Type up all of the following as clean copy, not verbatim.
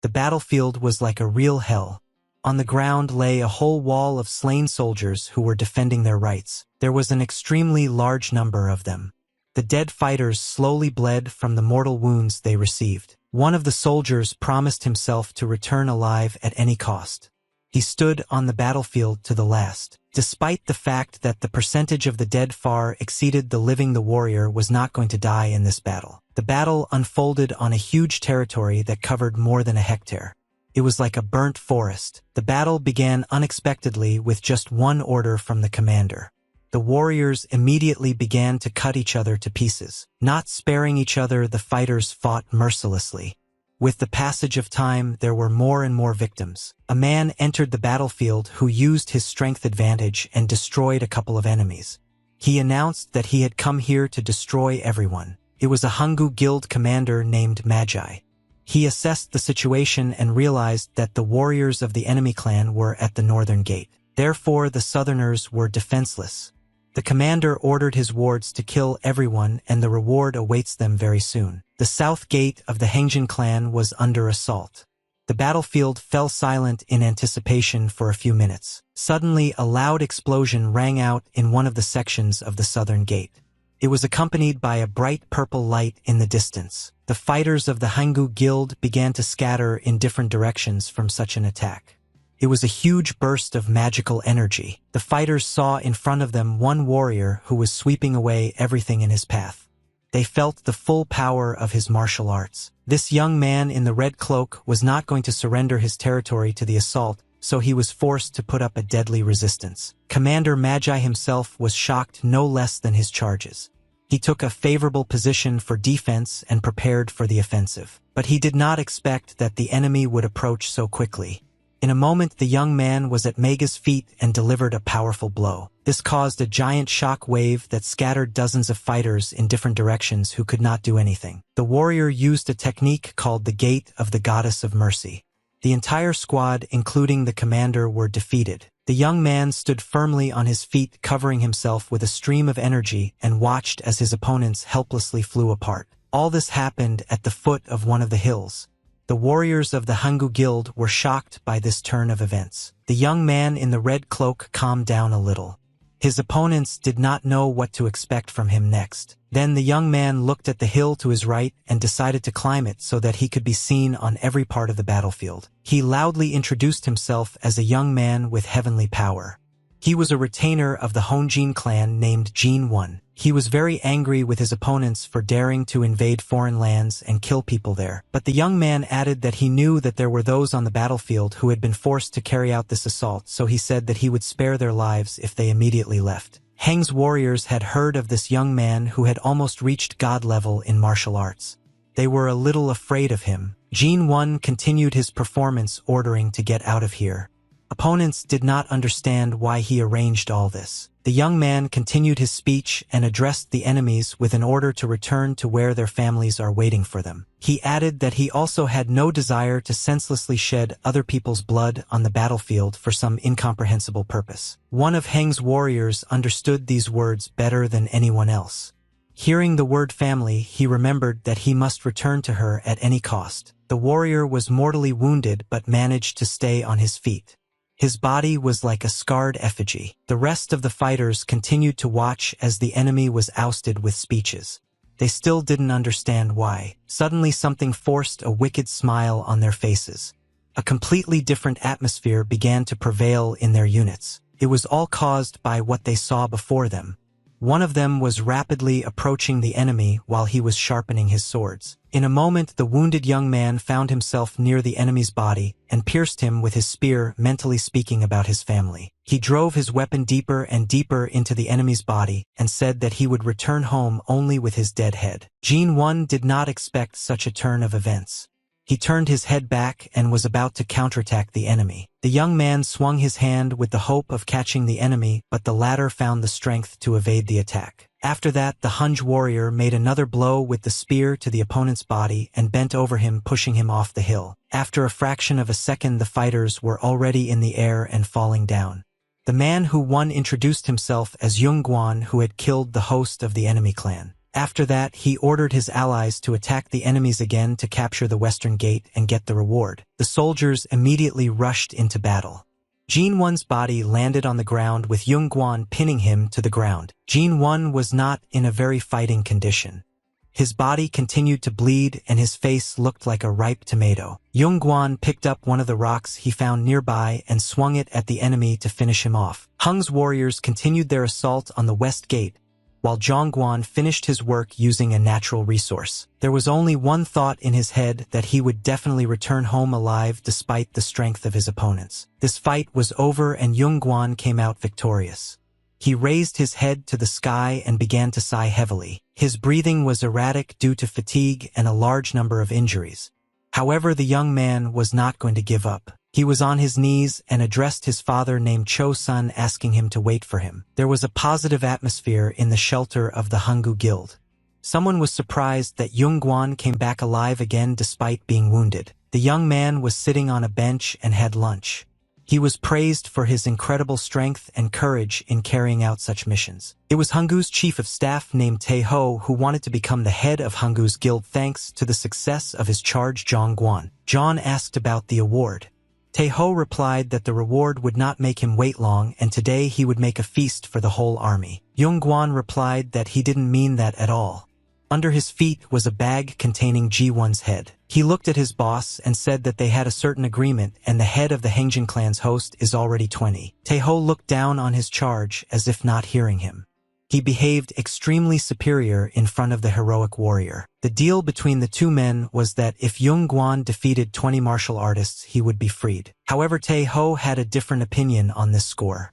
The battlefield was like a real hell. On the ground lay a whole wall of slain soldiers who were defending their rights. There was an extremely large number of them. The dead fighters slowly bled from the mortal wounds they received. One of the soldiers promised himself to return alive at any cost. He stood on the battlefield to the last. Despite the fact that the percentage of the dead far exceeded the living, the warrior was not going to die in this battle. The battle unfolded on a huge territory that covered more than a hectare. It was like a burnt forest. The battle began unexpectedly with just one order from the commander. The warriors immediately began to cut each other to pieces. Not sparing each other, the fighters fought mercilessly. With the passage of time, there were more and more victims. A man entered the battlefield who used his strength advantage and destroyed a couple of enemies. He announced that he had come here to destroy everyone. It was a Hangu guild commander named Magi. He assessed the situation and realized that the warriors of the enemy clan were at the northern gate. Therefore, the southerners were defenseless. The commander ordered his wards to kill everyone, and the reward awaits them very soon. The south gate of the Hengjin clan was under assault. The battlefield fell silent in anticipation for a few minutes. Suddenly, a loud explosion rang out in one of the sections of the southern gate. It was accompanied by a bright purple light in the distance. The fighters of the Hangu guild began to scatter in different directions from such an attack. It was a huge burst of magical energy. The fighters saw in front of them one warrior who was sweeping away everything in his path. They felt the full power of his martial arts. This young man in the red cloak was not going to surrender his territory to the assault, so he was forced to put up a deadly resistance. Commander Magi himself was shocked no less than his charges. He took a favorable position for defense and prepared for the offensive. But he did not expect that the enemy would approach so quickly. In a moment, the young man was at Mega's feet and delivered a powerful blow. This caused a giant shock wave that scattered dozens of fighters in different directions who could not do anything. The warrior used a technique called the Gate of the Goddess of Mercy. The entire squad, including the commander, were defeated. The young man stood firmly on his feet, covering himself with a stream of energy, and watched as his opponents helplessly flew apart. All this happened at the foot of one of the hills. The warriors of the Hangu guild were shocked by this turn of events. The young man in the red cloak calmed down a little. His opponents did not know what to expect from him next. Then the young man looked at the hill to his right and decided to climb it so that he could be seen on every part of the battlefield. He loudly introduced himself as a young man with heavenly power. He was a retainer of the Honjin clan named Jin One. He was very angry with his opponents for daring to invade foreign lands and kill people there. But the young man added that he knew that there were those on the battlefield who had been forced to carry out this assault, so he said that he would spare their lives if they immediately left. Heng's warriors had heard of this young man who had almost reached god level in martial arts. They were a little afraid of him. Jin One continued his performance, ordering to get out of here. Opponents did not understand why he arranged all this. The young man continued his speech and addressed the enemies with an order to return to where their families are waiting for them. He added that he also had no desire to senselessly shed other people's blood on the battlefield for some incomprehensible purpose. One of Heng's warriors understood these words better than anyone else. Hearing the word family, he remembered that he must return to her at any cost. The warrior was mortally wounded but managed to stay on his feet. His body was like a scarred effigy. The rest of the fighters continued to watch as the enemy was ousted with speeches. They still didn't understand why. Suddenly something forced a wicked smile on their faces. A completely different atmosphere began to prevail in their units. It was all caused by what they saw before them. One of them was rapidly approaching the enemy while he was sharpening his swords. In a moment, the wounded young man found himself near the enemy's body and pierced him with his spear, mentally speaking about his family. He drove his weapon deeper and deeper into the enemy's body and said that he would return home only with his dead head. Jin One did not expect such a turn of events. He turned his head back and was about to counterattack the enemy. The young man swung his hand with the hope of catching the enemy, but the latter found the strength to evade the attack. After that, the Hunj warrior made another blow with the spear to the opponent's body and bent over him, pushing him off the hill. After a fraction of a second, the fighters were already in the air and falling down. The man who won introduced himself as Yungguan, who had killed the host of the enemy clan. After that, he ordered his allies to attack the enemies again to capture the western gate and get the reward. The soldiers immediately rushed into battle. Jinwon's body landed on the ground with Yongguan pinning him to the ground. Jinwon was not in a very fighting condition. His body continued to bleed and his face looked like a ripe tomato. Yongguan picked up one of the rocks he found nearby and swung it at the enemy to finish him off. Hung's warriors continued their assault on the west gate, while Zhongguan finished his work using a natural resource. There was only one thought in his head, that he would definitely return home alive despite the strength of his opponents. This fight was over and Yongguan came out victorious. He raised his head to the sky and began to sigh heavily. His breathing was erratic due to fatigue and a large number of injuries. However, the young man was not going to give up. He was on his knees and addressed his father named Cho-sun, asking him to wait for him. There was a positive atmosphere in the shelter of the Hangul Guild. Someone was surprised that Yongguan came back alive again despite being wounded. The young man was sitting on a bench and had lunch. He was praised for his incredible strength and courage in carrying out such missions. It was Hangul's chief of staff named Tae-ho who wanted to become the head of Hangul's guild thanks to the success of his charge Zhongguan. John asked about the award. Tae-ho replied that the reward would not make him wait long and today he would make a feast for the whole army. Yongguan replied that he didn't mean that at all. Under his feet was a bag containing Ji-won's head. He looked at his boss and said that they had a certain agreement and the head of the Hangjin clan's host is already 20. Tae-ho looked down on his charge as if not hearing him. He behaved extremely superior in front of the heroic warrior. The deal between the two men was that if Yongguan defeated 20 martial artists, he would be freed. However, Tae-ho had a different opinion on this score.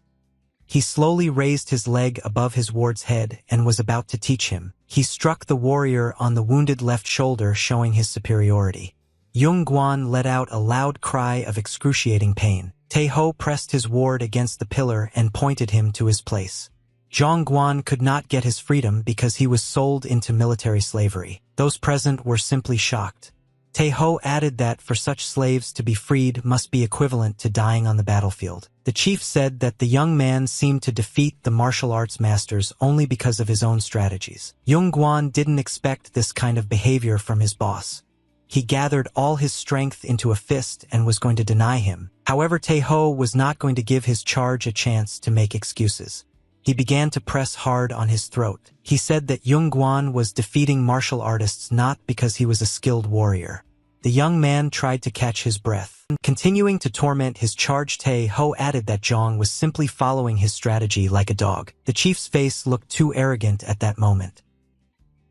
He slowly raised his leg above his ward's head and was about to teach him. He struck the warrior on the wounded left shoulder, showing his superiority. Yongguan let out a loud cry of excruciating pain. Tae-ho pressed his ward against the pillar and pointed him to his place. Zhongguan could not get his freedom because he was sold into military slavery. Those present were simply shocked. Tae-ho added that for such slaves to be freed must be equivalent to dying on the battlefield. The chief said that the young man seemed to defeat the martial arts masters only because of his own strategies. Yongguan didn't expect this kind of behavior from his boss. He gathered all his strength into a fist and was going to deny him. However, Tae-ho was not going to give his charge a chance to make excuses. He began to press hard on his throat. He said that Yongguan was defeating martial artists not because he was a skilled warrior. The young man tried to catch his breath. Continuing to torment his charge, Tae-ho added that Zhong was simply following his strategy like a dog. The chief's face looked too arrogant at that moment.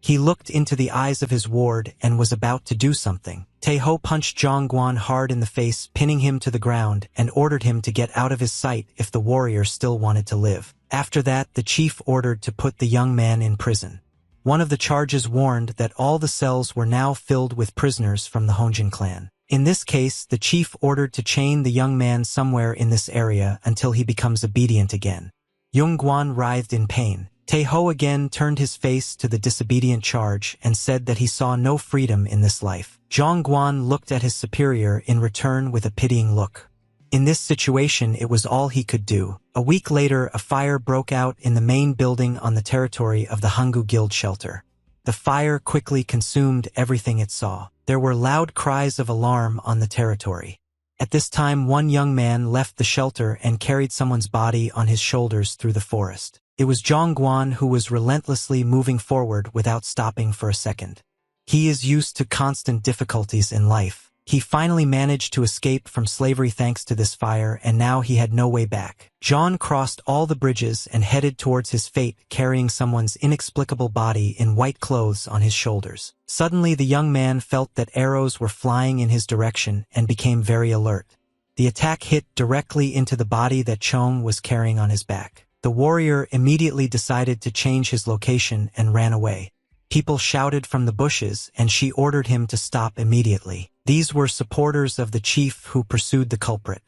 He looked into the eyes of his ward and was about to do something. Tae-ho punched Zhongguan hard in the face, pinning him to the ground, and ordered him to get out of his sight if the warrior still wanted to live. After that, the chief ordered to put the young man in prison. One of the charges warned that all the cells were now filled with prisoners from the Hangjin clan. In this case, the chief ordered to chain the young man somewhere in this area until he becomes obedient again. Yongguan writhed in pain. Tae-ho again turned his face to the disobedient charge and said that he saw no freedom in this life. Zhongguan looked at his superior in return with a pitying look. In this situation, it was all he could do. A week later, a fire broke out in the main building on the territory of the Hangul Guild shelter. The fire quickly consumed everything it saw. There were loud cries of alarm on the territory. At this time, one young man left the shelter and carried someone's body on his shoulders through the forest. It was Zhongguan who was relentlessly moving forward without stopping for a second. He is used to constant difficulties in life. He finally managed to escape from slavery thanks to this fire, and now he had no way back. John crossed all the bridges and headed towards his fate, carrying someone's inexplicable body in white clothes on his shoulders. Suddenly, the young man felt that arrows were flying in his direction and became very alert. The attack hit directly into the body that Chong was carrying on his back. The warrior immediately decided to change his location and ran away. People shouted from the bushes, and she ordered him to stop immediately. These were supporters of the chief who pursued the culprit.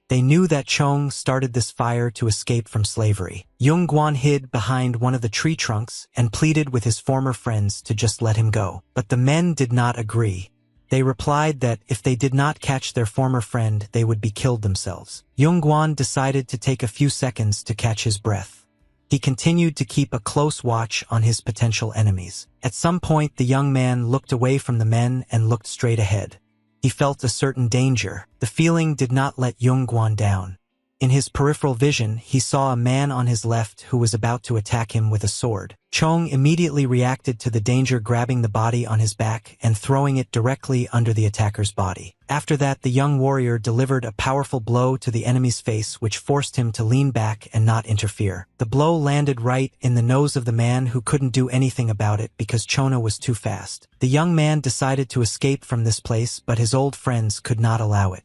They knew that Chong started this fire to escape from slavery. Yongguan hid behind one of the tree trunks and pleaded with his former friends to just let him go. But the men did not agree. They replied that if they did not catch their former friend, they would be killed themselves. Yongguan decided to take a few seconds to catch his breath. He continued to keep a close watch on his potential enemies. At some point, the young man looked away from the men and looked straight ahead. He felt a certain danger. The feeling did not let Yongguan down. In his peripheral vision, he saw a man on his left who was about to attack him with a sword. Chong immediately reacted to the danger, grabbing the body on his back and throwing it directly under the attacker's body. After that, the young warrior delivered a powerful blow to the enemy's face, which forced him to lean back and not interfere. The blow landed right in the nose of the man, who couldn't do anything about it because Chona was too fast. The young man decided to escape from this place, but his old friends could not allow it.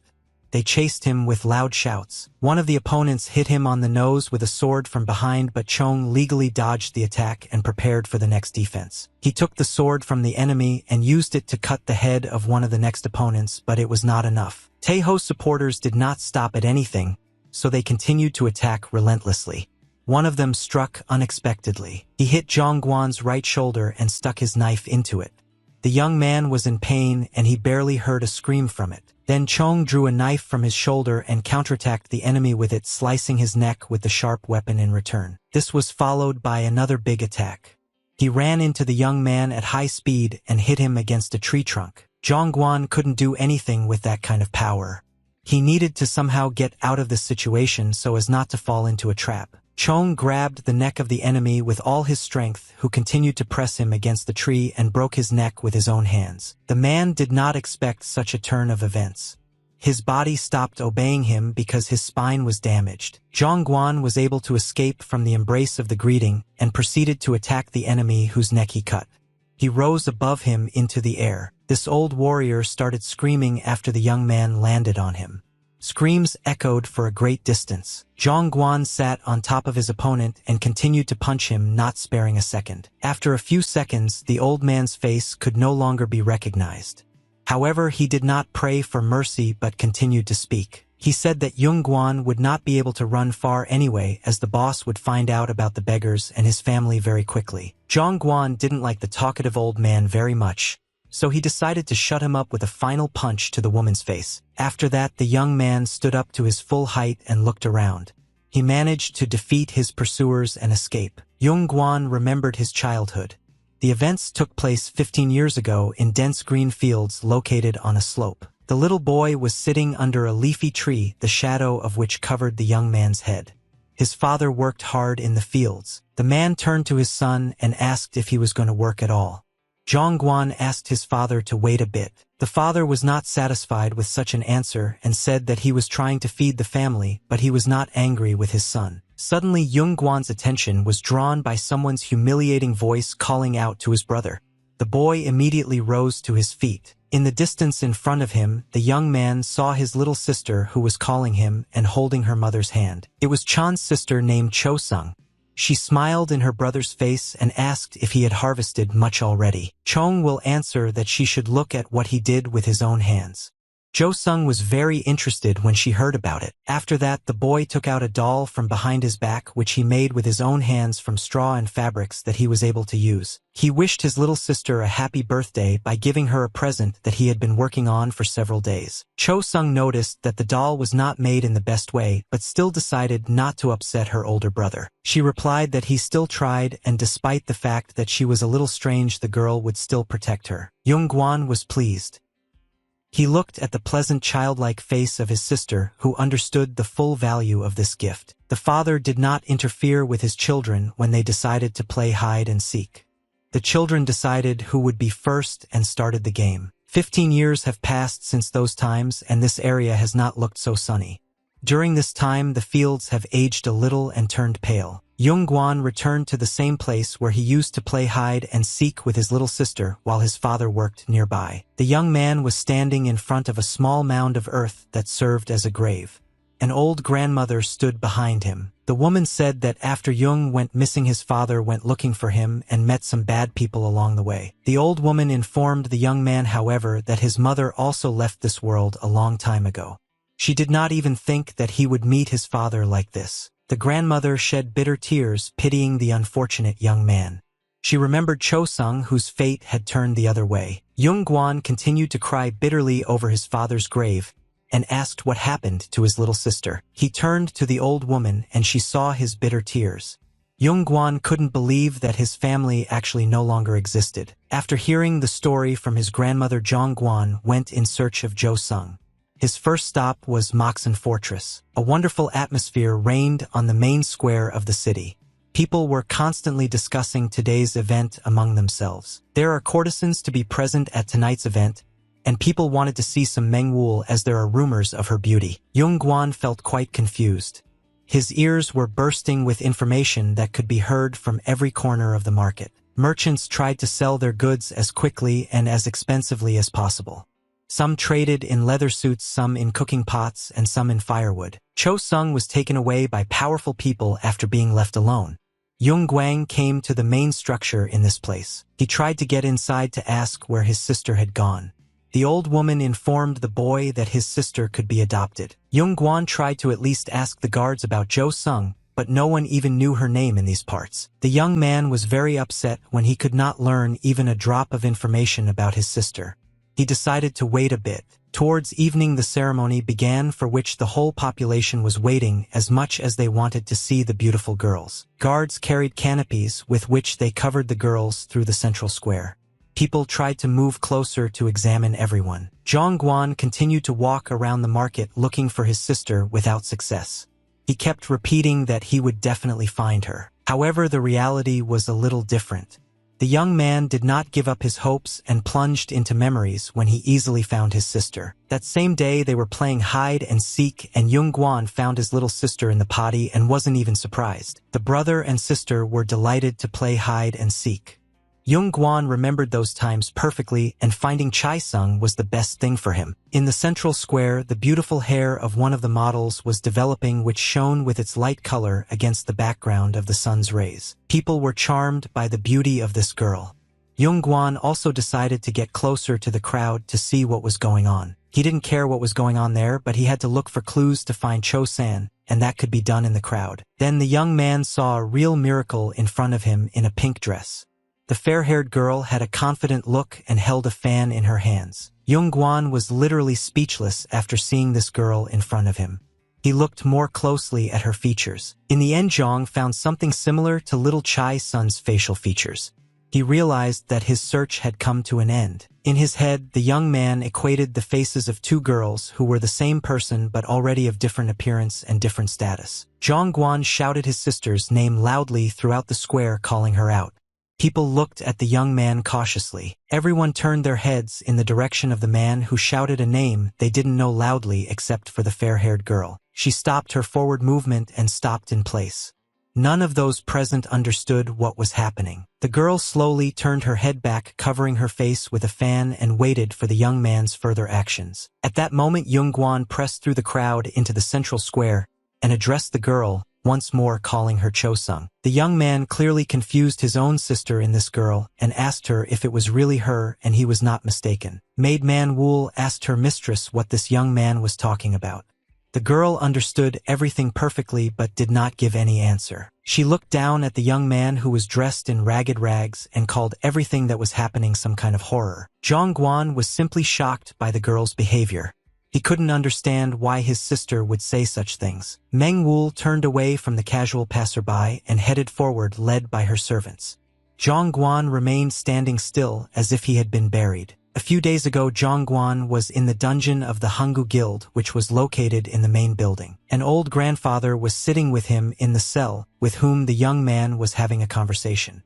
They chased him with loud shouts. One of the opponents hit him on the nose with a sword from behind, but Chong legally dodged the attack and prepared for the next defense. He took the sword from the enemy and used it to cut the head of one of the next opponents, but it was not enough. Taeho's supporters did not stop at anything, so they continued to attack relentlessly. One of them struck unexpectedly. He hit Zhongguan's right shoulder and stuck his knife into it. The young man was in pain and he barely heard a scream from it. Then Chong drew a knife from his shoulder and counterattacked the enemy with it, slicing his neck with the sharp weapon in return. This was followed by another big attack. He ran into the young man at high speed and hit him against a tree trunk. Zhongguan couldn't do anything with that kind of power. He needed to somehow get out of this situation so as not to fall into a trap. Chong grabbed the neck of the enemy with all his strength, who continued to press him against the tree, and broke his neck with his own hands. The man did not expect such a turn of events. His body stopped obeying him because his spine was damaged. Zhongguan was able to escape from the embrace of the greeting and proceeded to attack the enemy whose neck he cut. He rose above him into the air. This old warrior started screaming after the young man landed on him. Screams echoed for a great distance. Zhongguan sat on top of his opponent and continued to punch him, not sparing a second. After a few seconds, the old man's face could no longer be recognized. However, he did not pray for mercy but continued to speak. He said that Yongguan would not be able to run far anyway, as the boss would find out about the beggars and his family very quickly. Zhongguan didn't like the talkative old man very much, so he decided to shut him up with a final punch to the woman's face. After that, the young man stood up to his full height and looked around. He managed to defeat his pursuers and escape. Yongguan remembered his childhood. The events took place 15 years ago in dense green fields located on a slope. The little boy was sitting under a leafy tree, the shadow of which covered the young man's head. His father worked hard in the fields. The man turned to his son and asked if he was going to work at all. Zhongguan asked his father to wait a bit. The father was not satisfied with such an answer and said that he was trying to feed the family, but he was not angry with his son. Suddenly, Yongguan's attention was drawn by someone's humiliating voice calling out to his brother. The boy immediately rose to his feet. In the distance in front of him, the young man saw his little sister, who was calling him and holding her mother's hand. It was Chan's sister named Cho-sung. She smiled in her brother's face and asked if he had harvested much already. Chong will answer that she should look at what he did with his own hands. Jo-sung was very interested when she heard about it. After that, the boy took out a doll from behind his back, which he made with his own hands from straw and fabrics that he was able to use. He wished his little sister a happy birthday by giving her a present that he had been working on for several days. Cho-sung noticed that the doll was not made in the best way, but still decided not to upset her older brother. She replied that he still tried, and despite the fact that she was a little strange, the girl would still protect her. Yongguan was pleased. He looked at the pleasant childlike face of his sister, who understood the full value of this gift. The father did not interfere with his children when they decided to play hide and seek. The children decided who would be first and started the game. 15 years have passed since those times, and this area has not looked so sunny. During this time, the fields have aged a little and turned pale. Yongguan returned to the same place where he used to play hide and seek with his little sister while his father worked nearby. The young man was standing in front of a small mound of earth that served as a grave. An old grandmother stood behind him. The woman said that after Jung went missing, his father went looking for him and met some bad people along the way. The old woman informed the young man, however, that his mother also left this world a long time ago. She did not even think that he would meet his father like this. The grandmother shed bitter tears, pitying the unfortunate young man. She remembered Cho-sung, whose fate had turned the other way. Yongguan continued to cry bitterly over his father's grave and asked what happened to his little sister. He turned to the old woman and she saw his bitter tears. Yongguan couldn't believe that his family actually no longer existed. After hearing the story from his grandmother, Zhongguan went in search of Zhou Sung. His first stop was Moxen Fortress. A wonderful atmosphere reigned on the main square of the city. People were constantly discussing today's event among themselves. There are courtesans to be present at tonight's event, and people wanted to see some Mengwu as there are rumors of her beauty. Yongguan felt quite confused. His ears were bursting with information that could be heard from every corner of the market. Merchants tried to sell their goods as quickly and as expensively as possible. Some traded in leather suits, some in cooking pots, and some in firewood. Cho Sung was taken away by powerful people after being left alone. Yung Guang came to the main structure in this place. He tried to get inside to ask where his sister had gone. The old woman informed the boy that his sister could be adopted. Yung Guan tried to at least ask the guards about Zhou Sung, but no one even knew her name in these parts. The young man was very upset when he could not learn even a drop of information about his sister. He decided to wait a bit. Towards evening, the ceremony began, for which the whole population was waiting as much as they wanted to see the beautiful girls. Guards carried canopies with which they covered the girls through the central square. People tried to move closer to examine everyone. Zhang Guan continued to walk around the market looking for his sister without success. He kept repeating that he would definitely find her. However, the reality was a little different. The young man did not give up his hopes and plunged into memories when he easily found his sister. That same day they were playing hide and seek, and Yung Guan found his little sister in the potty and wasn't even surprised. The brother and sister were delighted to play hide and seek. Yung Guan remembered those times perfectly, and finding Chai Sung was the best thing for him. In the central square, the beautiful hair of one of the models was developing, which shone with its light color against the background of the sun's rays. People were charmed by the beauty of this girl. Yung Guan also decided to get closer to the crowd to see what was going on. He didn't care what was going on there, but he had to look for clues to find Cho San, and that could be done in the crowd. Then the young man saw a real miracle in front of him in a pink dress. The fair-haired girl had a confident look and held a fan in her hands. Yung Guan was literally speechless after seeing this girl in front of him. He looked more closely at her features. In the end, Zhang found something similar to little Chai Sun's facial features. He realized that his search had come to an end. In his head, the young man equated the faces of two girls who were the same person but already of different appearance and different status. Zhang Guan shouted his sister's name loudly throughout the square, calling her out. People looked at the young man cautiously. Everyone turned their heads in the direction of the man who shouted a name they didn't know loudly except for the fair-haired girl. She stopped her forward movement and stopped in place. None of those present understood what was happening. The girl slowly turned her head back, covering her face with a fan, and waited for the young man's further actions. At that moment, Yung Guan pressed through the crowd into the central square and addressed the girl, once more calling her Cho Sung. The young man clearly confused his own sister in this girl and asked her if it was really her, and he was not mistaken. Maid Man Wool asked her mistress what this young man was talking about. The girl understood everything perfectly but did not give any answer. She looked down at the young man who was dressed in ragged rags and called everything that was happening some kind of horror. Zhang Guan was simply shocked by the girl's behavior. He couldn't understand why his sister would say such things. Meng Wu turned away from the casual passerby and headed forward, led by her servants. Zhang Guan remained standing still as if he had been buried. A few days ago, Zhang Guan was in the dungeon of the Hanggu Guild, which was located in the main building. An old grandfather was sitting with him in the cell, with whom the young man was having a conversation.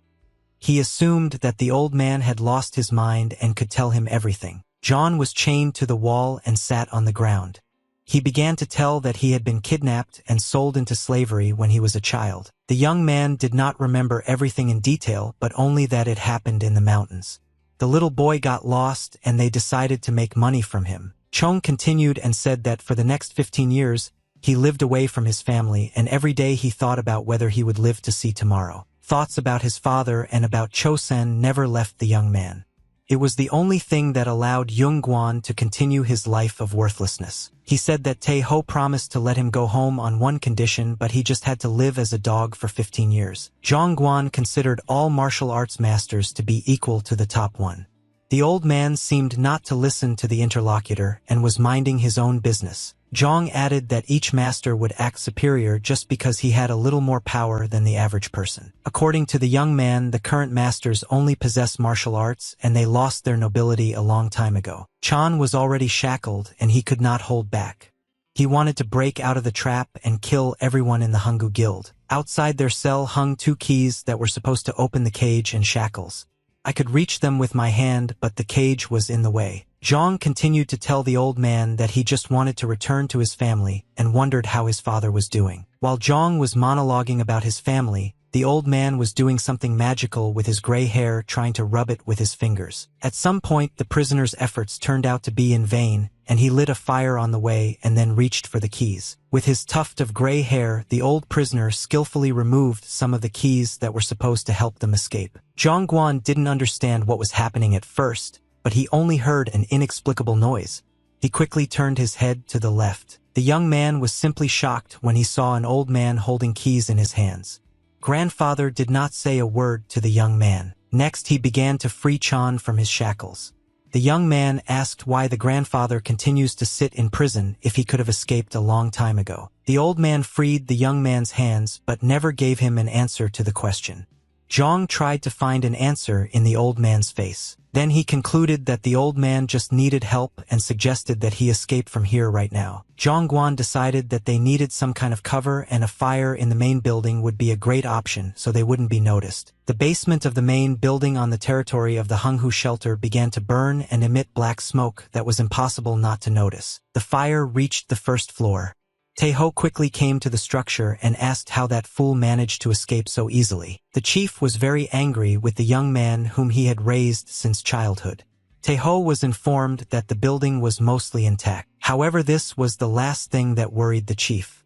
He assumed that the old man had lost his mind and could tell him everything. John was chained to the wall and sat on the ground. He began to tell that he had been kidnapped and sold into slavery when he was a child. The young man did not remember everything in detail, but only that it happened in the mountains. The little boy got lost and they decided to make money from him. Chong continued and said that for the next 15 years, he lived away from his family, and every day he thought about whether he would live to see tomorrow. Thoughts about his father and about Chosen never left the young man. It was the only thing that allowed Yung Guan to continue his life of worthlessness. He said that Tae Ho promised to let him go home on one condition, but he just had to live as a dog for 15 years. Zhang Guan considered all martial arts masters to be equal to the top one. The old man seemed not to listen to the interlocutor and was minding his own business. Zhang added that each master would act superior just because he had a little more power than the average person. According to the young man, the current masters only possess martial arts and they lost their nobility a long time ago. Chan was already shackled and he could not hold back. He wanted to break out of the trap and kill everyone in the Hangul Guild. Outside their cell hung 2 keys that were supposed to open the cage and shackles. I could reach them with my hand, but the cage was in the way. Zhang continued to tell the old man that he just wanted to return to his family and wondered how his father was doing. While Zhang was monologuing about his family, the old man was doing something magical with his gray hair, trying to rub it with his fingers. At some point, the prisoner's efforts turned out to be in vain, and he lit a fire on the way and then reached for the keys. With his tuft of gray hair, the old prisoner skillfully removed some of the keys that were supposed to help them escape. Zhang Guan didn't understand what was happening at first, but he only heard an inexplicable noise. He quickly turned his head to the left. The young man was simply shocked when he saw an old man holding keys in his hands. Grandfather did not say a word to the young man. Next, he began to free Chan from his shackles. The young man asked why the grandfather continues to sit in prison if he could have escaped a long time ago. The old man freed the young man's hands but never gave him an answer to the question. Zhang tried to find an answer in the old man's face. Then he concluded that the old man just needed help and suggested that he escape from here right now. Zhang Guan decided that they needed some kind of cover and a fire in the main building would be a great option so they wouldn't be noticed. The basement of the main building on the territory of the Hunghu shelter began to burn and emit black smoke that was impossible not to notice. The fire reached the first floor. Taeho quickly came to the structure and asked how that fool managed to escape so easily. The chief was very angry with the young man whom he had raised since childhood. Taeho was informed that the building was mostly intact. However, this was the last thing that worried the chief.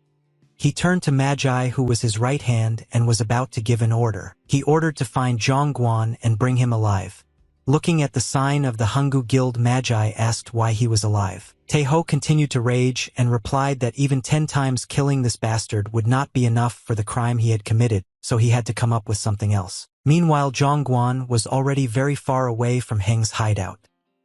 He turned to Magi, who was his right hand, and was about to give an order. He ordered to find Zhang Guan and bring him alive. Looking at the sign of the Hangul Guild, Magi asked why he was alive. Taeho continued to rage and replied that even 10 times killing this bastard would not be enough for the crime he had committed, so he had to come up with something else. Meanwhile, Zhang Guan was already very far away from Heng's hideout.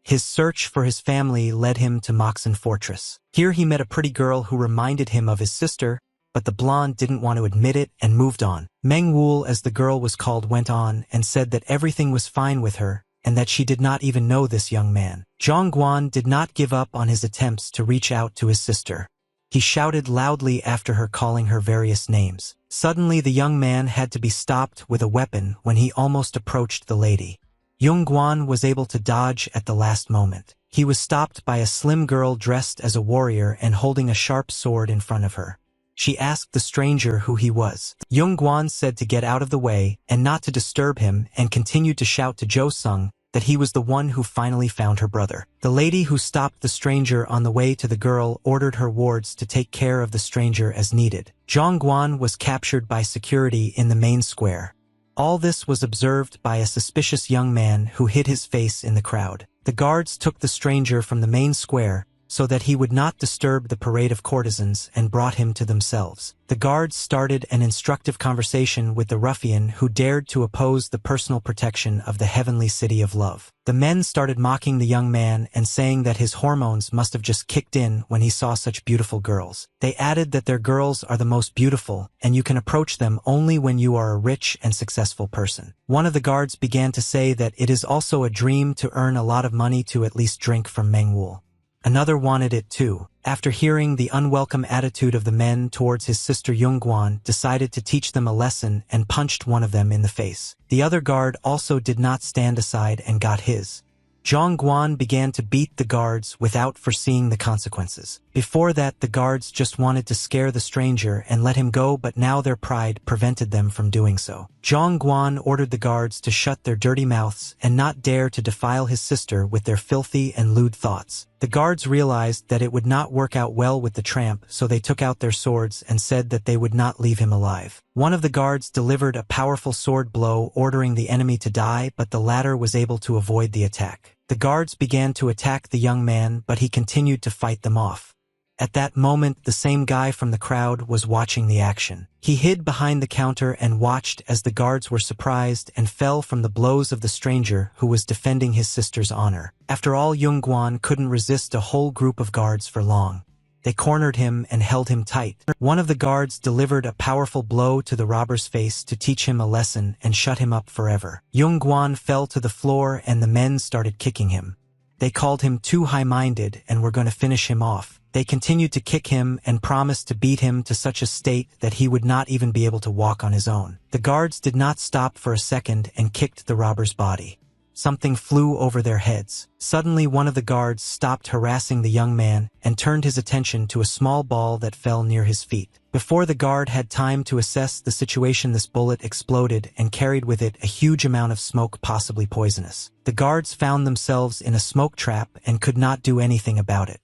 His search for his family led him to Moxen Fortress. Here he met a pretty girl who reminded him of his sister, but the blonde didn't want to admit it and moved on. Meng Wul, as the girl was called, went on and said that everything was fine with her, and that she did not even know this young man. Zhang Guan did not give up on his attempts to reach out to his sister. He shouted loudly after her, calling her various names. Suddenly, the young man had to be stopped with a weapon when he almost approached the lady. Yung Guan was able to dodge at the last moment. He was stopped by a slim girl dressed as a warrior and holding a sharp sword in front of her. She asked the stranger who he was. Yung Guan said to get out of the way and not to disturb him and continued to shout to Jo Sung that he was the one who finally found her brother. The lady who stopped the stranger on the way to the girl ordered her wards to take care of the stranger as needed. Zhang Guan was captured by security in the main square. All this was observed by a suspicious young man who hid his face in the crowd. The guards took the stranger from the main square so that he would not disturb the parade of courtesans and brought him to themselves. The guards started an instructive conversation with the ruffian who dared to oppose the personal protection of the heavenly city of love. The men started mocking the young man and saying that his hormones must have just kicked in when he saw such beautiful girls. They added that their girls are the most beautiful and you can approach them only when you are a rich and successful person. One of the guards began to say that it is also a dream to earn a lot of money to at least drink from Meng Wul. Another wanted it too. After hearing the unwelcome attitude of the men towards his sister, Yung Guan decided to teach them a lesson and punched one of them in the face. The other guard also did not stand aside and got his. Zhang Guan began to beat the guards without foreseeing the consequences. Before that, the guards just wanted to scare the stranger and let him go, but now their pride prevented them from doing so. Zhang Guan ordered the guards to shut their dirty mouths and not dare to defile his sister with their filthy and lewd thoughts. The guards realized that it would not work out well with the tramp, so they took out their swords and said that they would not leave him alive. One of the guards delivered a powerful sword blow, ordering the enemy to die, but the latter was able to avoid the attack. The guards began to attack the young man, but he continued to fight them off. At that moment, the same guy from the crowd was watching the action. He hid behind the counter and watched as the guards were surprised and fell from the blows of the stranger who was defending his sister's honor. After all, Yung Guan couldn't resist a whole group of guards for long. They cornered him and held him tight. One of the guards delivered a powerful blow to the robber's face to teach him a lesson and shut him up forever. Yung Guan fell to the floor and the men started kicking him. They called him too high-minded and were going to finish him off. They continued to kick him and promised to beat him to such a state that he would not even be able to walk on his own. The guards did not stop for a second and kicked the robber's body. Something flew over their heads. Suddenly, one of the guards stopped harassing the young man and turned his attention to a small ball that fell near his feet. Before the guard had time to assess the situation, this bullet exploded and carried with it a huge amount of smoke, possibly poisonous. The guards found themselves in a smoke trap and could not do anything about it.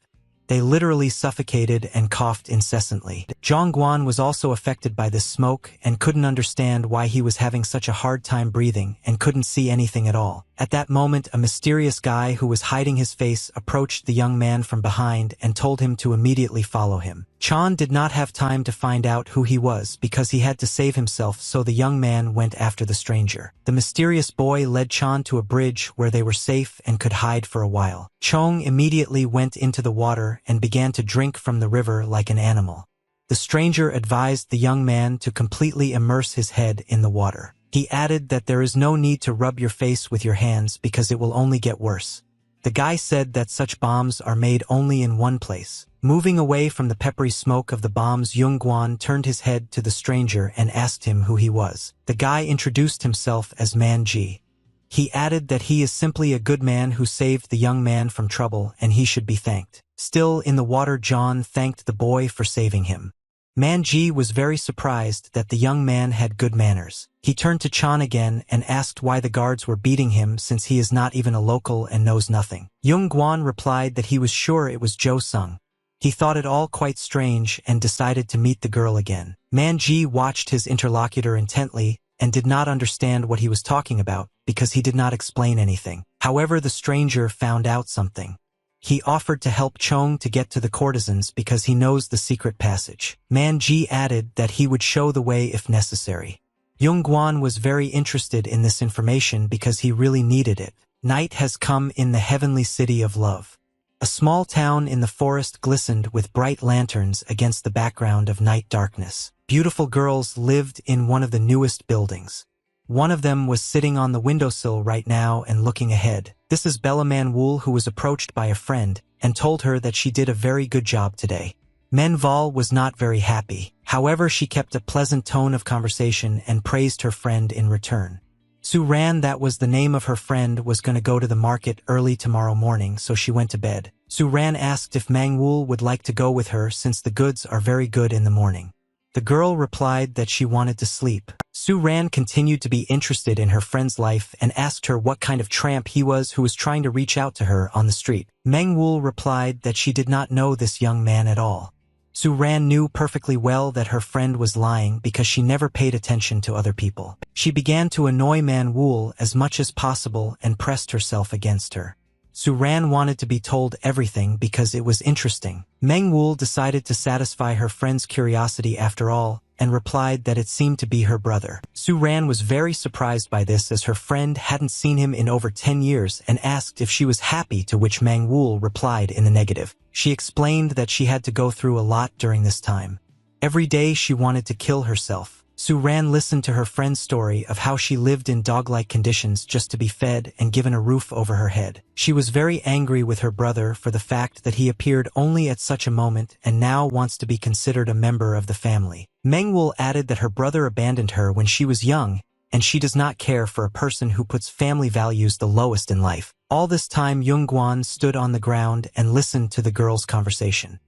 They literally suffocated and coughed incessantly. Zhang Guan was also affected by this smoke and couldn't understand why he was having such a hard time breathing and couldn't see anything at all. At that moment, a mysterious guy who was hiding his face approached the young man from behind and told him to immediately follow him. Chan did not have time to find out who he was because he had to save himself, so the young man went after the stranger. The mysterious boy led Chan to a bridge where they were safe and could hide for a while. Chong immediately went into the water and began to drink from the river like an animal. The stranger advised the young man to completely immerse his head in the water. He added that there is no need to rub your face with your hands because it will only get worse. The guy said that such bombs are made only in one place. Moving away from the peppery smoke of the bombs, Yung Guan turned his head to the stranger and asked him who he was. The guy introduced himself as Man Ji. He added that he is simply a good man who saved the young man from trouble and he should be thanked. Still in the water, John thanked the boy for saving him. Man Ji was very surprised that the young man had good manners. He turned to Chan again and asked why the guards were beating him since he is not even a local and knows nothing. Yung Guan replied that he was sure it was Jo Sung. He thought it all quite strange and decided to meet the girl again. Man Ji watched his interlocutor intently and did not understand what he was talking about because he did not explain anything. However, the stranger found out something. He offered to help Chong to get to the courtesans because he knows the secret passage. Man Ji added that he would show the way if necessary. Yung Guan was very interested in this information because he really needed it. Night has come in the heavenly city of love. A small town in the forest glistened with bright lanterns against the background of night darkness. Beautiful girls lived in one of the newest buildings. One of them was sitting on the windowsill right now and looking ahead. This is Bella Manwul, who was approached by a friend and told her that she did a very good job today. Menval was not very happy. However, she kept a pleasant tone of conversation and praised her friend in return. Su Ran, that was the name of her friend, was going to go to the market early tomorrow morning, so she went to bed. Su Ran asked if Mangwul would like to go with her since the goods are very good in the morning. The girl replied that she wanted to sleep. Su Ran continued to be interested in her friend's life and asked her what kind of tramp he was who was trying to reach out to her on the street. Mengwul replied that she did not know this young man at all. Su Ran knew perfectly well that her friend was lying because she never paid attention to other people. She began to annoy Manwul as much as possible and pressed herself against her. Su Ran wanted to be told everything because it was interesting. Mengwul decided to satisfy her friend's curiosity after all, and replied that it seemed to be her brother. Su Ran was very surprised by this as her friend hadn't seen him in over 10 years and asked if she was happy, to which Mangwul replied in the negative. She explained that she had to go through a lot during this time. Every day she wanted to kill herself. Su Ran listened to her friend's story of how she lived in dog-like conditions just to be fed and given a roof over her head. She was very angry with her brother for the fact that he appeared only at such a moment and now wants to be considered a member of the family. Mengwul added that her brother abandoned her when she was young, and she does not care for a person who puts family values the lowest in life. All this time, Yung Guan stood on the ground and listened to the girl's conversation.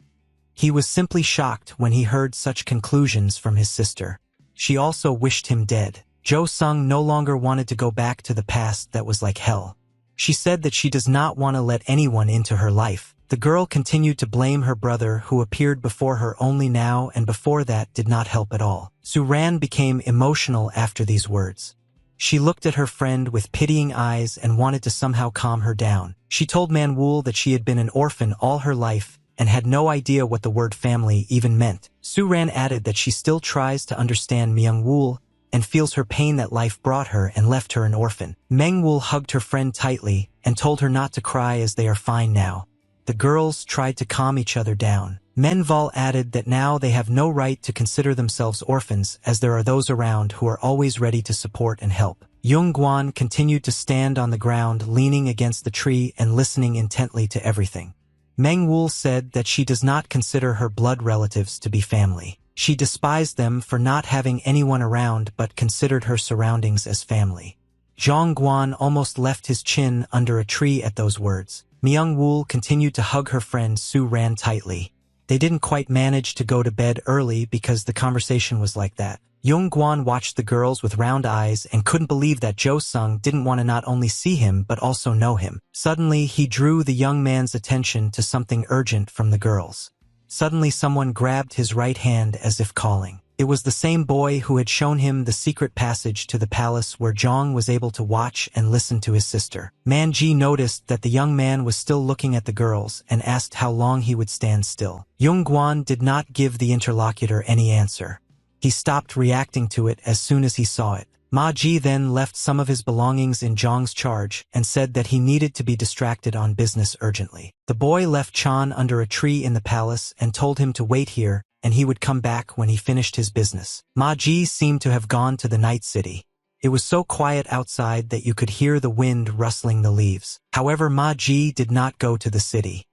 He was simply shocked when he heard such conclusions from his sister. She also wished him dead. Jo Sung no longer wanted to go back to the past that was like hell. She said that she does not want to let anyone into her life. The girl continued to blame her brother, who appeared before her only now and before that did not help at all. Su Ran became emotional after these words. She looked at her friend with pitying eyes and wanted to somehow calm her down. She told Manwul that she had been an orphan all her life and had no idea what the word family even meant. Su-ran added that she still tries to understand Myung-woo and feels her pain that life brought her and left her an orphan. Meng-woo hugged her friend tightly and told her not to cry as they are fine now. The girls tried to calm each other down. Menval added that now they have no right to consider themselves orphans as there are those around who are always ready to support and help. Young-gwan continued to stand on the ground leaning against the tree and listening intently to everything. Meng-woo said that she does not consider her blood relatives to be family. She despised them for not having anyone around but considered her surroundings as family. Zhang-guan almost left his chin under a tree at those words. Myung-woo continued to hug her friend Su-ran tightly. They didn't quite manage to go to bed early because the conversation was like that. Young-gwan watched the girls with round eyes and couldn't believe that Jo-sung didn't want to not only see him but also know him. Suddenly, he drew the young man's attention to something urgent from the girls. Suddenly someone grabbed his right hand as if calling. It was the same boy who had shown him the secret passage to the palace where Jong was able to watch and listen to his sister. Man-ji noticed that the young man was still looking at the girls and asked how long he would stand still. Young-gwan did not give the interlocutor any answer. He stopped reacting to it as soon as he saw it. Ma-ji then left some of his belongings in Jong's charge and said that he needed to be distracted on business urgently. The boy left Chan under a tree in the palace and told him to wait here and he would come back when he finished his business. Ma-ji seemed to have gone to the night city. It was so quiet outside that you could hear the wind rustling the leaves. However, Ma-ji did not go to the city.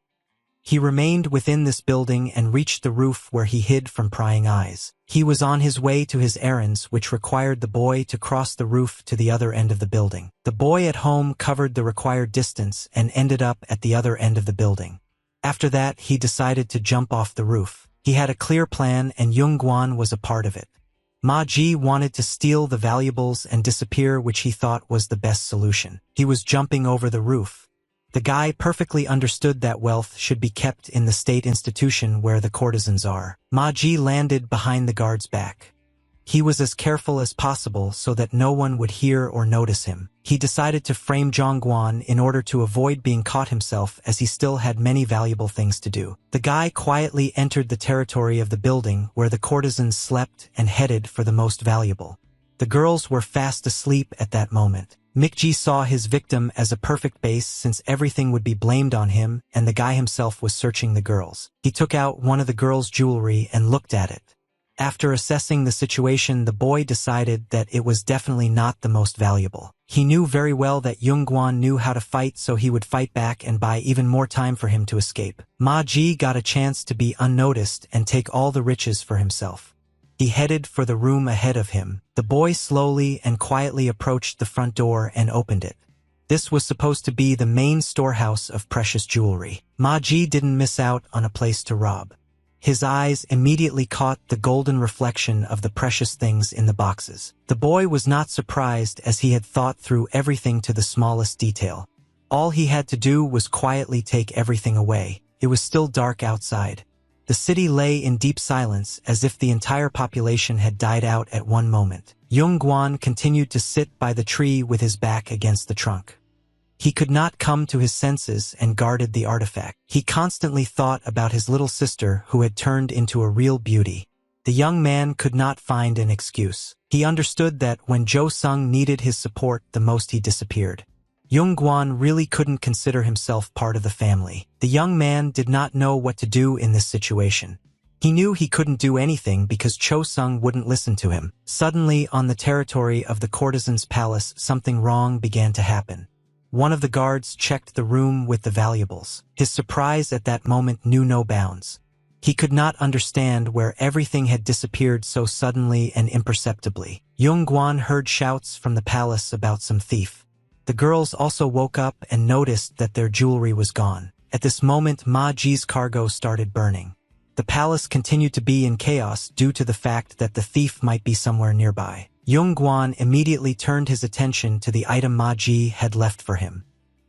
He remained within this building and reached the roof where he hid from prying eyes. He was on his way to his errands, which required the boy to cross the roof to the other end of the building. The boy at home covered the required distance and ended up at the other end of the building. After that, he decided to jump off the roof. He had a clear plan and Young-gwan was a part of it. Ma-ji wanted to steal the valuables and disappear, which he thought was the best solution. He was jumping over the roof. The guy perfectly understood that wealth should be kept in the state institution where the courtesans are. Ma-ji landed behind the guard's back. He was as careful as possible so that no one would hear or notice him. He decided to frame Jong-gwan in order to avoid being caught himself as he still had many valuable things to do. The guy quietly entered the territory of the building where the courtesans slept and headed for the most valuable. The girls were fast asleep at that moment. Mikji saw his victim as a perfect base since everything would be blamed on him and the guy himself was searching the girls. He took out one of the girls' jewelry and looked at it. After assessing the situation, the boy decided that it was definitely not the most valuable. He knew very well that Young-gwan knew how to fight, so he would fight back and buy even more time for him to escape. Ma-ji got a chance to be unnoticed and take all the riches for himself. He headed for the room ahead of him. The boy slowly and quietly approached the front door and opened it. This was supposed to be the main storehouse of precious jewelry. Ma-ji didn't miss out on a place to rob. His eyes immediately caught the golden reflection of the precious things in the boxes. The boy was not surprised as he had thought through everything to the smallest detail. All he had to do was quietly take everything away. It was still dark outside. The city lay in deep silence as if the entire population had died out at one moment. Young-gwan continued to sit by the tree with his back against the trunk. He could not come to his senses and guarded the artifact. He constantly thought about his little sister who had turned into a real beauty. The young man could not find an excuse. He understood that when Jo-sung needed his support the most, he disappeared. Young-gwan really couldn't consider himself part of the family. The young man did not know what to do in this situation. He knew he couldn't do anything because Cho-sung wouldn't listen to him. Suddenly, on the territory of the courtesan's palace, something wrong began to happen. One of the guards checked the room with the valuables. His surprise at that moment knew no bounds. He could not understand where everything had disappeared so suddenly and imperceptibly. Young-gwan heard shouts from the palace about some thief. The girls also woke up and noticed that their jewelry was gone. At this moment, Ma-ji's cargo started burning. The palace continued to be in chaos due to the fact that the thief might be somewhere nearby. Young-gwan immediately turned his attention to the item Ma-ji had left for him.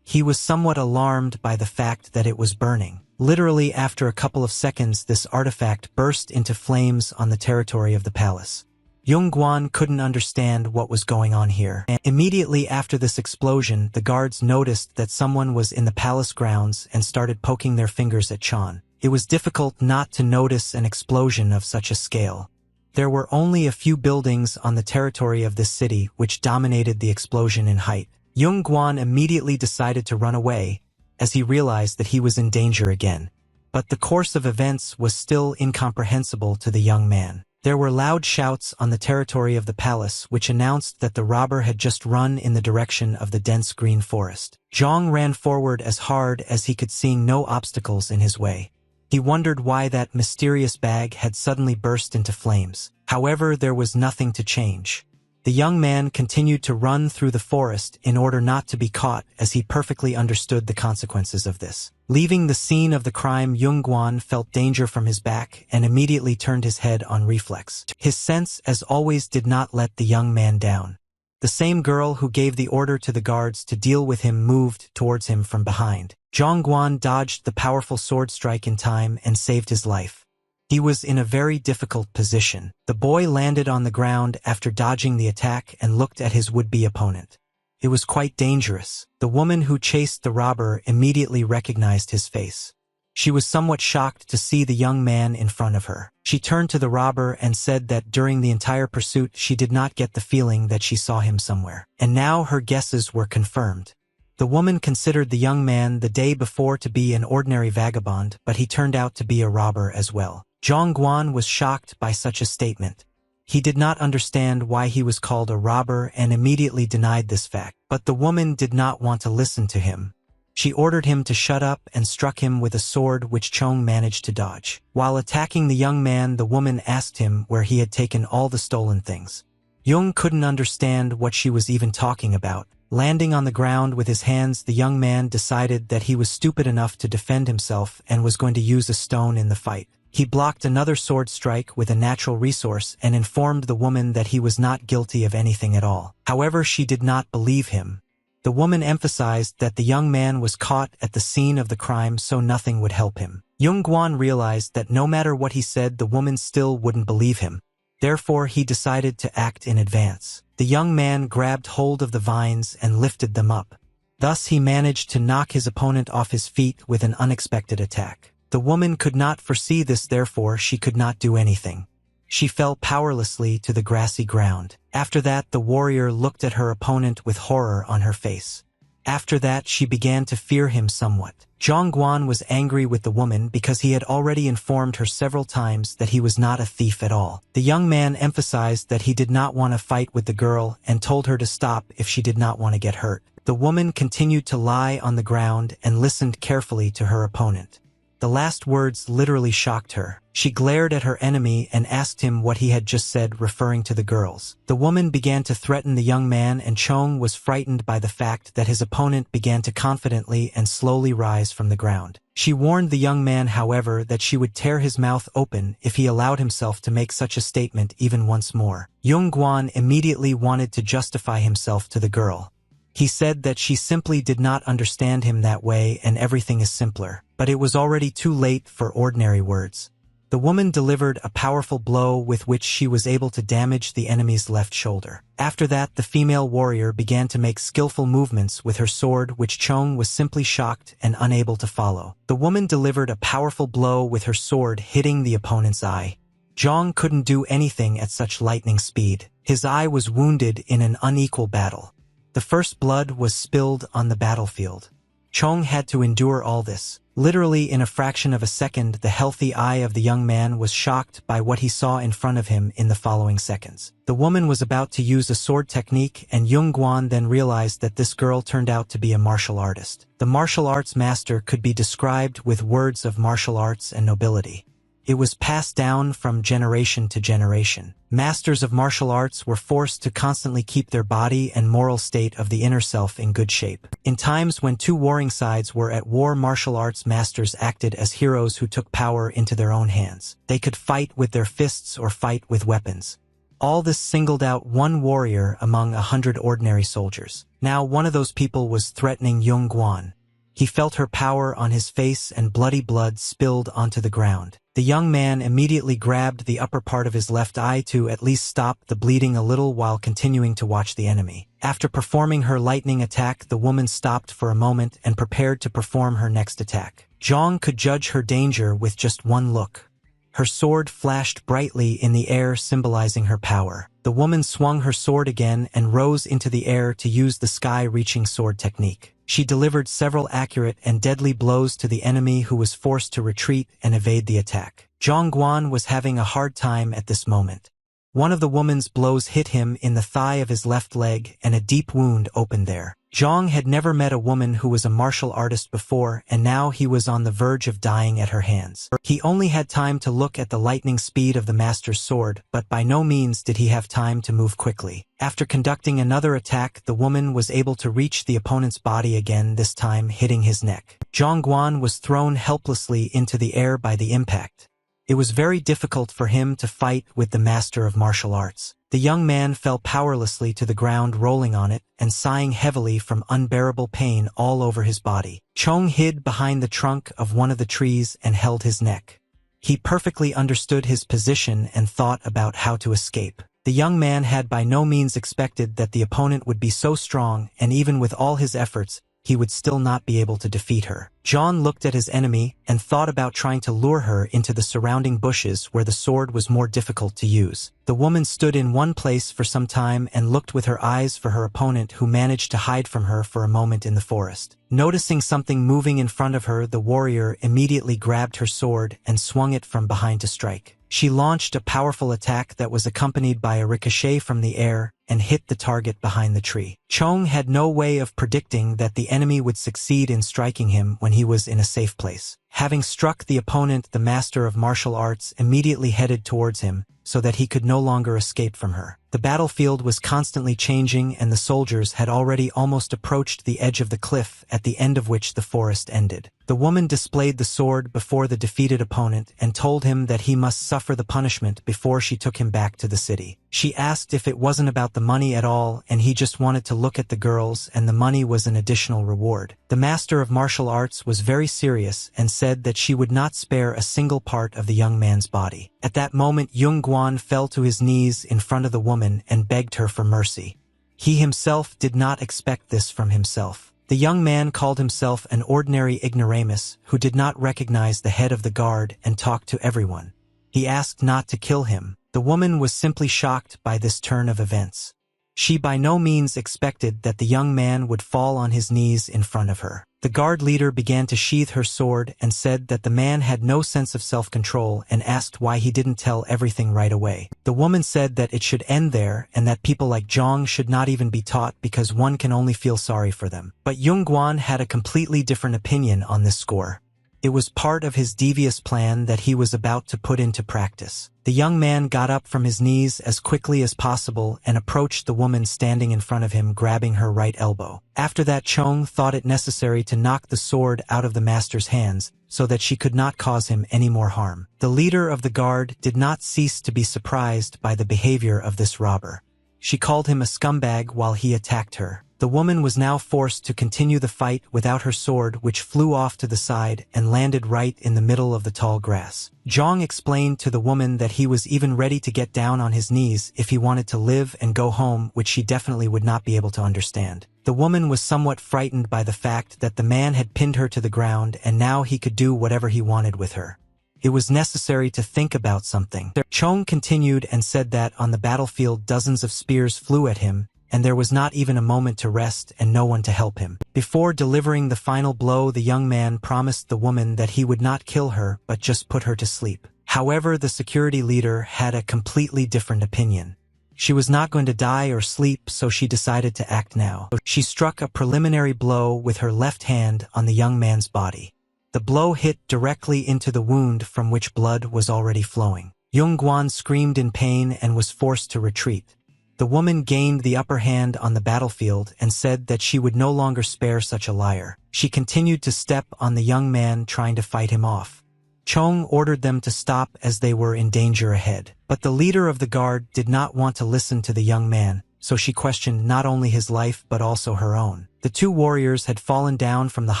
He was somewhat alarmed by the fact that it was burning. Literally after a couple of seconds, this artifact burst into flames on the territory of the palace. Young-gwan couldn't understand what was going on here. And immediately after this explosion, the guards noticed that someone was in the palace grounds and started poking their fingers at Chan. It was difficult not to notice an explosion of such a scale. There were only a few buildings on the territory of this city which dominated the explosion in height. Yung Guan immediately decided to run away, as he realized that he was in danger again. But the course of events was still incomprehensible to the young man. There were loud shouts on the territory of the palace which announced that the robber had just run in the direction of the dense green forest. Zhang ran forward as hard as he could, seeing no obstacles in his way. He wondered why that mysterious bag had suddenly burst into flames. However, there was nothing to change. The young man continued to run through the forest in order not to be caught, as he perfectly understood the consequences of this. Leaving the scene of the crime, Yung Guan felt danger from his back and immediately turned his head on reflex. His sense, as always, did not let the young man down. The same girl who gave the order to the guards to deal with him moved towards him from behind. Zhang Guan dodged the powerful sword strike in time and saved his life. He was in a very difficult position. The boy landed on the ground after dodging the attack and looked at his would-be opponent. It was quite dangerous. The woman who chased the robber immediately recognized his face. She was somewhat shocked to see the young man in front of her. She turned to the robber and said that during the entire pursuit she did not get the feeling that she saw him somewhere. And now her guesses were confirmed. The woman considered the young man the day before to be an ordinary vagabond, but he turned out to be a robber as well. Zhang Guan was shocked by such a statement. He did not understand why he was called a robber and immediately denied this fact. But the woman did not want to listen to him. She ordered him to shut up and struck him with a sword which Chong managed to dodge. While attacking the young man, the woman asked him where he had taken all the stolen things. Yung couldn't understand what she was even talking about. Landing on the ground with his hands, the young man decided that he was stupid enough to defend himself and was going to use a stone in the fight. He blocked another sword strike with a natural resource and informed the woman that he was not guilty of anything at all. However, she did not believe him. The woman emphasized that the young man was caught at the scene of the crime, so nothing would help him. Yung Guan realized that no matter what he said, the woman still wouldn't believe him. Therefore, he decided to act in advance. The young man grabbed hold of the vines and lifted them up. Thus, he managed to knock his opponent off his feet with an unexpected attack. The woman could not foresee this, therefore she could not do anything. She fell powerlessly to the grassy ground. After that, the warrior looked at her opponent with horror on her face. After that, she began to fear him somewhat. Zhang Guan was angry with the woman because he had already informed her several times that he was not a thief at all. The young man emphasized that he did not want to fight with the girl and told her to stop if she did not want to get hurt. The woman continued to lie on the ground and listened carefully to her opponent. The last words literally shocked her. She glared at her enemy and asked him what he had just said, referring to the girls. The woman began to threaten the young man, and Chong was frightened by the fact that his opponent began to confidently and slowly rise from the ground. She warned the young man, however, that she would tear his mouth open if he allowed himself to make such a statement even once more. Yung Guan immediately wanted to justify himself to the girl. He said that she simply did not understand him that way and everything is simpler. But it was already too late for ordinary words. The woman delivered a powerful blow with which she was able to damage the enemy's left shoulder. After that, the female warrior began to make skillful movements with her sword, which Chong was simply shocked and unable to follow. The woman delivered a powerful blow with her sword, hitting the opponent's eye. Zhang couldn't do anything at such lightning speed. His eye was wounded in an unequal battle. The first blood was spilled on the battlefield. Chong had to endure all this. Literally in a fraction of a second, the healthy eye of the young man was shocked by what he saw in front of him in the following seconds. The woman was about to use a sword technique, and Yung Guan then realized that this girl turned out to be a martial artist. The martial arts master could be described with words of martial arts and nobility. It was passed down from generation to generation. Masters of martial arts were forced to constantly keep their body and moral state of the inner self in good shape. In times when two warring sides were at war, martial arts masters acted as heroes who took power into their own hands. They could fight with their fists or fight with weapons. All this singled out one warrior among 100 ordinary soldiers. Now one of those people was threatening Yung Guan. He felt her power on his face and bloody blood spilled onto the ground. The young man immediately grabbed the upper part of his left eye to at least stop the bleeding a little while continuing to watch the enemy. After performing her lightning attack, the woman stopped for a moment and prepared to perform her next attack. Zhang could judge her danger with just one look. Her sword flashed brightly in the air, symbolizing her power. The woman swung her sword again and rose into the air to use the sky-reaching sword technique. She delivered several accurate and deadly blows to the enemy, who was forced to retreat and evade the attack. Zhang Guan was having a hard time at this moment. One of the woman's blows hit him in the thigh of his left leg, and a deep wound opened there. Zhang had never met a woman who was a martial artist before, and now he was on the verge of dying at her hands. He only had time to look at the lightning speed of the master's sword, but by no means did he have time to move quickly. After conducting another attack, the woman was able to reach the opponent's body again, this time hitting his neck. Zhang Guan was thrown helplessly into the air by the impact. It was very difficult for him to fight with the master of martial arts. The young man fell powerlessly to the ground, rolling on it and sighing heavily from unbearable pain all over his body. Chong hid behind the trunk of one of the trees and held his neck. He perfectly understood his position and thought about how to escape. The young man had by no means expected that the opponent would be so strong, and even with all his efforts, he would still not be able to defeat her. John looked at his enemy and thought about trying to lure her into the surrounding bushes where the sword was more difficult to use. The woman stood in one place for some time and looked with her eyes for her opponent, who managed to hide from her for a moment in the forest. Noticing something moving in front of her, the warrior immediately grabbed her sword and swung it from behind to strike. She launched a powerful attack that was accompanied by a ricochet from the air and hit the target behind the tree. Chong had no way of predicting that the enemy would succeed in striking him when he was in a safe place. Having struck the opponent, the master of martial arts immediately headed towards him so that he could no longer escape from her. The battlefield was constantly changing, and the soldiers had already almost approached the edge of the cliff, at the end of which the forest ended. The woman displayed the sword before the defeated opponent and told him that he must suffer the punishment before she took him back to the city. She asked if it wasn't about the money at all, and he just wanted to look at the girls, and the money was an additional reward. The master of martial arts was very serious and said that she would not spare a single part of the young man's body. At that moment, Yung Guan fell to his knees in front of the woman and begged her for mercy. He himself did not expect this from himself. The young man called himself an ordinary ignoramus who did not recognize the head of the guard and talked to everyone. He asked not to kill him. The woman was simply shocked by this turn of events. She by no means expected that the young man would fall on his knees in front of her. The guard leader began to sheath her sword and said that the man had no sense of self-control and asked why he didn't tell everything right away. The woman said that it should end there and that people like Zhang should not even be taught because one can only feel sorry for them. But Yung Guan had a completely different opinion on this score. It was part of his devious plan that he was about to put into practice. The young man got up from his knees as quickly as possible and approached the woman standing in front of him, grabbing her right elbow. After that, Chong thought it necessary to knock the sword out of the master's hands so that she could not cause him any more harm. The leader of the guard did not cease to be surprised by the behavior of this robber. She called him a scumbag while he attacked her. The woman was now forced to continue the fight without her sword, which flew off to the side and landed right in the middle of the tall grass. Zhang explained to the woman that he was even ready to get down on his knees if he wanted to live and go home, which she definitely would not be able to understand. The woman was somewhat frightened by the fact that the man had pinned her to the ground and now he could do whatever he wanted with her. It was necessary to think about something. Chong continued and said that on the battlefield dozens of spears flew at him, and there was not even a moment to rest and no one to help him. Before delivering the final blow, the young man promised the woman that he would not kill her but just put her to sleep. However, the security leader had a completely different opinion. She was not going to die or sleep, so she decided to act now. She struck a preliminary blow with her left hand on the young man's body. The blow hit directly into the wound from which blood was already flowing. Yung Guan screamed in pain and was forced to retreat. The woman gained the upper hand on the battlefield and said that she would no longer spare such a liar. She continued to step on the young man, trying to fight him off. Chong ordered them to stop as they were in danger ahead. But the leader of the guard did not want to listen to the young man, so she questioned not only his life but also her own. The two warriors had fallen down from the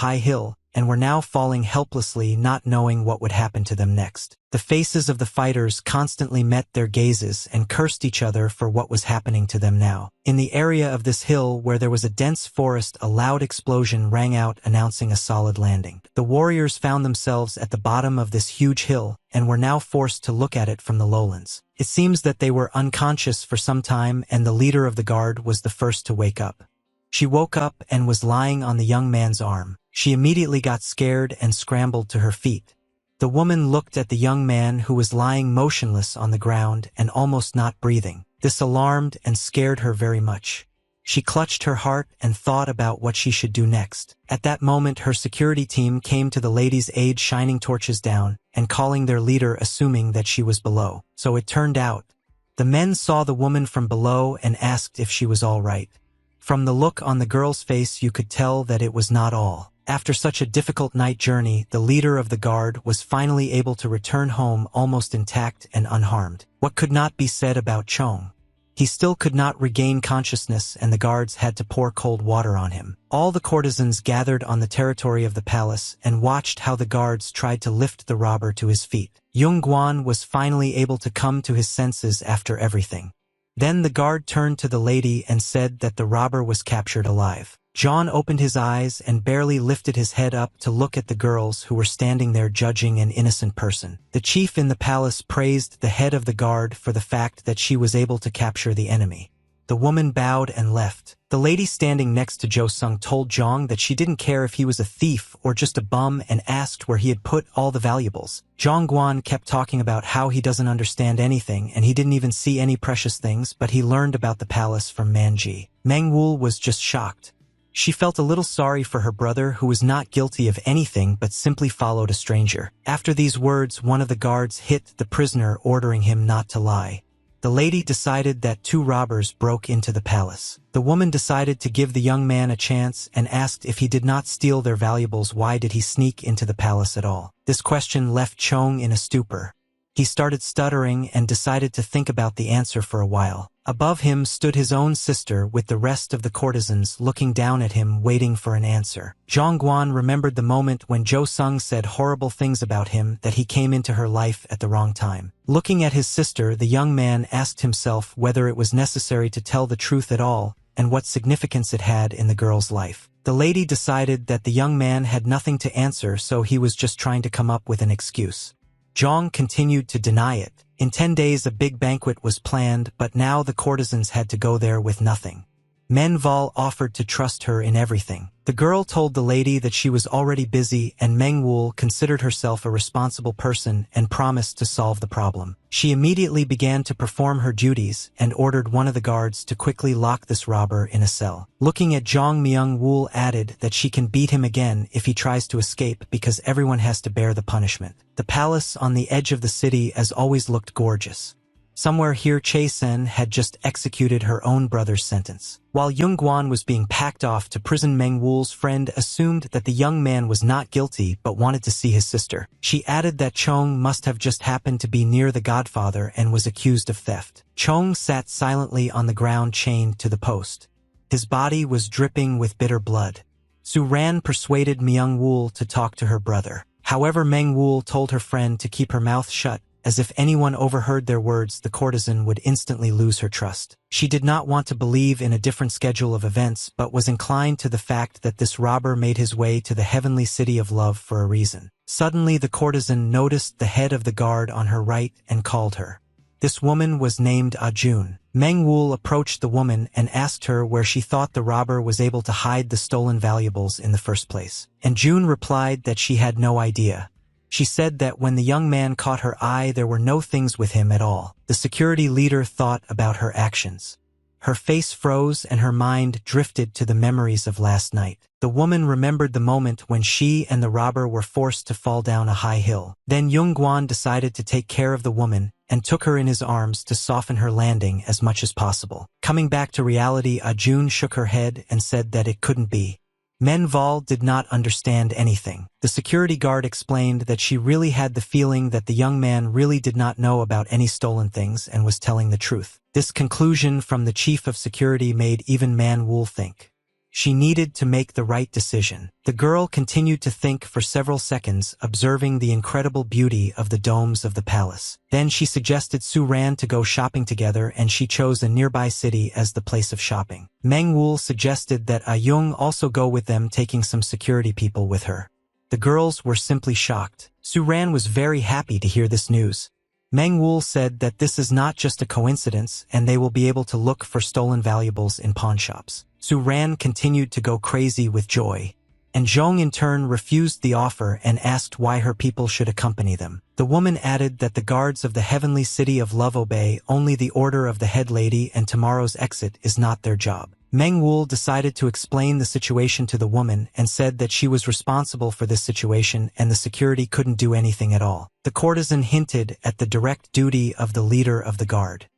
high hill, and were now falling helplessly, not knowing what would happen to them next. The faces of the fighters constantly met their gazes and cursed each other for what was happening to them now. In the area of this hill where there was a dense forest, a loud explosion rang out, announcing a solid landing. The warriors found themselves at the bottom of this huge hill and were now forced to look at it from the lowlands. It seems that they were unconscious for some time, and the leader of the guard was the first to wake up. She woke up and was lying on the young man's arm. She immediately got scared and scrambled to her feet. The woman looked at the young man, who was lying motionless on the ground and almost not breathing. This alarmed and scared her very much. She clutched her heart and thought about what she should do next. At that moment, her security team came to the lady's aid, shining torches down and calling their leader, assuming that she was below. So it turned out. The men saw the woman from below and asked if she was all right. From the look on the girl's face, you could tell that it was not all. After such a difficult night journey, the leader of the guard was finally able to return home almost intact and unharmed. What could not be said about Chong? He still could not regain consciousness, and the guards had to pour cold water on him. All the courtesans gathered on the territory of the palace and watched how the guards tried to lift the robber to his feet. Yung Guan was finally able to come to his senses after everything. Then the guard turned to the lady and said that the robber was captured alive. John opened his eyes and barely lifted his head up to look at the girls who were standing there judging an innocent person. The chief in the palace praised the head of the guard for the fact that she was able to capture the enemy. The woman bowed and left. The lady standing next to Jo Sung told Jong that she didn't care if he was a thief or just a bum, and asked where he had put all the valuables. Jong Guan kept talking about how he doesn't understand anything and he didn't even see any precious things, but he learned about the palace from Manji. Meng Wul was just shocked. She felt a little sorry for her brother, who was not guilty of anything but simply followed a stranger. After these words, one of the guards hit the prisoner, ordering him not to lie. The lady decided that 2 robbers broke into the palace. The woman decided to give the young man a chance and asked if he did not steal their valuables, why did he sneak into the palace at all? This question left Chong in a stupor. He started stuttering and decided to think about the answer for a while. Above him stood his own sister with the rest of the courtesans looking down at him, waiting for an answer. Zhang Guan remembered the moment when Jo Sung said horrible things about him, that he came into her life at the wrong time. Looking at his sister, the young man asked himself whether it was necessary to tell the truth at all, and what significance it had in the girl's life. The lady decided that the young man had nothing to answer, so he was just trying to come up with an excuse. Zhang continued to deny it. In 10 days a big banquet was planned, but now the courtesans had to go there with nothing. Men Val offered to trust her in everything. The girl told the lady that she was already busy, and Meng Wul considered herself a responsible person and promised to solve the problem. She immediately began to perform her duties and ordered one of the guards to quickly lock this robber in a cell. Looking at Zhang, Myung Wul added that she can beat him again if he tries to escape, because everyone has to bear the punishment. The palace on the edge of the city as always looked gorgeous. Somewhere here, Che Sen had just executed her own brother's sentence. While Yung Guan was being packed off to prison, Meng Wul's friend assumed that the young man was not guilty but wanted to see his sister. She added that Chong must have just happened to be near the godfather and was accused of theft. Chong sat silently on the ground, chained to the post. His body was dripping with bitter blood. Su Ran persuaded Myung Wul to talk to her brother. However, Meng Wul told her friend to keep her mouth shut, as if anyone overheard their words, the courtesan would instantly lose her trust. She did not want to believe in a different schedule of events, but was inclined to the fact that this robber made his way to the heavenly city of love for a reason. Suddenly the courtesan noticed the head of the guard on her right and called her. This woman was named Ajun. Meng Wul approached the woman and asked her where she thought the robber was able to hide the stolen valuables in the first place. And June replied that she had no idea. She said that when the young man caught her eye, there were no things with him at all. The security leader thought about her actions. Her face froze and her mind drifted to the memories of last night. The woman remembered the moment when she and the robber were forced to fall down a high hill. Then Yung Guan decided to take care of the woman and took her in his arms to soften her landing as much as possible. Coming back to reality, Ajun shook her head and said that it couldn't be. Men Val did not understand anything. The security guard explained that she really had the feeling that the young man really did not know about any stolen things and was telling the truth. This conclusion from the chief of security made even Man Wul think. She needed to make the right decision. The girl continued to think for several seconds, observing the incredible beauty of the domes of the palace. Then she suggested Su Ran to go shopping together, and she chose a nearby city as the place of shopping. Meng Wul suggested that Ah Yung also go with them, taking some security people with her. The girls were simply shocked. Su Ran was very happy to hear this news. Meng Wul said that this is not just a coincidence and they will be able to look for stolen valuables in pawnshops. Su Ran continued to go crazy with joy, and Zhong in turn refused the offer and asked why her people should accompany them. The woman added that the guards of the heavenly city of love obey only the order of the head lady, and tomorrow's exit is not their job. Meng Wul decided to explain the situation to the woman and said that she was responsible for this situation and the security couldn't do anything at all. The courtesan hinted at the direct duty of the leader of the guard.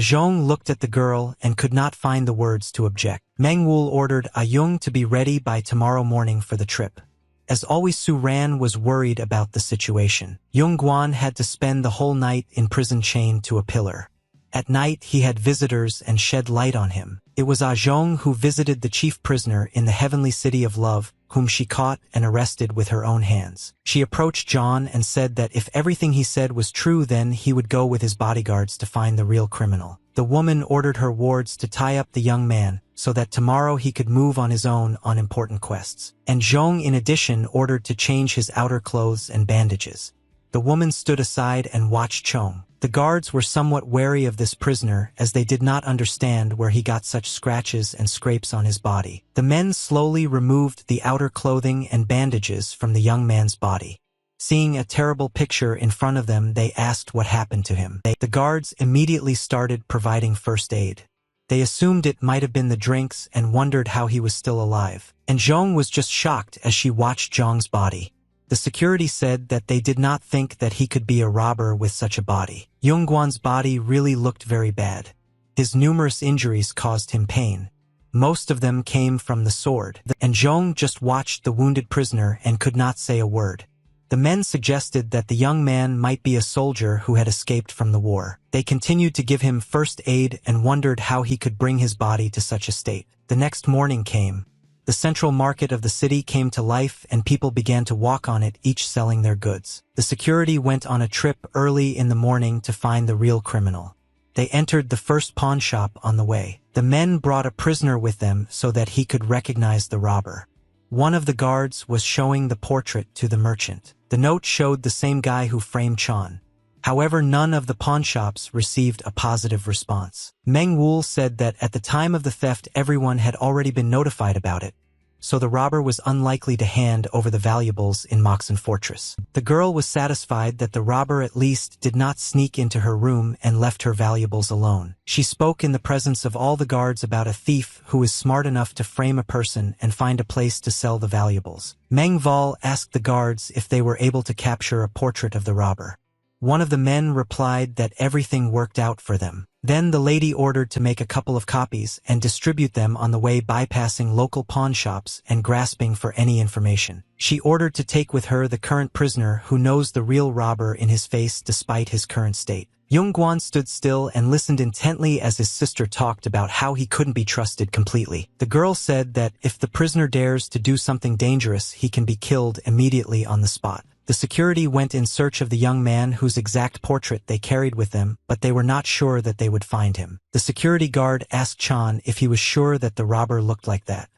Zhong looked at the girl and could not find the words to object. Meng Wul ordered Ah Yung to be ready by tomorrow morning for the trip. As always, Su Ran was worried about the situation. Yung Guan had to spend the whole night in prison chained to a pillar. At night he had visitors and shed light on him. It was Ah Zhong who visited the chief prisoner in the heavenly city of love, whom she caught and arrested with her own hands. She approached John and said that if everything he said was true, then he would go with his bodyguards to find the real criminal. The woman ordered her wards to tie up the young man so that tomorrow he could move on his own on important quests. And Zhong in addition ordered to change his outer clothes and bandages. The woman stood aside and watched Chong. The guards were somewhat wary of this prisoner as they did not understand where he got such scratches and scrapes on his body. The men slowly removed the outer clothing and bandages from the young man's body. Seeing a terrible picture in front of them, they asked what happened to him. The guards immediately started providing first aid. They assumed it might have been the drinks and wondered how he was still alive. And Zhong was just shocked as she watched Zhong's body. The security said that they did not think that he could be a robber with such a body. Yongguan's body really looked very bad. His numerous injuries caused him pain. Most of them came from the sword. And Zhong just watched the wounded prisoner and could not say a word. The men suggested that the young man might be a soldier who had escaped from the war. They continued to give him first aid and wondered how he could bring his body to such a state. The next morning came. The central market of the city came to life and people began to walk on it, each selling their goods. The security went on a trip early in the morning to find the real criminal. They entered the first pawn shop on the way. The men brought a prisoner with them so that he could recognize the robber. One of the guards was showing the portrait to the merchant. The note showed the same guy who framed Chan. However, none of the pawn shops received a positive response. Meng Wul said that at the time of the theft everyone had already been notified about it, so the robber was unlikely to hand over the valuables in Moxen Fortress. The girl was satisfied that the robber at least did not sneak into her room and left her valuables alone. She spoke in the presence of all the guards about a thief who is smart enough to frame a person and find a place to sell the valuables. Meng Val asked the guards if they were able to capture a portrait of the robber. One of the men replied that everything worked out for them. Then the lady ordered to make a couple of copies and distribute them on the way, bypassing local pawn shops and grasping for any information. She ordered to take with her the current prisoner who knows the real robber in his face despite his current state. Yongguan stood still and listened intently as his sister talked about how he couldn't be trusted completely. The girl said that if the prisoner dares to do something dangerous, he can be killed immediately on the spot. The security went in search of the young man whose exact portrait they carried with them, but they were not sure that they would find him. The security guard asked Chan if he was sure that the robber looked like that.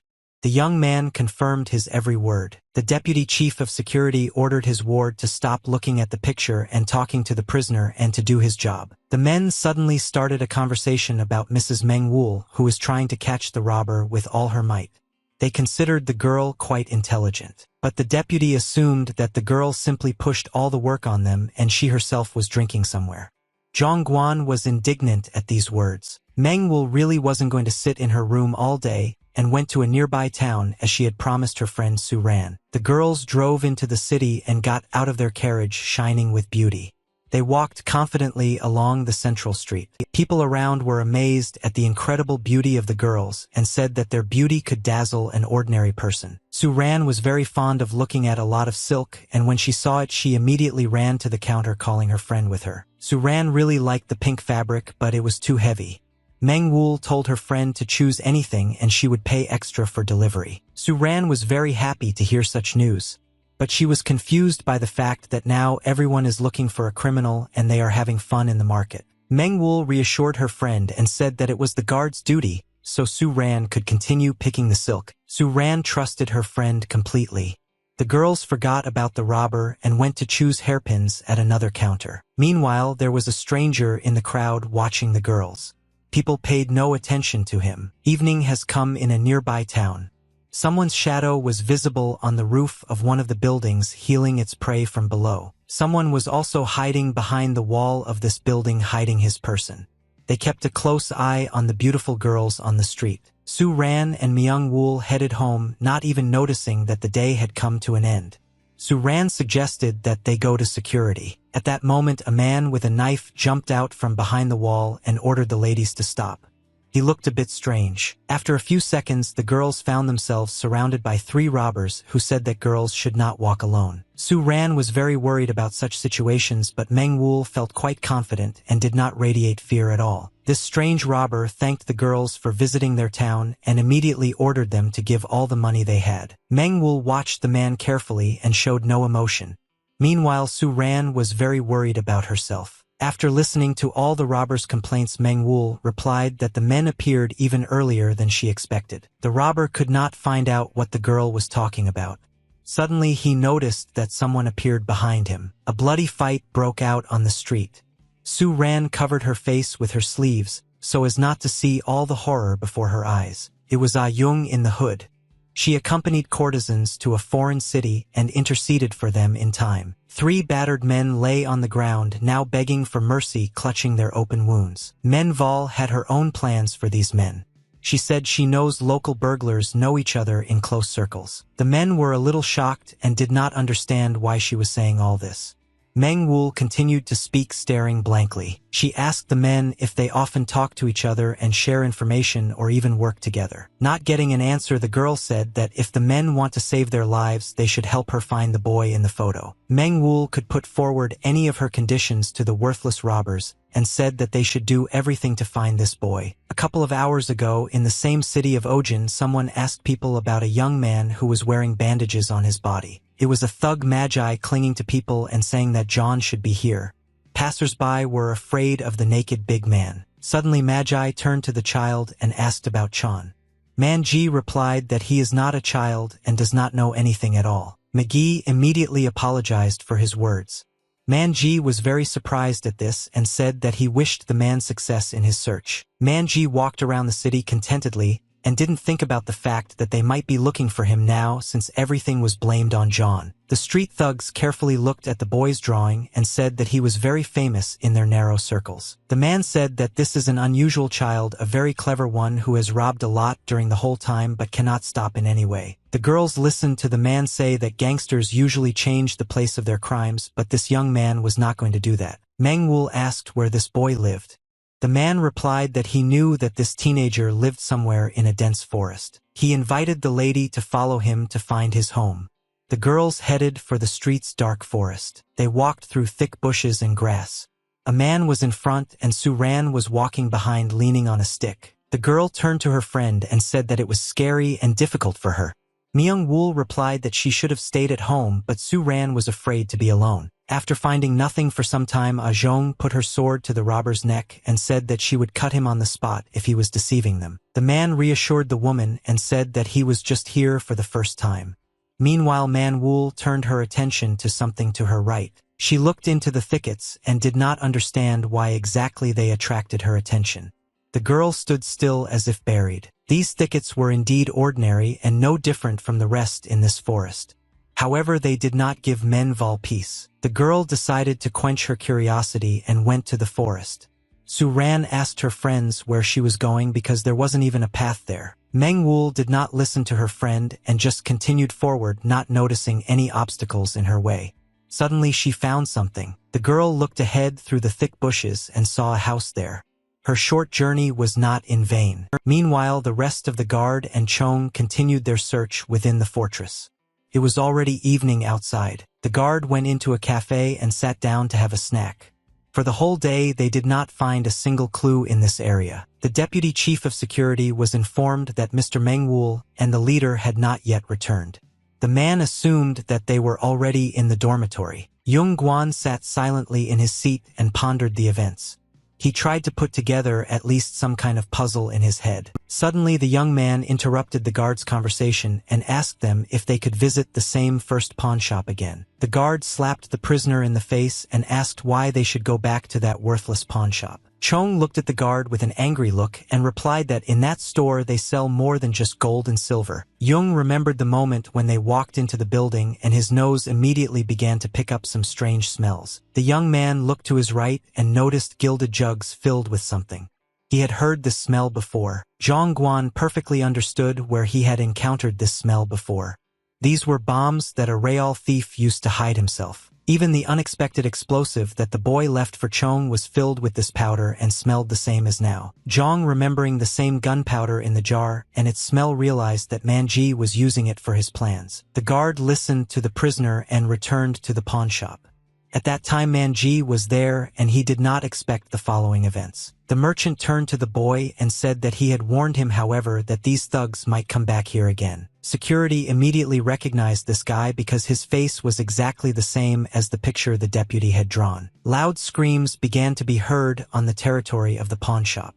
The young man confirmed his every word. The deputy chief of security ordered his ward to stop looking at the picture and talking to the prisoner and to do his job. The men suddenly started a conversation about Mrs. Meng Wul, who was trying to catch the robber with all her might. They considered the girl quite intelligent. But the deputy assumed that the girl simply pushed all the work on them and she herself was drinking somewhere. Zhong Guan was indignant at these words. Meng Wul really wasn't going to sit in her room all day and went to a nearby town as she had promised her friend Su Ran. The girls drove into the city and got out of their carriage shining with beauty. They walked confidently along the central street. People around were amazed at the incredible beauty of the girls and said that their beauty could dazzle an ordinary person. Su Ran was very fond of looking at a lot of silk, and when she saw it she immediately ran to the counter calling her friend with her. Su Ran really liked the pink fabric, but it was too heavy. Meng Wul told her friend to choose anything and she would pay extra for delivery. Su Ran was very happy to hear such news, but she was confused by the fact that now everyone is looking for a criminal and they are having fun in the market. Meng Wul reassured her friend and said that it was the guard's duty, so Su Ran could continue picking the silk. Su Ran trusted her friend completely. The girls forgot about the robber and went to choose hairpins at another counter. Meanwhile, there was a stranger in the crowd watching the girls. People paid no attention to him. Evening has come in a nearby town. Someone's shadow was visible on the roof of one of the buildings, healing its prey from below. Someone was also hiding behind the wall of this building, hiding his person. They kept a close eye on the beautiful girls on the street. Su Ran and Myung Wul headed home, not even noticing that the day had come to an end. Su Ran suggested that they go to security. At that moment, a man with a knife jumped out from behind the wall and ordered the ladies to stop. He looked a bit strange. After a few seconds, the girls found themselves surrounded by 3 robbers who said that girls should not walk alone. Su Ran was very worried about such situations, but Meng Wul felt quite confident and did not radiate fear at all. This strange robber thanked the girls for visiting their town and immediately ordered them to give all the money they had. Meng Wul watched the man carefully and showed no emotion. Meanwhile, Su Ran was very worried about herself. After listening to all the robbers' complaints, Meng Wul replied that the men appeared even earlier than she expected. The robber could not find out what the girl was talking about. Suddenly, he noticed that someone appeared behind him. A bloody fight broke out on the street. Su Ran covered her face with her sleeves so as not to see all the horror before her eyes. It was Ah Yung in the hood. She accompanied courtesans to a foreign city and interceded for them in time. 3 battered men lay on the ground, now begging for mercy, clutching their open wounds. Men Val had her own plans for these men. She said she knows local burglars know each other in close circles. The men were a little shocked and did not understand why she was saying all this. Meng Wul continued to speak, staring blankly. She asked the men if they often talk to each other and share information or even work together. Not getting an answer, the girl said that if the men want to save their lives, they should help her find the boy in the photo. Meng Wul could put forward any of her conditions to the worthless robbers and said that they should do everything to find this boy. A couple of hours ago, in the same city of Ojin, someone asked people about a young man who was wearing bandages on his body. It was a thug Magi clinging to people and saying that John should be here. Passers-by were afraid of the naked big man. Suddenly Magi turned to the child and asked about Chan. Manji replied that he is not a child and does not know anything at all. McGee immediately apologized for his words. Manji was very surprised at this and said that he wished the man success in his search. Manji walked around the city contentedly and didn't think about the fact that they might be looking for him now since everything was blamed on John. The street thugs carefully looked at the boy's drawing and said that he was very famous in their narrow circles. The man said that this is an unusual child, a very clever one who has robbed a lot during the whole time but cannot stop in any way. The girls listened to the man say that gangsters usually change the place of their crimes, but this young man was not going to do that. Meng Wul asked where this boy lived. The man replied that he knew that this teenager lived somewhere in a dense forest. He invited the lady to follow him to find his home. The girls headed for the street's dark forest. They walked through thick bushes and grass. A man was in front and Su Ran was walking behind, leaning on a stick. The girl turned to her friend and said that it was scary and difficult for her. Myung Wul replied that she should have stayed at home, but Su Ran was afraid to be alone. After finding nothing for some time, Ah Jong put her sword to the robber's neck and said that she would cut him on the spot if he was deceiving them. The man reassured the woman and said that he was just here for the first time. Meanwhile, Man Wul turned her attention to something to her right. She looked into the thickets and did not understand why exactly they attracted her attention. The girl stood still as if buried. These thickets were indeed ordinary and no different from the rest in this forest. However, they did not give Men Val peace. The girl decided to quench her curiosity and went to the forest. Su Ran asked her friends where she was going because there wasn't even a path there. Meng Wul did not listen to her friend and just continued forward, not noticing any obstacles in her way. Suddenly she found something. The girl looked ahead through the thick bushes and saw a house there. Her short journey was not in vain. Meanwhile, the rest of the guard and Chong continued their search within the fortress. It was already evening outside. The guard went into a cafe and sat down to have a snack. For the whole day, they did not find a single clue in this area. The deputy chief of security was informed that Mr. Mengwul and the leader had not yet returned. The man assumed that they were already in the dormitory. Yung Guan sat silently in his seat and pondered the events. He tried to put together at least some kind of puzzle in his head. Suddenly, the young man interrupted the guard's conversation and asked them if they could visit the same first pawn shop again. The guard slapped the prisoner in the face and asked why they should go back to that worthless pawn shop. Chong looked at the guard with an angry look and replied that in that store they sell more than just gold and silver. Yung remembered the moment when they walked into the building and his nose immediately began to pick up some strange smells. The young man looked to his right and noticed gilded jugs filled with something. He had heard this smell before. Zhang Guan perfectly understood where he had encountered this smell before. These were bombs that a real thief used to hide himself. Even the unexpected explosive that the boy left for Chong was filled with this powder and smelled the same as now. Zhang, remembering the same gunpowder in the jar and its smell, realized that Manji was using it for his plans. The guard listened to the prisoner and returned to the pawn shop. At that time, Manji was there and he did not expect the following events. The merchant turned to the boy and said that he had warned him, however, that these thugs might come back here again. Security immediately recognized this guy because his face was exactly the same as the picture the deputy had drawn. Loud screams began to be heard on the territory of the pawn shop.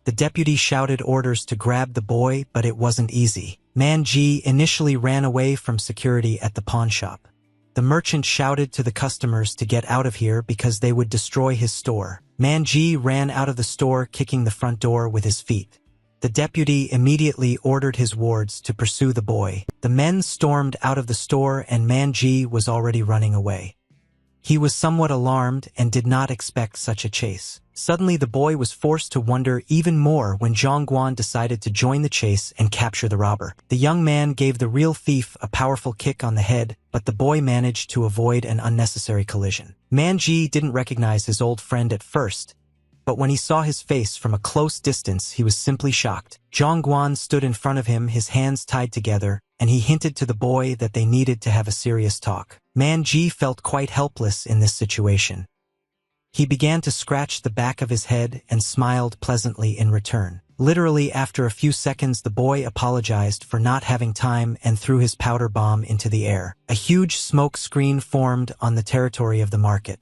The deputy shouted orders to grab the boy, but it wasn't easy. Manji initially ran away from security at the pawn shop. The merchant shouted to the customers to get out of here because they would destroy his store. Manji ran out of the store, kicking the front door with his feet. The deputy immediately ordered his wards to pursue the boy. The men stormed out of the store and Manji was already running away. He was somewhat alarmed and did not expect such a chase. Suddenly, the boy was forced to wonder even more when Zhang Guan decided to join the chase and capture the robber. The young man gave the real thief a powerful kick on the head, but the boy managed to avoid an unnecessary collision. Manji didn't recognize his old friend at first, but when he saw his face from a close distance, he was simply shocked. Zhang Guan stood in front of him, his hands tied together, and he hinted to the boy that they needed to have a serious talk. Manji felt quite helpless in this situation. He began to scratch the back of his head and smiled pleasantly in return. Literally, after a few seconds, the boy apologized for not having time and threw his powder bomb into the air. A huge smoke screen formed on the territory of the market.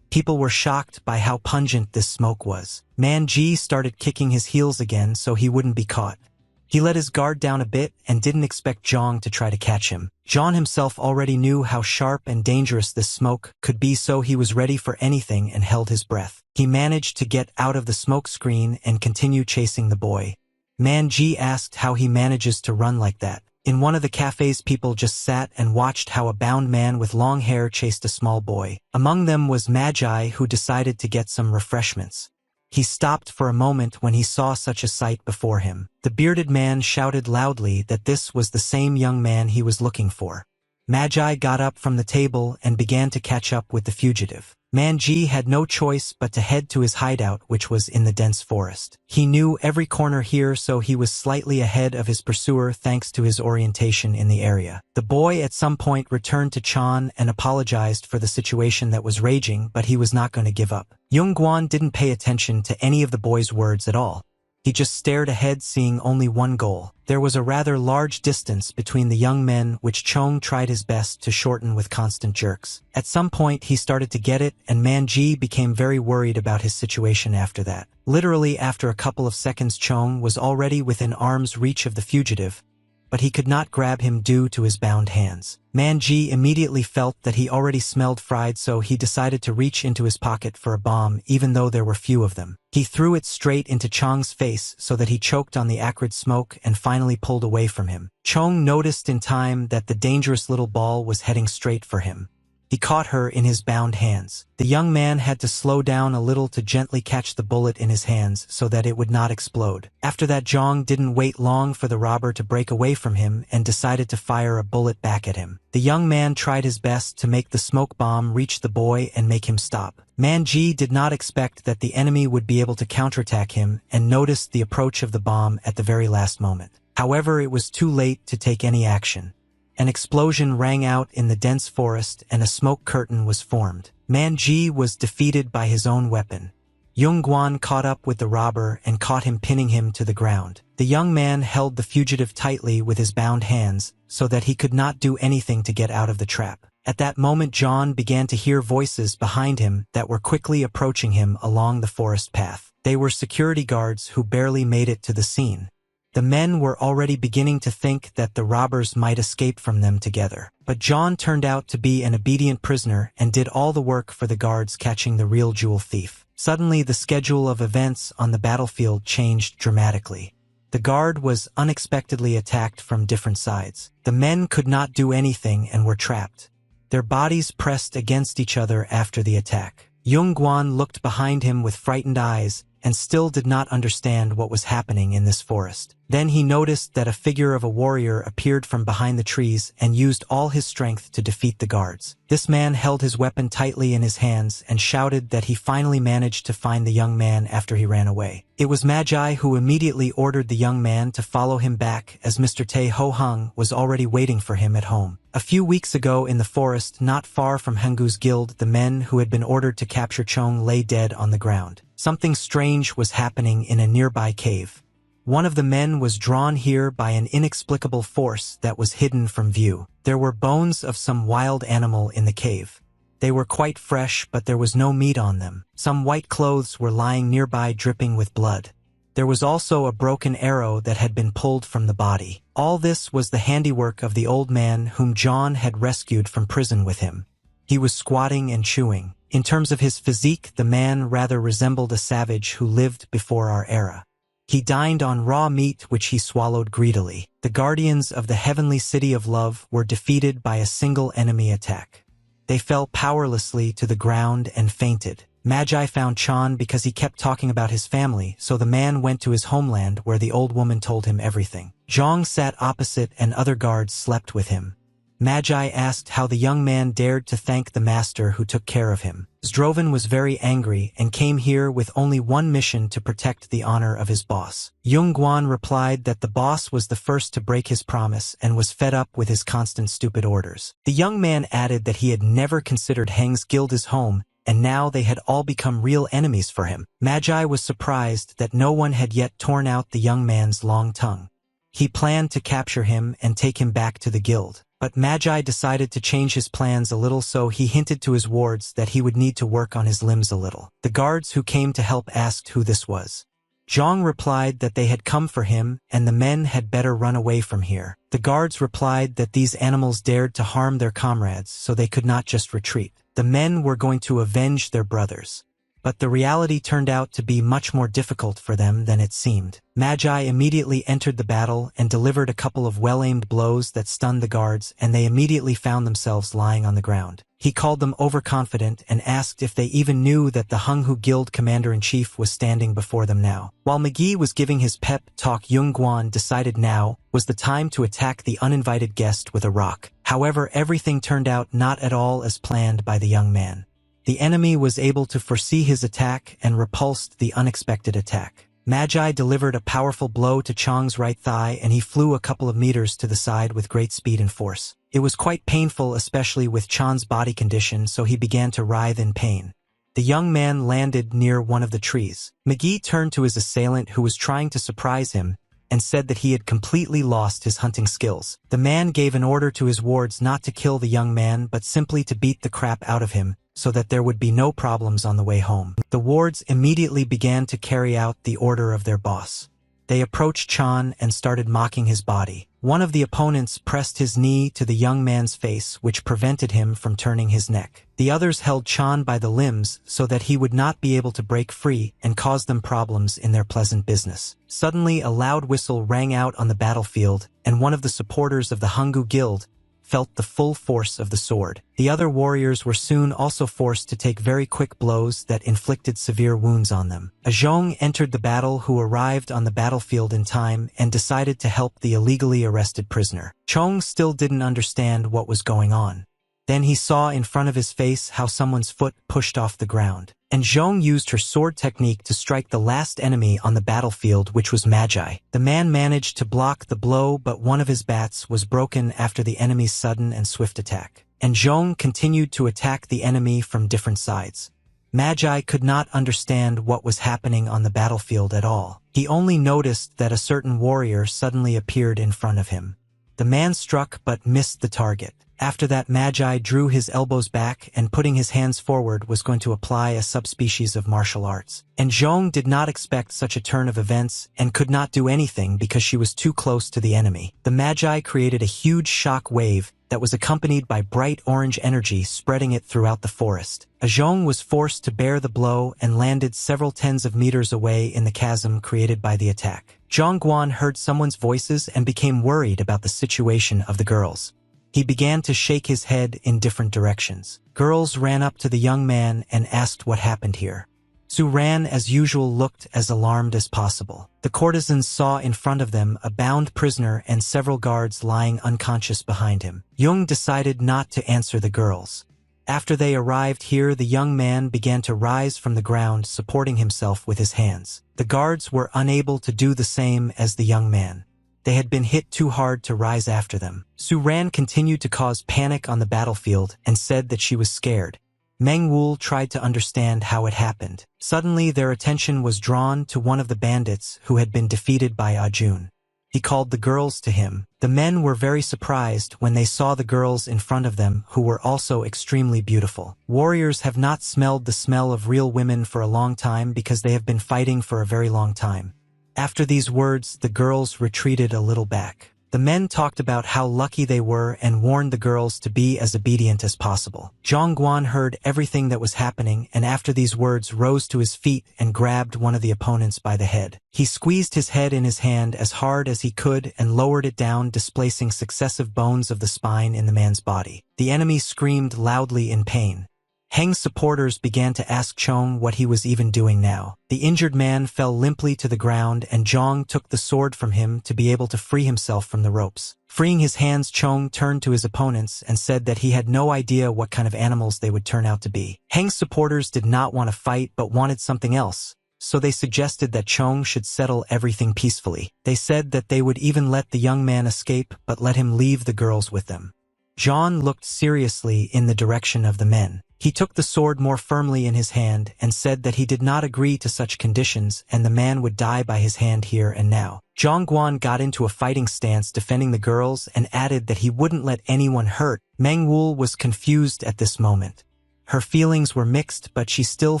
People were shocked by how pungent this smoke was. Manji started kicking his heels again so he wouldn't be caught. He let his guard down a bit and didn't expect Zhang to try to catch him. Zhang himself already knew how sharp and dangerous this smoke could be, so he was ready for anything and held his breath. He managed to get out of the smoke screen and continue chasing the boy. Manji asked how he manages to run like that. In one of the cafes, people just sat and watched how a bound man with long hair chased a small boy. Among them was Magi, who decided to get some refreshments. He stopped for a moment when he saw such a sight before him. The bearded man shouted loudly that this was the same young man he was looking for. Magi got up from the table and began to catch up with the fugitive. Manji had no choice but to head to his hideout, which was in the dense forest. He knew every corner here, so he was slightly ahead of his pursuer thanks to his orientation in the area. The boy at some point returned to Chan and apologized for the situation that was raging, but he was not going to give up. Yung Guan didn't pay attention to any of the boy's words at all. He just stared ahead, seeing only one goal. There was a rather large distance between the young men, which Chong tried his best to shorten with constant jerks. At some point, he started to get it, and Manji became very worried about his situation after that. Literally, after a couple of seconds, Chong was already within arm's reach of the fugitive, but he could not grab him due to his bound hands. Manji immediately felt that he already smelled fried, so he decided to reach into his pocket for a bomb, even though there were few of them. He threw it straight into Chong's face so that he choked on the acrid smoke and finally pulled away from him. Chong noticed in time that the dangerous little ball was heading straight for him. He caught her in his bound hands. The young man had to slow down a little to gently catch the bullet in his hands so that it would not explode. After that, Zhang didn't wait long for the robber to break away from him and decided to fire a bullet back at him. The young man tried his best to make the smoke bomb reach the boy and make him stop. Manji did not expect that the enemy would be able to counterattack him and noticed the approach of the bomb at the very last moment. However, it was too late to take any action. An explosion rang out in the dense forest and a smoke curtain was formed. Man Ji was defeated by his own weapon. Yung Guan caught up with the robber and caught him, pinning him to the ground. The young man held the fugitive tightly with his bound hands so that he could not do anything to get out of the trap. At that moment John began to hear voices behind him that were quickly approaching him along the forest path. They were security guards who barely made it to the scene. The men were already beginning to think that the robbers might escape from them together. But John turned out to be an obedient prisoner and did all the work for the guards catching the real jewel thief. Suddenly the schedule of events on the battlefield changed dramatically. The guard was unexpectedly attacked from different sides. The men could not do anything and were trapped. Their bodies pressed against each other after the attack. Yung Guan looked behind him with frightened eyes and still did not understand what was happening in this forest. Then he noticed that a figure of a warrior appeared from behind the trees and used all his strength to defeat the guards. This man held his weapon tightly in his hands and shouted that he finally managed to find the young man after he ran away. It was Magi who immediately ordered the young man to follow him back, as Mr. Tae Ho Hung was already waiting for him at home. A few weeks ago in the forest not far from Hengu's guild, the men who had been ordered to capture Chong lay dead on the ground. Something strange was happening in a nearby cave. One of the men was drawn here by an inexplicable force that was hidden from view. There were bones of some wild animal in the cave. They were quite fresh, but there was no meat on them. Some white clothes were lying nearby, dripping with blood. There was also a broken arrow that had been pulled from the body. All this was the handiwork of the old man whom John had rescued from prison with him. He was squatting and chewing. In terms of his physique, the man rather resembled a savage who lived before our era. He dined on raw meat which he swallowed greedily. The guardians of the heavenly city of love were defeated by a single enemy attack. They fell powerlessly to the ground and fainted. Magi found Chan because he kept talking about his family, so the man went to his homeland where the old woman told him everything. Zhang sat opposite and other guards slept with him. Magi asked how the young man dared to thank the master who took care of him. Zdrovan was very angry and came here with only one mission: to protect the honor of his boss. Yung Guan replied that the boss was the first to break his promise and was fed up with his constant stupid orders. The young man added that he had never considered Heng's guild his home, and now they had all become real enemies for him. Magi was surprised that no one had yet torn out the young man's long tongue. He planned to capture him and take him back to the guild. But Magi decided to change his plans a little, so he hinted to his wards that he would need to work on his limbs a little. The guards who came to help asked who this was. Zhang replied that they had come for him and the men had better run away from here. The guards replied that these animals dared to harm their comrades, so they could not just retreat. The men were going to avenge their brothers. But the reality turned out to be much more difficult for them than it seemed. Magi immediately entered the battle and delivered a couple of well-aimed blows that stunned the guards, and they immediately found themselves lying on the ground. He called them overconfident and asked if they even knew that the Hunghu Guild Commander-in-Chief was standing before them now. While McGee was giving his pep talk, Yung Guan decided now was the time to attack the uninvited guest with a rock. However, everything turned out not at all as planned by the young man. The enemy was able to foresee his attack and repulsed the unexpected attack. Magi delivered a powerful blow to Chang's right thigh and he flew a couple of meters to the side with great speed and force. It was quite painful, especially with Chan's body condition, so he began to writhe in pain. The young man landed near one of the trees. McGee turned to his assailant, who was trying to surprise him, and said that he had completely lost his hunting skills. The man gave an order to his wards not to kill the young man but simply to beat the crap out of him, so that there would be no problems on the way home. The wards immediately began to carry out the order of their boss. They approached Chan and started mocking his body. One of the opponents pressed his knee to the young man's face, which prevented him from turning his neck. The others held Chan by the limbs so that he would not be able to break free and cause them problems in their pleasant business. Suddenly, a loud whistle rang out on the battlefield, and one of the supporters of the Hunghu Guild felt the full force of the sword. The other warriors were soon also forced to take very quick blows that inflicted severe wounds on them. A Zhong entered the battle, who arrived on the battlefield in time and decided to help the illegally arrested prisoner. Chong still didn't understand what was going on. Then he saw in front of his face how someone's foot pushed off the ground. and Zhong used her sword technique to strike the last enemy on the battlefield, which was Magi. The man managed to block the blow, but one of his bats was broken after the enemy's sudden and swift attack, and Zhong continued to attack the enemy from different sides. Magi could not understand what was happening on the battlefield at all. He only noticed that a certain warrior suddenly appeared in front of him. The man struck but missed the target. After that, Magi drew his elbows back and, putting his hands forward, was going to apply a subspecies of martial arts. And Zhong did not expect such a turn of events and could not do anything because she was too close to the enemy. The Magi created a huge shock wave that was accompanied by bright orange energy spreading it throughout the forest. Zhong was forced to bear the blow and landed several tens of meters away in the chasm created by the attack. Zhongguan heard someone's voices and became worried about the situation of the girls. He began to shake his head in different directions. Girls ran up to the young man and asked what happened here. Su Ran, as usual, looked as alarmed as possible. The courtesans saw in front of them a bound prisoner and several guards lying unconscious behind him. Jung decided not to answer the girls. After they arrived here, the young man began to rise from the ground, supporting himself with his hands. The guards were unable to do the same as the young man. They had been hit too hard to rise after them. Su Ran continued to cause panic on the battlefield and said that she was scared. Meng Wul tried to understand how it happened. Suddenly, their attention was drawn to one of the bandits who had been defeated by Ajun. He called the girls to him. The men were very surprised when they saw the girls in front of them, who were also extremely beautiful. Warriors have not smelled the smell of real women for a long time because they have been fighting for a very long time. After these words, the girls retreated a little back. The men talked about how lucky they were and warned the girls to be as obedient as possible. Zhongguan heard everything that was happening, and after these words rose to his feet and grabbed one of the opponents by the head. He squeezed his head in his hand as hard as he could and lowered it down, displacing successive bones of the spine in the man's body. The enemy screamed loudly in pain. Heng's supporters began to ask Chong what he was even doing now. The injured man fell limply to the ground, and Zhong took the sword from him to be able to free himself from the ropes. Freeing his hands, Chong turned to his opponents and said that he had no idea what kind of animals they would turn out to be. Heng's supporters did not want to fight but wanted something else, so they suggested that Chong should settle everything peacefully. They said that they would even let the young man escape but let him leave the girls with them. Zhong looked seriously in the direction of the men. He took the sword more firmly in his hand and said that he did not agree to such conditions and the man would die by his hand here and now. Zhongguan got into a fighting stance defending the girls and added that he wouldn't let anyone hurt. Meng Wul was confused at this moment. Her feelings were mixed, but she still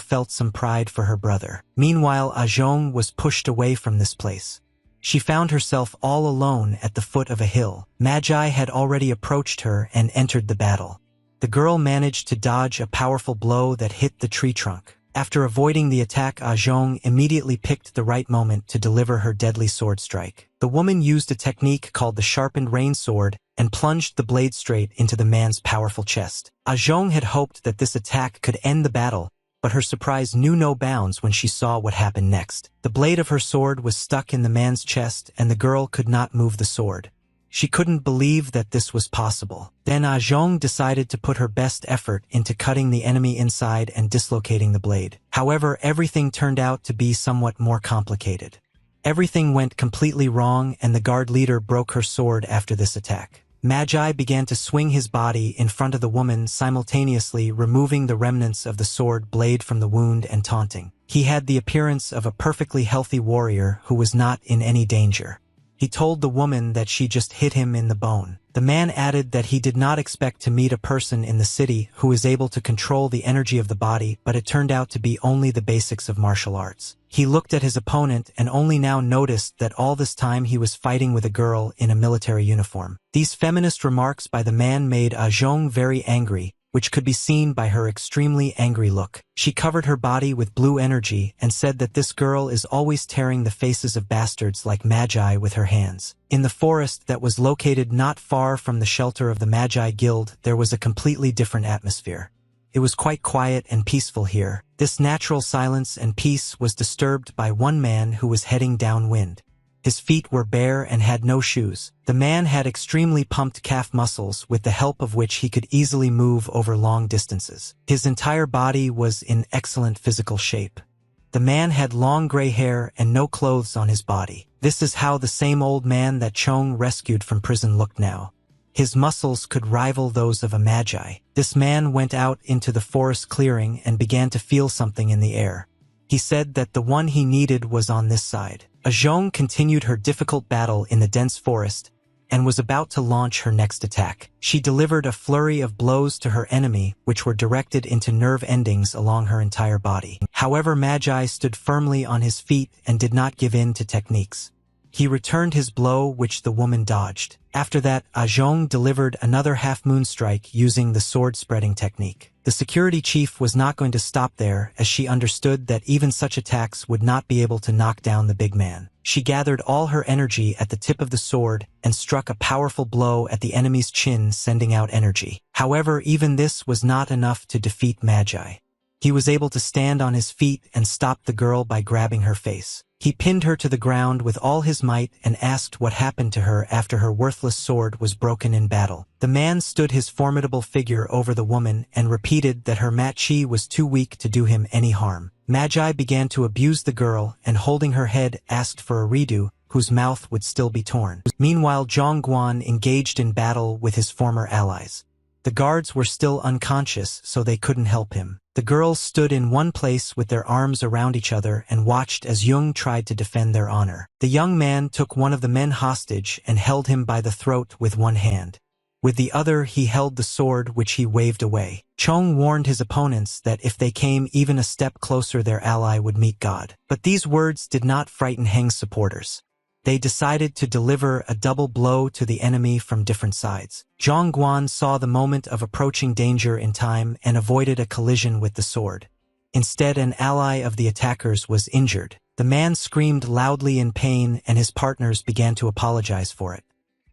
felt some pride for her brother. Meanwhile, Ajong was pushed away from this place. She found herself all alone at the foot of a hill. Magi had already approached her and entered the battle. The girl managed to dodge a powerful blow that hit the tree trunk. After avoiding the attack, Ajong immediately picked the right moment to deliver her deadly sword strike. The woman used a technique called the sharpened rain sword and plunged the blade straight into the man's powerful chest. Ajong had hoped that this attack could end the battle, but her surprise knew no bounds when she saw what happened next. The blade of her sword was stuck in the man's chest and the girl could not move the sword. She couldn't believe that this was possible. Then Ajong decided to put her best effort into cutting the enemy inside and dislocating the blade. However, everything turned out to be somewhat more complicated. Everything went completely wrong and the guard leader broke her sword after this attack. Magi began to swing his body in front of the woman, simultaneously removing the remnants of the sword blade from the wound and taunting. He had the appearance of a perfectly healthy warrior who was not in any danger. He told the woman that she just hit him in the bone. The man added that he did not expect to meet a person in the city who is able to control the energy of the body, but it turned out to be only the basics of martial arts. He looked at his opponent and only now noticed that all this time he was fighting with a girl in a military uniform. These feminist remarks by the man made Ajong very angry, which could be seen by her extremely angry look. She covered her body with blue energy and said that this girl is always tearing the faces of bastards like Magi with her hands. In the forest that was located not far from the shelter of the Magi Guild, there was a completely different atmosphere. It was quite quiet and peaceful here. This natural silence and peace was disturbed by one man who was heading downwind. His feet were bare and had no shoes. The man had extremely pumped calf muscles with the help of which he could easily move over long distances. His entire body was in excellent physical shape. The man had long gray hair and no clothes on his body. This is how the same old man that Chong rescued from prison looked now. His muscles could rival those of a magi. This man went out into the forest clearing and began to feel something in the air. He said that the one he needed was on this side. Zhong continued her difficult battle in the dense forest and was about to launch her next attack. She delivered a flurry of blows to her enemy, which were directed into nerve endings along her entire body. However, Magi stood firmly on his feet and did not give in to techniques. He returned his blow, which the woman dodged. After that, Zhong delivered another half-moon strike using the sword-spreading technique. The security chief was not going to stop there, as she understood that even such attacks would not be able to knock down the big man. She gathered all her energy at the tip of the sword and struck a powerful blow at the enemy's chin, sending out energy. However, even this was not enough to defeat Magi. He was able to stand on his feet and stop the girl by grabbing her face. He pinned her to the ground with all his might and asked what happened to her after her worthless sword was broken in battle. The man stood his formidable figure over the woman and repeated that her mat-chi was too weak to do him any harm. Magi began to abuse the girl and, holding her head, asked for a redo, whose mouth would still be torn. Meanwhile, Zhong Guan engaged in battle with his former allies. The guards were still unconscious, so they couldn't help him. The girls stood in one place with their arms around each other and watched as Jung tried to defend their honor. The young man took one of the men hostage and held him by the throat with one hand. With the other he held the sword, which he waved away. Chong warned his opponents that if they came even a step closer, their ally would meet God. But these words did not frighten Heng's supporters. They decided to deliver a double blow to the enemy from different sides. Zhong Guan saw the moment of approaching danger in time and avoided a collision with the sword. Instead, an ally of the attackers was injured. The man screamed loudly in pain and his partners began to apologize for it.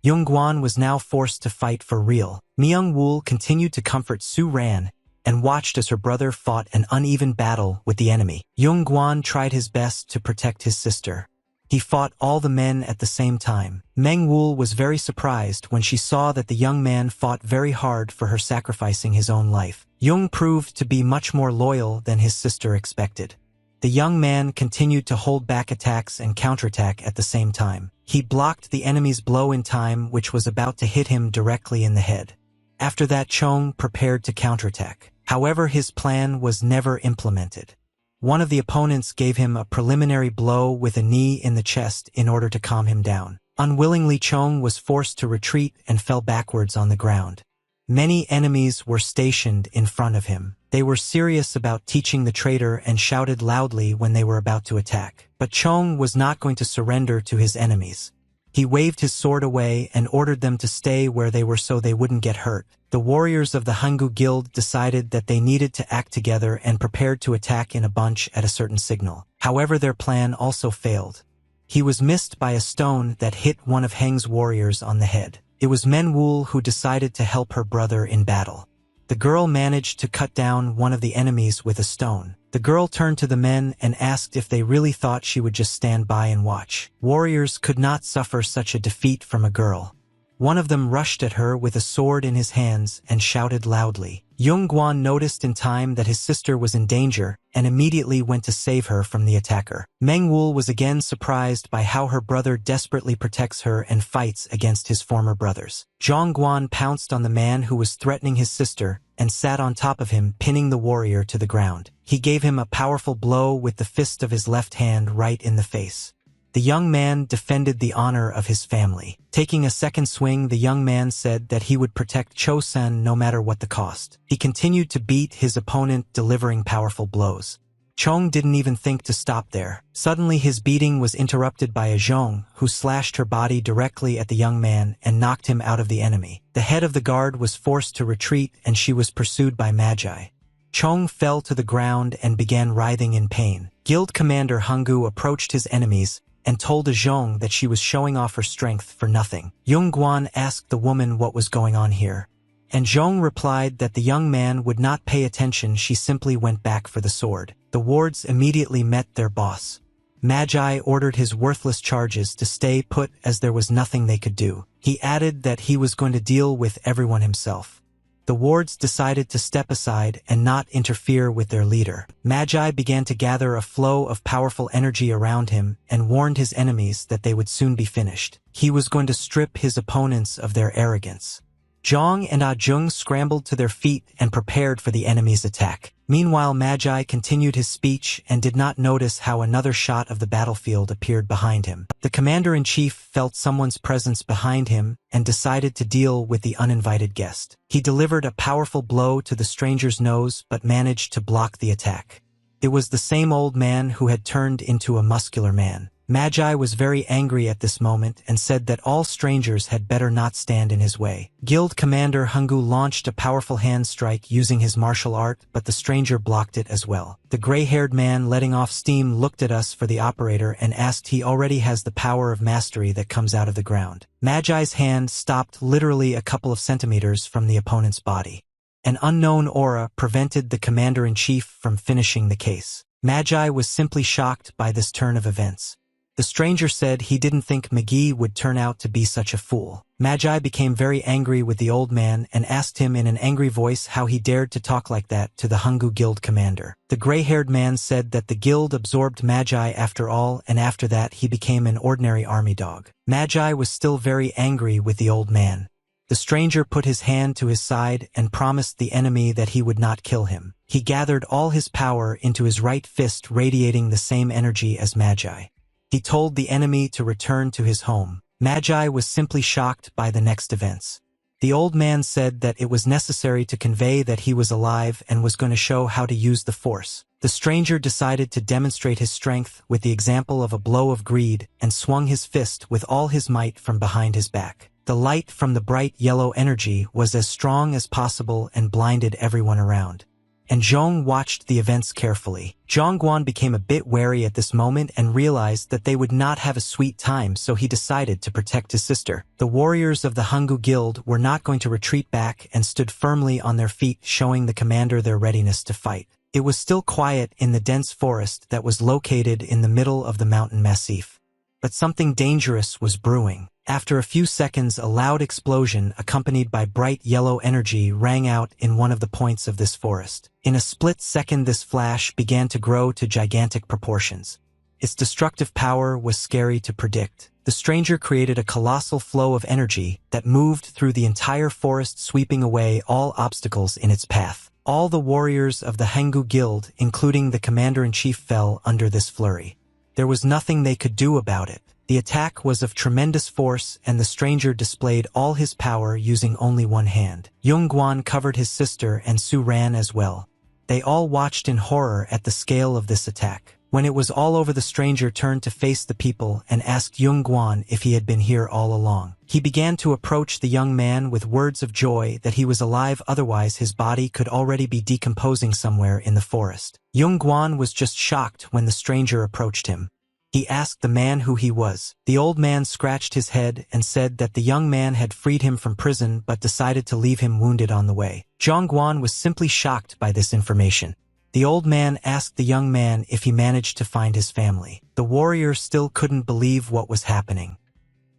Yung Guan was now forced to fight for real. Myung Woo continued to comfort Su Ran and watched as her brother fought an uneven battle with the enemy. Yung Guan tried his best to protect his sister. He fought all the men at the same time. Meng Wu was very surprised when she saw that the young man fought very hard for her, sacrificing his own life. Jung proved to be much more loyal than his sister expected. The young man continued to hold back attacks and counterattack at the same time. He blocked the enemy's blow in time, which was about to hit him directly in the head. After that, Chong prepared to counterattack. However, his plan was never implemented. One of the opponents gave him a preliminary blow with a knee in the chest in order to calm him down. Unwillingly, Chong was forced to retreat and fell backwards on the ground. Many enemies were stationed in front of him. They were serious about teaching the traitor and shouted loudly when they were about to attack. But Chong was not going to surrender to his enemies. He waved his sword away and ordered them to stay where they were so they wouldn't get hurt. The warriors of the Hangu Guild decided that they needed to act together and prepared to attack in a bunch at a certain signal. However, their plan also failed. He was missed by a stone that hit one of Heng's warriors on the head. It was Menwul who decided to help her brother in battle. The girl managed to cut down one of the enemies with a stone. The girl turned to the men and asked if they really thought she would just stand by and watch. Warriors could not suffer such a defeat from a girl. One of them rushed at her with a sword in his hands and shouted loudly. Yung Guan noticed in time that his sister was in danger and immediately went to save her from the attacker. Meng Wul was again surprised by how her brother desperately protects her and fights against his former brothers. Zhong Guan pounced on the man who was threatening his sister and sat on top of him, pinning the warrior to the ground. He gave him a powerful blow with the fist of his left hand right in the face. The young man defended the honor of his family. Taking a second swing, the young man said that he would protect Chosen no matter what the cost. He continued to beat his opponent, delivering powerful blows. Chong didn't even think to stop there. Suddenly his beating was interrupted by a Zhong, who slashed her body directly at the young man and knocked him out of the enemy. The head of the guard was forced to retreat and she was pursued by Magi. Chong fell to the ground and began writhing in pain. Guild Commander Hangu approached his enemies and told a Zhong that she was showing off her strength for nothing. Yung Guan asked the woman what was going on here, and Zhong replied that the young man would not pay attention. She simply went back for the sword. The wards immediately met their boss. Magi ordered his worthless charges to stay put as there was nothing they could do. He added that he was going to deal with everyone himself. The wards decided to step aside and not interfere with their leader. Magi began to gather a flow of powerful energy around him and warned his enemies that they would soon be finished. He was going to strip his opponents of their arrogance. Zhang and Ah-jung scrambled to their feet and prepared for the enemy's attack. Meanwhile, Magi continued his speech and did not notice how another shot of the battlefield appeared behind him. The commander-in-chief felt someone's presence behind him and decided to deal with the uninvited guest. He delivered a powerful blow to the stranger's nose but managed to block the attack. It was the same old man who had turned into a muscular man. Magi was very angry at this moment and said that all strangers had better not stand in his way. Guild Commander Hungu launched a powerful hand strike using his martial art, but the stranger blocked it as well. The gray-haired man letting off steam looked at us for the operator and asked he already has the power of mastery that comes out of the ground. Magi's hand stopped literally a couple of centimeters from the opponent's body. An unknown aura prevented the commander-in-chief from finishing the case. Magi was simply shocked by this turn of events. The stranger said he didn't think McGee would turn out to be such a fool. Magi became very angry with the old man and asked him in an angry voice how he dared to talk like that to the Hungu guild commander. The gray-haired man said that the guild absorbed Magi after all, and after that he became an ordinary army dog. Magi was still very angry with the old man. The stranger put his hand to his side and promised the enemy that he would not kill him. He gathered all his power into his right fist, radiating the same energy as Magi. He told the enemy to return to his home. Magi was simply shocked by the next events. The old man said that it was necessary to convey that he was alive and was going to show how to use the force. The stranger decided to demonstrate his strength with the example of a blow of greed and swung his fist with all his might from behind his back. The light from the bright yellow energy was as strong as possible and blinded everyone around. And Zhong watched the events carefully. Zhongguan became a bit wary at this moment and realized that they would not have a sweet time, so he decided to protect his sister. The warriors of the Hungu Guild were not going to retreat back and stood firmly on their feet, showing the commander their readiness to fight. It was still quiet in the dense forest that was located in the middle of the mountain massif. But something dangerous was brewing. After a few seconds, a loud explosion accompanied by bright yellow energy rang out in one of the points of this forest. In a split second, this flash began to grow to gigantic proportions. Its destructive power was scary to predict. The stranger created a colossal flow of energy that moved through the entire forest, sweeping away all obstacles in its path. All the warriors of the Hengu Guild, including the commander-in-chief, fell under this flurry. There was nothing they could do about it. The attack was of tremendous force, and the stranger displayed all his power using only one hand. Yongguan covered his sister, and Su ran as well. They all watched in horror at the scale of this attack. When it was all over, the stranger turned to face the people and asked Yongguan if he had been here all along. He began to approach the young man with words of joy that he was alive, otherwise his body could already be decomposing somewhere in the forest. Yongguan was just shocked when the stranger approached him. He asked the man who he was. The old man scratched his head and said that the young man had freed him from prison but decided to leave him wounded on the way. Zhongguan was simply shocked by this information. The old man asked the young man if he managed to find his family. The warrior still couldn't believe what was happening.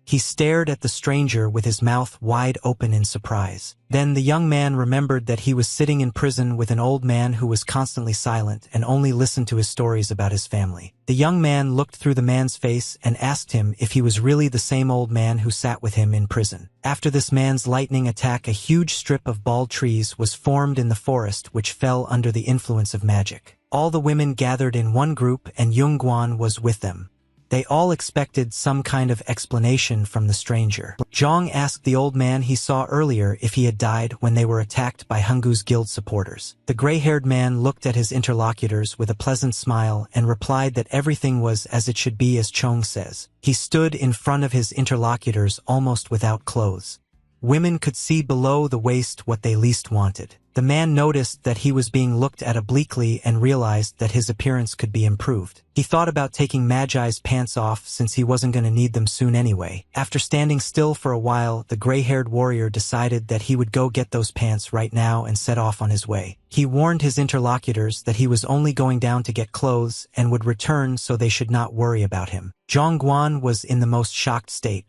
He stared at the stranger with his mouth wide open in surprise. Then the young man remembered that he was sitting in prison with an old man who was constantly silent and only listened to his stories about his family. The young man looked through the man's face and asked him if he was really the same old man who sat with him in prison. After this man's lightning attack, a huge strip of bald trees was formed in the forest, which fell under the influence of magic. All the women gathered in one group, and Yongguan was with them. They all expected some kind of explanation from the stranger. Zhang asked the old man he saw earlier if he had died when they were attacked by Hungu's guild supporters. The gray-haired man looked at his interlocutors with a pleasant smile and replied that everything was as it should be, as Chong says. He stood in front of his interlocutors almost without clothes. Women could see below the waist what they least wanted. The man noticed that he was being looked at obliquely and realized that his appearance could be improved. He thought about taking Magi's pants off since he wasn't going to need them soon anyway. After standing still for a while, the gray-haired warrior decided that he would go get those pants right now and set off on his way. He warned his interlocutors that he was only going down to get clothes and would return so they should not worry about him. Zhongguan was in the most shocked state.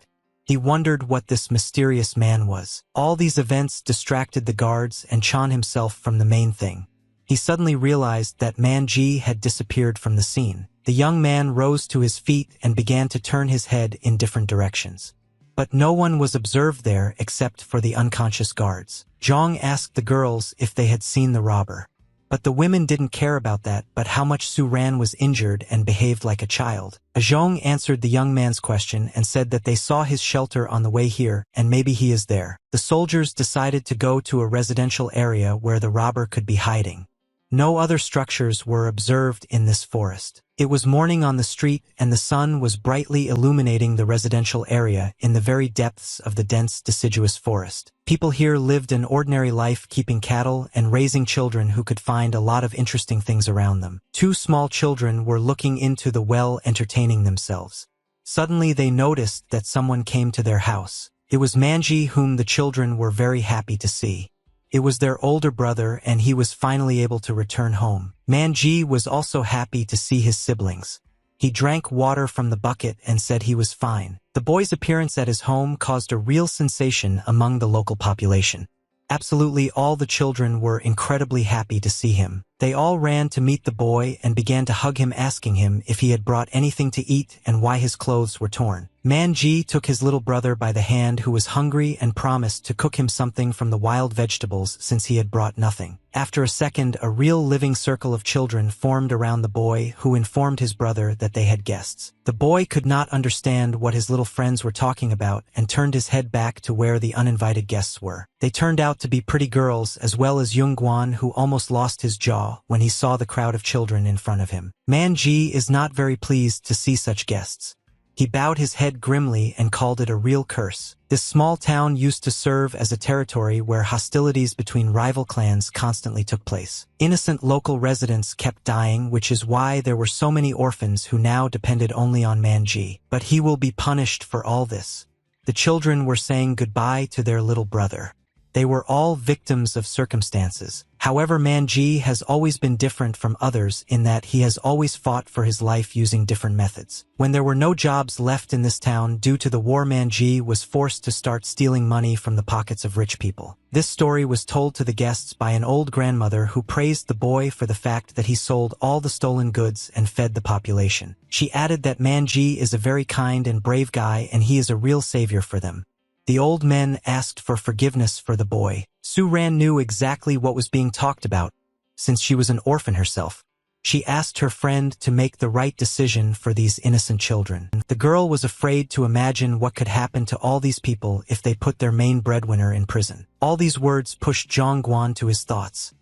He wondered what this mysterious man was. All these events distracted the guards and Chan himself from the main thing. He suddenly realized that Man Ji had disappeared from the scene. The young man rose to his feet and began to turn his head in different directions. But no one was observed there except for the unconscious guards. Zhang asked the girls if they had seen the robber. But the women didn't care about that, but how much Su Ran was injured and behaved like a child. Zhang answered the young man's question and said that they saw his shelter on the way here, and maybe he is there. The soldiers decided to go to a residential area where the robber could be hiding. No other structures were observed in this forest. It was morning on the street and the sun was brightly illuminating the residential area in the very depths of the dense deciduous forest. People here lived an ordinary life, keeping cattle and raising children who could find a lot of interesting things around them. Two small children were looking into the well, entertaining themselves. Suddenly they noticed that someone came to their house. It was Manji, whom the children were very happy to see. It was their older brother and he was finally able to return home. Manji was also happy to see his siblings. He drank water from the bucket and said he was fine. The boy's appearance at his home caused a real sensation among the local population. Absolutely all the children were incredibly happy to see him. They all ran to meet the boy and began to hug him, asking him if he had brought anything to eat and why his clothes were torn. Manji took his little brother by the hand, who was hungry, and promised to cook him something from the wild vegetables since he had brought nothing. After a second, a real living circle of children formed around the boy, who informed his brother that they had guests. The boy could not understand what his little friends were talking about and turned his head back to where the uninvited guests were. They turned out to be pretty girls, as well as Yungguan, who almost lost his jaw when he saw the crowd of children in front of him. Manji is not very pleased to see such guests. He bowed his head grimly and called it a real curse. This small town used to serve as a territory where hostilities between rival clans constantly took place. Innocent local residents kept dying, which is why there were so many orphans who now depended only on Manji. But he will be punished for all this. The children were saying goodbye to their little brother. They were all victims of circumstances. However, Manji has always been different from others in that he has always fought for his life using different methods. When there were no jobs left in this town due to the war, Manji was forced to start stealing money from the pockets of rich people. This story was told to the guests by an old grandmother who praised the boy for the fact that he sold all the stolen goods and fed the population. She added that Manji is a very kind and brave guy and he is a real savior for them. The old men asked for forgiveness for the boy. Su Ran knew exactly what was being talked about, since she was an orphan herself. She asked her friend to make the right decision for these innocent children. The girl was afraid to imagine what could happen to all these people if they put their main breadwinner in prison. All these words pushed Zhang Guan to his thoughts.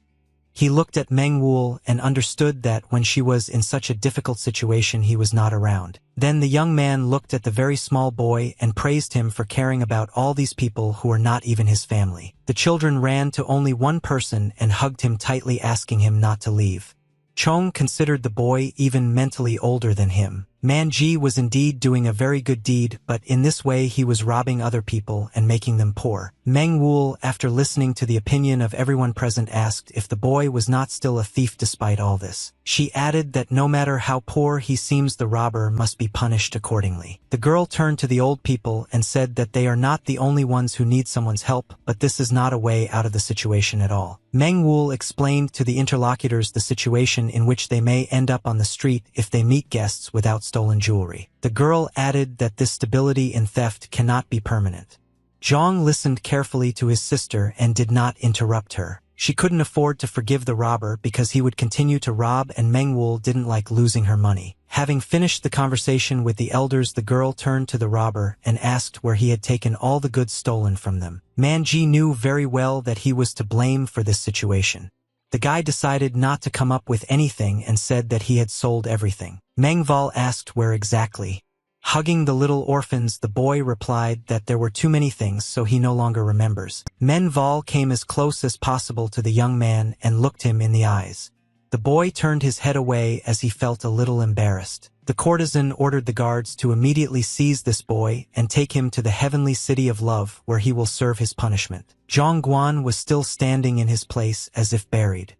He looked at Meng Wual and understood that when she was in such a difficult situation he was not around. Then the young man looked at the very small boy and praised him for caring about all these people who were not even his family. The children ran to only one person and hugged him tightly, asking him not to leave. Chong considered the boy even mentally older than him. Manji was indeed doing a very good deed, but in this way he was robbing other people and making them poor. Meng Wual, after listening to the opinion of everyone present, asked if the boy was not still a thief despite all this. She added that no matter how poor he seems, the robber must be punished accordingly. The girl turned to the old people and said that they are not the only ones who need someone's help, but this is not a way out of the situation at all. Meng Wual explained to the interlocutors the situation in which they may end up on the street if they meet guests without stolen jewelry. The girl added that this stability in theft cannot be permanent. Zhang listened carefully to his sister and did not interrupt her. She couldn't afford to forgive the robber because he would continue to rob, and Meng Wual didn't like losing her money. Having finished the conversation with the elders, the girl turned to the robber and asked where he had taken all the goods stolen from them. Manji knew very well that he was to blame for this situation. The guy decided not to come up with anything and said that he had sold everything. Meng Val asked where exactly. Hugging the little orphans, the boy replied that there were too many things, so he no longer remembers. Manhwa came as close as possible to the young man and looked him in the eyes. The boy turned his head away as he felt a little embarrassed. The courtesan ordered the guards to immediately seize this boy and take him to the heavenly city of love, where he will serve his punishment. Zhongguan was still standing in his place as if buried.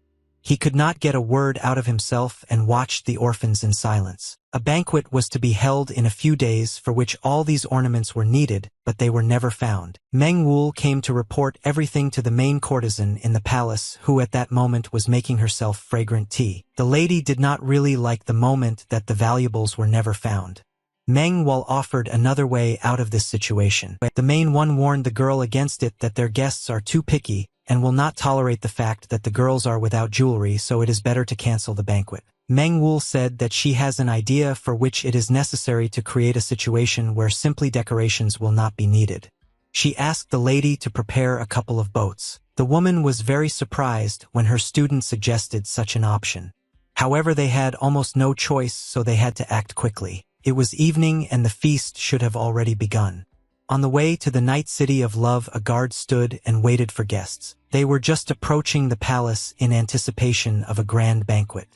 He could not get a word out of himself and watched the orphans in silence. A banquet was to be held in a few days for which all these ornaments were needed, but they were never found. Manhwa came to report everything to the main courtesan in the palace, who at that moment was making herself fragrant tea. The lady did not really like the moment that the valuables were never found. Manhwa offered another way out of this situation. The main one warned the girl against it, that their guests are too picky and will not tolerate the fact that the girls are without jewelry, so it is better to cancel the banquet. Manhwa said that she has an idea for which it is necessary to create a situation where simply decorations will not be needed. She asked the lady to prepare a couple of boats. The woman was very surprised when her student suggested such an option. However, they had almost no choice, so they had to act quickly. It was evening and the feast should have already begun. On the way to the night city of love, a guard stood and waited for guests. They were just approaching the palace in anticipation of a grand banquet.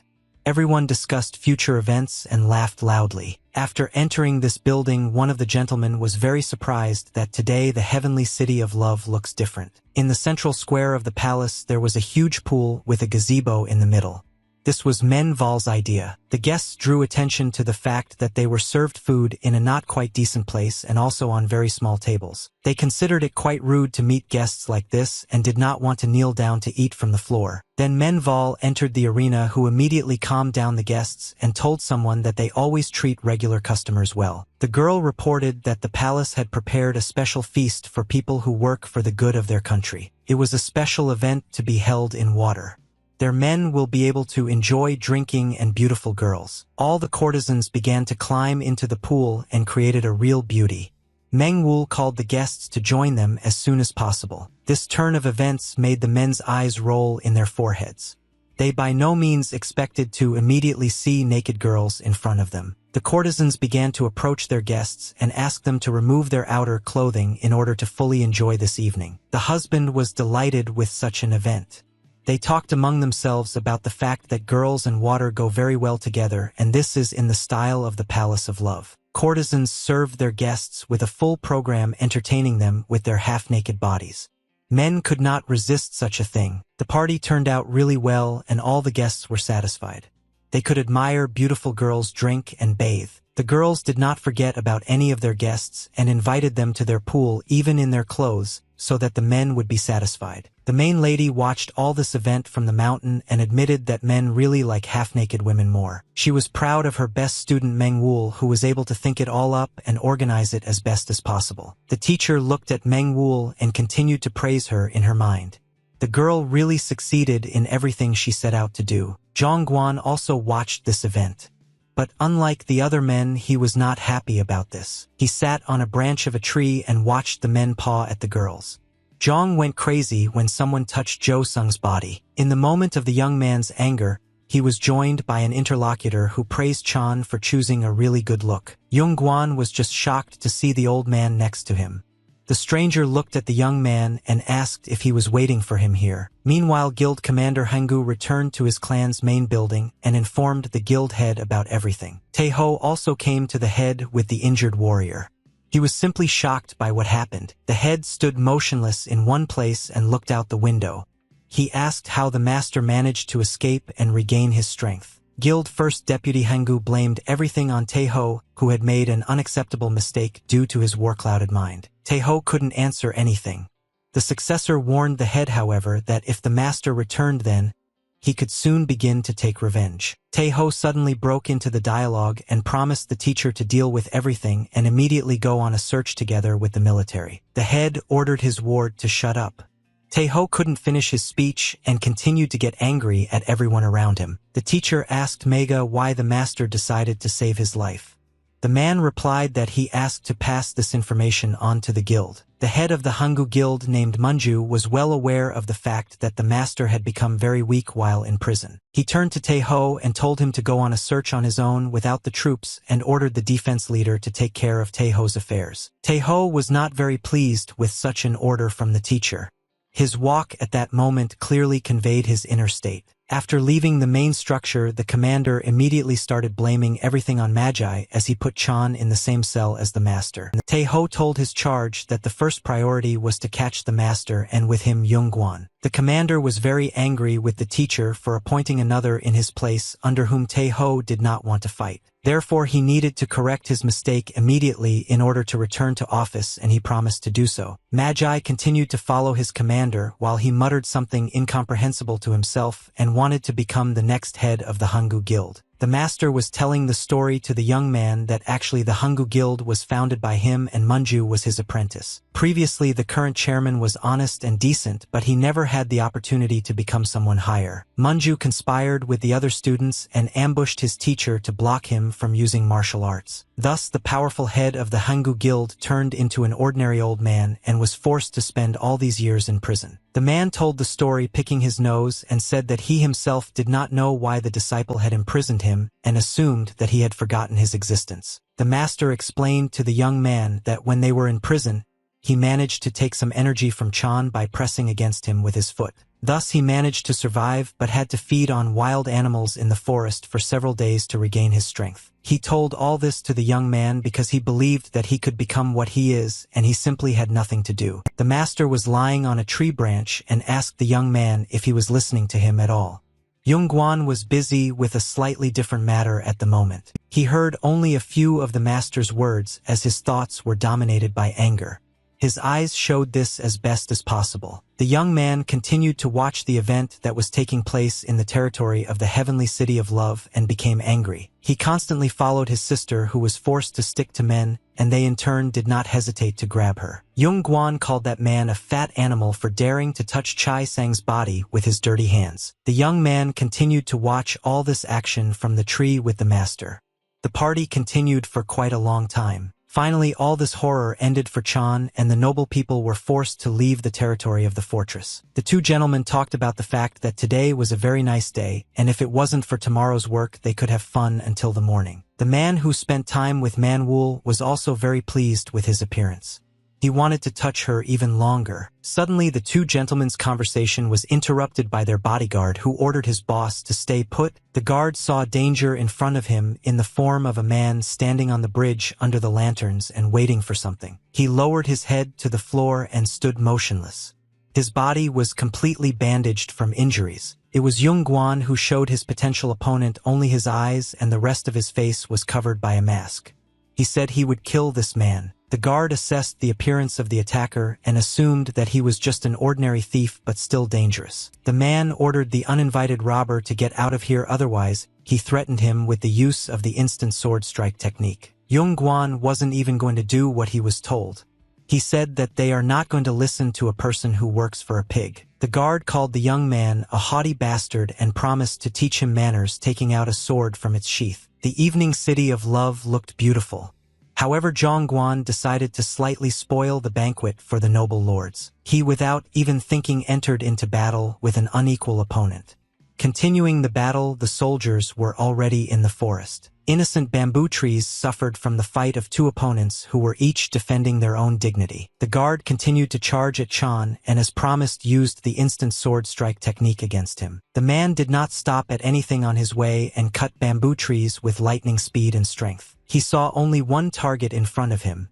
Everyone discussed future events and laughed loudly. After entering this building, one of the gentlemen was very surprised that today the heavenly city of love looks different. In the central square of the palace, there was a huge pool with a gazebo in the middle. This was Manhwa's idea. The guests drew attention to the fact that they were served food in a not quite decent place and also on very small tables. They considered it quite rude to meet guests like this and did not want to kneel down to eat from the floor. Then Manhwa entered the arena, who immediately calmed down the guests and told someone that they always treat regular customers well. The girl reported that the palace had prepared a special feast for people who work for the good of their country. It was a special event to be held in water. Their men will be able to enjoy drinking and beautiful girls. All the courtesans began to climb into the pool and created a real beauty. Manhwa called the guests to join them as soon as possible. This turn of events made the men's eyes roll in their foreheads. They by no means expected to immediately see naked girls in front of them. The courtesans began to approach their guests and ask them to remove their outer clothing in order to fully enjoy this evening. The husband was delighted with such an event. They talked among themselves about the fact that girls and water go very well together, and this is in the style of the Palace of Love. Courtesans served their guests with a full program, entertaining them with their half-naked bodies. Men could not resist such a thing. The party turned out really well, and all the guests were satisfied. They could admire beautiful girls drink and bathe. The girls did not forget about any of their guests and invited them to their pool, even in their clothes, so that the men would be satisfied. The main lady watched all this event from the mountain and admitted that men really like half-naked women more. She was proud of her best student Manhwa, who was able to think it all up and organize it as best as possible. The teacher looked at Manhwa and continued to praise her in her mind. The girl really succeeded in everything she set out to do. Zhongguan also watched this event. But unlike the other men, he was not happy about this. He sat on a branch of a tree and watched the men paw at the girls. Zhong went crazy when someone touched Jo Sung's body. In the moment of the young man's anger, he was joined by an interlocutor who praised Chan for choosing a really good look. Yongguan was just shocked to see the old man next to him. The stranger looked at the young man and asked if he was waiting for him here. Meanwhile, Guild Commander Hengu returned to his clan's main building and informed the guild head about everything. Taeho also came to the head with the injured warrior. He was simply shocked by what happened. The head stood motionless in one place and looked out the window. He asked how the master managed to escape and regain his strength. Guild First Deputy Hengu blamed everything on Taeho, who had made an unacceptable mistake due to his war-clouded mind. Taeho couldn't answer anything. The successor warned the head, however, that if the master returned then, he could soon begin to take revenge. Taeho suddenly broke into the dialogue and promised the teacher to deal with everything and immediately go on a search together with the military. The head ordered his ward to shut up. Taeho couldn't finish his speech and continued to get angry at everyone around him. The teacher asked Mega why the master decided to save his life. The man replied that he asked to pass this information on to the guild. The head of the Hangu guild named Munju was well aware of the fact that the master had become very weak while in prison. He turned to Taeho and told him to go on a search on his own without the troops and ordered the defense leader to take care of Taeho's affairs. Taeho was not very pleased with such an order from the teacher. His walk at that moment clearly conveyed his inner state. After leaving the main structure, the commander immediately started blaming everything on Magi as he put Chan in the same cell as the master. Taeho told his charge that the first priority was to catch the master and with him Yongguan. The commander was very angry with the teacher for appointing another in his place under whom Taeho did not want to fight. Therefore, he needed to correct his mistake immediately in order to return to office, and he promised to do so. Magi continued to follow his commander while he muttered something incomprehensible to himself and wanted to become the next head of the Hangu Guild. The master was telling the story to the young man that actually the Hangu Guild was founded by him and Munju was his apprentice. Previously, the current chairman was honest and decent, but he never had the opportunity to become someone higher. Munju conspired with the other students and ambushed his teacher to block him from using martial arts. Thus, the powerful head of the Hangu Guild turned into an ordinary old man and was forced to spend all these years in prison. The man told the story picking his nose and said that he himself did not know why the disciple had imprisoned him and assumed that he had forgotten his existence. The master explained to the young man that when they were in prison, he managed to take some energy from Chan by pressing against him with his foot. Thus he managed to survive but had to feed on wild animals in the forest for several days to regain his strength. He told all this to the young man because he believed that he could become what he is and he simply had nothing to do. The master was lying on a tree branch and asked the young man if he was listening to him at all. Yongguan was busy with a slightly different matter at the moment. He heard only a few of the master's words as his thoughts were dominated by anger. His eyes showed this as best as possible. The young man continued to watch the event that was taking place in the territory of the heavenly city of love and became angry. He constantly followed his sister who was forced to stick to men, and they in turn did not hesitate to grab her. Yongguan called that man a fat animal for daring to touch Chai Sang's body with his dirty hands. The young man continued to watch all this action from the tree with the master. The party continued for quite a long time. Finally, all this horror ended for Chan, and the noble people were forced to leave the territory of the fortress. The two gentlemen talked about the fact that today was a very nice day, and if it wasn't for tomorrow's work, they could have fun until the morning. The man who spent time with Manhwa was also very pleased with his appearance. He wanted to touch her even longer. Suddenly, the two gentlemen's conversation was interrupted by their bodyguard, who ordered his boss to stay put. The guard saw danger in front of him in the form of a man standing on the bridge under the lanterns and waiting for something. He lowered his head to the floor and stood motionless. His body was completely bandaged from injuries. It was Yongguan who showed his potential opponent only his eyes, and the rest of his face was covered by a mask. He said he would kill this man. The guard assessed the appearance of the attacker and assumed that he was just an ordinary thief but still dangerous. The man ordered the uninvited robber to get out of here, otherwise he threatened him with the use of the instant sword strike technique. Yongguan wasn't even going to do what he was told. He said that they are not going to listen to a person who works for a pig. The guard called the young man a haughty bastard and promised to teach him manners, taking out a sword from its sheath. The evening city of love looked beautiful. However, Zhongguan decided to slightly spoil the banquet for the noble lords. He, without even thinking, entered into battle with an unequal opponent. Continuing the battle, the soldiers were already in the forest. Innocent bamboo trees suffered from the fight of two opponents who were each defending their own dignity. The guard continued to charge at Chan and, as promised, used the instant sword strike technique against him. The man did not stop at anything on his way and cut bamboo trees with lightning speed and strength. He saw only one target in front of him,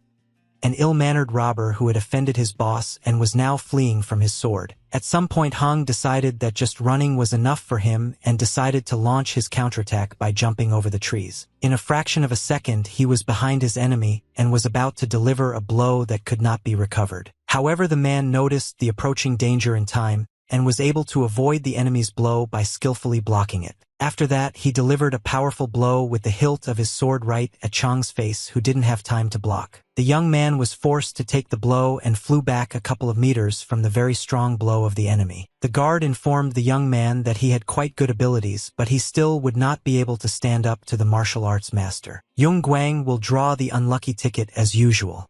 an ill-mannered robber who had offended his boss and was now fleeing from his sword. At some point, Hong decided that just running was enough for him and decided to launch his counterattack by jumping over the trees. In a fraction of a second, he was behind his enemy and was about to deliver a blow that could not be recovered. However, the man noticed the approaching danger in time and was able to avoid the enemy's blow by skillfully blocking it. After that, he delivered a powerful blow with the hilt of his sword right at Chang's face, who didn't have time to block. The young man was forced to take the blow and flew back a couple of meters from the very strong blow of the enemy. The guard informed the young man that he had quite good abilities, but he still would not be able to stand up to the martial arts master. Yung Guang will draw the unlucky ticket as usual.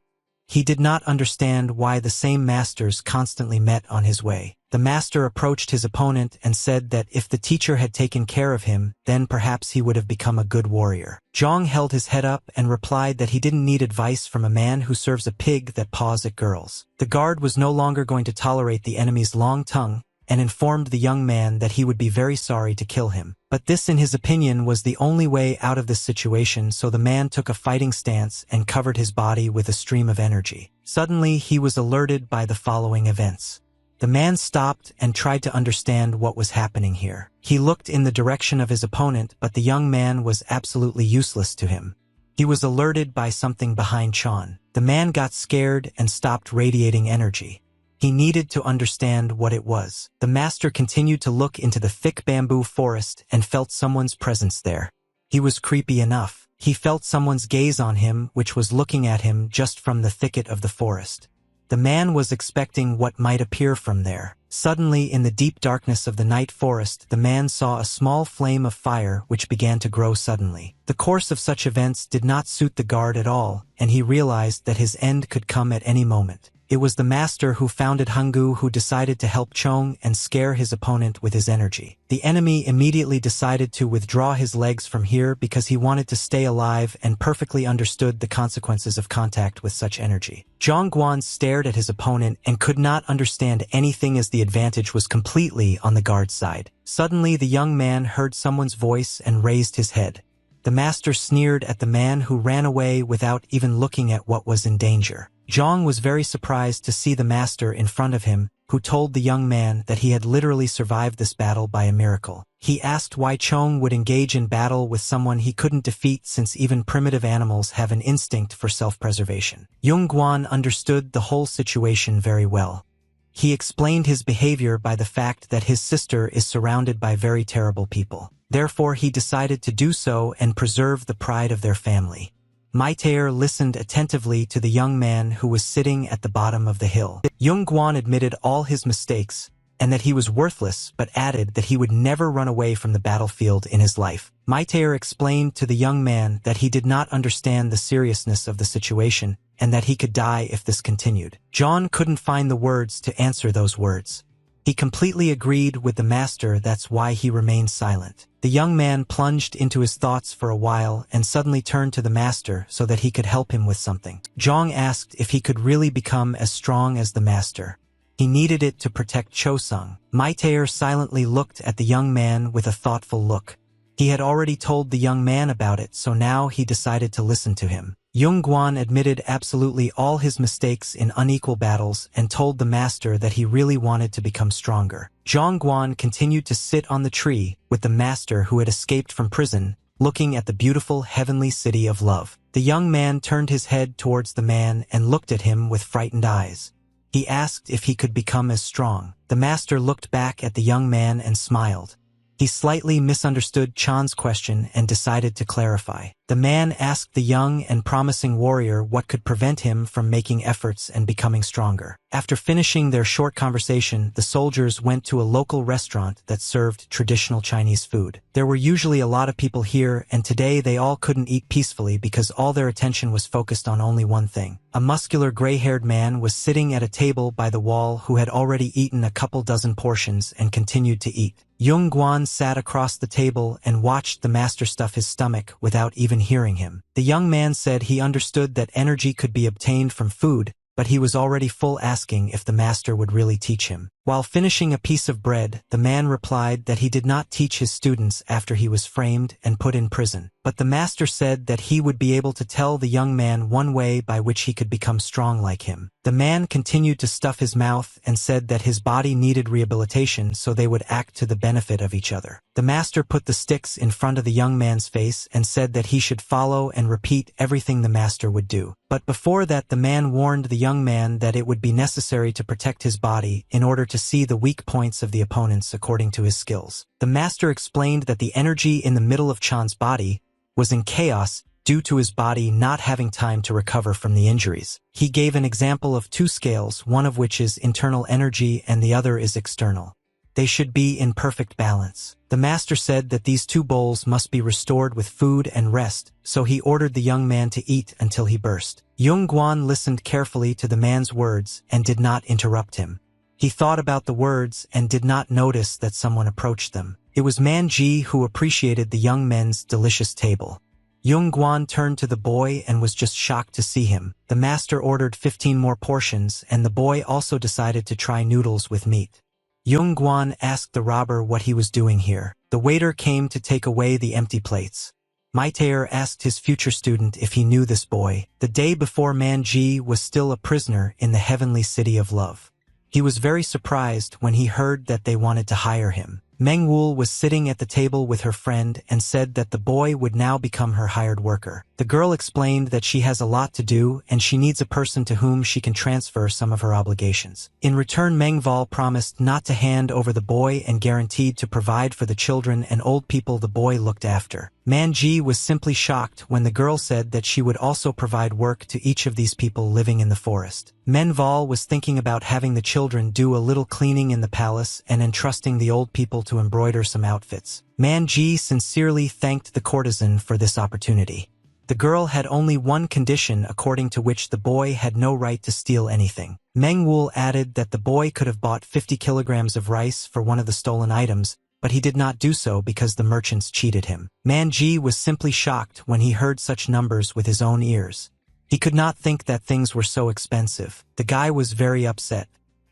He did not understand why the same masters constantly met on his way. The master approached his opponent and said that if the teacher had taken care of him, then perhaps he would have become a good warrior. Zhang held his head up and replied that he didn't need advice from a man who serves a pig that paws at girls. The guard was no longer going to tolerate the enemy's long tongue, and informed the young man that he would be very sorry to kill him. But this, in his opinion, was the only way out of this situation, so the man took a fighting stance and covered his body with a stream of energy. Suddenly, he was alerted by the following events. The man stopped and tried to understand what was happening here. He looked in the direction of his opponent, but the young man was absolutely useless to him. He was alerted by something behind Chan. The man got scared and stopped radiating energy. He needed to understand what it was. The master continued to look into the thick bamboo forest and felt someone's presence there. He was creepy enough. He felt someone's gaze on him, which was looking at him just from the thicket of the forest. The man was expecting what might appear from there. Suddenly, in the deep darkness of the night forest, the man saw a small flame of fire which began to grow suddenly. The course of such events did not suit the guard at all, and he realized that his end could come at any moment. It was the master who founded Hanggu who decided to help Chong and scare his opponent with his energy. The enemy immediately decided to withdraw his legs from here because he wanted to stay alive and perfectly understood the consequences of contact with such energy. Zhang Guan stared at his opponent and could not understand anything as the advantage was completely on the guard's side. Suddenly, the young man heard someone's voice and raised his head. The master sneered at the man who ran away without even looking at what was in danger. Zhang was very surprised to see the master in front of him, who told the young man that he had literally survived this battle by a miracle. He asked why Chong would engage in battle with someone he couldn't defeat, since even primitive animals have an instinct for self-preservation. Yung Guan understood the whole situation very well. He explained his behavior by the fact that his sister is surrounded by very terrible people. Therefore, he decided to do so and preserve the pride of their family. Mai Taer listened attentively to the young man who was sitting at the bottom of the hill. Yung Guan admitted all his mistakes and that he was worthless, but added that he would never run away from the battlefield in his life. Mai Taer explained to the young man that he did not understand the seriousness of the situation and that he could die if this continued. John couldn't find the words to answer those words. He completely agreed with the master, that's why he remained silent. The young man plunged into his thoughts for a while and suddenly turned to the master so that he could help him with something. Zhang asked if he could really become as strong as the master. He needed it to protect Chosung. Mai Taer silently looked at the young man with a thoughtful look. He had already told the young man about it, so now he decided to listen to him. Yung Guan admitted absolutely all his mistakes in unequal battles and told the master that he really wanted to become stronger. Zhang Guan continued to sit on the tree with the master who had escaped from prison, looking at the beautiful heavenly city of love. The young man turned his head towards the man and looked at him with frightened eyes. He asked if he could become as strong. The master looked back at the young man and smiled. He slightly misunderstood Chan's question and decided to clarify. The man asked the young and promising warrior what could prevent him from making efforts and becoming stronger. After finishing their short conversation, the soldiers went to a local restaurant that served traditional Chinese food. There were usually a lot of people here, and today they all couldn't eat peacefully because all their attention was focused on only one thing. A muscular gray-haired man was sitting at a table by the wall who had already eaten a couple dozen portions and continued to eat. Yung Guan sat across the table and watched the master stuff his stomach without even hearing him. The young man said he understood that energy could be obtained from food, but he was already full, asking if the master would really teach him. While finishing a piece of bread, the man replied that he did not teach his students after he was framed and put in prison. But the master said that he would be able to tell the young man one way by which he could become strong like him. The man continued to stuff his mouth and said that his body needed rehabilitation, so they would act to the benefit of each other. The master put the sticks in front of the young man's face and said that he should follow and repeat everything the master would do. But before that, the man warned the young man that it would be necessary to protect his body in order to to see the weak points of the opponents according to his skills. The master explained that the energy in the middle of Chan's body was in chaos due to his body not having time to recover from the injuries. He gave an example of two scales, one of which is internal energy and the other is external. They should be in perfect balance. The master said that these two bowls must be restored with food and rest, so he ordered the young man to eat until he burst. Yung Guan listened carefully to the man's words and did not interrupt him. He thought about the words and did not notice that someone approached them. It was Man Ji who appreciated the young men's delicious table. Yung Guan turned to the boy and was just shocked to see him. The master ordered 15 more portions, and the boy also decided to try noodles with meat. Yung Guan asked the robber what he was doing here. The waiter came to take away the empty plates. Maitaer asked his future student if he knew this boy. The day before, Man Ji was still a prisoner in the heavenly city of love. He was very surprised when he heard that they wanted to hire him. Meng Wul was sitting at the table with her friend and said that the boy would now become her hired worker. The girl explained that she has a lot to do and she needs a person to whom she can transfer some of her obligations. In return, Meng Val promised not to hand over the boy and guaranteed to provide for the children and old people the boy looked after. Man Ji was simply shocked when the girl said that she would also provide work to each of these people living in the forest. Men Val was thinking about having the children do a little cleaning in the palace and entrusting the old people to embroider some outfits. Man Ji sincerely thanked the courtesan for this opportunity. The girl had only one condition according to which the boy had no right to steal anything. Meng Wul added that the boy could have bought 50 kilograms of rice for one of the stolen items, but he did not do so because the merchants cheated him. Man Ji was simply shocked when he heard such numbers with his own ears. He could not think that things were so expensive. The guy was very upset.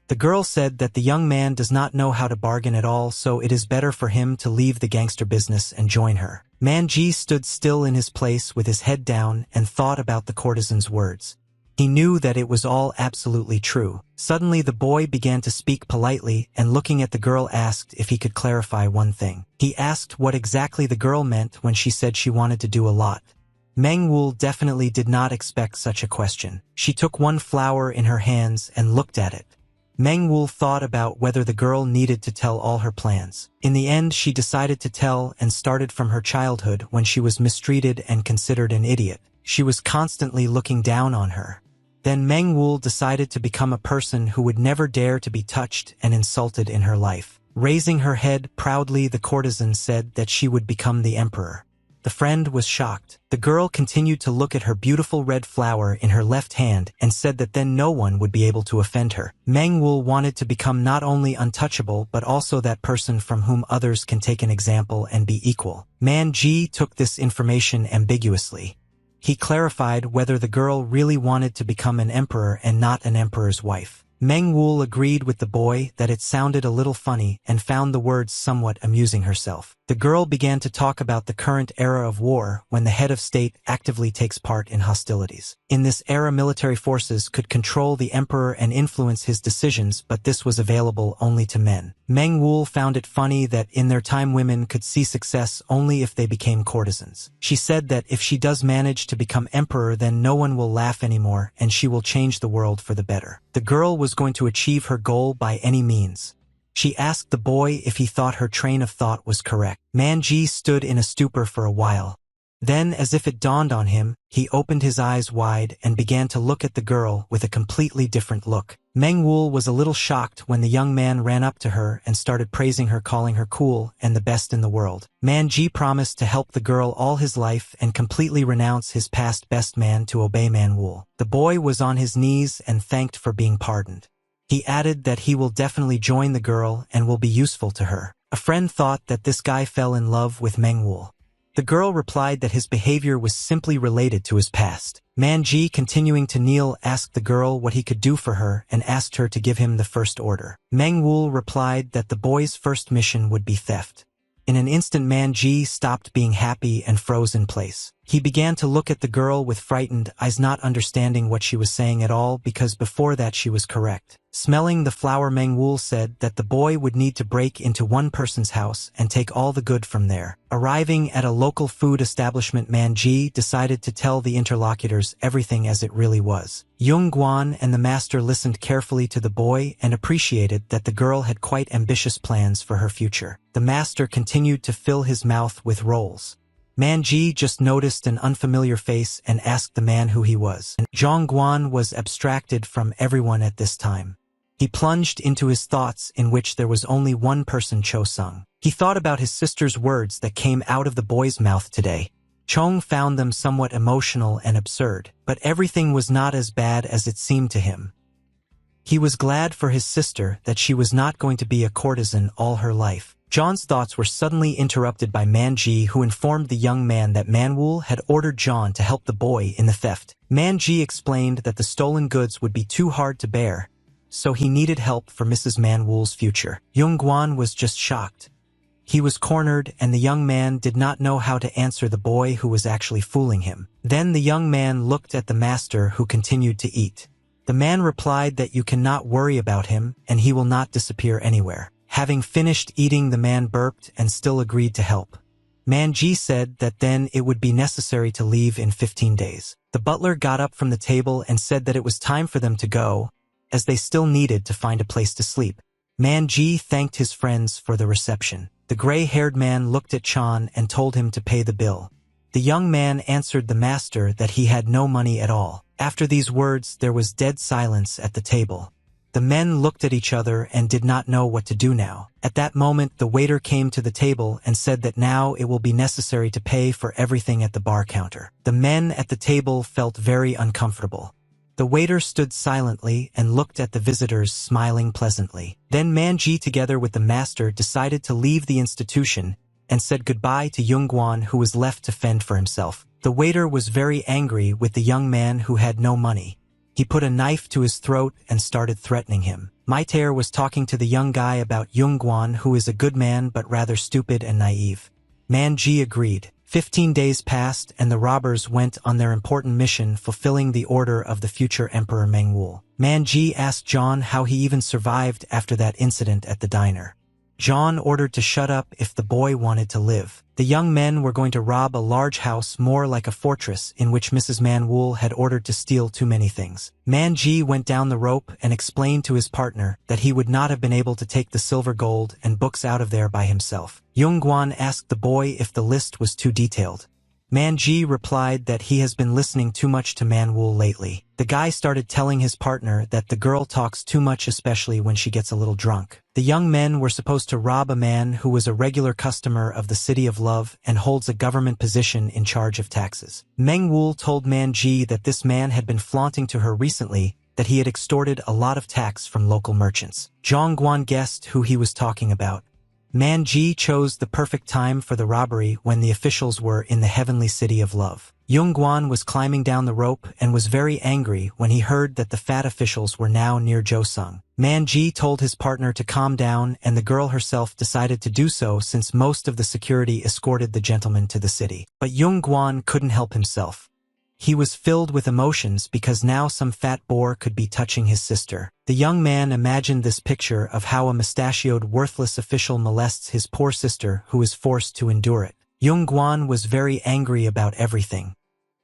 The girl said that the young man does not know how to bargain at all, so it is better for him to leave the gangster business and join her. Man Ji stood still in his place with his head down and thought about the courtesan's words. He knew that it was all absolutely true. Suddenly the boy began to speak politely and looking at the girl asked if he could clarify one thing. He asked what exactly the girl meant when she said she wanted to do a lot. Meng Wul definitely did not expect such a question. She took one flower in her hands and looked at it. Meng Wul thought about whether the girl needed to tell all her plans. In the end, she decided to tell and started from her childhood when she was mistreated and considered an idiot. She was constantly looking down on her. Then Meng Wul decided to become a person who would never dare to be touched and insulted in her life. Raising her head proudly, the courtesan said that she would become the emperor. The friend was shocked. The girl continued to look at her beautiful red flower in her left hand and said that then no one would be able to offend her. Meng Wul wanted to become not only untouchable but also that person from whom others can take an example and be equal. Man Ji took this information ambiguously. He clarified whether the girl really wanted to become an emperor and not an emperor's wife. Meng Wul agreed with the boy that it sounded a little funny and found the words somewhat amusing herself. The girl began to talk about the current era of war when the head of state actively takes part in hostilities. In this era, military forces could control the emperor and influence his decisions, but this was available only to men. Meng Wul found it funny that in their time women could see success only if they became courtesans. She said that if she does manage to become emperor, then no one will laugh anymore and she will change the world for the better. The girl was going to achieve her goal by any means. She asked the boy if he thought her train of thought was correct. Man Ji stood in a stupor for a while. Then, as if it dawned on him, he opened his eyes wide and began to look at the girl with a completely different look. Meng Wul was a little shocked when the young man ran up to her and started praising her, calling her cool and the best in the world. Man Ji promised to help the girl all his life and completely renounce his past best man to obey Man Wul. The boy was on his knees and thanked for being pardoned. He added that he will definitely join the girl and will be useful to her. A friend thought that this guy fell in love with Meng Wul. The girl replied that his behavior was simply related to his past. Man Ji, continuing to kneel, asked the girl what he could do for her and asked her to give him the first order. Meng Wul replied that the boy's first mission would be theft. In an instant, Man Ji stopped being happy and froze in place. He began to look at the girl with frightened eyes, not understanding what she was saying at all, because before that she was correct. Smelling the flower, Manhwa said that the boy would need to break into one person's house and take all the good from there. Arriving at a local food establishment, Manji decided to tell the interlocutors everything as it really was. Young-guan and the master listened carefully to the boy and appreciated that the girl had quite ambitious plans for her future. The master continued to fill his mouth with rolls. Manji just noticed an unfamiliar face and asked the man who he was. Zhongguan was abstracted from everyone at this time. He plunged into his thoughts, in which there was only one person, Cho-sung. He thought about his sister's words that came out of the boy's mouth today. Chong found them somewhat emotional and absurd, but everything was not as bad as it seemed to him. He was glad for his sister that she was not going to be a courtesan all her life. John's thoughts were suddenly interrupted by Manji, who informed the young man that Manhwa had ordered John to help the boy in the theft. Manji explained that the stolen goods would be too hard to bear, so he needed help for Mrs. Manhwa's future. Young-guan was just shocked. He was cornered, and the young man did not know how to answer the boy who was actually fooling him. Then the young man looked at the master, who continued to eat. The man replied that you cannot worry about him, and he will not disappear anywhere. Having finished eating, the man burped and still agreed to help. Manji said that then it would be necessary to leave in 15 days. The butler got up from the table and said that it was time for them to go, as they still needed to find a place to sleep. Manji thanked his friends for the reception. The gray-haired man looked at Chan and told him to pay the bill. The young man answered the master that he had no money at all. After these words, there was dead silence at the table. The men looked at each other and did not know what to do now. At that moment, the waiter came to the table and said that now it will be necessary to pay for everything at the bar counter. The men at the table felt very uncomfortable. The waiter stood silently and looked at the visitors, smiling pleasantly. Then Manji, together with the master, decided to leave the institution and said goodbye to Young-guan, who was left to fend for himself. The waiter was very angry with the young man who had no money. He put a knife to his throat and started threatening him. Maitaer was talking to the young guy about Young-guan, who is a good man but rather stupid and naive. Manji agreed. 15 days passed, and the robbers went on their important mission, fulfilling the order of the future Emperor Manhwa. Manji asked John how he even survived after that incident at the diner. John ordered to shut up if the boy wanted to live. The young men were going to rob a large house, more like a fortress, in which Mrs. Manhwa had ordered to steal too many things. Manji went down the rope and explained to his partner that he would not have been able to take the silver, gold, and books out of there by himself. Young-guan asked the boy if the list was too detailed. Manji replied that he has been listening too much to Manhwa lately. The guy started telling his partner that the girl talks too much, especially when she gets a little drunk. The young men were supposed to rob a man who was a regular customer of the City of Love and holds a government position in charge of taxes. Manhwa told Manji that this man had been flaunting to her recently that he had extorted a lot of tax from local merchants. Zhongguan guessed who he was talking about. Manji chose the perfect time for the robbery when the officials were in the heavenly City of Love. Young-guan was climbing down the rope and was very angry when he heard that the fat officials were now near Jo-sung. Manji told his partner to calm down, and the girl herself decided to do so since most of the security escorted the gentleman to the city. But Young-guan couldn't help himself. He was filled with emotions because now some fat boar could be touching his sister. The young man imagined this picture of how a mustachioed, worthless official molests his poor sister, who is forced to endure it. Young-guan was very angry about everything.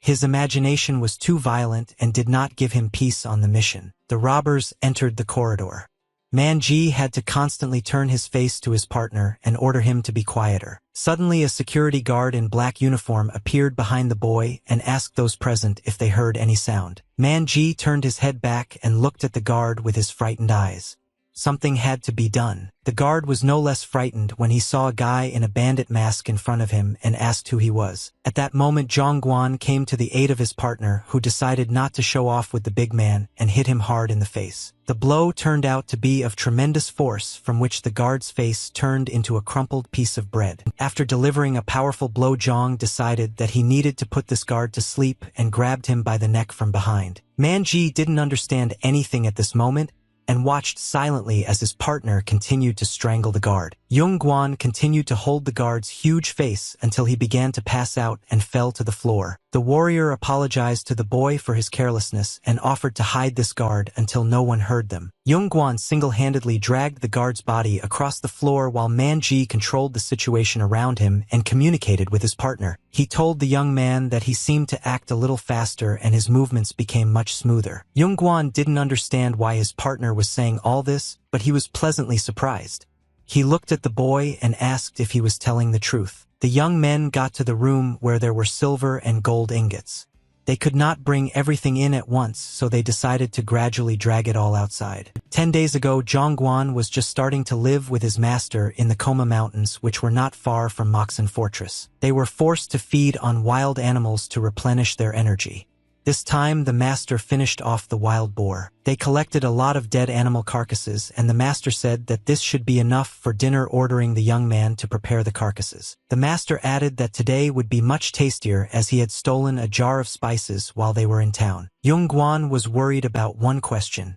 His imagination was too violent and did not give him peace on the mission. The robbers entered the corridor. Manji had to constantly turn his face to his partner and order him to be quieter. Suddenly, a security guard in black uniform appeared behind the boy and asked those present if they heard any sound. Manji turned his head back and looked at the guard with his frightened eyes. Something had to be done. The guard was no less frightened when he saw a guy in a bandit mask in front of him and asked who he was. At that moment, Zhongguan came to the aid of his partner, who decided not to show off with the big man and hit him hard in the face. The blow turned out to be of tremendous force, from which the guard's face turned into a crumpled piece of bread. After delivering a powerful blow, Zhong decided that he needed to put this guard to sleep and grabbed him by the neck from behind. Manji didn't understand anything at this moment, and watched silently as his partner continued to strangle the guard. Yung Guan continued to hold the guard's huge face until he began to pass out and fell to the floor. The warrior apologized to the boy for his carelessness and offered to hide this guard until no one heard them. Yung Guan single-handedly dragged the guard's body across the floor while Man Ji controlled the situation around him and communicated with his partner. He told the young man that he seemed to act a little faster and his movements became much smoother. Yung Guan didn't understand why his partner was saying all this, but he was pleasantly surprised. He looked at the boy and asked if he was telling the truth. The young men got to the room where there were silver and gold ingots. They could not bring everything in at once, so they decided to gradually drag it all outside. 10 days ago, Zhongguan was just starting to live with his master in the Koma Mountains, which were not far from Moxen Fortress. They were forced to feed on wild animals to replenish their energy. This time, the master finished off the wild boar. They collected a lot of dead animal carcasses, and the master said that this should be enough for dinner, ordering the young man to prepare the carcasses. The master added that today would be much tastier as he had stolen a jar of spices while they were in town. Yung Guan was worried about one question.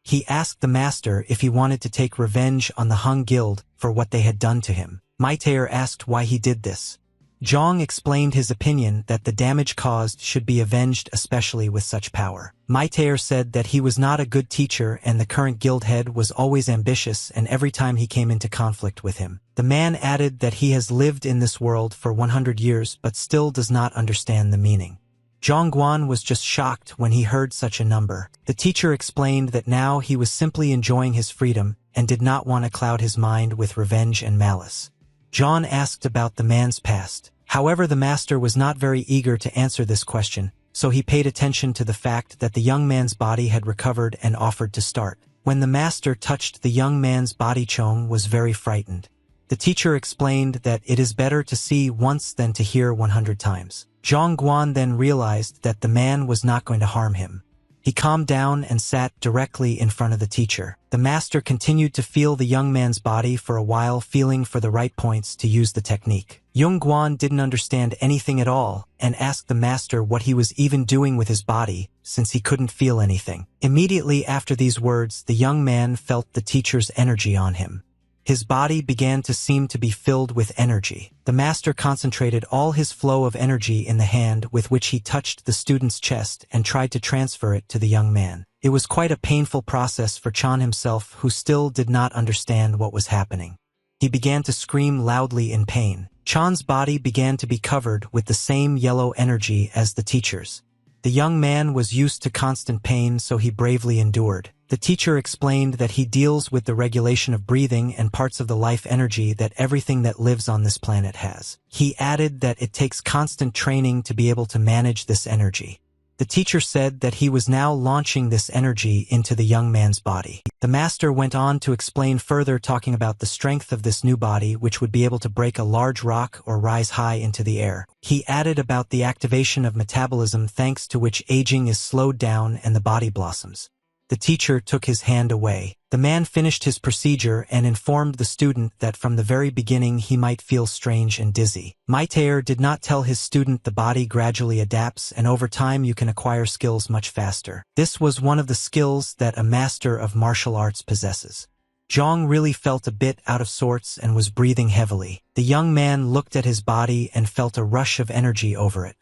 He asked the master if he wanted to take revenge on the Hung Guild for what they had done to him. Maitaer asked why he did this. Zhang explained his opinion that the damage caused should be avenged, especially with such power. Maitaer said that he was not a good teacher and the current guild head was always ambitious, and every time he came into conflict with him. The man added that he has lived in this world for 100 years but still does not understand the meaning. Zhongguan was just shocked when he heard such a number. The teacher explained that now he was simply enjoying his freedom and did not want to cloud his mind with revenge and malice. John asked about the man's past. However, the master was not very eager to answer this question, so he paid attention to the fact that the young man's body had recovered and offered to start. When the master touched the young man's body, Chong was very frightened. The teacher explained that it is better to see once than to hear 100 times. Zhang Guan then realized that the man was not going to harm him. He calmed down and sat directly in front of the teacher. The master continued to feel the young man's body for a while, feeling for the right points to use the technique. Yung Guan didn't understand anything at all and asked the master what he was even doing with his body, since he couldn't feel anything. Immediately after these words, the young man felt the teacher's energy on him. His body began to seem to be filled with energy. The master concentrated all his flow of energy in the hand with which he touched the student's chest and tried to transfer it to the young man. It was quite a painful process for Chan himself, who still did not understand what was happening. He began to scream loudly in pain. Chan's body began to be covered with the same yellow energy as the teacher's. The young man was used to constant pain, so he bravely endured. The teacher explained that he deals with the regulation of breathing and parts of the life energy that everything that lives on this planet has. He added that it takes constant training to be able to manage this energy. The teacher said that he was now launching this energy into the young man's body. The master went on to explain further, talking about the strength of this new body, which would be able to break a large rock or rise high into the air. He added about the activation of metabolism, thanks to which aging is slowed down and the body blossoms. The teacher took his hand away. The man finished his procedure and informed the student that from the very beginning he might feel strange and dizzy. Maitaer did not tell his student the body gradually adapts, and over time you can acquire skills much faster. This was one of the skills that a master of martial arts possesses. Zhang really felt a bit out of sorts and was breathing heavily. The young man looked at his body and felt a rush of energy over it.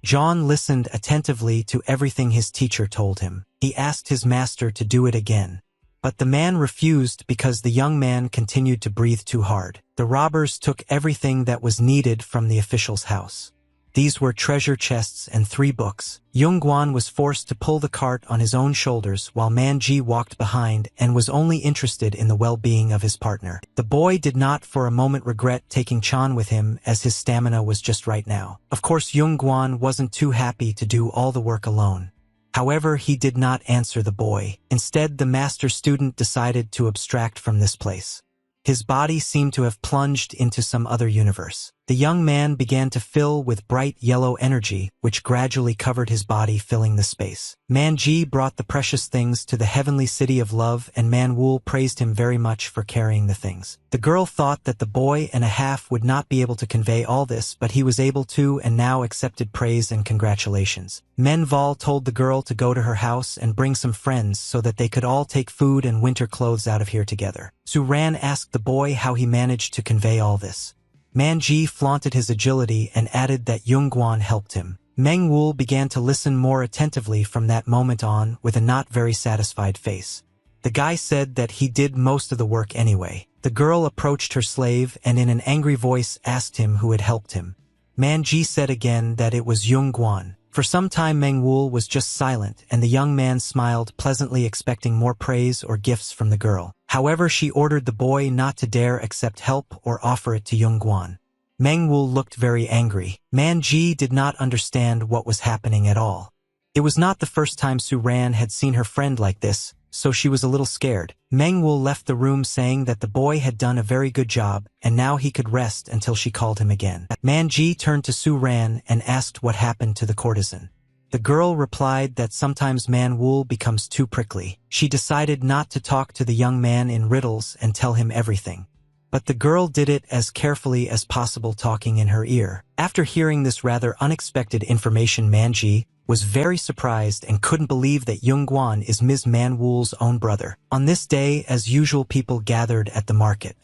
Zhang listened attentively to everything his teacher told him. He asked his master to do it again, but the man refused because the young man continued to breathe too hard. The robbers took everything that was needed from the official's house. These were treasure chests and 3 books. Yung Guan was forced to pull the cart on his own shoulders while Man Ji walked behind and was only interested in the well-being of his partner. The boy did not for a moment regret taking Chan with him, as his stamina was just right now. Of course, Yung Guan wasn't too happy to do all the work alone. However, he did not answer the boy. Instead, the master student decided to abstract from this place. His body seemed to have plunged into some other universe. The The young man began to fill with bright yellow energy, which gradually covered his body, filling the space. Manji brought the precious things to the heavenly city of love, and Manwul praised him very much for carrying the things. The girl thought that the boy and a half would not be able to convey all this, but he was able to, and now accepted praise and congratulations. Manval told the girl to go to her house and bring some friends so that they could all take food and winter clothes out of here together. Suran asked the boy how he managed to convey all this. Manji flaunted his agility and added that Yungguan helped him. Mengwul began to listen more attentively from that moment on with a not very satisfied face. The guy said that he did most of the work anyway. The girl approached her slave and in an angry voice asked him who had helped him. Manji said again that it was Yungguan. For some time Mengwul was just silent, and the young man smiled pleasantly, expecting more praise or gifts from the girl. However, she ordered the boy not to dare accept help or offer it to Yungguan. Mengwul looked very angry. Manji did not understand what was happening at all. It was not the first time Suran had seen her friend like this, so she was a little scared. Mengwul left the room saying that the boy had done a very good job, and now he could rest until she called him again. Manji turned to Suran and asked what happened to the courtesan. The girl replied that sometimes Manwul becomes too prickly. She decided not to talk to the young man in riddles and tell him everything. But the girl did it as carefully as possible, talking in her ear. After hearing this rather unexpected information, Manji was very surprised and couldn't believe that Yungguan is Ms. Manwul's own brother. On this day, as usual, people gathered at the market.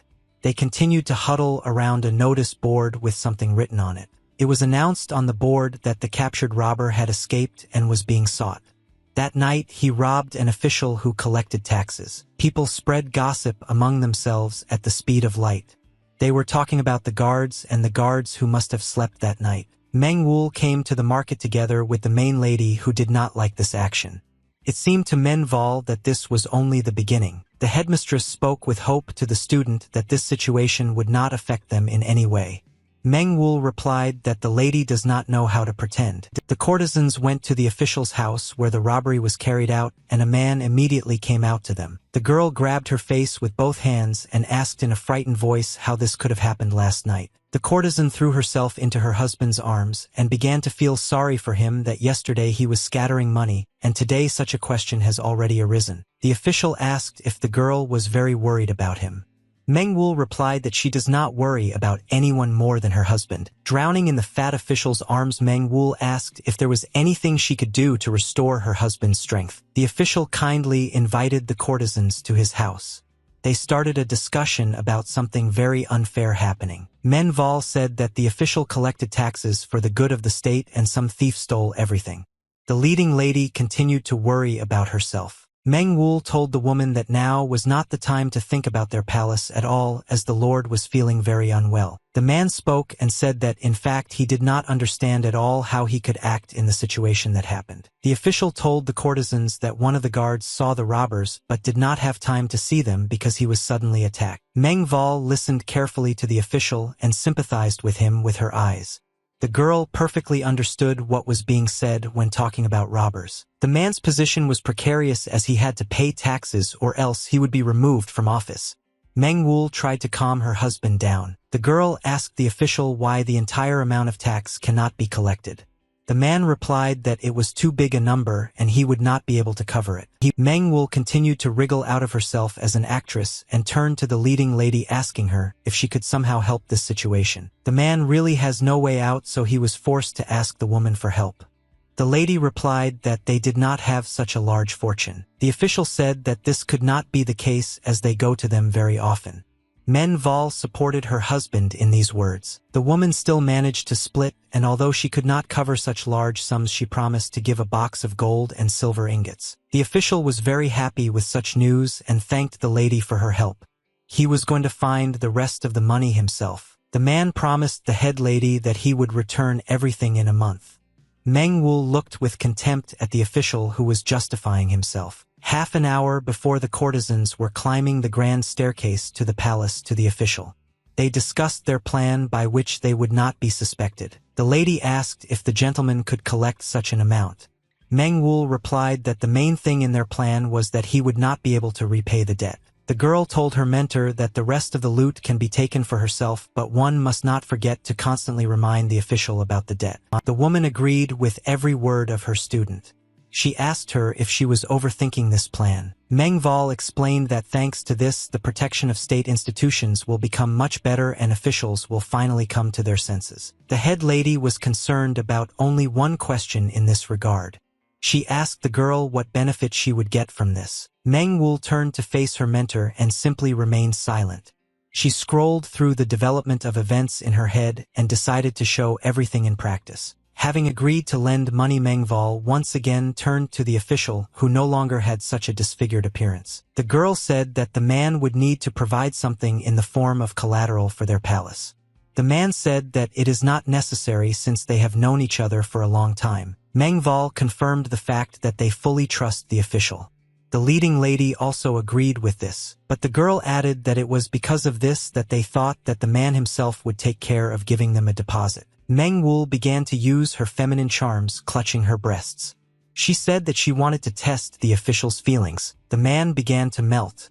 They continued to huddle around a notice board with something written on it. It was announced on the board that the captured robber had escaped and was being sought. That night, he robbed an official who collected taxes. People spread gossip among themselves at the speed of light. They were talking about the guards and the guards who must have slept that night. Mengwul came to the market together with the main lady, who did not like this action. It seemed to Menval that this was only the beginning. The headmistress spoke with hope to the student that this situation would not affect them in any way. Mengwul replied that the lady does not know how to pretend. The courtesans went to the official's house where the robbery was carried out, and a man immediately came out to them. The girl grabbed her face with both hands and asked in a frightened voice how this could have happened last night. The courtesan threw herself into her husband's arms and began to feel sorry for him, that yesterday he was scattering money, and today such a question has already arisen. The official asked if the girl was very worried about him. Mengwul replied that she does not worry about anyone more than her husband. Drowning in the fat official's arms, Mengwul asked if there was anything she could do to restore her husband's strength. The official kindly invited the courtesans to his house. They started a discussion about something very unfair happening. Menval said that the official collected taxes for the good of the state and some thief stole everything. The leading lady continued to worry about herself. Mengwul told the woman that now was not the time to think about their palace at all, as the Lord was feeling very unwell. The man spoke and said that in fact he did not understand at all how he could act in the situation that happened. The official told the courtesans that one of the guards saw the robbers but did not have time to see them because he was suddenly attacked. Mengval listened carefully to the official and sympathized with him with her eyes. The girl perfectly understood what was being said when talking about robbers. The man's position was precarious as he had to pay taxes or else he would be removed from office. Mengwul tried to calm her husband down. The girl asked the official why the entire amount of tax cannot be collected. The man replied that it was too big a number and he would not be able to cover it. Mengwul continued to wriggle out of herself as an actress and turned to the leading lady, asking her if she could somehow help this situation. The man really has no way out, so he was forced to ask the woman for help. The lady replied that they did not have such a large fortune. The official said that this could not be the case as they go to them very often. Menval supported her husband in these words. The woman still managed to split, and although she could not cover such large sums, she promised to give a box of gold and silver ingots. The official was very happy with such news and thanked the lady for her help. He was going to find the rest of the money himself. The man promised the head lady that he would return everything in a month. Mengwul looked with contempt at the official who was justifying himself. Half an hour before the courtesans were climbing the grand staircase to the palace to the official. They discussed their plan by which they would not be suspected. The lady asked if the gentleman could collect such an amount. Mengwul replied that the main thing in their plan was that he would not be able to repay the debt. The girl told her mentor that the rest of the loot can be taken for herself, but one must not forget to constantly remind the official about the debt. The woman agreed with every word of her student. She asked her if she was overthinking this plan. Manhwa explained that thanks to this, the protection of state institutions will become much better and officials will finally come to their senses. The head lady was concerned about only one question in this regard. She asked the girl what benefit she would get from this. Manhwa turned to face her mentor and simply remained silent. She scrolled through the development of events in her head and decided to show everything in practice. Having agreed to lend money, Manhwa once again turned to the official, who no longer had such a disfigured appearance. The girl said that the man would need to provide something in the form of collateral for their palace. The man said that it is not necessary since they have known each other for a long time. Manhwa confirmed the fact that they fully trust the official. The leading lady also agreed with this, but the girl added that it was because of this that they thought that the man himself would take care of giving them a deposit. Manhwa began to use her feminine charms, clutching her breasts. She said that she wanted to test the official's feelings. The man began to melt.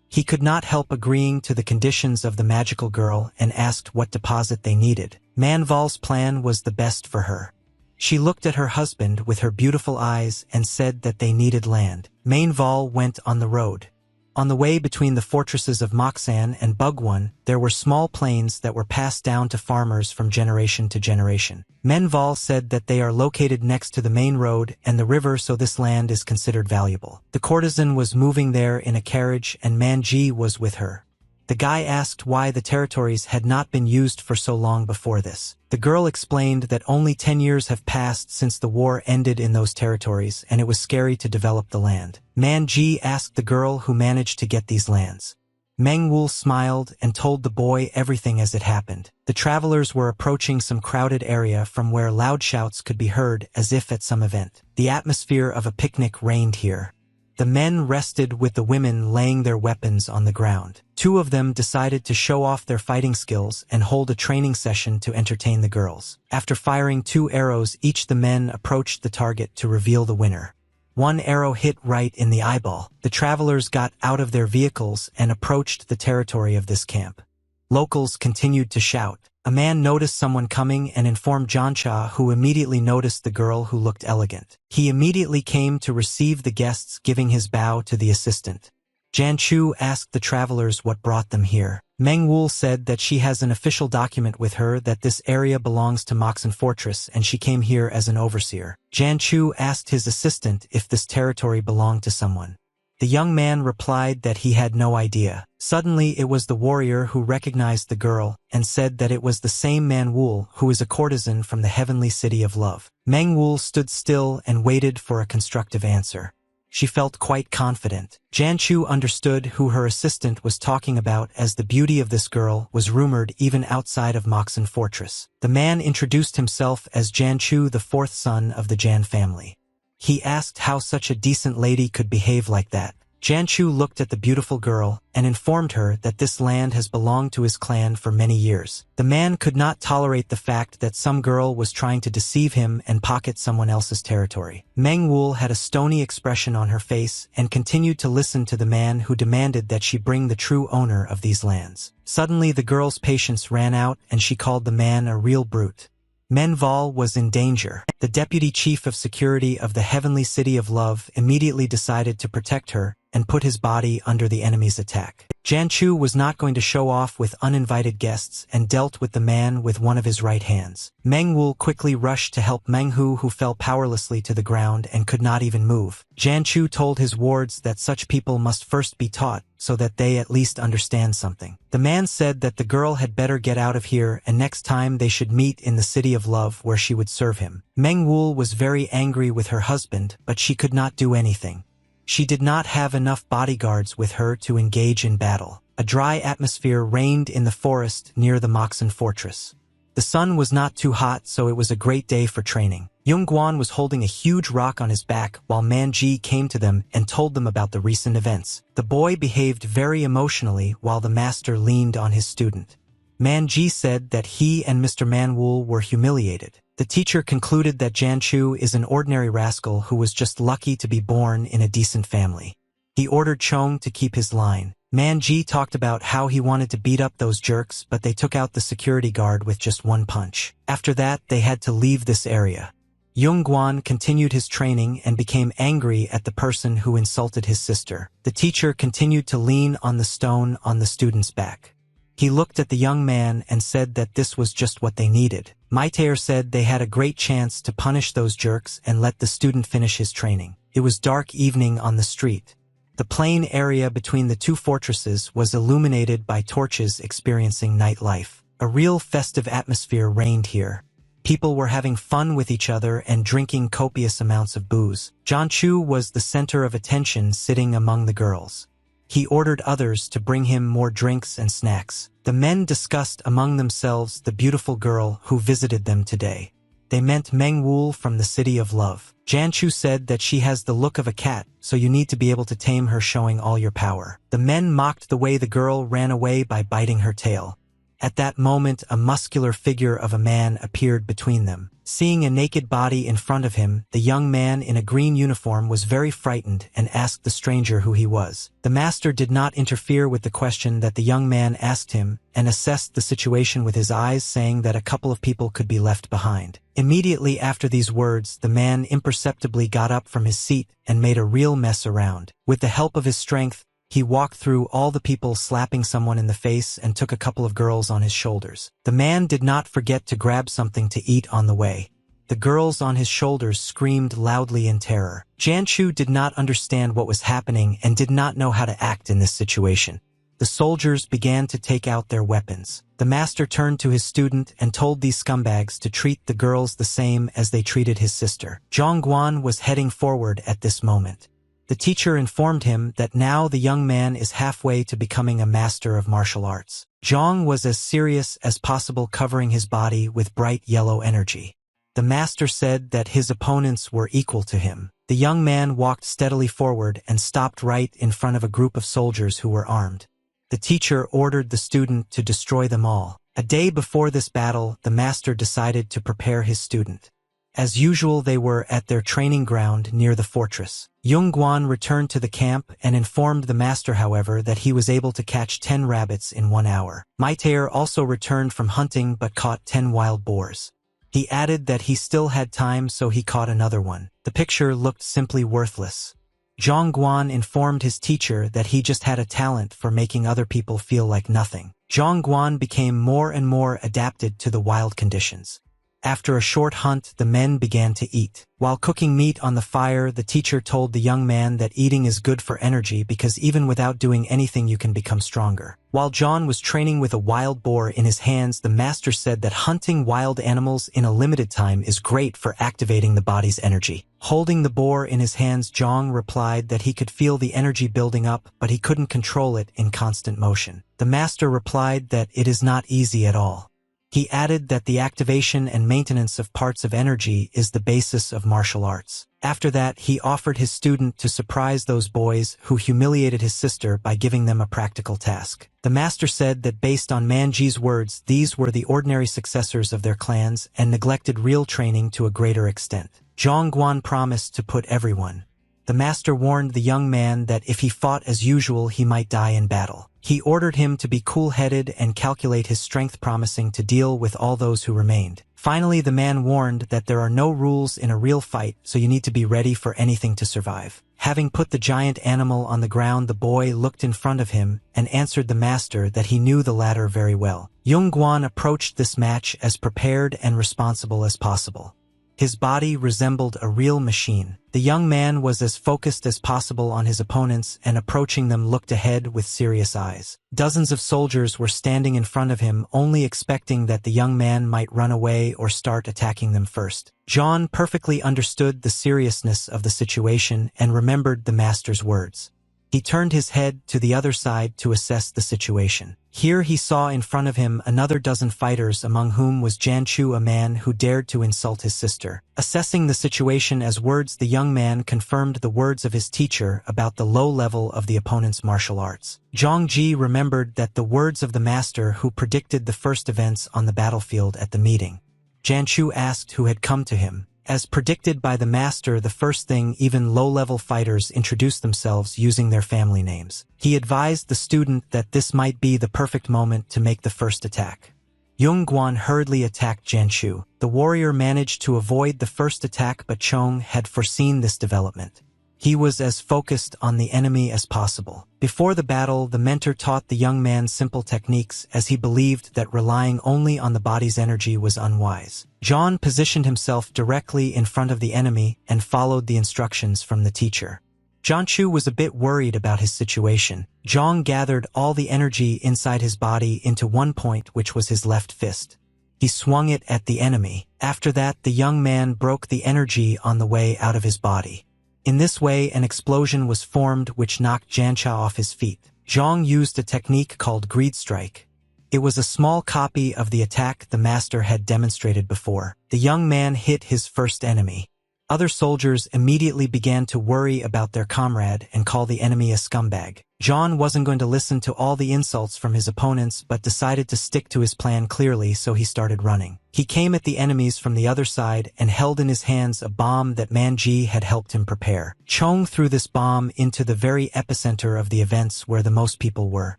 He could not help agreeing to the conditions of the magical girl and asked what deposit they needed. Manhwa's plan was the best for her. She looked at her husband with her beautiful eyes and said that they needed land. Manhwa went on the road. On the way between the fortresses of Moksan and Bugwon, there were small plains that were passed down to farmers from generation to generation. Manhwa said that they are located next to the main road and the river, so this land is considered valuable. The courtesan was moving there in a carriage and Manji was with her. The guy asked why the territories had not been used for so long before this. The girl explained that only 10 years have passed since the war ended in those territories and it was scary to develop the land. Manji asked the girl who managed to get these lands. Manhwa smiled and told the boy everything as it happened. The travelers were approaching some crowded area from where loud shouts could be heard as if at some event. The atmosphere of a picnic reigned here. The men rested with the women laying their weapons on the ground. Two of them decided to show off their fighting skills and hold a training session to entertain the girls. After firing 2 arrows each, the men approached the target to reveal the winner. One arrow hit right in the eyeball. The travelers got out of their vehicles and approached the territory of this camp. Locals continued to shout. A man noticed someone coming and informed Jancha, who immediately noticed the girl who looked elegant. He immediately came to receive the guests, giving his bow to the assistant. Janchu asked the travelers what brought them here. Manhwa said that she has an official document with her that this area belongs to Moksan Fortress and she came here as an overseer. Janchu asked his assistant if this territory belonged to someone. The young man replied that he had no idea. Suddenly it was the warrior who recognized the girl and said that it was the same Manhwa who is a courtesan from the heavenly city of love. Manhwa stood still and waited for a constructive answer. She felt quite confident. Janchu understood who her assistant was talking about, as the beauty of this girl was rumored even outside of Moksan Fortress. The man introduced himself as Janchu, the 4th son of the Jan family. He asked how such a decent lady could behave like that. Janchu looked at the beautiful girl and informed her that this land has belonged to his clan for many years. The man could not tolerate the fact that some girl was trying to deceive him and pocket someone else's territory. Manhwa had a stony expression on her face and continued to listen to the man who demanded that she bring the true owner of these lands. Suddenly the girl's patience ran out and she called the man a real brute. Manhwa was in danger. The deputy chief of security of the heavenly city of love immediately decided to protect her and put his body under the enemy's attack. Janchu was not going to show off with uninvited guests and dealt with the man with one of his right hands. Manhwa quickly rushed to help Manhwa, who fell powerlessly to the ground and could not even move. Janchu told his wards that such people must first be taught so that they at least understand something. The man said that the girl had better get out of here and next time they should meet in the city of love where she would serve him. Manhwa was very angry with her husband, but she could not do anything. She did not have enough bodyguards with her to engage in battle. A dry atmosphere reigned in the forest near the Moksan Fortress. The sun was not too hot, so it was a great day for training. Yongguan was holding a huge rock on his back while Manji came to them and told them about the recent events. The boy behaved very emotionally while the master leaned on his student. Manji said that he and Mr. Manhwa were humiliated. The teacher concluded that Janchu is an ordinary rascal who was just lucky to be born in a decent family. He ordered Chong to keep his line. Man Ji talked about how he wanted to beat up those jerks, but they took out the security guard with just one punch. After that, they had to leave this area. Yung Guan continued his training and became angry at the person who insulted his sister. The teacher continued to lean on the stone on the student's back. He looked at the young man and said that this was just what they needed. Maitaer said they had a great chance to punish those jerks and let the student finish his training. It was dark evening on the street. The plain area between the two fortresses was illuminated by torches experiencing nightlife. A real festive atmosphere reigned here. People were having fun with each other and drinking copious amounts of booze. Jianchu was the center of attention, sitting among the girls. He ordered others to bring him more drinks and snacks. The men discussed among themselves the beautiful girl who visited them today. They meant Meng Wu from the City of Love. Jianchu said that she has the look of a cat, so you need to be able to tame her, showing all your power. The men mocked the way the girl ran away by biting her tail. At that moment, a muscular figure of a man appeared between them. Seeing a naked body in front of him, the young man in a green uniform was very frightened and asked the stranger who he was. The master did not interfere with the question that the young man asked him and assessed the situation with his eyes, saying that a couple of people could be left behind. Immediately after these words, the man imperceptibly got up from his seat and made a real mess around. With the help of his strength, he walked through all the people, slapping someone in the face, and took a couple of girls on his shoulders. The man did not forget to grab something to eat on the way. The girls on his shoulders screamed loudly in terror. Jianchu did not understand what was happening and did not know how to act in this situation. The soldiers began to take out their weapons. The master turned to his student and told these scumbags to treat the girls the same as they treated his sister. Zhang Guan was heading forward at this moment. The teacher informed him that now the young man is halfway to becoming a master of martial arts. Zhang was as serious as possible, covering his body with bright yellow energy. The master said that his opponents were equal to him. The young man walked steadily forward and stopped right in front of a group of soldiers who were armed. The teacher ordered the student to destroy them all. A day before this battle, the master decided to prepare his student. As usual, they were at their training ground near the fortress. Yung Guan returned to the camp and informed the master, however, that he was able to catch 10 rabbits in 1 hour. Maitaer also returned from hunting but caught 10 wild boars. He added that he still had time, so he caught another one. The picture looked simply worthless. Zhang Guan informed his teacher that he just had a talent for making other people feel like nothing. Zhang Guan became more and more adapted to the wild conditions. After a short hunt, the men began to eat. While cooking meat on the fire, the teacher told the young man that eating is good for energy because even without doing anything you can become stronger. While John was training with a wild boar in his hands, the master said that hunting wild animals in a limited time is great for activating the body's energy. Holding the boar in his hands, Zhang replied that he could feel the energy building up, but he couldn't control it in constant motion. The master replied that it is not easy at all. He added that the activation and maintenance of parts of energy is the basis of martial arts. After that, he offered his student to surprise those boys who humiliated his sister by giving them a practical task. The master said that based on Manji's words, these were the ordinary successors of their clans and neglected real training to a greater extent. Zhang Guan promised to put everyone. The master warned the young man that if he fought as usual, he might die in battle. He ordered him to be cool-headed and calculate his strength, promising to deal with all those who remained. Finally, the man warned that there are no rules in a real fight, so you need to be ready for anything to survive. Having put the giant animal on the ground, the boy looked in front of him and answered the master that he knew the latter very well. Yung Guan approached this match as prepared and responsible as possible. His body resembled a real machine. The young man was as focused as possible on his opponents and approaching them looked ahead with serious eyes. Dozens of soldiers were standing in front of him, only expecting that the young man might run away or start attacking them first. John perfectly understood the seriousness of the situation and remembered the master's words. He turned his head to the other side to assess the situation. Here he saw in front of him another dozen fighters, among whom was Jianchu, a man who dared to insult his sister. Assessing the situation as words, the young man confirmed the words of his teacher about the low level of the opponent's martial arts. Zhang Ji remembered that the words of the master who predicted the first events on the battlefield at the meeting. Jianchu asked who had come to him, As predicted by the master, the first thing, even low-level fighters introduced themselves using their family names. He advised the student that this might be the perfect moment to make the first attack. Yongguan hurriedly attacked Jianchu. The warrior managed to avoid the first attack, but Chong had foreseen this development. He was as focused on the enemy as possible. Before the battle, the mentor taught the young man simple techniques, as he believed that relying only on the body's energy was unwise. John positioned himself directly in front of the enemy and followed the instructions from the teacher. Jianchu was a bit worried about his situation. Zhang gathered all the energy inside his body into one point, which was his left fist. He swung it at the enemy. After that, the young man broke the energy on the way out of his body. In this way, an explosion was formed which knocked Jiancha off his feet. Zhang used a technique called greed strike. It was a small copy of the attack the master had demonstrated before. The young man hit his first enemy. Other soldiers immediately began to worry about their comrade and call the enemy a scumbag. John wasn't going to listen to all the insults from his opponents, but decided to stick to his plan clearly, so he started running. He came at the enemies from the other side and held in his hands a bomb that Manji had helped him prepare. Chong threw this bomb into the very epicenter of the events where the most people were.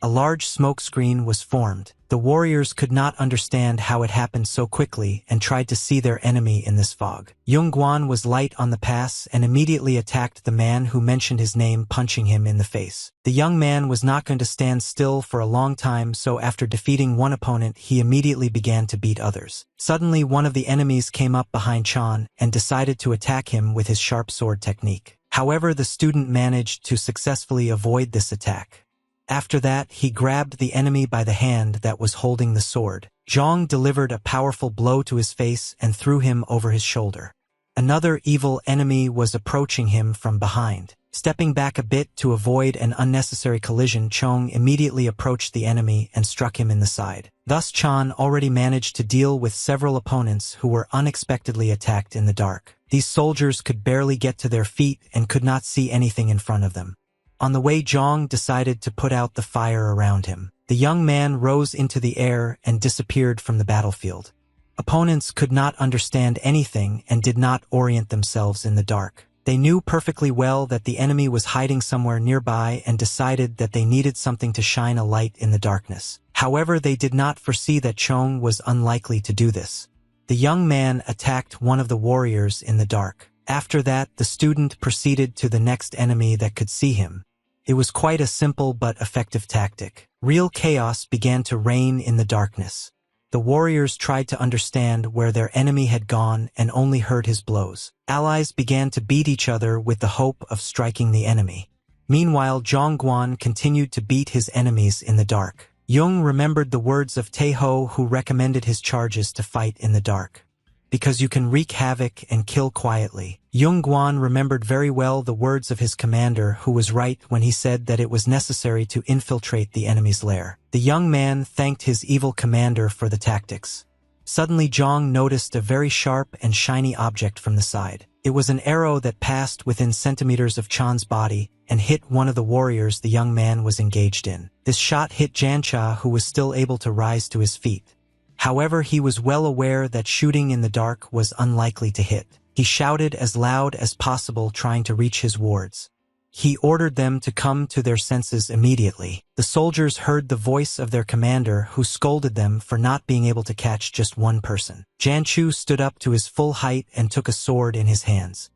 A large smoke screen was formed. The warriors could not understand how it happened so quickly and tried to see their enemy in this fog. Yongguan was light on the pass and immediately attacked the man who mentioned his name, punching him in the face. The young man was not going to stand still for a long time, so after defeating one opponent, he immediately began to beat others. Suddenly, one of the enemies came up behind Chan and decided to attack him with his sharp sword technique. However, the student managed to successfully avoid this attack. After that, he grabbed the enemy by the hand that was holding the sword. Zhang delivered a powerful blow to his face and threw him over his shoulder. Another evil enemy was approaching him from behind. Stepping back a bit to avoid an unnecessary collision, Chong immediately approached the enemy and struck him in the side. Thus, Chan already managed to deal with several opponents who were unexpectedly attacked in the dark. These soldiers could barely get to their feet and could not see anything in front of them. On the way, Zhang decided to put out the fire around him. The young man rose into the air and disappeared from the battlefield. Opponents could not understand anything and did not orient themselves in the dark. They knew perfectly well that the enemy was hiding somewhere nearby and decided that they needed something to shine a light in the darkness. However, they did not foresee that Chong was unlikely to do this. The young man attacked one of the warriors in the dark. After that, the student proceeded to the next enemy that could see him. It was quite a simple but effective tactic. Real chaos began to reign in the darkness. The warriors tried to understand where their enemy had gone and only heard his blows. Allies began to beat each other with the hope of striking the enemy. Meanwhile, Zhongguan continued to beat his enemies in the dark. Jung remembered the words of Taeho, who recommended his charges to fight in the dark, because you can wreak havoc and kill quietly. Yongguan remembered very well the words of his commander, who was right when he said that it was necessary to infiltrate the enemy's lair. The young man thanked his evil commander for the tactics. Suddenly, Zhang noticed a very sharp and shiny object from the side. It was an arrow that passed within centimeters of Chan's body and hit one of the warriors the young man was engaged in. This shot hit Jancha, who was still able to rise to his feet. However, he was well aware that shooting in the dark was unlikely to hit. He shouted as loud as possible, trying to reach his wards. He ordered them to come to their senses immediately. The soldiers heard the voice of their commander, who scolded them for not being able to catch just one person. Janchu stood up to his full height and took a sword in his hands.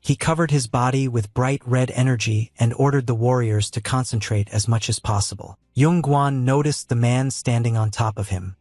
He covered his body with bright red energy and ordered the warriors to concentrate as much as possible. Yongguan noticed the man standing on top of him.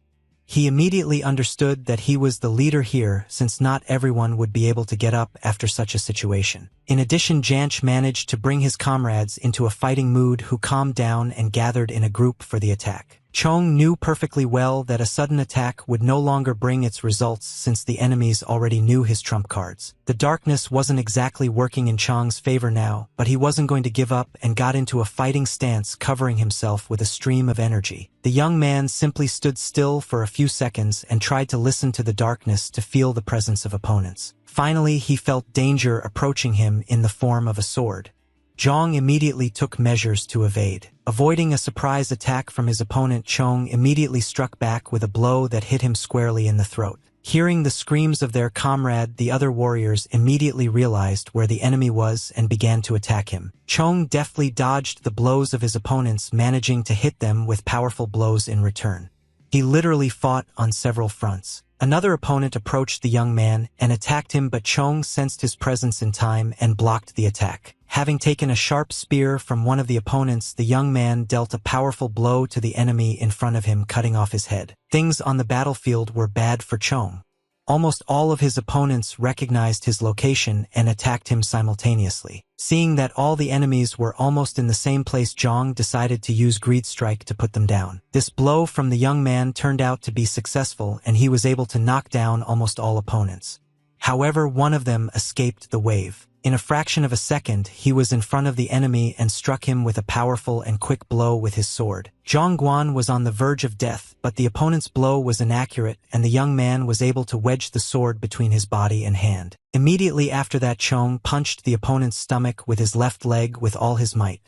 He immediately understood that he was the leader here, since not everyone would be able to get up after such a situation. In addition, Janch managed to bring his comrades into a fighting mood, who calmed down and gathered in a group for the attack. Chong knew perfectly well that a sudden attack would no longer bring its results, since the enemies already knew his trump cards. The darkness wasn't exactly working in Chong's favor now, but he wasn't going to give up and got into a fighting stance, covering himself with a stream of energy. The young man simply stood still for a few seconds and tried to listen to the darkness to feel the presence of opponents. Finally, he felt danger approaching him in the form of a sword. Zhang immediately took measures to evade. Avoiding a surprise attack from his opponent, Chong immediately struck back with a blow that hit him squarely in the throat. Hearing the screams of their comrade, the other warriors immediately realized where the enemy was and began to attack him. Chong deftly dodged the blows of his opponents, managing to hit them with powerful blows in return. He literally fought on several fronts. Another opponent approached the young man and attacked him, but Chong sensed his presence in time and blocked the attack. Having taken a sharp spear from one of the opponents, the young man dealt a powerful blow to the enemy in front of him, cutting off his head. Things on the battlefield were bad for Chong. Almost all of his opponents recognized his location and attacked him simultaneously. Seeing that all the enemies were almost in the same place, Chong decided to use Greed Strike to put them down. This blow from the young man turned out to be successful, and he was able to knock down almost all opponents. However, one of them escaped the wave. In a fraction of a second, he was in front of the enemy and struck him with a powerful and quick blow with his sword. Zhang Guan was on the verge of death, but the opponent's blow was inaccurate, and the young man was able to wedge the sword between his body and hand. Immediately after that, Chong punched the opponent's stomach with his left leg with all his might.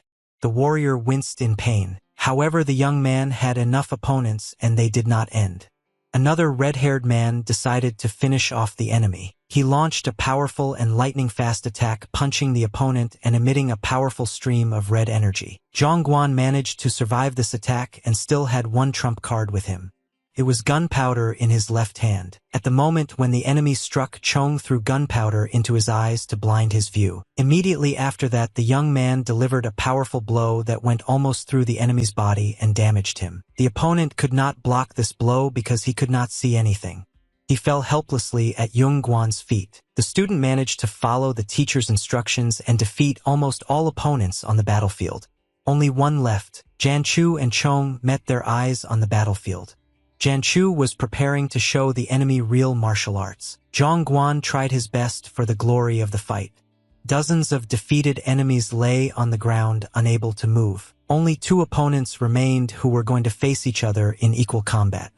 The warrior winced in pain. However, the young man had enough opponents, and they did not end. Another red-haired man decided to finish off the enemy. He launched a powerful and lightning-fast attack, punching the opponent and emitting a powerful stream of red energy. Zhang Guan managed to survive this attack and still had one trump card with him. It was gunpowder in his left hand. At the moment when the enemy struck, Chong threw gunpowder into his eyes to blind his view. Immediately after that, the young man delivered a powerful blow that went almost through the enemy's body and damaged him. The opponent could not block this blow because he could not see anything. He fell helplessly at Yung Guan's feet. The student managed to follow the teacher's instructions and defeat almost all opponents on the battlefield. Only one left. Janchu and Chong met their eyes on the battlefield. Janchu was preparing to show the enemy real martial arts. Zhang Guan tried his best for the glory of the fight. Dozens of defeated enemies lay on the ground, unable to move. Only two opponents remained who were going to face each other in equal combat.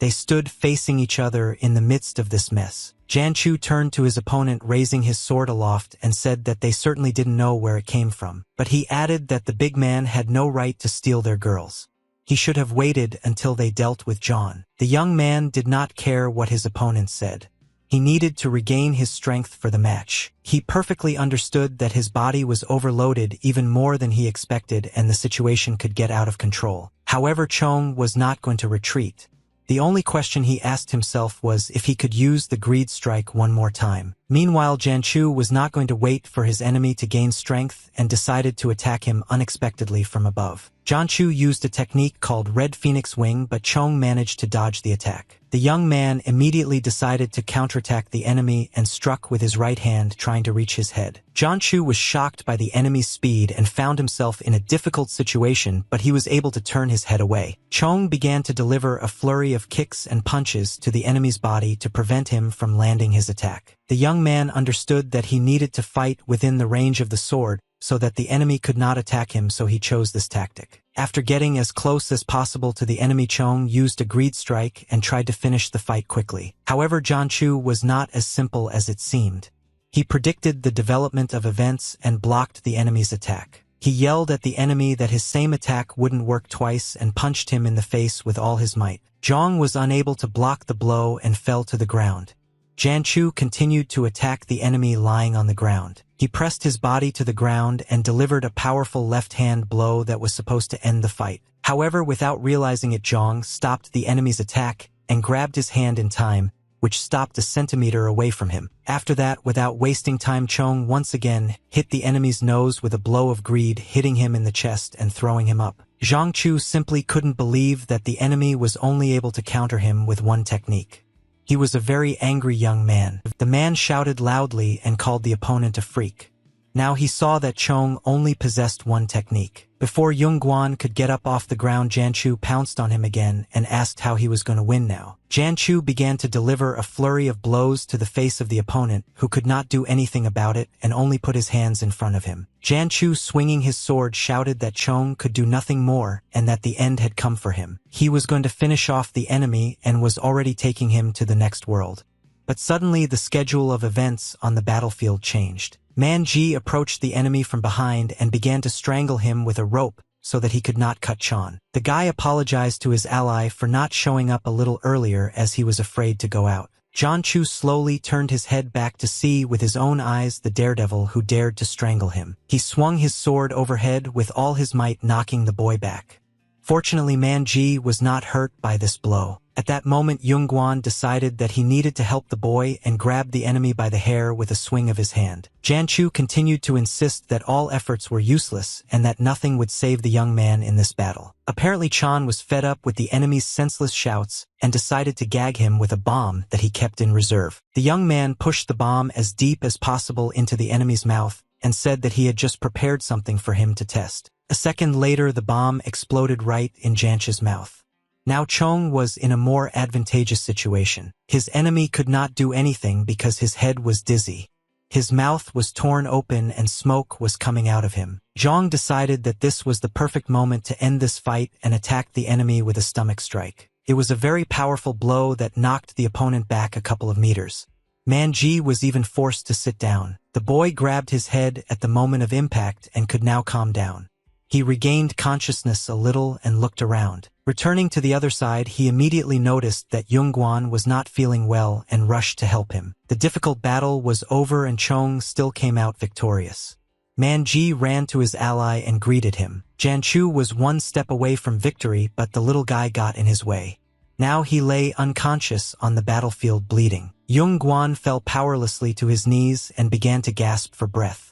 They stood facing each other in the midst of this mess. Janchu turned to his opponent, raising his sword aloft, and said that they certainly didn't know where it came from. But he added that the big man had no right to steal their girls. He should have waited until they dealt with John. The young man did not care what his opponent said. He needed to regain his strength for the match. He perfectly understood that his body was overloaded even more than he expected, and the situation could get out of control. However, Chong was not going to retreat. The only question he asked himself was if he could use the Greed Strike one more time. Meanwhile, Janchu was not going to wait for his enemy to gain strength and decided to attack him unexpectedly from above. Janchu used a technique called Red Phoenix Wing, but Chong managed to dodge the attack. The young man immediately decided to counterattack the enemy and struck with his right hand, trying to reach his head. Janchu was shocked by the enemy's speed and found himself in a difficult situation, but he was able to turn his head away. Chong began to deliver a flurry of kicks and punches to the enemy's body to prevent him from landing his attack. The young man understood that he needed to fight within the range of the sword so that the enemy could not attack him, so he chose this tactic. After getting as close as possible to the enemy, Chong used a Greed Strike and tried to finish the fight quickly. However, Janchu was not as simple as it seemed. He predicted the development of events and blocked the enemy's attack. He yelled at the enemy that his same attack wouldn't work twice and punched him in the face with all his might. Zhang was unable to block the blow and fell to the ground. Janchu continued to attack the enemy lying on the ground. He pressed his body to the ground and delivered a powerful left-hand blow that was supposed to end the fight. However, without realizing it, Zhang stopped the enemy's attack and grabbed his hand in time, which stopped a centimeter away from him. After that, without wasting time, Chong once again hit the enemy's nose with a blow of greed, hitting him in the chest and throwing him up. Zhang Chu simply couldn't believe that the enemy was only able to counter him with one technique. He was a very angry young man. The man shouted loudly and called the opponent a freak. Now he saw that Chong only possessed one technique. Before Yung Guan could get up off the ground, Janchu pounced on him again and asked how he was going to win now. Janchu began to deliver a flurry of blows to the face of the opponent, who could not do anything about it and only put his hands in front of him. Janchu, swinging his sword, shouted that Chong could do nothing more and that the end had come for him. He was going to finish off the enemy and was already taking him to the next world. But suddenly the schedule of events on the battlefield changed. Man Ji approached the enemy from behind and began to strangle him with a rope so that he could not cut Chan. The guy apologized to his ally for not showing up a little earlier as he was afraid to go out. Chu slowly turned his head back to see with his own eyes the daredevil who dared to strangle him. He swung his sword overhead with all his might, knocking the boy back. Fortunately, Manji was not hurt by this blow. At that moment, Yongguan decided that he needed to help the boy and grabbed the enemy by the hair with a swing of his hand. Chu continued to insist that all efforts were useless and that nothing would save the young man in this battle. Apparently, Chan was fed up with the enemy's senseless shouts and decided to gag him with a bomb that he kept in reserve. The young man pushed the bomb as deep as possible into the enemy's mouth and said that he had just prepared something for him to test. A second later, the bomb exploded right in Janchu's mouth. Now Chong was in a more advantageous situation. His enemy could not do anything because his head was dizzy. His mouth was torn open and smoke was coming out of him. Zhang decided that this was the perfect moment to end this fight and attacked the enemy with a stomach strike. It was a very powerful blow that knocked the opponent back a couple of meters. Manji was even forced to sit down. The boy grabbed his head at the moment of impact and could now calm down. He regained consciousness a little and looked around. Returning to the other side, he immediately noticed that Yongguan was not feeling well and rushed to help him. The difficult battle was over and Chong still came out victorious. Manji ran to his ally and greeted him. Janchu was one step away from victory, but the little guy got in his way. Now he lay unconscious on the battlefield bleeding. Yongguan fell powerlessly to his knees and began to gasp for breath.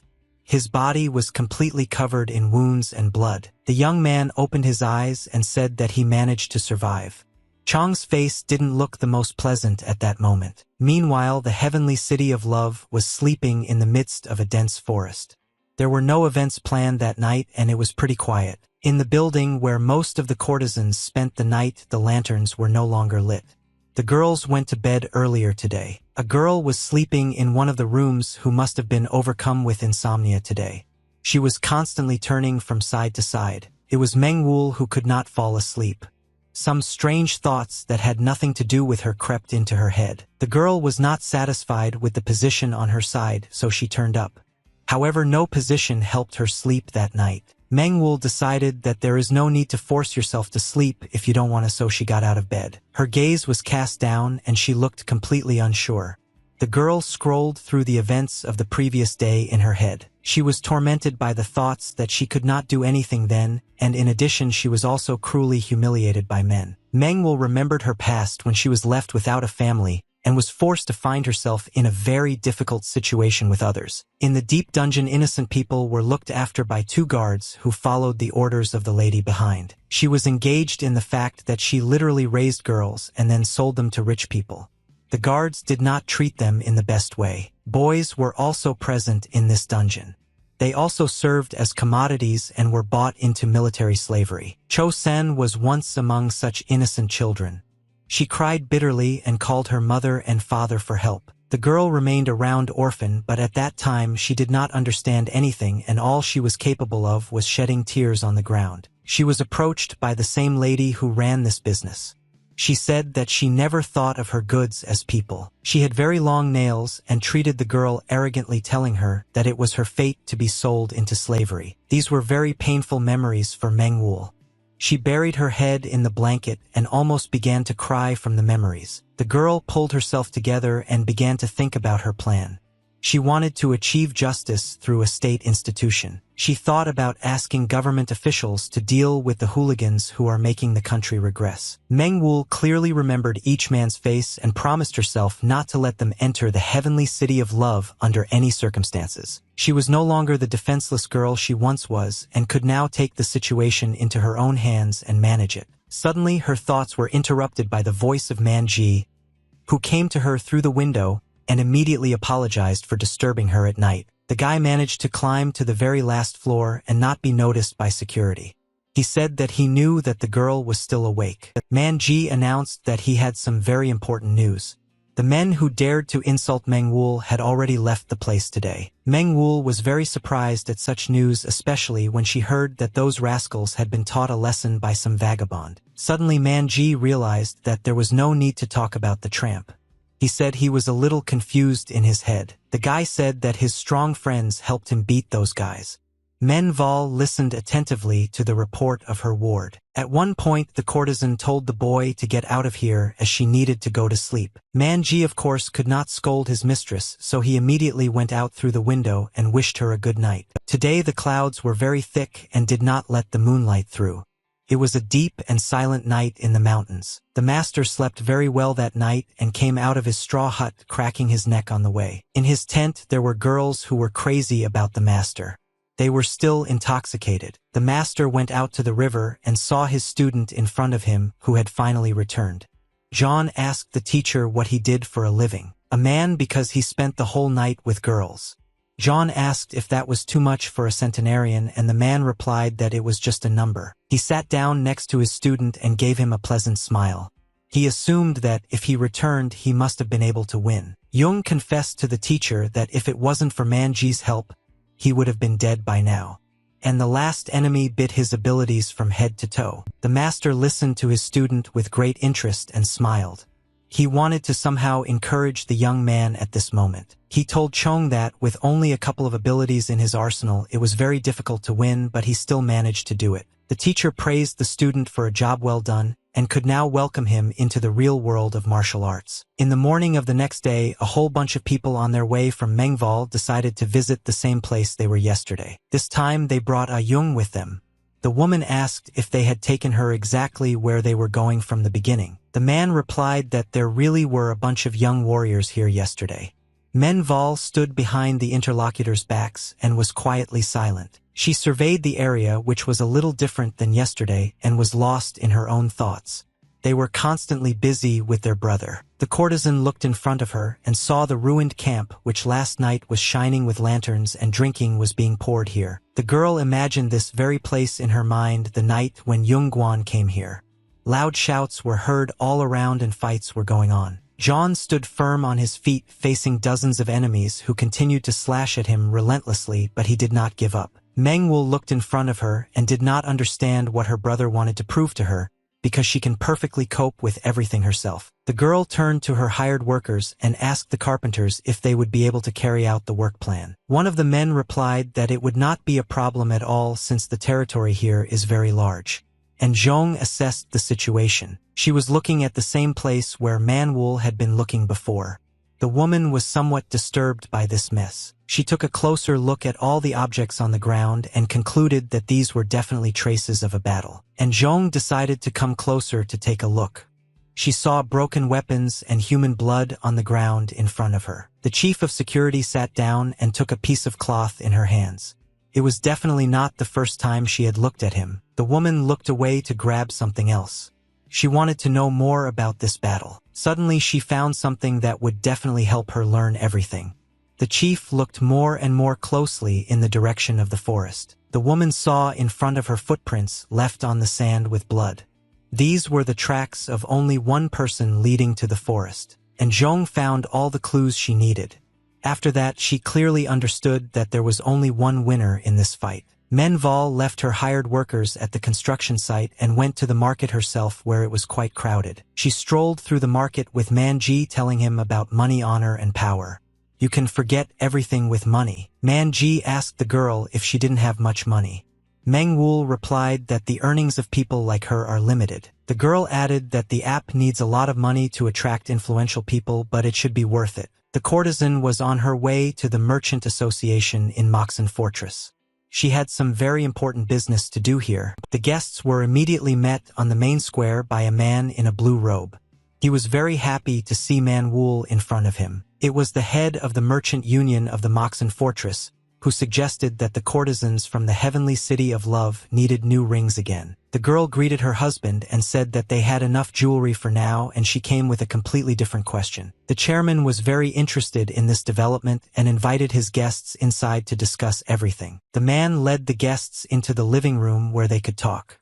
His body was completely covered in wounds and blood. The young man opened his eyes and said that he managed to survive. Chang's face didn't look the most pleasant at that moment. Meanwhile, the heavenly city of love was sleeping in the midst of a dense forest. There were no events planned that night and it was pretty quiet. In the building where most of the courtesans spent the night, the lanterns were no longer lit. The girls went to bed earlier today. A girl was sleeping in one of the rooms who must have been overcome with insomnia today. She was constantly turning from side to side. It was Mengwul who could not fall asleep. Some strange thoughts that had nothing to do with her crept into her head. The girl was not satisfied with the position on her side, so she turned up. However, no position helped her sleep that night. Mengwul decided that there is no need to force yourself to sleep if you don't want to, so she got out of bed. Her gaze was cast down and she looked completely unsure. The girl scrolled through the events of the previous day in her head. She was tormented by the thoughts that she could not do anything then, and in addition she was also cruelly humiliated by men. Mengwul remembered her past when she was left without a family, and was forced to find herself in a very difficult situation with others. In the deep dungeon, innocent people were looked after by two guards who followed the orders of the lady behind. She was engaged in the fact that she literally raised girls and then sold them to rich people. The guards did not treat them in the best way. Boys were also present in this dungeon. They also served as commodities and were bought into military slavery. Cho Sen was once among such innocent children. She cried bitterly and called her mother and father for help. The girl remained around orphan, but at that time she did not understand anything and all she was capable of was shedding tears on the ground. She was approached by the same lady who ran this business. She said that she never thought of her goods as people. She had very long nails and treated the girl arrogantly, telling her that it was her fate to be sold into slavery. These were very painful memories for Mengwul. She buried her head in the blanket and almost began to cry from the memories. The girl pulled herself together and began to think about her plan. She wanted to achieve justice through a state institution. She thought about asking government officials to deal with the hooligans who are making the country regress. Mengwul clearly remembered each man's face and promised herself not to let them enter the heavenly city of love under any circumstances. She was no longer the defenseless girl she once was and could now take the situation into her own hands and manage it. Suddenly, her thoughts were interrupted by the voice of Manji, who came to her through the window and immediately apologized for disturbing her at night. The guy managed to climb to the very last floor and not be noticed by security. He said that he knew that the girl was still awake. Manji announced that he had some very important news. The men who dared to insult Mengwul had already left the place today. Mengwul was very surprised at such news, especially when she heard that those rascals had been taught a lesson by some vagabond. Suddenly Manji realized that there was no need to talk about the tramp. He said he was a little confused in his head. The guy said that his strong friends helped him beat those guys. Manhwa listened attentively to the report of her ward. At one point, the courtesan told the boy to get out of here as she needed to go to sleep. Manji, of course, could not scold his mistress, so he immediately went out through the window and wished her a good night. Today the clouds were very thick and did not let the moonlight through. It was a deep and silent night in the mountains. The master slept very well that night and came out of his straw hut cracking his neck on the way. In his tent there were girls who were crazy about the master. They were still intoxicated. The master went out to the river and saw his student in front of him who had finally returned. John asked the teacher what he did for a living. A man, because he spent the whole night with girls. John asked if that was too much for a centenarian, and the man replied that it was just a number. He sat down next to his student and gave him a pleasant smile. He assumed that if he returned he must have been able to win. Jung confessed to the teacher that if it wasn't for Manji's help, he would have been dead by now. And the last enemy bit his abilities from head to toe. The master listened to his student with great interest and smiled. He wanted to somehow encourage the young man at this moment. He told Chong that, with only a couple of abilities in his arsenal, it was very difficult to win, but he still managed to do it. The teacher praised the student for a job well done, and could now welcome him into the real world of martial arts. In the morning of the next day, a whole bunch of people on their way from Manhwa decided to visit the same place they were yesterday. This time they brought A Jung with them. The woman asked if they had taken her exactly where they were going from the beginning. The man replied that there really were a bunch of young warriors here yesterday. Manhwa stood behind the interlocutors' backs and was quietly silent. She surveyed the area, which was a little different than yesterday, and was lost in her own thoughts. They were constantly busy with their brother. The courtesan looked in front of her and saw the ruined camp, which last night was shining with lanterns and drinking was being poured here. The girl imagined this very place in her mind the night when Yungguan came here. Loud shouts were heard all around and fights were going on. John stood firm on his feet, facing dozens of enemies who continued to slash at him relentlessly, but he did not give up. Manhwa looked in front of her and did not understand what her brother wanted to prove to her, because she can perfectly cope with everything herself. The girl turned to her hired workers and asked the carpenters if they would be able to carry out the work plan. One of the men replied that it would not be a problem at all since the territory here is very large. And Zhong assessed the situation. She was looking at the same place where Manhwa had been looking before. The woman was somewhat disturbed by this mess. She took a closer look at all the objects on the ground and concluded that these were definitely traces of a battle. And Zhong decided to come closer to take a look. She saw broken weapons and human blood on the ground in front of her. The chief of security sat down and took a piece of cloth in her hands. It was definitely not the first time she had looked at him. The woman looked away to grab something else. She wanted to know more about this battle. Suddenly she found something that would definitely help her learn everything. The chief looked more and more closely in the direction of the forest. The woman saw in front of her footprints left on the sand with blood. These were the tracks of only one person leading to the forest, and Zhong found all the clues she needed. After that, she clearly understood that there was only one winner in this fight. Manhwa left her hired workers at the construction site and went to the market herself, where it was quite crowded. She strolled through the market with Manji telling him about money, honor, and power. You can forget everything with money. Manji asked the girl if she didn't have much money. Manhwa replied that the earnings of people like her are limited. The girl added that the app needs a lot of money to attract influential people, but it should be worth it. The courtesan was on her way to the Merchant Association in Moxon Fortress. She had some very important business to do here. The guests were immediately met on the main square by a man in a blue robe. He was very happy to see Manhwa in front of him. It was the head of the Merchant Union of the Moxon Fortress, who suggested that the courtesans from the heavenly city of love needed new rings again. The girl greeted her husband and said that they had enough jewelry for now, and she came with a completely different question. The chairman was very interested in this development and invited his guests inside to discuss everything. The man led the guests into the living room where they could talk.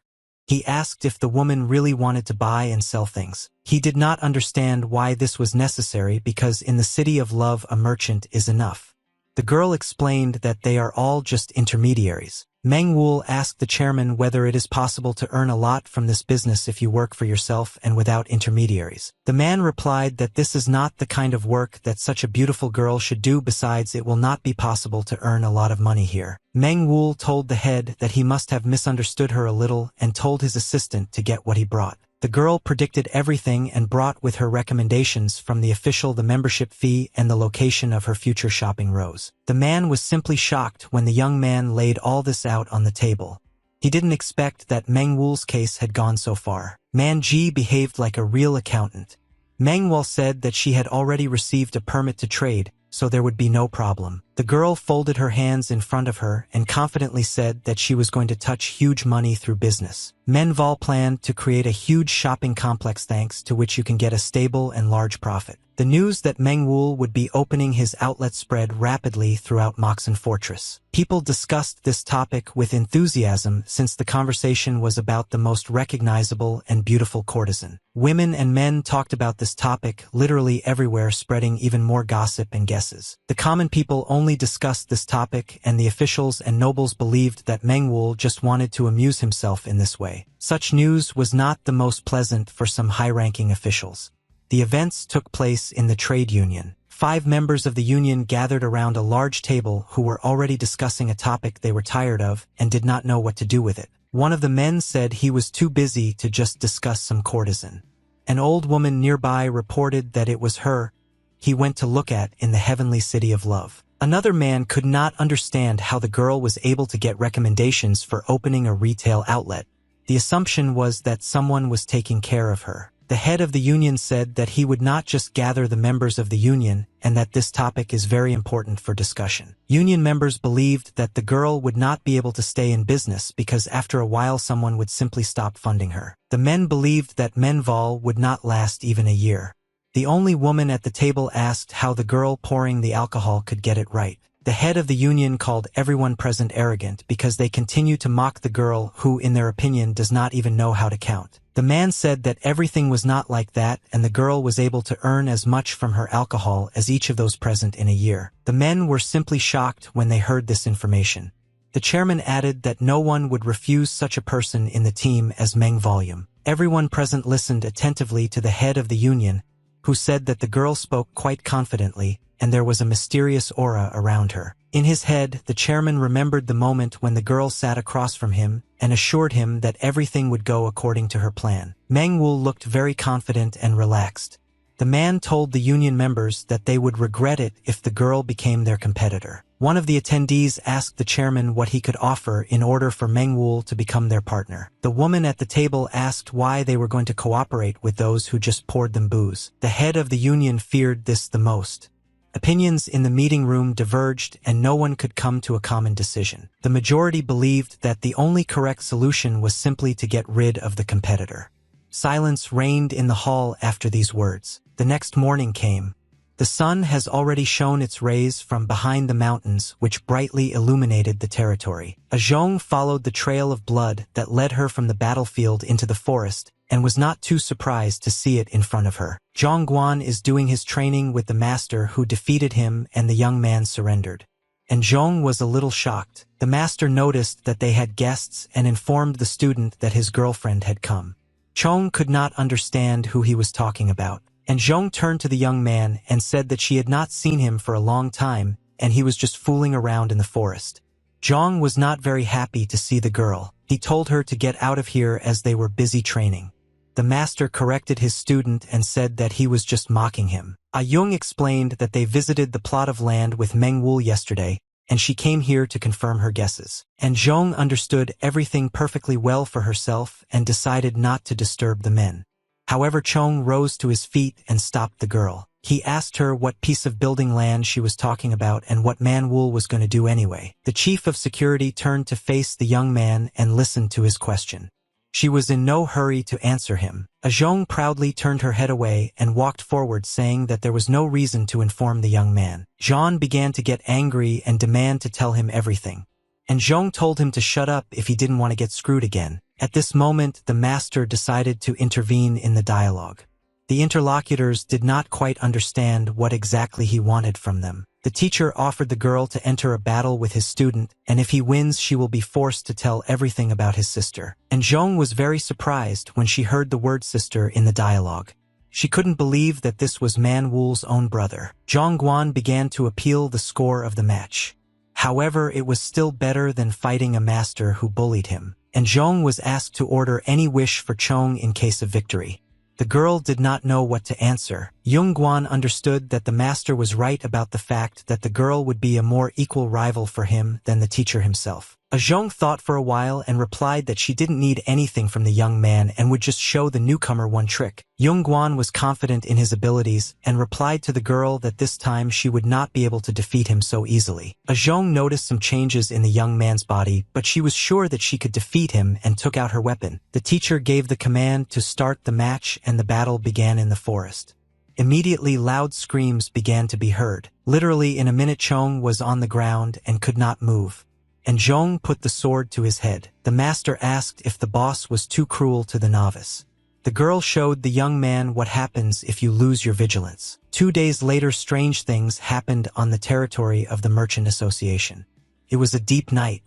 He asked if the woman really wanted to buy and sell things. He did not understand why this was necessary, because in the city of love a merchant is enough. The girl explained that they are all just intermediaries. Meng Wuul asked the chairman whether it is possible to earn a lot from this business if you work for yourself and without intermediaries. The man replied that this is not the kind of work that such a beautiful girl should do. Besides, it will not be possible to earn a lot of money here. Meng Wuul told the head that he must have misunderstood her a little and told his assistant to get what he brought. The girl predicted everything and brought with her recommendations from the official, the membership fee, and the location of her future shopping rows. The man was simply shocked when the young man laid all this out on the table. He didn't expect that Meng Wuul's case had gone so far. Man Ji behaved like a real accountant. Meng Wuul said that she had already received a permit to trade, so there would be no problem. The girl folded her hands in front of her and confidently said that she was going to touch huge money through business. Manhwa planned to create a huge shopping complex thanks to which you can get a stable and large profit. The news that Meng Wuul would be opening his outlet spread rapidly throughout Moxon Fortress. People discussed this topic with enthusiasm since the conversation was about the most recognizable and beautiful courtesan. Women and men talked about this topic literally everywhere, spreading even more gossip and guesses. The common people only discussed this topic, and the officials and nobles believed that Meng Wuul just wanted to amuse himself in this way. Such news was not the most pleasant for some high-ranking officials. The events took place in the trade union. 5 members of the union gathered around a large table who were already discussing a topic they were tired of and did not know what to do with it. One of the men said he was too busy to just discuss some courtesan. An old woman nearby reported that it was her he went to look at in the heavenly city of love. Another man could not understand how the girl was able to get recommendations for opening a retail outlet. The assumption was that someone was taking care of her. The head of the union said that he would not just gather the members of the union and that this topic is very important for discussion. Union members believed that the girl would not be able to stay in business because after a while someone would simply stop funding her. The men believed that Manhwa would not last even a year. The only woman at the table asked how the girl pouring the alcohol could get it right. The head of the union called everyone present arrogant because they continue to mock the girl who, in their opinion, does not even know how to count. The man said that everything was not like that and the girl was able to earn as much from her alcohol as each of those present in a year. The men were simply shocked when they heard this information. The chairman added that no one would refuse such a person in the team as Meng Volume. Everyone present listened attentively to the head of the union, who said that the girl spoke quite confidently and there was a mysterious aura around her. In his head, the chairman remembered the moment when the girl sat across from him and assured him that everything would go according to her plan. Meng Wuul looked very confident and relaxed. The man told the union members that they would regret it if the girl became their competitor. One of the attendees asked the chairman what he could offer in order for Meng Wuul to become their partner. The woman at the table asked why they were going to cooperate with those who just poured them booze. The head of the union feared this the most. Opinions in the meeting room diverged and no one could come to a common decision. The majority believed that the only correct solution was simply to get rid of the competitor. Silence reigned in the hall after these words. The next morning came. The sun has already shown its rays from behind the mountains, which brightly illuminated the territory. A Zhong followed the trail of blood that led her from the battlefield into the forest, and was not too surprised to see it in front of her. Zhongguan is doing his training with the master who defeated him, and the young man surrendered. And Zhong was a little shocked. The master noticed that they had guests and informed the student that his girlfriend had come. Chong could not understand who he was talking about, and Zhong turned to the young man and said that she had not seen him for a long time and he was just fooling around in the forest. Zhong was not very happy to see the girl. He told her to get out of here as they were busy training. The master corrected his student and said that he was just mocking him. Ah Yung explained that they visited the plot of land with Meng Wuul yesterday, and she came here to confirm her guesses. And Zhong understood everything perfectly well for herself and decided not to disturb the men. However, Chong rose to his feet and stopped the girl. He asked her what piece of building land she was talking about and what Man Wuul was going to do anyway. The chief of security turned to face the young man and listened to his question. She was in no hurry to answer him. Zhong proudly turned her head away and walked forward, saying that there was no reason to inform the young man. Zhong began to get angry and demand to tell him everything. And Zhong told him to shut up if he didn't want to get screwed again. At this moment, the master decided to intervene in the dialogue. The interlocutors did not quite understand what exactly he wanted from them. The teacher offered the girl to enter a battle with his student, and if he wins she will be forced to tell everything about his sister. And Zhong was very surprised when she heard the word sister in the dialogue. She couldn't believe that this was Manwu's own brother. Zhong Guan began to appeal the score of the match. However, it was still better than fighting a master who bullied him, and Zhong was asked to order any wish for Chong in case of victory. The girl did not know what to answer. Yongguan understood that the master was right about the fact that the girl would be a more equal rival for him than the teacher himself. Zhong thought for a while and replied that she didn't need anything from the young man and would just show the newcomer one trick. Yongguan was confident in his abilities and replied to the girl that this time she would not be able to defeat him so easily. Zhong noticed some changes in the young man's body, but she was sure that she could defeat him and took out her weapon. The teacher gave the command to start the match and the battle began in the forest. Immediately loud screams began to be heard. Literally in a minute Chong was on the ground and could not move. And Zhong put the sword to his head. The master asked if the boss was too cruel to the novice. The girl showed the young man what happens if you lose your vigilance. 2 days later, strange things happened on the territory of the Merchant Association. It was a deep night.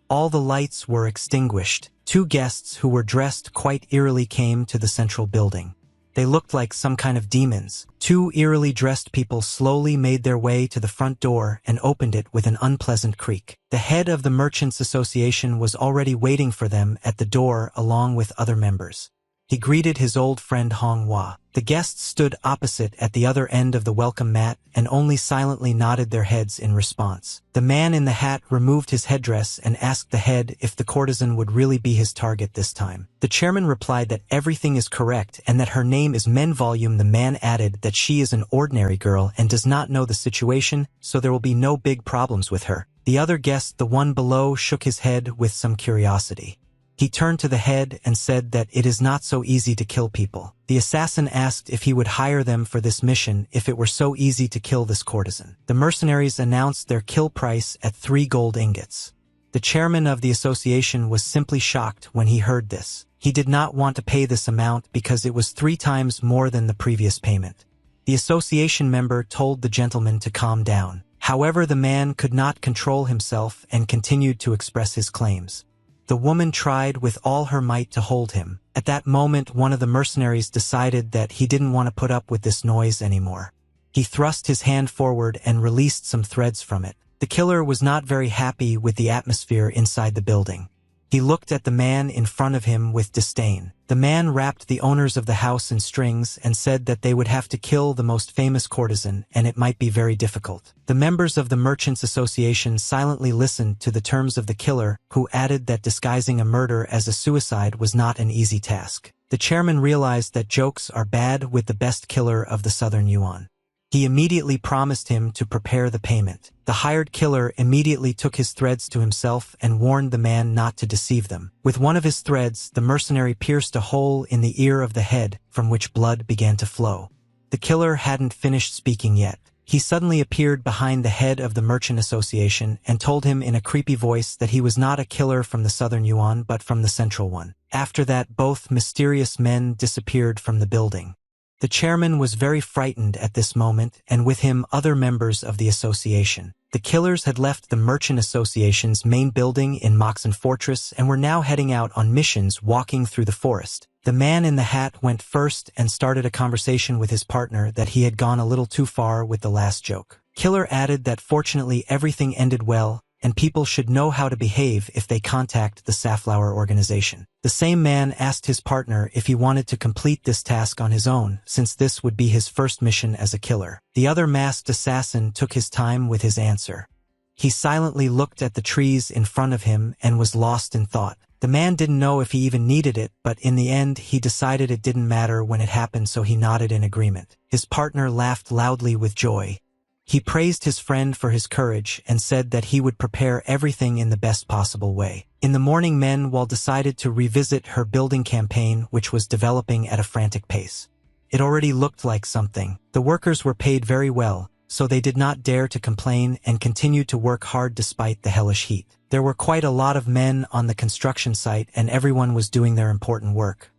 All the lights were extinguished. 2 guests who were dressed quite eerily came to the central building. They looked like some kind of demons. 2 eerily dressed people slowly made their way to the front door and opened it with an unpleasant creak. The head of the Merchants Association was already waiting for them at the door along with other members. He greeted his old friend Manhwa. The guests stood opposite at the other end of the welcome mat and only silently nodded their heads in response. The man in the hat removed his headdress and asked the head if the courtesan would really be his target this time. The chairman replied that everything is correct and that her name is Manvolume. The man added that she is an ordinary girl and does not know the situation, so there will be no big problems with her. The other guest, the one below, shook his head with some curiosity. He turned to the head and said that it is not so easy to kill people. The assassin asked if he would hire them for this mission if it were so easy to kill this courtesan. The mercenaries announced their kill price at 3 gold ingots. The chairman of the association was simply shocked when he heard this. He did not want to pay this amount because it was 3 times more than the previous payment. The association member told the gentleman to calm down. However, the man could not control himself and continued to express his claims. The woman tried with all her might to hold him. At that moment, one of the mercenaries decided that he didn't want to put up with this noise anymore. He thrust his hand forward and released some threads from it. The killer was not very happy with the atmosphere inside the building. He looked at the man in front of him with disdain. The man wrapped the owners of the house in strings and said that they would have to kill the most famous courtesan, and it might be very difficult. The members of the Merchants Association silently listened to the terms of the killer, who added that disguising a murder as a suicide was not an easy task. The chairman realized that jokes are bad with the best killer of the Southern Yuan. He immediately promised him to prepare the payment. The hired killer immediately took his threads to himself and warned the man not to deceive them. With one of his threads, the mercenary pierced a hole in the ear of the head, from which blood began to flow. The killer hadn't finished speaking yet. He suddenly appeared behind the head of the Merchant Association and told him in a creepy voice that he was not a killer from the Southern Yuan but from the Central one. After that, both mysterious men disappeared from the building. The chairman was very frightened at this moment, and with him other members of the association. The killers had left the Merchant Association's main building in Moxon Fortress and were now heading out on missions walking through the forest. The man in the hat went first and started a conversation with his partner that he had gone a little too far with the last joke. Killer added that fortunately everything ended well, and people should know how to behave if they contact the Safflower organization. The same man asked his partner if he wanted to complete this task on his own, since this would be his first mission as a killer. The other masked assassin took his time with his answer. He silently looked at the trees in front of him and was lost in thought. The man didn't know if he even needed it, but in the end he decided it didn't matter when it happened, so he nodded in agreement. His partner laughed loudly with joy. He praised his friend for his courage and said that he would prepare everything in the best possible way. In the morning, Manhwa decided to revisit her building campaign, which was developing at a frantic pace. It already looked like something. The workers were paid very well, so they did not dare to complain and continued to work hard despite the hellish heat. There were quite a lot of men on the construction site and everyone was doing their important work.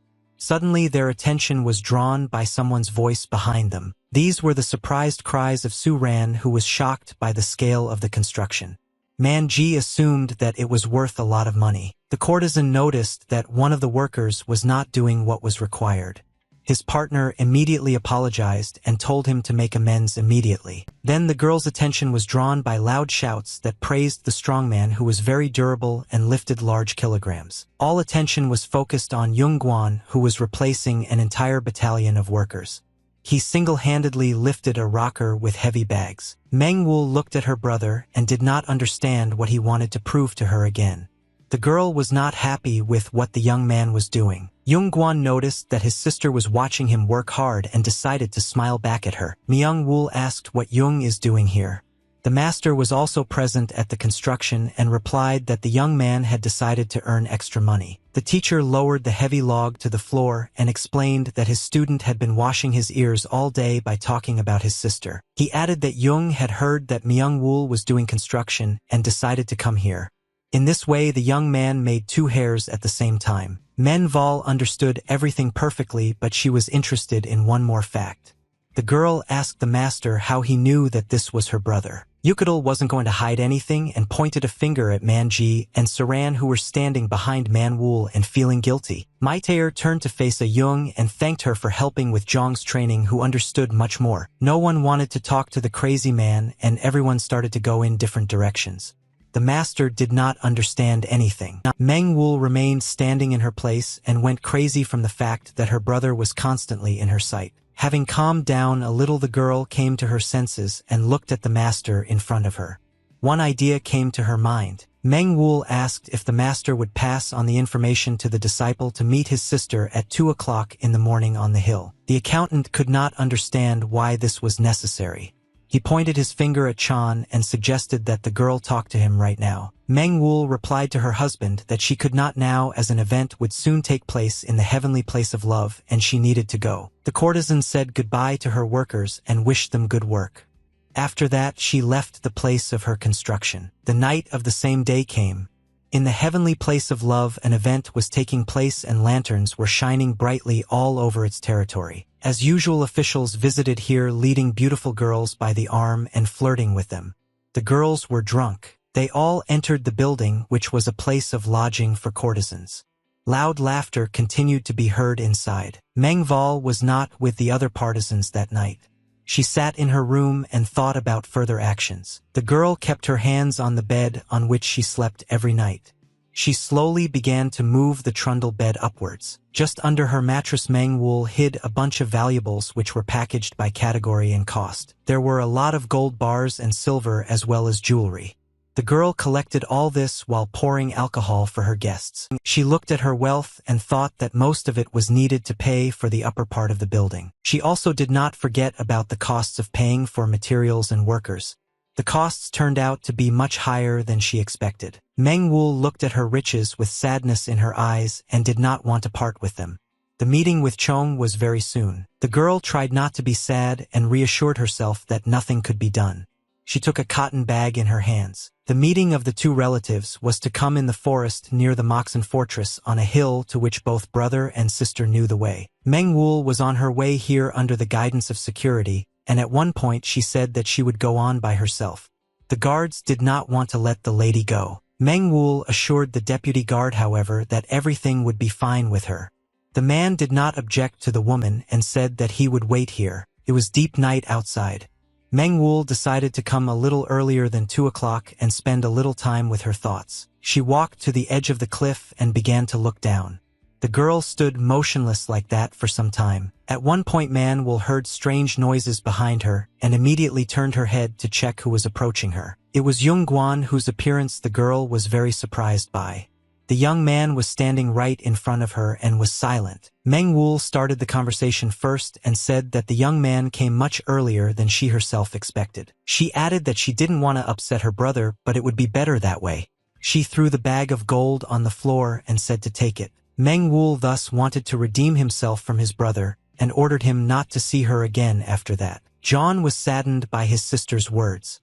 Suddenly their attention was drawn by someone's voice behind them. These were the surprised cries of Su Ran, who was shocked by the scale of the construction. Man Ji assumed that it was worth a lot of money. The courtesan noticed that one of the workers was not doing what was required. His partner immediately apologized and told him to make amends immediately. Then the girl's attention was drawn by loud shouts that praised the strongman, who was very durable and lifted large kilograms. All attention was focused on Yung Guan, who was replacing an entire battalion of workers. He single-handedly lifted a rocker with heavy bags. Meng Wu looked at her brother and did not understand what he wanted to prove to her again. The girl was not happy with what the young man was doing. Yung Guan noticed that his sister was watching him work hard and decided to smile back at her. Myung Woo asked what Yung is doing here. The master was also present at the construction and replied that the young man had decided to earn extra money. The teacher lowered the heavy log to the floor and explained that his student had been washing his ears all day by talking about his sister. He added that Yung had heard that Myung Woo was doing construction and decided to come here. In this way, the young man made two hairs at the same time. Men Vol understood everything perfectly, but she was interested in one more fact. The girl asked the master how he knew that this was her brother. Yukadal wasn't going to hide anything and pointed a finger at Manji and Saran, who were standing behind Manwul and feeling guilty. Maitaer turned to face a Yung and thanked her for helping with Zhong's training, who understood much more. No one wanted to talk to the crazy man and everyone started to go in different directions. The master did not understand anything. Meng Wul remained standing in her place and went crazy from the fact that her brother was constantly in her sight. Having calmed down a little, the girl came to her senses and looked at the master in front of her. One idea came to her mind. Meng Wul asked if the master would pass on the information to the disciple to meet his sister at 2 o'clock in the morning on the hill. The accountant could not understand why this was necessary. He pointed his finger at Chan and suggested that the girl talk to him right now. Meng Wul replied to her husband that she could not now, as an event would soon take place in the heavenly place of love and she needed to go. The courtesan said goodbye to her workers and wished them good work. After that, she left the place of her construction. The night of the same day came. In the heavenly place of love, an event was taking place and lanterns were shining brightly all over its territory. As usual, officials visited here, leading beautiful girls by the arm and flirting with them. The girls were drunk. They all entered the building, which was a place of lodging for courtesans. Loud laughter continued to be heard inside. Meng Vol was not with the other partisans that night. She sat in her room and thought about further actions. The girl kept her hands on the bed on which she slept every night. She slowly began to move the trundle bed upwards. Just under her mattress, Meng Wul hid a bunch of valuables which were packaged by category and cost. There were a lot of gold bars and silver as well as jewelry. The girl collected all this while pouring alcohol for her guests. She looked at her wealth and thought that most of it was needed to pay for the upper part of the building. She also did not forget about the costs of paying for materials and workers. The costs turned out to be much higher than she expected. Meng Wul looked at her riches with sadness in her eyes and did not want to part with them. The meeting with Chong was very soon. The girl tried not to be sad and reassured herself that nothing could be done. She took a cotton bag in her hands. The meeting of the two relatives was to come in the forest near the Moxon fortress on a hill to which both brother and sister knew the way. Meng Wul was on her way here under the guidance of security, and at one point she said that she would go on by herself. The guards did not want to let the lady go. Meng Wul assured the deputy guard, however, that everything would be fine with her. The man did not object to the woman and said that he would wait here. It was deep night outside. Meng Wul decided to come a little earlier than 2 o'clock and spend a little time with her thoughts. She walked to the edge of the cliff and began to look down. The girl stood motionless like that for some time. At one point, Man Wul heard strange noises behind her and immediately turned her head to check who was approaching her. It was Yung Guan, whose appearance the girl was very surprised by. The young man was standing right in front of her and was silent. Meng Wul started the conversation first and said that the young man came much earlier than she herself expected. She added that she didn't want to upset her brother, but it would be better that way. She threw the bag of gold on the floor and said to take it. Meng Wul thus wanted to redeem himself from his brother and ordered him not to see her again after that. John was saddened by his sister's words.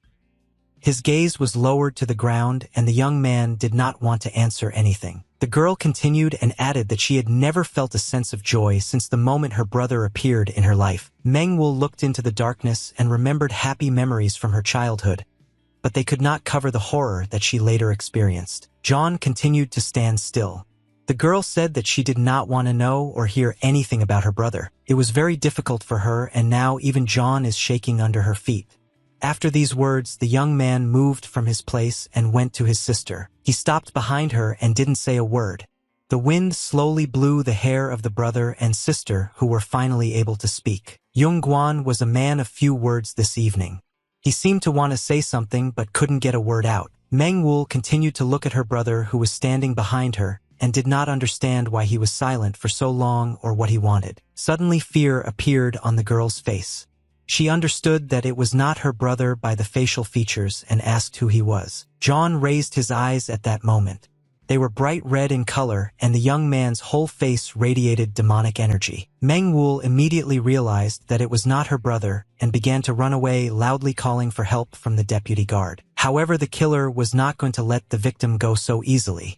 His gaze was lowered to the ground, and the young man did not want to answer anything. The girl continued and added that she had never felt a sense of joy since the moment her brother appeared in her life. Manhwa looked into the darkness and remembered happy memories from her childhood, but they could not cover the horror that she later experienced. John continued to stand still. The girl said that she did not want to know or hear anything about her brother. It was very difficult for her, and now even John is shaking under her feet. After these words, the young man moved from his place and went to his sister. He stopped behind her and didn't say a word. The wind slowly blew the hair of the brother and sister, who were finally able to speak. Young-guan was a man of few words this evening. He seemed to want to say something but couldn't get a word out. Manhwa continued to look at her brother, who was standing behind her, and did not understand why he was silent for so long or what he wanted. Suddenly fear appeared on the girl's face. She understood that it was not her brother by the facial features and asked who he was. John raised his eyes at that moment. They were bright red in color, and the young man's whole face radiated demonic energy. Manhwa immediately realized that it was not her brother and began to run away, loudly calling for help from the deputy guard. However, the killer was not going to let the victim go so easily.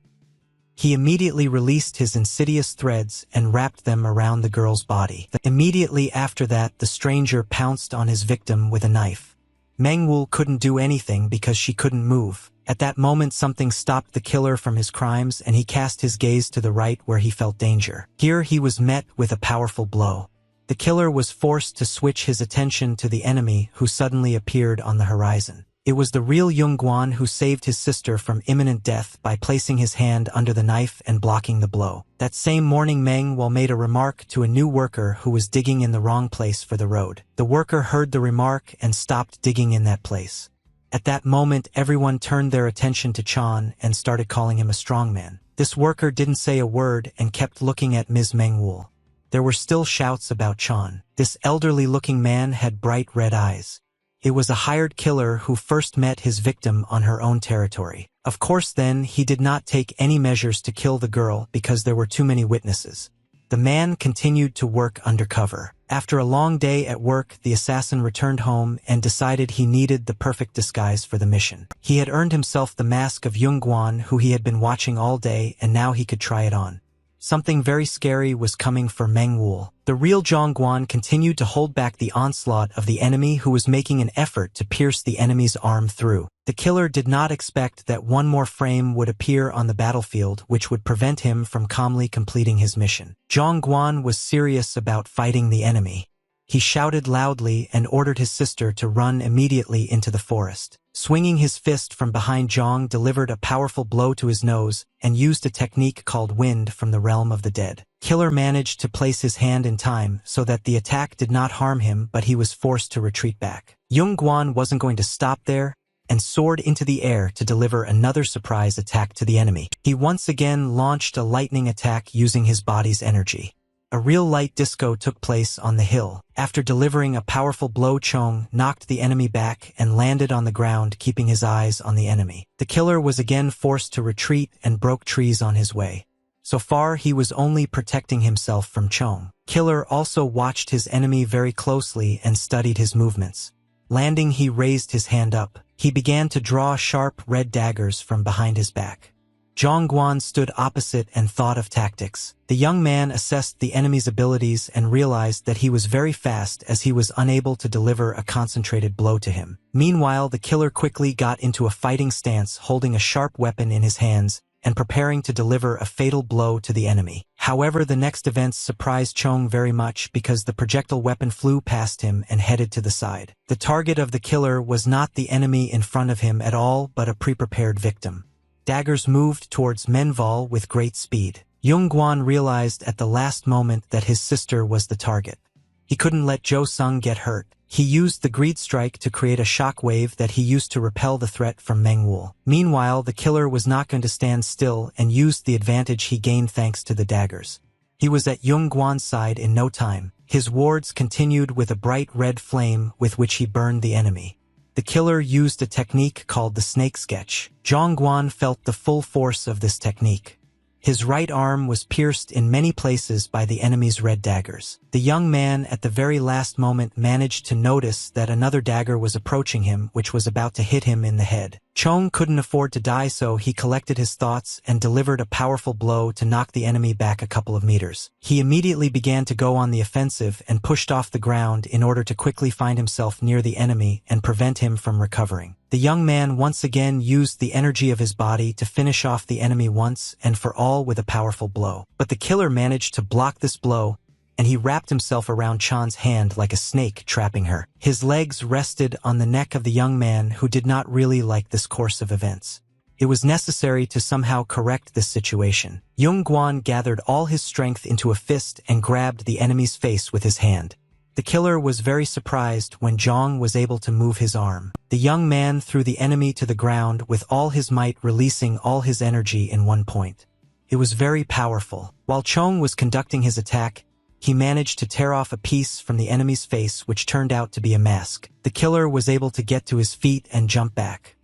He immediately released his insidious threads and wrapped them around the girl's body. Immediately after that, the stranger pounced on his victim with a knife. Manhwa couldn't do anything because she couldn't move. At that moment, something stopped the killer from his crimes, and he cast his gaze to the right where he felt danger. Here he was met with a powerful blow. The killer was forced to switch his attention to the enemy, who suddenly appeared on the horizon. It was the real Young-guan who saved his sister from imminent death by placing his hand under the knife and blocking the blow. That same morning, Manhwa made a remark to a new worker who was digging in the wrong place for the road. The worker heard the remark and stopped digging in that place. At that moment, everyone turned their attention to Chan and started calling him a strongman. This worker didn't say a word and kept looking at Ms. Manhwa. There were still shouts about Chan. This elderly-looking man had bright red eyes. It was a hired killer who first met his victim on her own territory. Of course, then, he did not take any measures to kill the girl because there were too many witnesses. The man continued to work undercover. After a long day at work, the assassin returned home and decided he needed the perfect disguise for the mission. He had earned himself the mask of Young-guan, who he had been watching all day, and now he could try it on. Something very scary was coming for Manhwa. The real Young-guan continued to hold back the onslaught of the enemy, who was making an effort to pierce the enemy's arm through. The killer did not expect that one more frame would appear on the battlefield, which would prevent him from calmly completing his mission. Young-guan was serious about fighting the enemy. He shouted loudly and ordered his sister to run immediately into the forest. Swinging his fist from behind, Zhang delivered a powerful blow to his nose and used a technique called wind from the realm of the dead. Killer managed to place his hand in time so that the attack did not harm him, but he was forced to retreat back. Young-guan wasn't going to stop there and soared into the air to deliver another surprise attack to the enemy. He once again launched a lightning attack using his body's energy. A real light disco took place on the hill. After delivering a powerful blow, Chong knocked the enemy back and landed on the ground, keeping his eyes on the enemy. The killer was again forced to retreat and broke trees on his way. So far, he was only protecting himself from Chong. Killer also watched his enemy very closely and studied his movements. Landing, he raised his hand up. He began to draw sharp red daggers from behind his back. Zhang stood opposite and thought of tactics. The young man assessed the enemy's abilities and realized that he was very fast, as he was unable to deliver a concentrated blow to him. Meanwhile, the killer quickly got into a fighting stance, holding a sharp weapon in his hands and preparing to deliver a fatal blow to the enemy. However, the next events surprised Chong very much because the projectile weapon flew past him and headed to the side. The target of the killer was not the enemy in front of him at all, but a pre-prepared victim. Daggers moved towards Menval with great speed. Young-guan realized at the last moment that his sister was the target. He couldn't let Jo Sung get hurt. He used the greed strike to create a shock wave that he used to repel the threat from Manhwa. Meanwhile, the killer was not going to stand still and used the advantage he gained thanks to the daggers. He was at Young-guan's side in no time. His wards continued with a bright red flame with which he burned the enemy. The killer used a technique called the snake sketch. Zhang felt the full force of this technique. His right arm was pierced in many places by the enemy's red daggers. The young man at the very last moment managed to notice that another dagger was approaching him, which was about to hit him in the head. Chong couldn't afford to die, so he collected his thoughts and delivered a powerful blow to knock the enemy back a couple of meters. He immediately began to go on the offensive and pushed off the ground in order to quickly find himself near the enemy and prevent him from recovering. The young man once again used the energy of his body to finish off the enemy once and for all with a powerful blow. But the killer managed to block this blow, and he wrapped himself around Chan's hand like a snake, trapping her. His legs rested on the neck of the young man, who did not really like this course of events. It was necessary to somehow correct this situation. Yung Guan gathered all his strength into a fist and grabbed the enemy's face with his hand. The killer was very surprised when Zhang was able to move his arm. The young man threw the enemy to the ground with all his might, releasing all his energy in one point. It was very powerful. While Chong was conducting his attack, he managed to tear off a piece from the enemy's face, which turned out to be a mask. The killer was able to get to his feet and jump back.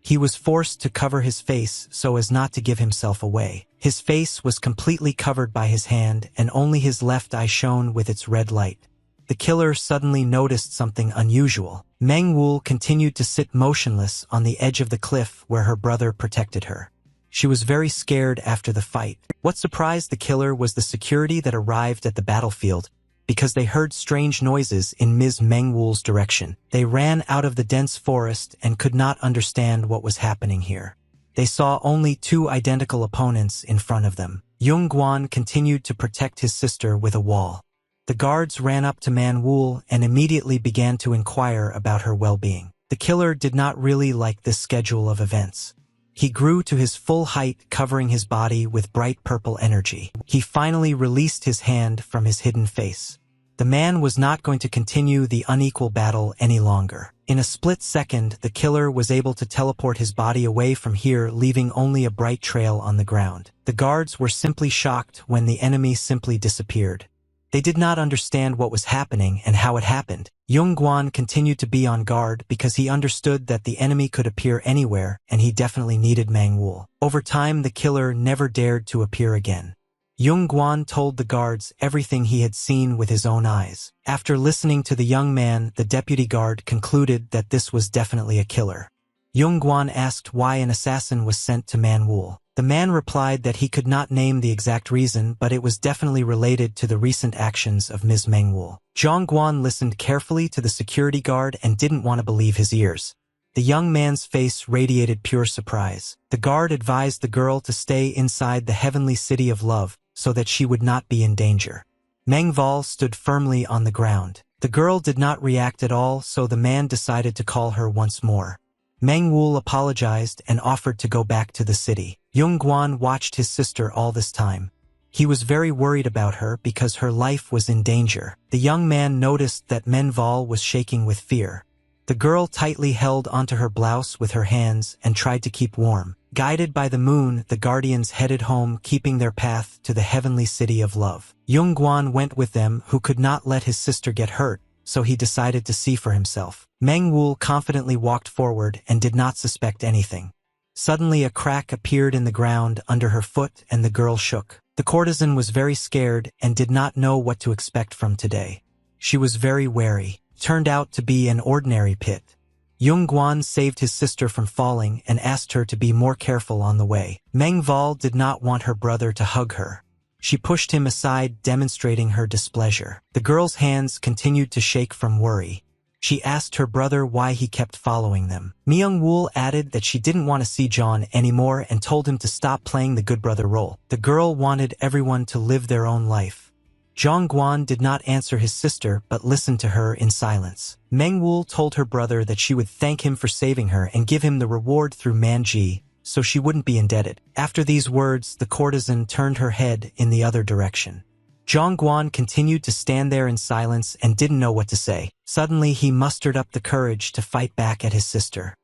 He was forced to cover his face so as not to give himself away. His face was completely covered by his hand, and only his left eye shone with its red light. The killer suddenly noticed something unusual. Meng Wu continued to sit motionless on the edge of the cliff where her brother protected her. She was very scared after the fight. What surprised the killer was the security that arrived at the battlefield, because they heard strange noises in Ms. Meng Wu's direction. They ran out of the dense forest and could not understand what was happening here. They saw only two identical opponents in front of them. Yung Guan continued to protect his sister with a wall. The guards ran up to Man Wu and immediately began to inquire about her well-being. The killer did not really like this schedule of events. He grew to his full height, covering his body with bright purple energy. He finally released his hand from his hidden face. The man was not going to continue the unequal battle any longer. In a split second, the killer was able to teleport his body away from here, leaving only a bright trail on the ground. The guards were simply shocked when the enemy simply disappeared. They did not understand what was happening and how it happened. Yung Guan continued to be on guard because he understood that the enemy could appear anywhere, and he definitely needed Meng Wu. Over time, the killer never dared to appear again. Yung Guan told the guards everything he had seen with his own eyes. After listening to the young man, the deputy guard concluded that this was definitely a killer. Yung Guan asked why an assassin was sent to Man Wu. The man replied that he could not name the exact reason, but it was definitely related to the recent actions of Ms. Meng Wu. Zhang Guan listened carefully to the security guard and didn't want to believe his ears. The young man's face radiated pure surprise. The guard advised the girl to stay inside the heavenly city of love so that she would not be in danger. Meng Val stood firmly on the ground. The girl did not react at all, so the man decided to call her once more. Meng Wu apologized and offered to go back to the city. Yung Guan watched his sister all this time. He was very worried about her because her life was in danger. The young man noticed that Men Val was shaking with fear. The girl tightly held onto her blouse with her hands and tried to keep warm. Guided by the moon, the guardians headed home, keeping their path to the heavenly city of love. Yung Guan went with them, who could not let his sister get hurt, so he decided to see for himself. Meng Wu confidently walked forward and did not suspect anything. Suddenly a crack appeared in the ground under her foot and the girl shook. The courtesan was very scared and did not know what to expect from today. She was very wary. It turned out to be an ordinary pit. Yung Guan saved his sister from falling and asked her to be more careful on the way. Meng Val did not want her brother to hug her. She pushed him aside, demonstrating her displeasure. The girl's hands continued to shake from worry. She asked her brother why he kept following them. Myung Wool added that she didn't want to see John anymore and told him to stop playing the good brother role. The girl wanted everyone to live their own life. Zhang Guan did not answer his sister but listened to her in silence. Meng Wool told her brother that she would thank him for saving her and give him the reward through Manji, so she wouldn't be indebted. After these words, the courtesan turned her head in the other direction. Zhang Guan continued to stand there in silence and didn't know what to say. Suddenly, he mustered up the courage to fight back at his sister.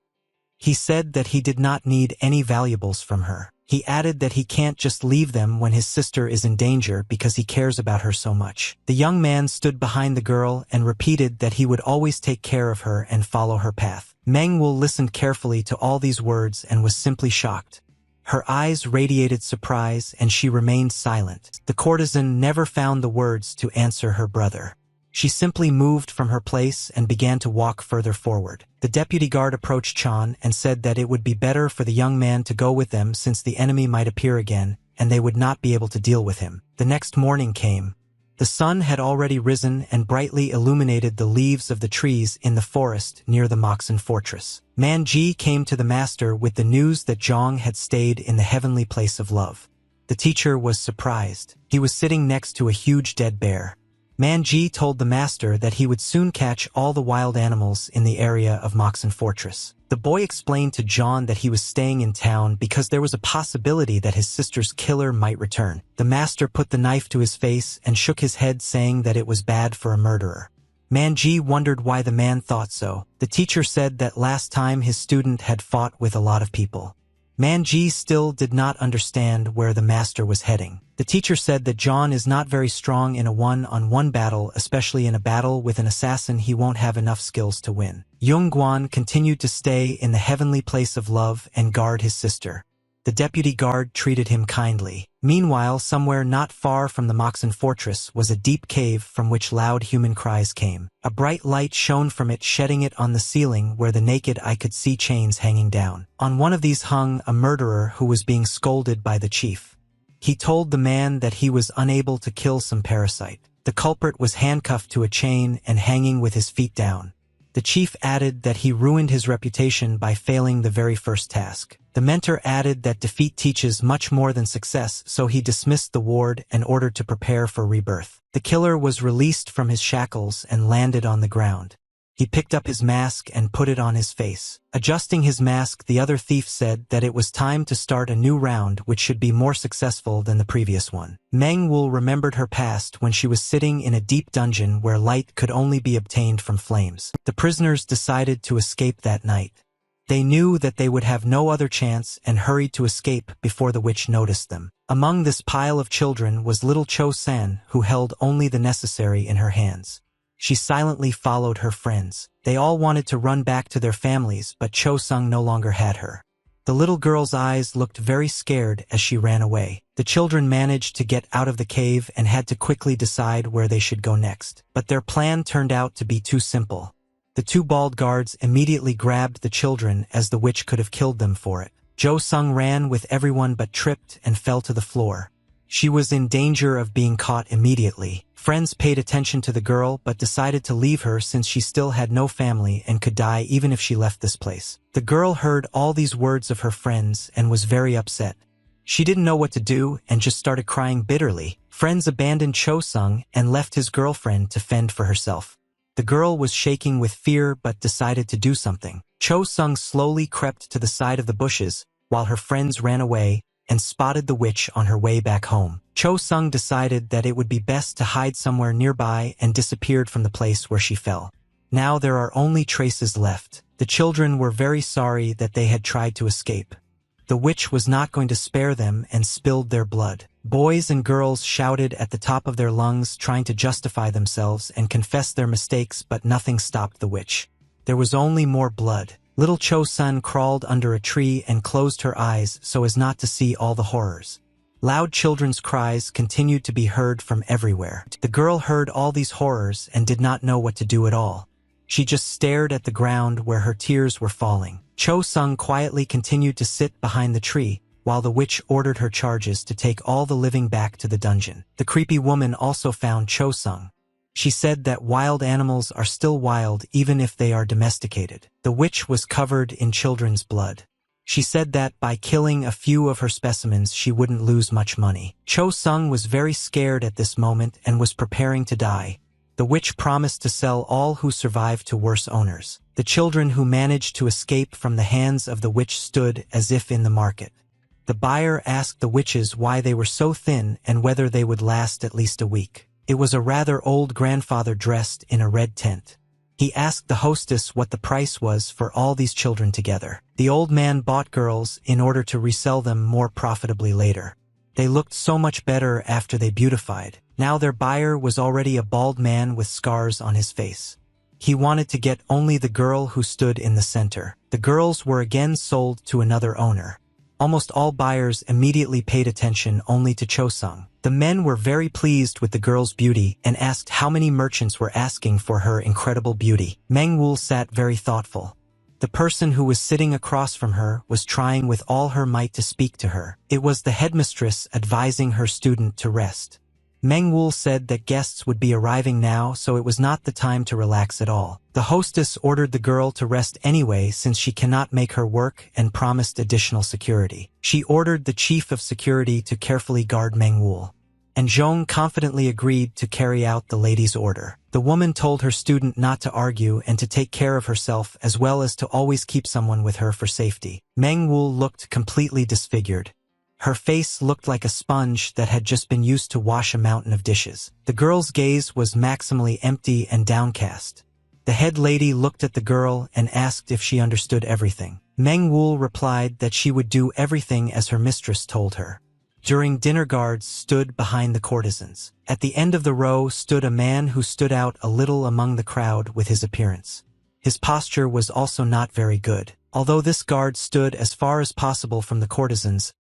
He said that he did not need any valuables from her. He added that he can't just leave them when his sister is in danger because he cares about her so much. The young man stood behind the girl and repeated that he would always take care of her and follow her path. Meng Wu listened carefully to all these words and was simply shocked. Her eyes radiated surprise and she remained silent. The courtesan never found the words to answer her brother. She simply moved from her place and began to walk further forward. The deputy guard approached Chan and said that it would be better for the young man to go with them since the enemy might appear again, and they would not be able to deal with him. The next morning came. The sun had already risen and brightly illuminated the leaves of the trees in the forest near the Moxon fortress. Manji came to the master with the news that Zhang had stayed in the heavenly place of love. The teacher was surprised. He was sitting next to a huge dead bear. Manji told the master that he would soon catch all the wild animals in the area of Moxon Fortress. The boy explained to John that he was staying in town because there was a possibility that his sister's killer might return. The master put the knife to his face and shook his head, saying that it was bad for a murderer. Manji wondered why the man thought so. The teacher said that last time his student had fought with a lot of people. Manji still did not understand where the master was heading. The teacher said that John is not very strong in a one-on-one battle, especially in a battle with an assassin. He won't have enough skills to win. Yongguan continued to stay in the heavenly place of love and guard his sister. The deputy guard treated him kindly. Meanwhile, somewhere not far from the Moxon fortress was a deep cave from which loud human cries came. A bright light shone from it, shedding it on the ceiling where the naked eye could see chains hanging down. On one of these hung a murderer who was being scolded by the chief. He told the man that he was unable to kill some parasite. The culprit was handcuffed to a chain and hanging with his feet down. The chief added that he ruined his reputation by failing the very first task. The mentor added that defeat teaches much more than success, so he dismissed the ward and ordered to prepare for rebirth. The killer was released from his shackles and landed on the ground. He picked up his mask and put it on his face. Adjusting his mask, the other thief said that it was time to start a new round which should be more successful than the previous one. Meng Wu remembered her past when she was sitting in a deep dungeon where light could only be obtained from flames. The prisoners decided to escape that night. They knew that they would have no other chance and hurried to escape before the witch noticed them. Among this pile of children was little Cho San, who held only the necessary in her hands. She silently followed her friends. They all wanted to run back to their families, but Cho Sung no longer had her. The little girl's eyes looked very scared as she ran away. The children managed to get out of the cave and had to quickly decide where they should go next. But their plan turned out to be too simple. The two bald guards immediately grabbed the children as the witch could have killed them for it. Jo Sung ran with everyone but tripped and fell to the floor. She was in danger of being caught immediately. Friends paid attention to the girl but decided to leave her since she still had no family and could die even if she left this place. The girl heard all these words of her friends and was very upset. She didn't know what to do and just started crying bitterly. Friends abandoned Cho Sung and left his girlfriend to fend for herself. The girl was shaking with fear but decided to do something. Cho Sung slowly crept to the side of the bushes while her friends ran away and spotted the witch on her way back home. Cho Sung decided that it would be best to hide somewhere nearby and disappeared from the place where she fell. Now there are only traces left. The children were very sorry that they had tried to escape. The witch was not going to spare them and spilled their blood. Boys and girls shouted at the top of their lungs, trying to justify themselves and confess their mistakes, but nothing stopped the witch. There was only more blood. Little Cho Sun crawled under a tree and closed her eyes so as not to see all the horrors. Loud children's cries continued to be heard from everywhere. The girl heard all these horrors and did not know what to do at all. She just stared at the ground where her tears were falling. Cho Sung quietly continued to sit behind the tree, while the witch ordered her charges to take all the living back to the dungeon. The creepy woman also found Cho Sung. She said that wild animals are still wild even if they are domesticated. The witch was covered in children's blood. She said that by killing a few of her specimens she wouldn't lose much money. Cho Sung was very scared at this moment and was preparing to die. The witch promised to sell all who survived to worse owners. The children who managed to escape from the hands of the witch stood as if in the market. The buyer asked the witches why they were so thin and whether they would last at least a week. It was a rather old grandfather dressed in a red tent. He asked the hostess what the price was for all these children together. The old man bought girls in order to resell them more profitably later. They looked so much better after they beautified. Now their buyer was already a bald man with scars on his face. He wanted to get only the girl who stood in the center. The girls were again sold to another owner. Almost all buyers immediately paid attention only to Cho-sung. The men were very pleased with the girl's beauty and asked how many merchants were asking for her incredible beauty. Meng-woo sat very thoughtful. The person who was sitting across from her was trying with all her might to speak to her. It was the headmistress advising her student to rest. Meng-woo said that guests would be arriving now, so it was not the time to relax at all. The hostess ordered the girl to rest anyway since she cannot make her work and promised additional security. She ordered the chief of security to carefully guard Meng-woo. And Zhong confidently agreed to carry out the lady's order. The woman told her student not to argue and to take care of herself as well as to always keep someone with her for safety. Meng-woo looked completely disfigured. Her face looked like a sponge that had just been used to wash a mountain of dishes. The girl's gaze was maximally empty and downcast. The head lady looked at the girl and asked if she understood everything. Meng-woo replied that she would do everything as her mistress told her. During dinner, guards stood behind the courtesans. At the end of the row stood a man who stood out a little among the crowd with his appearance. His posture was also not very good. Although this guard stood as far as possible from the courtesans,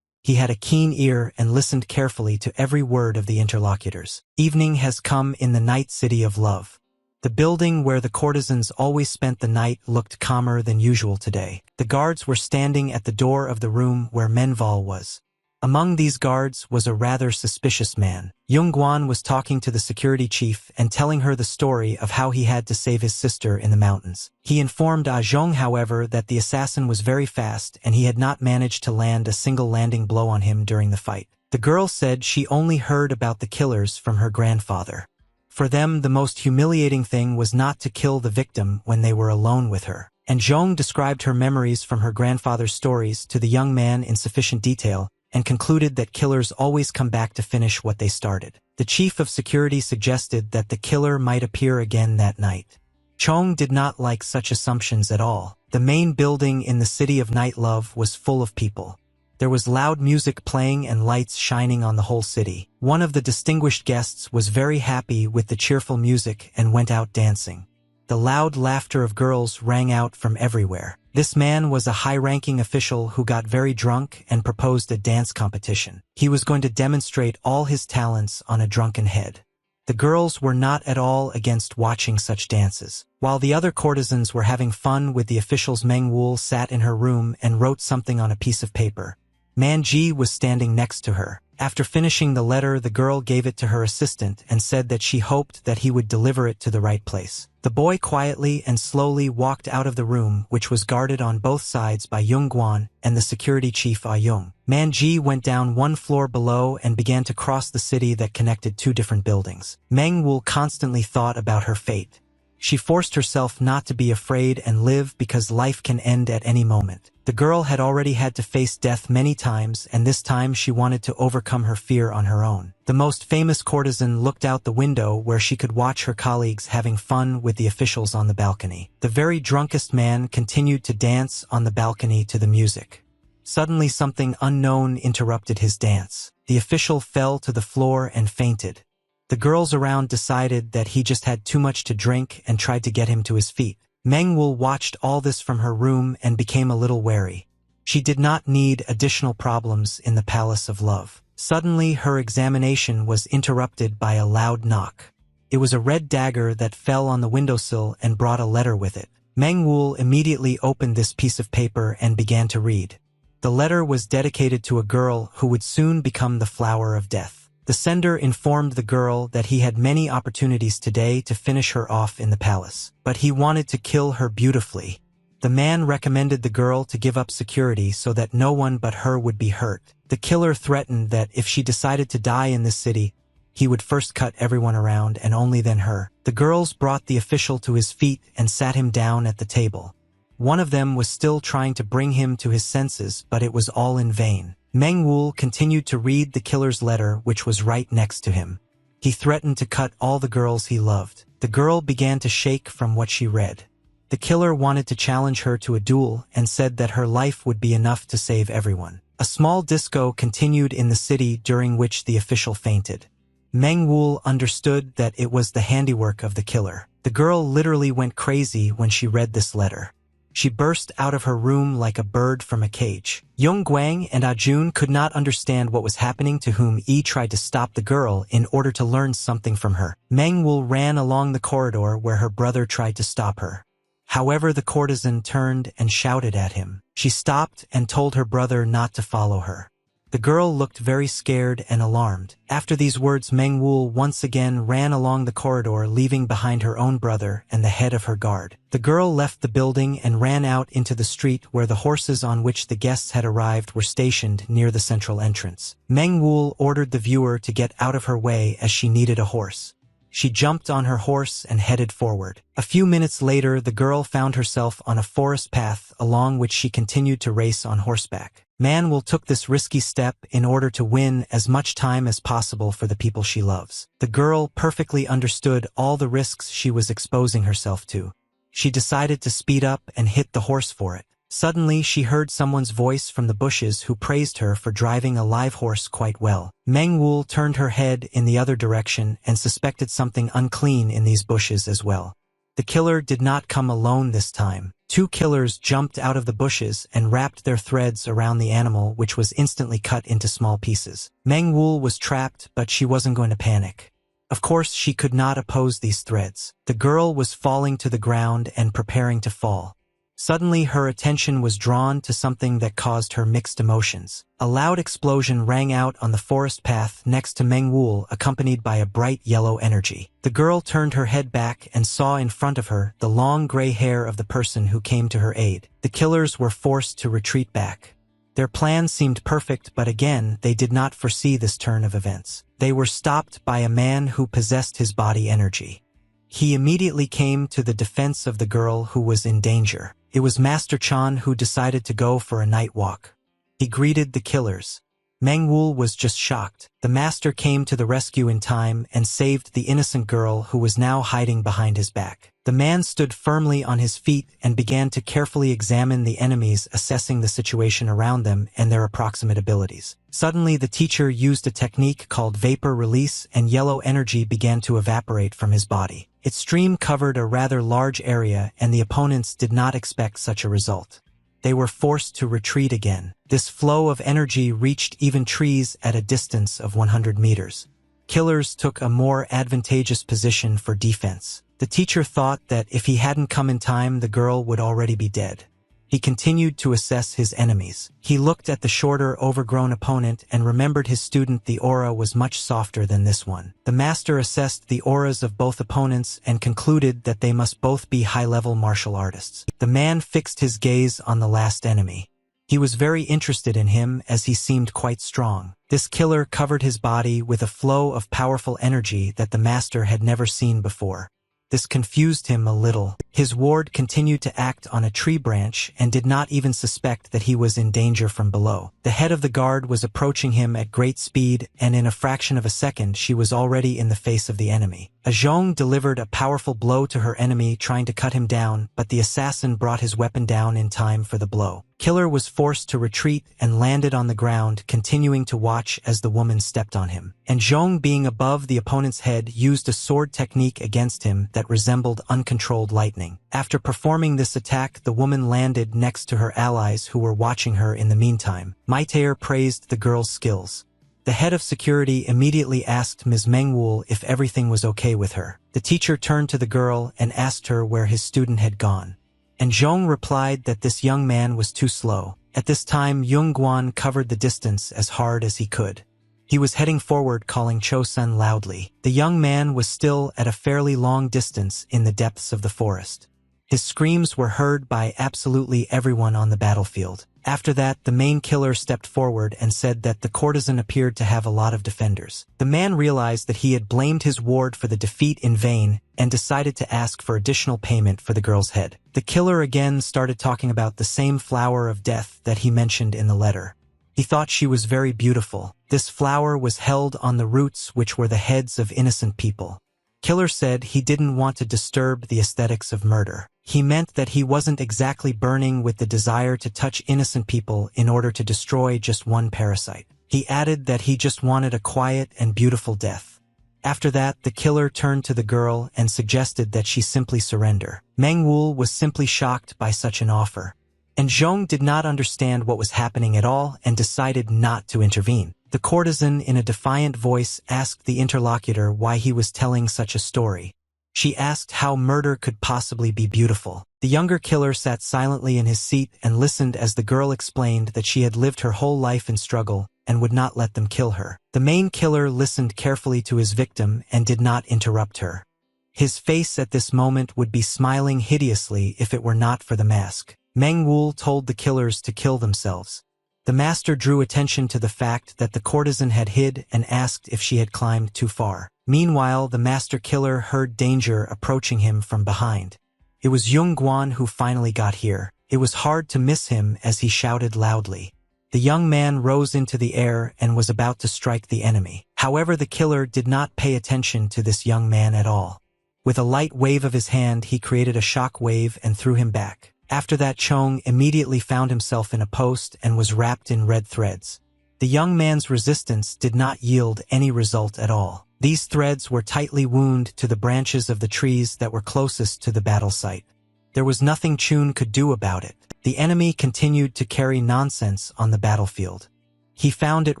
he had a keen ear and listened carefully to every word of the interlocutors. Evening has come in the night city of love. The building where the courtesans always spent the night looked calmer than usual today. The guards were standing at the door of the room where Menval was. Among these guards was a rather suspicious man. Young-guan was talking to the security chief and telling her the story of how he had to save his sister in the mountains. He informed Ah-jong, however, that the assassin was very fast and he had not managed to land a single landing blow on him during the fight. The girl said she only heard about the killers from her grandfather. For them, the most humiliating thing was not to kill the victim when they were alone with her. And Zhong described her memories from her grandfather's stories to the young man in sufficient detail, and concluded that killers always come back to finish what they started. The chief of security suggested that the killer might appear again that night. Chong did not like such assumptions at all. The main building in the city of night love was full of people. There was loud music playing and lights shining on the whole city. One of the distinguished guests was very happy with the cheerful music and went out dancing. The loud laughter of girls rang out from everywhere. This man was a high-ranking official who got very drunk and proposed a dance competition. He was going to demonstrate all his talents on a drunken head. The girls were not at all against watching such dances. While the other courtesans were having fun with the officials, Meng-woo sat in her room and wrote something on a piece of paper. Man-ji was standing next to her. After finishing the letter, the girl gave it to her assistant and said that she hoped that he would deliver it to the right place. The boy quietly and slowly walked out of the room, which was guarded on both sides by Young-guan and the security chief Ah-young. Man-ji went down one floor below and began to cross the city that connected two different buildings. Meng-woo constantly thought about her fate. She forced herself not to be afraid and live because life can end at any moment. The girl had already had to face death many times, and this time she wanted to overcome her fear on her own. The most famous courtesan looked out the window where she could watch her colleagues having fun with the officials on the balcony. The very drunkest man continued to dance on the balcony to the music. Suddenly something unknown interrupted his dance. The official fell to the floor and fainted. The girls around decided that he just had too much to drink and tried to get him to his feet. Meng-woo watched all this from her room and became a little wary. She did not need additional problems in the Palace of Love. Suddenly, her examination was interrupted by a loud knock. It was a red dagger that fell on the windowsill and brought a letter with it. Meng-woo immediately opened this piece of paper and began to read. The letter was dedicated to a girl who would soon become the flower of death. The sender informed the girl that he had many opportunities today to finish her off in the palace, but he wanted to kill her beautifully. The man recommended the girl to give up security so that no one but her would be hurt. The killer threatened that if she decided to die in this city, he would first cut everyone around and only then her. The girls brought the official to his feet and sat him down at the table. One of them was still trying to bring him to his senses, but it was all in vain. Meng-woo continued to read the killer's letter, which was right next to him. He threatened to cut all the girls he loved. The girl began to shake from what she read. The killer wanted to challenge her to a duel and said that her life would be enough to save everyone. A small disco continued in the city during which the official fainted. Meng-woo understood that it was the handiwork of the killer. The girl literally went crazy when she read this letter. She burst out of her room like a bird from a cage. Young Guang and Ajun could not understand what was happening, to whom Yi tried to stop the girl in order to learn something from her. Mengwu ran along the corridor where her brother tried to stop her. However, the courtesan turned and shouted at him. She stopped and told her brother not to follow her. The girl looked very scared and alarmed. After these words, Mengwu once again ran along the corridor, leaving behind her own brother and the head of her guard. The girl left the building and ran out into the street where the horses on which the guests had arrived were stationed near the central entrance. Mengwu ordered the viewer to get out of her way as she needed a horse. She jumped on her horse and headed forward. A few minutes later, the girl found herself on a forest path along which she continued to race on horseback. Manhwa took this risky step in order to win as much time as possible for the people she loves. The girl perfectly understood all the risks she was exposing herself to. She decided to speed up and hit the horse for it. Suddenly, she heard someone's voice from the bushes who praised her for driving a live horse quite well. Mengwu turned her head in the other direction and suspected something unclean in these bushes as well. The killer did not come alone this time. 2 killers jumped out of the bushes and wrapped their threads around the animal, which was instantly cut into small pieces. Mengwu was trapped, but she wasn't going to panic. Of course, she could not oppose these threads. The girl was falling to the ground and preparing to fall. Suddenly, her attention was drawn to something that caused her mixed emotions. A loud explosion rang out on the forest path next to Mengwu, accompanied by a bright yellow energy. The girl turned her head back and saw in front of her the long gray hair of the person who came to her aid. The killers were forced to retreat back. Their plan seemed perfect, but again, they did not foresee this turn of events. They were stopped by a man who possessed his body energy. He immediately came to the defense of the girl who was in danger. It was Master Chan, who decided to go for a night walk. He greeted the killers. Mengwu was just shocked. The master came to the rescue in time and saved the innocent girl who was now hiding behind his back. The man stood firmly on his feet and began to carefully examine the enemies, assessing the situation around them and their approximate abilities. Suddenly, the teacher used a technique called vapor release, and yellow energy began to evaporate from his body. Its stream covered a rather large area, and the opponents did not expect such a result. They were forced to retreat again. This flow of energy reached even trees at a distance of 100 meters. Killers took a more advantageous position for defense. The teacher thought that if he hadn't come in time, the girl would already be dead. He continued to assess his enemies. He looked at the shorter, overgrown opponent and remembered his student. The aura was much softer than this one. The master assessed the auras of both opponents and concluded that they must both be high-level martial artists. The man fixed his gaze on the last enemy. He was very interested in him as he seemed quite strong. This killer covered his body with a flow of powerful energy that the master had never seen before. This confused him a little. His ward continued to act on a tree branch and did not even suspect that he was in danger from below. The head of the guard was approaching him at great speed, and in a fraction of a second she was already in the face of the enemy. A Zhong delivered a powerful blow to her enemy, trying to cut him down, but the assassin brought his weapon down in time for the blow. Killer was forced to retreat and landed on the ground, continuing to watch as the woman stepped on him. And Zhong, being above the opponent's head, used a sword technique against him that resembled uncontrolled lightning. After performing this attack, the woman landed next to her allies who were watching her in the meantime. Maitaer praised the girl's skills. The head of security immediately asked Ms. Mengwu if everything was okay with her. The teacher turned to the girl and asked her where his student had gone. And Zhong replied that this young man was too slow. At this time, Yongguan covered the distance as hard as he could. He was heading forward, calling Chosun loudly. The young man was still at a fairly long distance in the depths of the forest. His screams were heard by absolutely everyone on the battlefield. After that, the main killer stepped forward and said that the courtesan appeared to have a lot of defenders. The man realized that he had blamed his ward for the defeat in vain and decided to ask for additional payment for the girl's head. The killer again started talking about the same flower of death that he mentioned in the letter. He thought she was very beautiful. This flower was held on the roots, which were the heads of innocent people. Killer said he didn't want to disturb the aesthetics of murder. He meant that he wasn't exactly burning with the desire to touch innocent people in order to destroy just one parasite. He added that he just wanted a quiet and beautiful death. After that, the killer turned to the girl and suggested that she simply surrender. Meng Wu was simply shocked by such an offer. And Zhong did not understand what was happening at all and decided not to intervene. The courtesan, in a defiant voice, asked the interlocutor why he was telling such a story. She asked how murder could possibly be beautiful. The younger killer sat silently in his seat and listened as the girl explained that she had lived her whole life in struggle and would not let them kill her. The main killer listened carefully to his victim and did not interrupt her. His face at this moment would be smiling hideously if it were not for the mask. Meng Wu told the killers to kill themselves. The master drew attention to the fact that the courtesan had hid and asked if she had climbed too far. Meanwhile, the master killer heard danger approaching him from behind. It was Yung Guan who finally got here. It was hard to miss him as he shouted loudly. The young man rose into the air and was about to strike the enemy. However, the killer did not pay attention to this young man at all. With a light wave of his hand, he created a shock wave and threw him back. After that, Chong immediately found himself in a post and was wrapped in red threads. The young man's resistance did not yield any result at all. These threads were tightly wound to the branches of the trees that were closest to the battle site. There was nothing Chun could do about it. The enemy continued to carry nonsense on the battlefield. He found it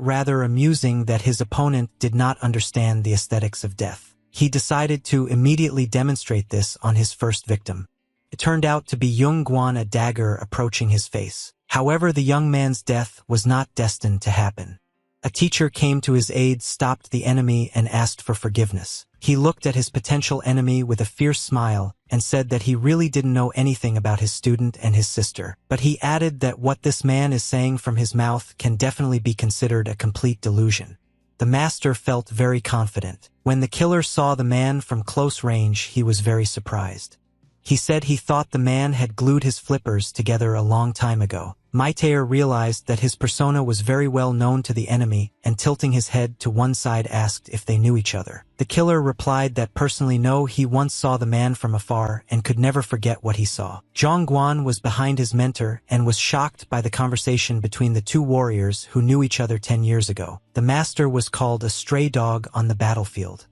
rather amusing that his opponent did not understand the aesthetics of death. He decided to immediately demonstrate this on his first victim. It turned out to be Yung Guan, a dagger approaching his face. However, the young man's death was not destined to happen. A teacher came to his aid, stopped the enemy, and asked for forgiveness. He looked at his potential enemy with a fierce smile and said that he really didn't know anything about his student and his sister. But he added that what this man is saying from his mouth can definitely be considered a complete delusion. The master felt very confident. When the killer saw the man from close range, he was very surprised. He said he thought the man had glued his flippers together a long time ago. Maitaer realized that his persona was very well known to the enemy and, tilting his head to one side, asked if they knew each other. The killer replied that personally no, he once saw the man from afar and could never forget what he saw. Zhong Guan was behind his mentor and was shocked by the conversation between the two warriors who knew each other 10 years ago. The master was called a stray dog on the battlefield.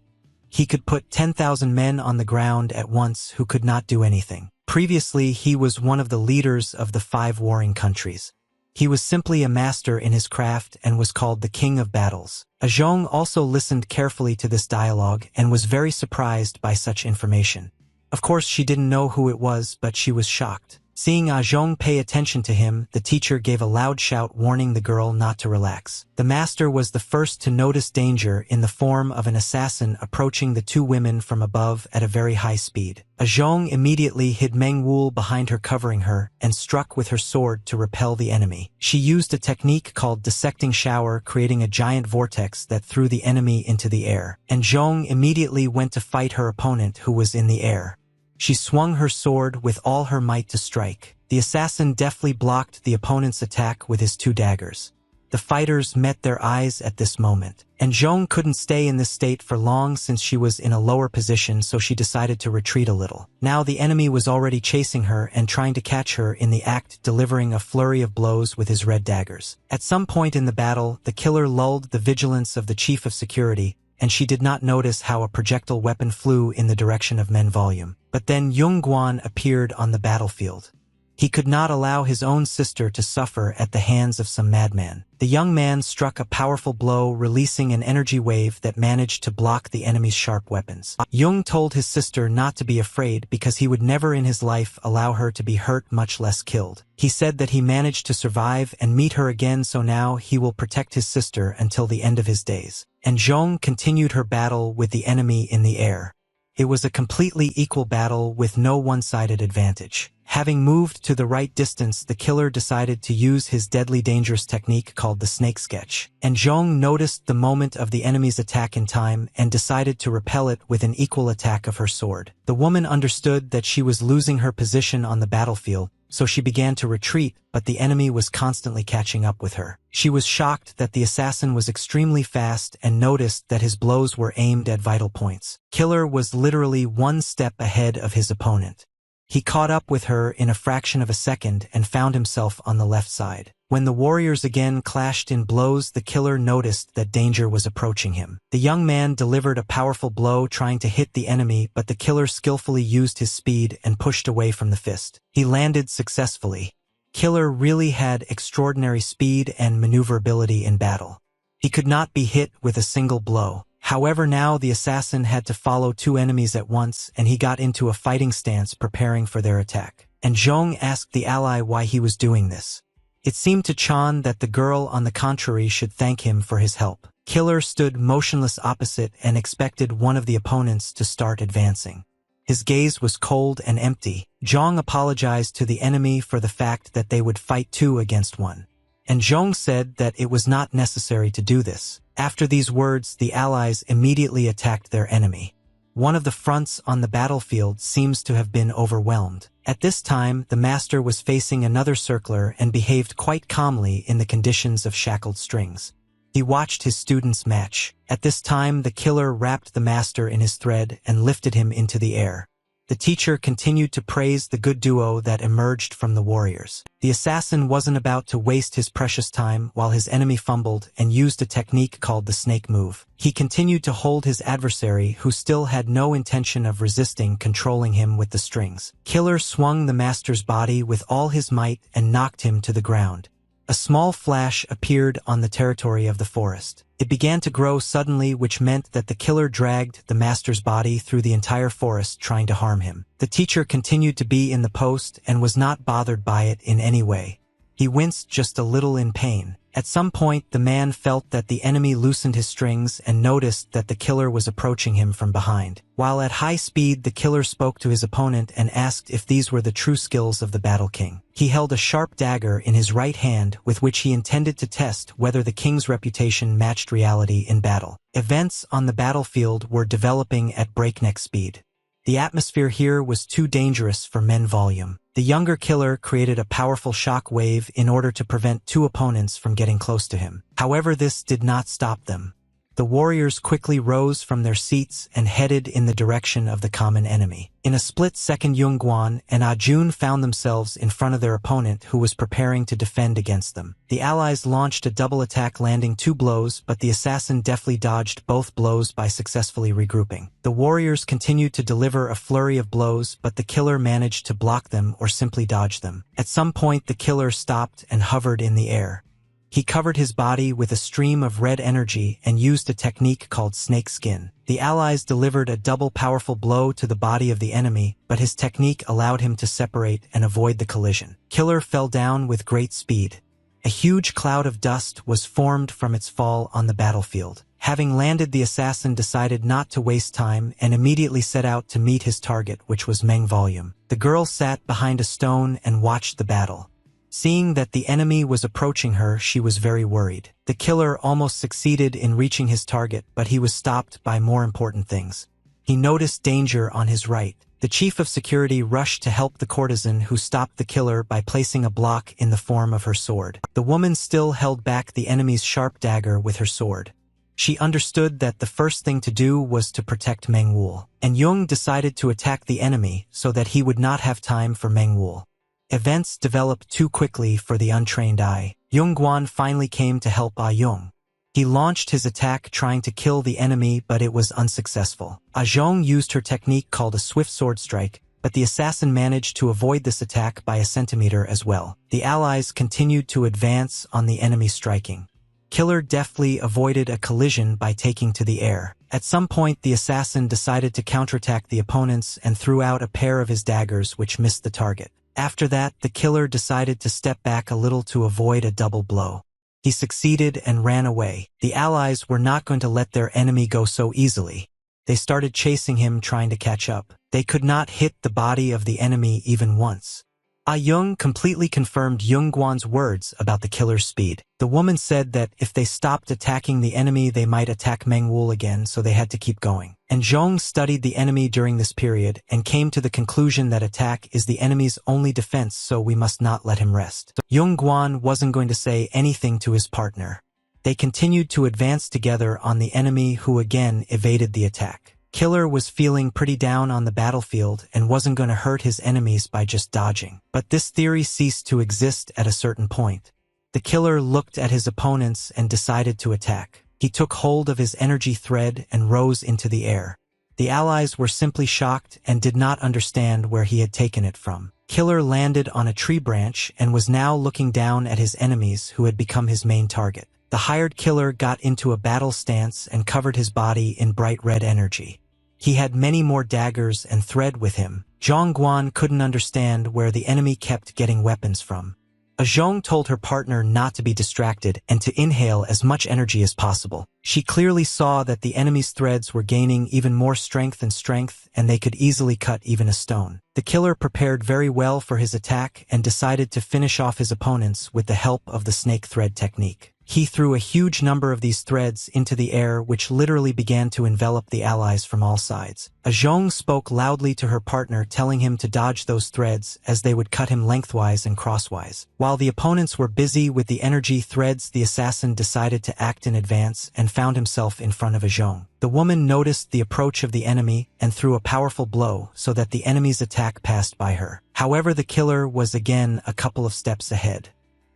He could put 10,000 men on the ground at once who could not do anything. Previously, he was one of the leaders of the 5 warring countries. He was simply a master in his craft and was called the King of Battles. Zhong also listened carefully to this dialogue and was very surprised by such information. Of course, she didn't know who it was, but she was shocked. Seeing Zhong pay attention to him, the teacher gave a loud shout warning the girl not to relax. The master was the first to notice danger in the form of an assassin approaching the two women from above at a very high speed. Zhong immediately hid Meng Wu behind her, covering her, and struck with her sword to repel the enemy. She used a technique called dissecting shower, creating a giant vortex that threw the enemy into the air. And Zhong immediately went to fight her opponent, who was in the air. She swung her sword with all her might to strike. The assassin deftly blocked the opponent's attack with his 2 daggers. The fighters met their eyes at this moment, and Zhong couldn't stay in this state for long since she was in a lower position, so she decided to retreat a little. Now the enemy was already chasing her and trying to catch her in the act, delivering a flurry of blows with his red daggers. At some point in the battle, the killer lulled the vigilance of the chief of security, and she did not notice how a projectile weapon flew in the direction of Men Volume. But then Yung Guan appeared on the battlefield. He could not allow his own sister to suffer at the hands of some madman. The young man struck a powerful blow, releasing an energy wave that managed to block the enemy's sharp weapons. Yung told his sister not to be afraid because he would never in his life allow her to be hurt, much less killed. He said that he managed to survive and meet her again, so now he will protect his sister until the end of his days. And Zhong continued her battle with the enemy in the air. It was a completely equal battle with no one-sided advantage. Having moved to the right distance, the killer decided to use his deadly dangerous technique called the snake sketch. And Zhong noticed the moment of the enemy's attack in time and decided to repel it with an equal attack of her sword. The woman understood that she was losing her position on the battlefield, so she began to retreat, but the enemy was constantly catching up with her. She was shocked that the assassin was extremely fast and noticed that his blows were aimed at vital points. Killer was literally one step ahead of his opponent. He caught up with her in a fraction of a second and found himself on the left side. When the warriors again clashed in blows, the killer noticed that danger was approaching him. The young man delivered a powerful blow trying to hit the enemy, but the killer skillfully used his speed and pushed away from the fist. He landed successfully. Killer really had extraordinary speed and maneuverability in battle. He could not be hit with a single blow. However, now the assassin had to follow two enemies at once, and he got into a fighting stance preparing for their attack. And Zhong asked the ally why he was doing this. It seemed to Chan that the girl, on the contrary, should thank him for his help. Killer stood motionless opposite and expected one of the opponents to start advancing. His gaze was cold and empty. Zhong apologized to the enemy for the fact that they would fight two against one. And Zhong said that it was not necessary to do this. After these words, the allies immediately attacked their enemy. One of the fronts on the battlefield seems to have been overwhelmed. At this time, the master was facing another circler and behaved quite calmly in the conditions of shackled strings. He watched his students match. At this time, the killer wrapped the master in his thread and lifted him into the air. The teacher continued to praise the good duo that emerged from the warriors. The assassin wasn't about to waste his precious time while his enemy fumbled and used a technique called the snake move. He continued to hold his adversary, who still had no intention of resisting, controlling him with the strings. Killer swung the master's body with all his might and knocked him to the ground. A small flash appeared on the territory of the forest. It began to grow suddenly, which meant that the killer dragged the master's body through the entire forest, trying to harm him. The teacher continued to be in the post and was not bothered by it in any way. He winced just a little in pain. At some point, the man felt that the enemy loosened his strings and noticed that the killer was approaching him from behind. While at high speed, the killer spoke to his opponent and asked if these were the true skills of the Battle King. He held a sharp dagger in his right hand with which he intended to test whether the king's reputation matched reality in battle. Events on the battlefield were developing at breakneck speed. The atmosphere here was too dangerous for men volume. The younger killer created a powerful shock wave in order to prevent two opponents from getting close to him. However, this did not stop them. The warriors quickly rose from their seats and headed in the direction of the common enemy. In a split second, Yongguan and Ajun found themselves in front of their opponent, who was preparing to defend against them. The allies launched a double attack, landing two blows, but the assassin deftly dodged both blows by successfully regrouping. The warriors continued to deliver a flurry of blows, but the killer managed to block them or simply dodge them. At some point, the killer stopped and hovered in the air. He covered his body with a stream of red energy and used a technique called snake skin. The allies delivered a double powerful blow to the body of the enemy, but his technique allowed him to separate and avoid the collision. Killer fell down with great speed. A huge cloud of dust was formed from its fall on the battlefield. Having landed, the assassin decided not to waste time and immediately set out to meet his target, which was Meng Volume. The girl sat behind a stone and watched the battle. Seeing that the enemy was approaching her, she was very worried. The killer almost succeeded in reaching his target, but he was stopped by more important things. He noticed danger on his right. The chief of security rushed to help the courtesan, who stopped the killer by placing a block in the form of her sword. The woman still held back the enemy's sharp dagger with her sword. She understood that the first thing to do was to protect Meng Wu, and Jung decided to attack the enemy so that he would not have time for Meng Wu. Events developed too quickly for the untrained eye. Yongguan finally came to help Ah Yong. He launched his attack trying to kill the enemy, but it was unsuccessful. Ah Zhong used her technique called a swift sword strike, but the assassin managed to avoid this attack by a centimeter as well. The allies continued to advance on the enemy, striking. Killer deftly avoided a collision by taking to the air. At some point, the assassin decided to counterattack the opponents and threw out a pair of his daggers, which missed the target. After that, the killer decided to step back a little to avoid a double blow. He succeeded and ran away. The allies were not going to let their enemy go so easily. They started chasing him, trying to catch up. They could not hit the body of the enemy even once. Ah Yung completely confirmed Yongguan's words about the killer's speed. The woman said that if they stopped attacking the enemy, they might attack Meng Wu again, so they had to keep going. And Zhong studied the enemy during this period and came to the conclusion that attack is the enemy's only defense, so we must not let him rest. Yongguan wasn't going to say anything to his partner. They continued to advance together on the enemy, who again evaded the attack. Killer was feeling pretty down on the battlefield and wasn't going to hurt his enemies by just dodging. But this theory ceased to exist at a certain point. The killer looked at his opponents and decided to attack. He took hold of his energy thread and rose into the air. The allies were simply shocked and did not understand where he had taken it from. Killer landed on a tree branch and was now looking down at his enemies who had become his main target. The hired killer got into a battle stance and covered his body in bright red energy. He had many more daggers and thread with him. Zhang Guan couldn't understand where the enemy kept getting weapons from. Zhong told her partner not to be distracted and to inhale as much energy as possible. She clearly saw that the enemy's threads were gaining even more strength and they could easily cut even a stone. The killer prepared very well for his attack and decided to finish off his opponents with the help of the snake thread technique. He threw a huge number of these threads into the air, which literally began to envelop the allies from all sides. Zhong spoke loudly to her partner, telling him to dodge those threads as they would cut him lengthwise and crosswise. While the opponents were busy with the energy threads, the assassin decided to act in advance and found himself in front of Zhong. The woman noticed the approach of the enemy and threw a powerful blow so that the enemy's attack passed by her. However, the killer was again a couple of steps ahead.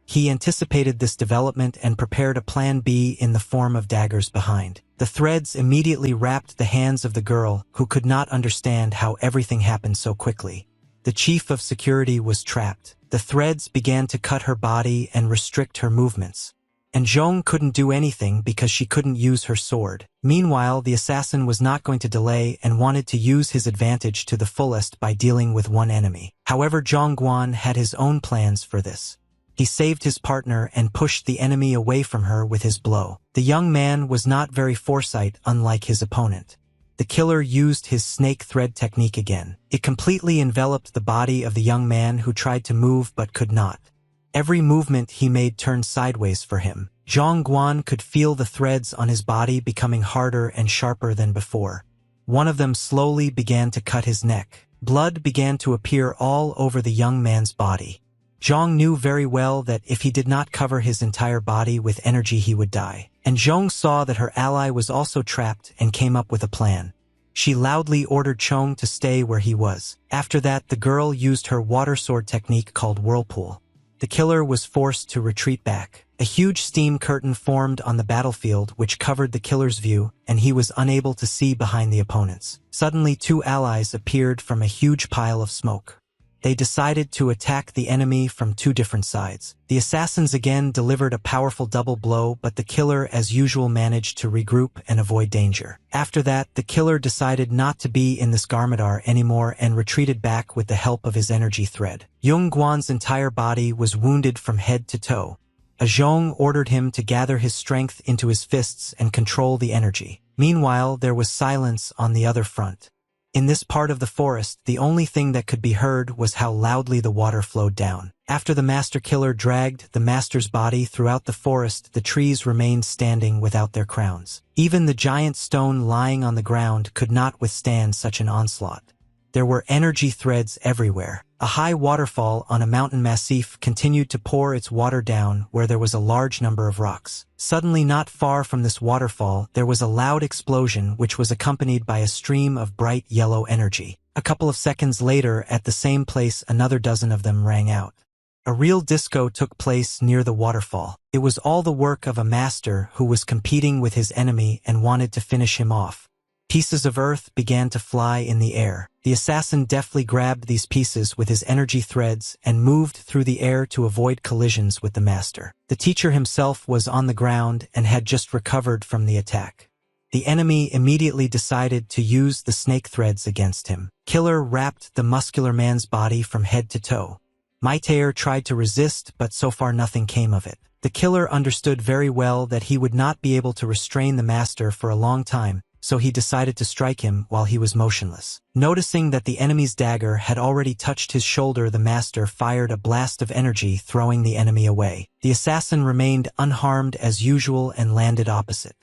He anticipated this development and prepared a plan B in the form of daggers behind. The threads immediately wrapped the hands of the girl, who could not understand how everything happened so quickly. The chief of security was trapped. The threads began to cut her body and restrict her movements. And Zhong couldn't do anything because she couldn't use her sword. Meanwhile, the assassin was not going to delay and wanted to use his advantage to the fullest by dealing with one enemy. However, Zhang Guan had his own plans for this. He saved his partner and pushed the enemy away from her with his blow. The young man was not very foresight, unlike his opponent. The killer used his snake thread technique again. It completely enveloped the body of the young man, who tried to move but could not. Every movement he made turned sideways for him. Zhang Guan could feel the threads on his body becoming harder and sharper than before. One of them slowly began to cut his neck. Blood began to appear all over the young man's body. Zhong knew very well that if he did not cover his entire body with energy, he would die. And Zhong saw that her ally was also trapped and came up with a plan. She loudly ordered Chong to stay where he was. After that, the girl used her water sword technique called Whirlpool. The killer was forced to retreat back. A huge steam curtain formed on the battlefield which covered the killer's view, and he was unable to see behind the opponents. Suddenly, two allies appeared from a huge pile of smoke. They decided to attack the enemy from two different sides. The assassins again delivered a powerful double blow, but the killer, as usual, managed to regroup and avoid danger. After that, the killer decided not to be in this Garmadar anymore and retreated back with the help of his energy thread. Yung Guan's entire body was wounded from head to toe. Zhong ordered him to gather his strength into his fists and control the energy. Meanwhile, there was silence on the other front. In this part of the forest, the only thing that could be heard was how loudly the water flowed down. After the master killer dragged the master's body throughout the forest, the trees remained standing without their crowns. Even the giant stone lying on the ground could not withstand such an onslaught. There were energy threads everywhere. A high waterfall on a mountain massif continued to pour its water down where there was a large number of rocks. Suddenly, not far from this waterfall, there was a loud explosion which was accompanied by a stream of bright yellow energy. A couple of seconds later, at the same place, another dozen of them rang out. A real disco took place near the waterfall. It was all the work of a master who was competing with his enemy and wanted to finish him off. Pieces of earth began to fly in the air. The assassin deftly grabbed these pieces with his energy threads and moved through the air to avoid collisions with the master. The teacher himself was on the ground and had just recovered from the attack. The enemy immediately decided to use the snake threads against him. Killer wrapped the muscular man's body from head to toe. Maitaer tried to resist, but so far nothing came of it. The killer understood very well that he would not be able to restrain the master for a long time, so he decided to strike him while he was motionless. Noticing that the enemy's dagger had already touched his shoulder, the master fired a blast of energy, throwing the enemy away. The assassin remained unharmed as usual and landed opposite.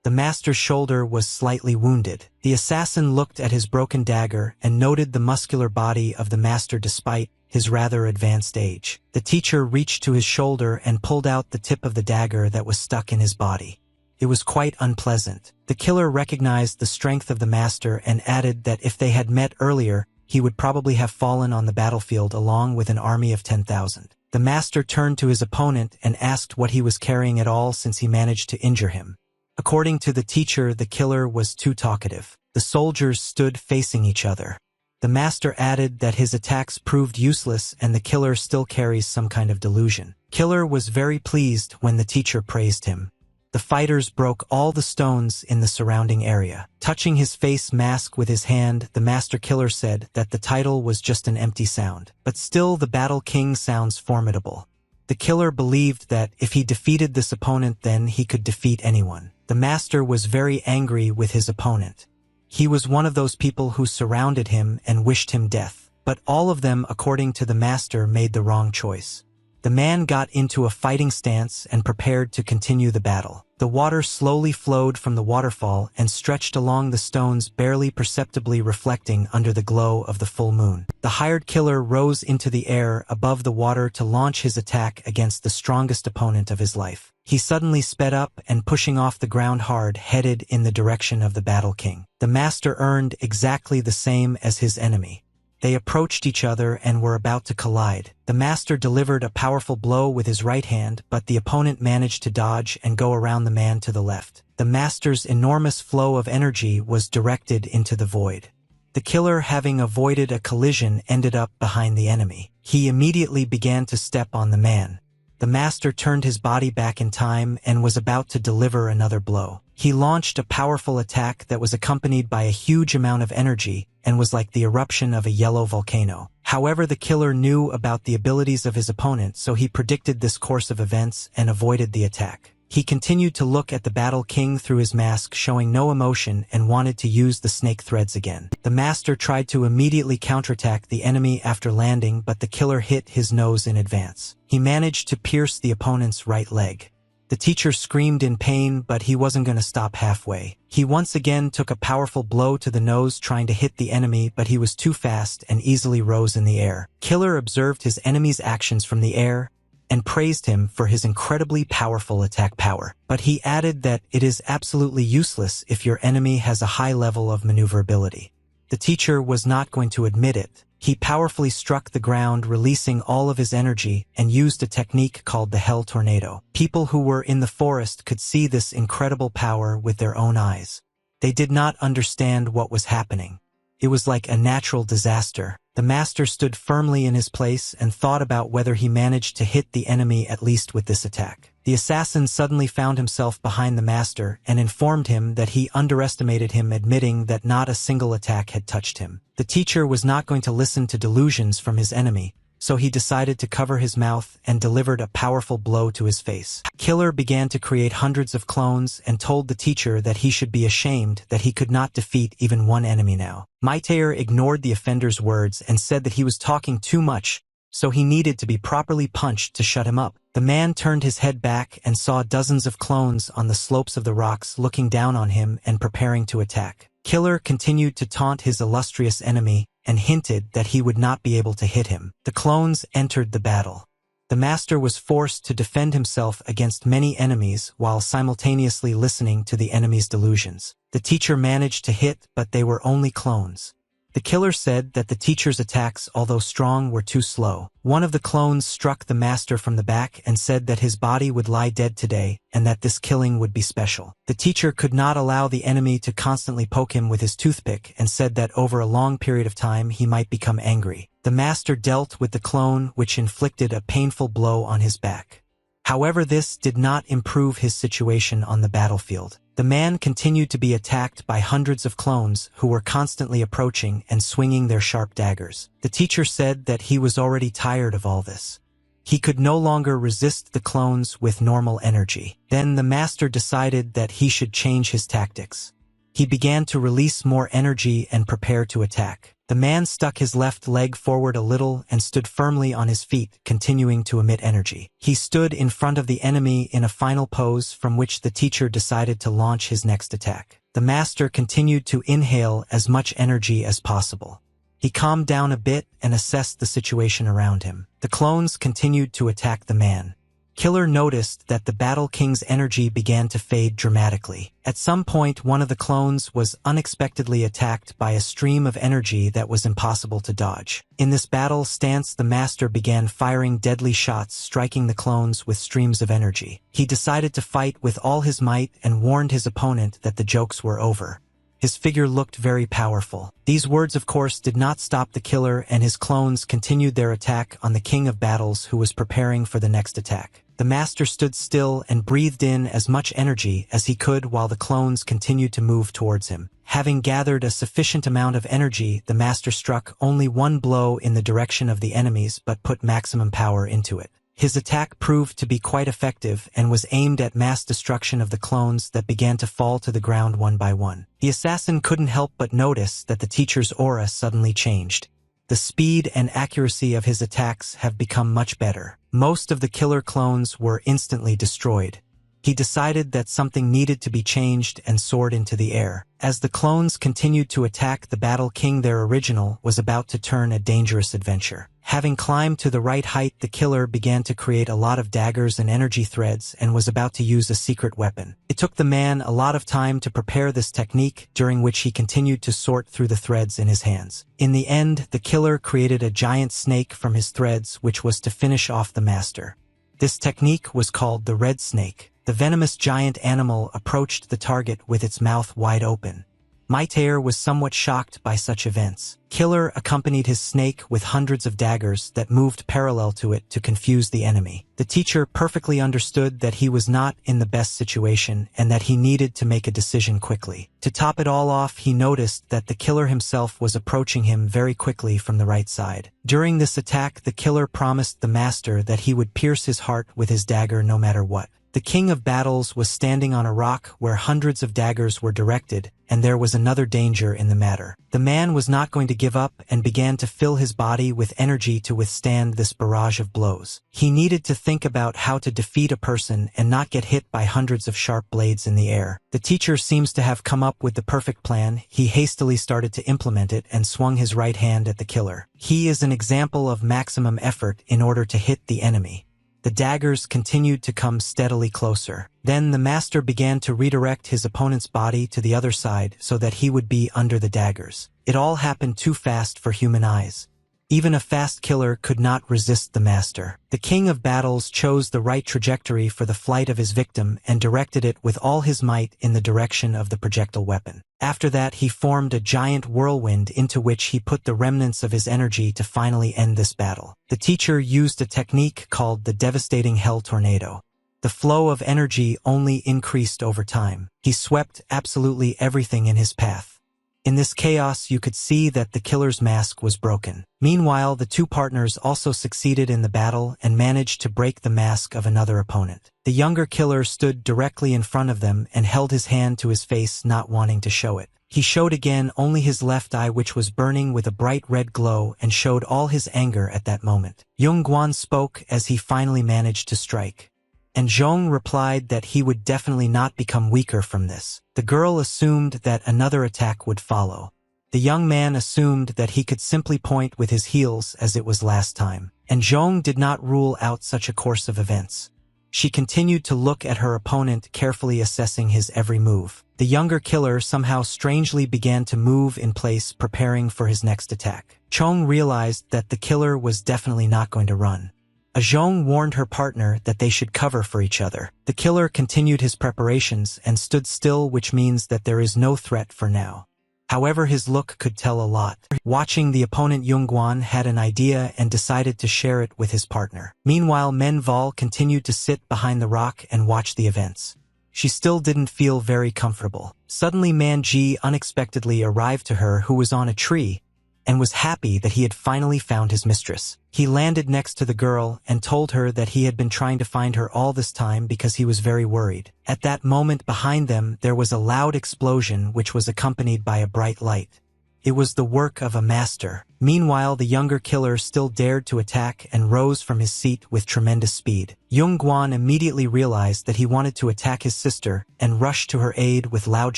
The master's shoulder was slightly wounded. The assassin looked at his broken dagger and noted the muscular body of the master despite his rather advanced age. The teacher reached to his shoulder and pulled out the tip of the dagger that was stuck in his body. It was quite unpleasant. The killer recognized the strength of the master and added that if they had met earlier, he would probably have fallen on the battlefield along with an army of 10,000. The master turned to his opponent and asked what he was carrying at all since he managed to injure him. According to the teacher, the killer was too talkative. The soldiers stood facing each other. The master added that his attacks proved useless and the killer still carries some kind of delusion. Killer was very pleased when the teacher praised him. The fighters broke all the stones in the surrounding area. Touching his face mask with his hand, the master killer said that the title was just an empty sound. But still, the Battle King sounds formidable. The killer believed that if he defeated this opponent, then he could defeat anyone. The master was very angry with his opponent. He was one of those people who surrounded him and wished him death. But all of them, according to the master, made the wrong choice. The man got into a fighting stance and prepared to continue the battle. The water slowly flowed from the waterfall and stretched along the stones, barely perceptibly reflecting under the glow of the full moon. The hired killer rose into the air above the water to launch his attack against the strongest opponent of his life. He suddenly sped up and, pushing off the ground hard, headed in the direction of the Battle King. The master earned exactly the same as his enemy. They approached each other and were about to collide. The master delivered a powerful blow with his right hand, but the opponent managed to dodge and go around the man to the left. The master's enormous flow of energy was directed into the void. The killer, having avoided a collision, ended up behind the enemy. He immediately began to step on the man. The master turned his body back in time and was about to deliver another blow. He launched a powerful attack that was accompanied by a huge amount of energy and was like the eruption of a yellow volcano. However, the killer knew about the abilities of his opponent, so he predicted this course of events and avoided the attack. He continued to look at the Battle King through his mask, showing no emotion, and wanted to use the snake threads again. The master tried to immediately counterattack the enemy after landing, but the killer hit his nose in advance. He managed to pierce the opponent's right leg. The teacher screamed in pain, but he wasn't going to stop halfway. He once again took a powerful blow to the nose, trying to hit the enemy, but he was too fast and easily rose in the air. Killer observed his enemy's actions from the air and praised him for his incredibly powerful attack power. But he added that it is absolutely useless if your enemy has a high level of maneuverability. The teacher was not going to admit it. He powerfully struck the ground, releasing all of his energy, and used a technique called the Hell Tornado. People who were in the forest could see this incredible power with their own eyes. They did not understand what was happening. It was like a natural disaster. The master stood firmly in his place and thought about whether he managed to hit the enemy at least with this attack. The assassin suddenly found himself behind the master and informed him that he underestimated him, admitting that not a single attack had touched him. The teacher was not going to listen to delusions from his enemy, so he decided to cover his mouth and delivered a powerful blow to his face. Killer began to create hundreds of clones and told the teacher that he should be ashamed that he could not defeat even one enemy now. Maitair ignored the offender's words and said that he was talking too much, so he needed to be properly punched to shut him up. The man turned his head back and saw dozens of clones on the slopes of the rocks looking down on him and preparing to attack. Killer continued to taunt his illustrious enemy and hinted that he would not be able to hit him. The clones entered the battle. The master was forced to defend himself against many enemies while simultaneously listening to the enemy's delusions. The teacher managed to hit, but they were only clones. The killer said that the teacher's attacks, although strong, were too slow. One of the clones struck the master from the back and said that his body would lie dead today and that this killing would be special. The teacher could not allow the enemy to constantly poke him with his toothpick and said that over a long period of time he might become angry. The master dealt with the clone, which inflicted a painful blow on his back. However, this did not improve his situation on the battlefield. The man continued to be attacked by hundreds of clones who were constantly approaching and swinging their sharp daggers. The teacher said that he was already tired of all this. He could no longer resist the clones with normal energy. Then the master decided that he should change his tactics. He began to release more energy and prepare to attack. The man stuck his left leg forward a little and stood firmly on his feet, continuing to emit energy. He stood in front of the enemy in a final pose from which the teacher decided to launch his next attack. The master continued to inhale as much energy as possible. He calmed down a bit and assessed the situation around him. The clones continued to attack the man. Killer noticed that the Battle King's energy began to fade dramatically. At some point, one of the clones was unexpectedly attacked by a stream of energy that was impossible to dodge. In this battle stance, the master began firing deadly shots, striking the clones with streams of energy. He decided to fight with all his might and warned his opponent that the jokes were over. His figure looked very powerful. These words, of course, did not stop the killer, and his clones continued their attack on the King of Battles, who was preparing for the next attack. The master stood still and breathed in as much energy as he could while the clones continued to move towards him. Having gathered a sufficient amount of energy, the master struck only one blow in the direction of the enemies but put maximum power into it. His attack proved to be quite effective and was aimed at mass destruction of the clones that began to fall to the ground one by one. The assassin couldn't help but notice that the teacher's aura suddenly changed. The speed and accuracy of his attacks have become much better. Most of the killer clones were instantly destroyed. He decided that something needed to be changed and soared into the air. As the clones continued to attack the Battle King, their original was about to turn a dangerous adventure. Having climbed to the right height, the killer began to create a lot of daggers and energy threads and was about to use a secret weapon. It took the man a lot of time to prepare this technique, during which he continued to sort through the threads in his hands. In the end, the killer created a giant snake from his threads, which was to finish off the master. This technique was called the red snake. The venomous giant animal approached the target with its mouth wide open. Maitair was somewhat shocked by such events. Killer accompanied his snake with hundreds of daggers that moved parallel to it to confuse the enemy. The teacher perfectly understood that he was not in the best situation and that he needed to make a decision quickly. To top it all off, he noticed that the killer himself was approaching him very quickly from the right side. During this attack, the killer promised the master that he would pierce his heart with his dagger no matter what. The King of Battles was standing on a rock where hundreds of daggers were directed, and there was another danger in the matter. The man was not going to give up and began to fill his body with energy to withstand this barrage of blows. He needed to think about how to defeat a person and not get hit by hundreds of sharp blades in the air. The teacher seems to have come up with the perfect plan. He hastily started to implement it and swung his right hand at the killer. He is an example of maximum effort in order to hit the enemy. The daggers continued to come steadily closer. Then the master began to redirect his opponent's body to the other side so that he would be under the daggers. It all happened too fast for human eyes. Even a fast killer could not resist the master. The King of Battles chose the right trajectory for the flight of his victim and directed it with all his might in the direction of the projectile weapon. After that, he formed a giant whirlwind into which he put the remnants of his energy to finally end this battle. The teacher used a technique called the devastating hell tornado. The flow of energy only increased over time. He swept absolutely everything in his path. In this chaos, you could see that the killer's mask was broken. Meanwhile, the two partners also succeeded in the battle and managed to break the mask of another opponent. The younger killer stood directly in front of them and held his hand to his face, not wanting to show it. He showed again only his left eye, which was burning with a bright red glow, and showed all his anger at that moment. Yung Guan spoke as he finally managed to strike. And Zhong replied that he would definitely not become weaker from this. The girl assumed that another attack would follow. The young man assumed that he could simply point with his heels as it was last time. And Zhong did not rule out such a course of events. She continued to look at her opponent, carefully assessing his every move. The younger killer somehow strangely began to move in place, preparing for his next attack. Chong realized that the killer was definitely not going to run. Zhong warned her partner that they should cover for each other. The killer continued his preparations and stood still, which means that there is no threat for now. However, his look could tell a lot. Watching the opponent, Yung Guan had an idea and decided to share it with his partner. Meanwhile, Men Val continued to sit behind the rock and watch the events. She still didn't feel very comfortable. Suddenly, Man Ji unexpectedly arrived to her, who was on a tree, and was happy that he had finally found his mistress. He landed next to the girl and told her that he had been trying to find her all this time because he was very worried. At that moment, behind them, there was a loud explosion which was accompanied by a bright light. It was the work of a master. Meanwhile, the younger killer still dared to attack and rose from his seat with tremendous speed. Yung Guan immediately realized that he wanted to attack his sister and rushed to her aid with loud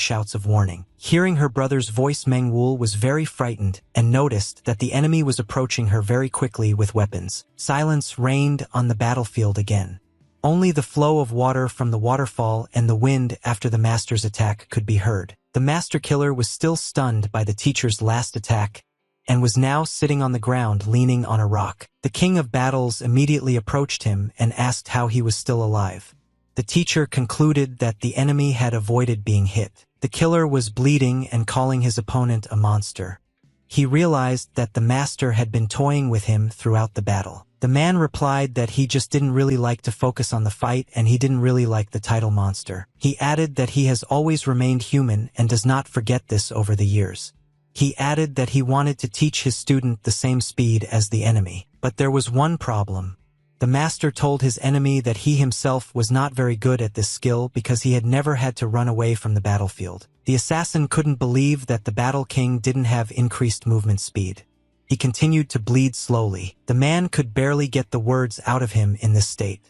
shouts of warning. Hearing her brother's voice, Meng Wu was very frightened and noticed that the enemy was approaching her very quickly with weapons. Silence reigned on the battlefield again. Only the flow of water from the waterfall and the wind after the master's attack could be heard. The master killer was still stunned by the teacher's last attack and was now sitting on the ground leaning on a rock. The king of battles immediately approached him and asked how he was still alive. The teacher concluded that the enemy had avoided being hit. The killer was bleeding and calling his opponent a monster. He realized that the master had been toying with him throughout the battle. The man replied that he just didn't really like to focus on the fight and he didn't really like the title monster. He added that he has always remained human and does not forget this over the years. He added that he wanted to teach his student the same speed as the enemy. But there was one problem. The master told his enemy that he himself was not very good at this skill because he had never had to run away from the battlefield. The assassin couldn't believe that the battle king didn't have increased movement speed. He continued to bleed slowly. The man could barely get the words out of him in this state.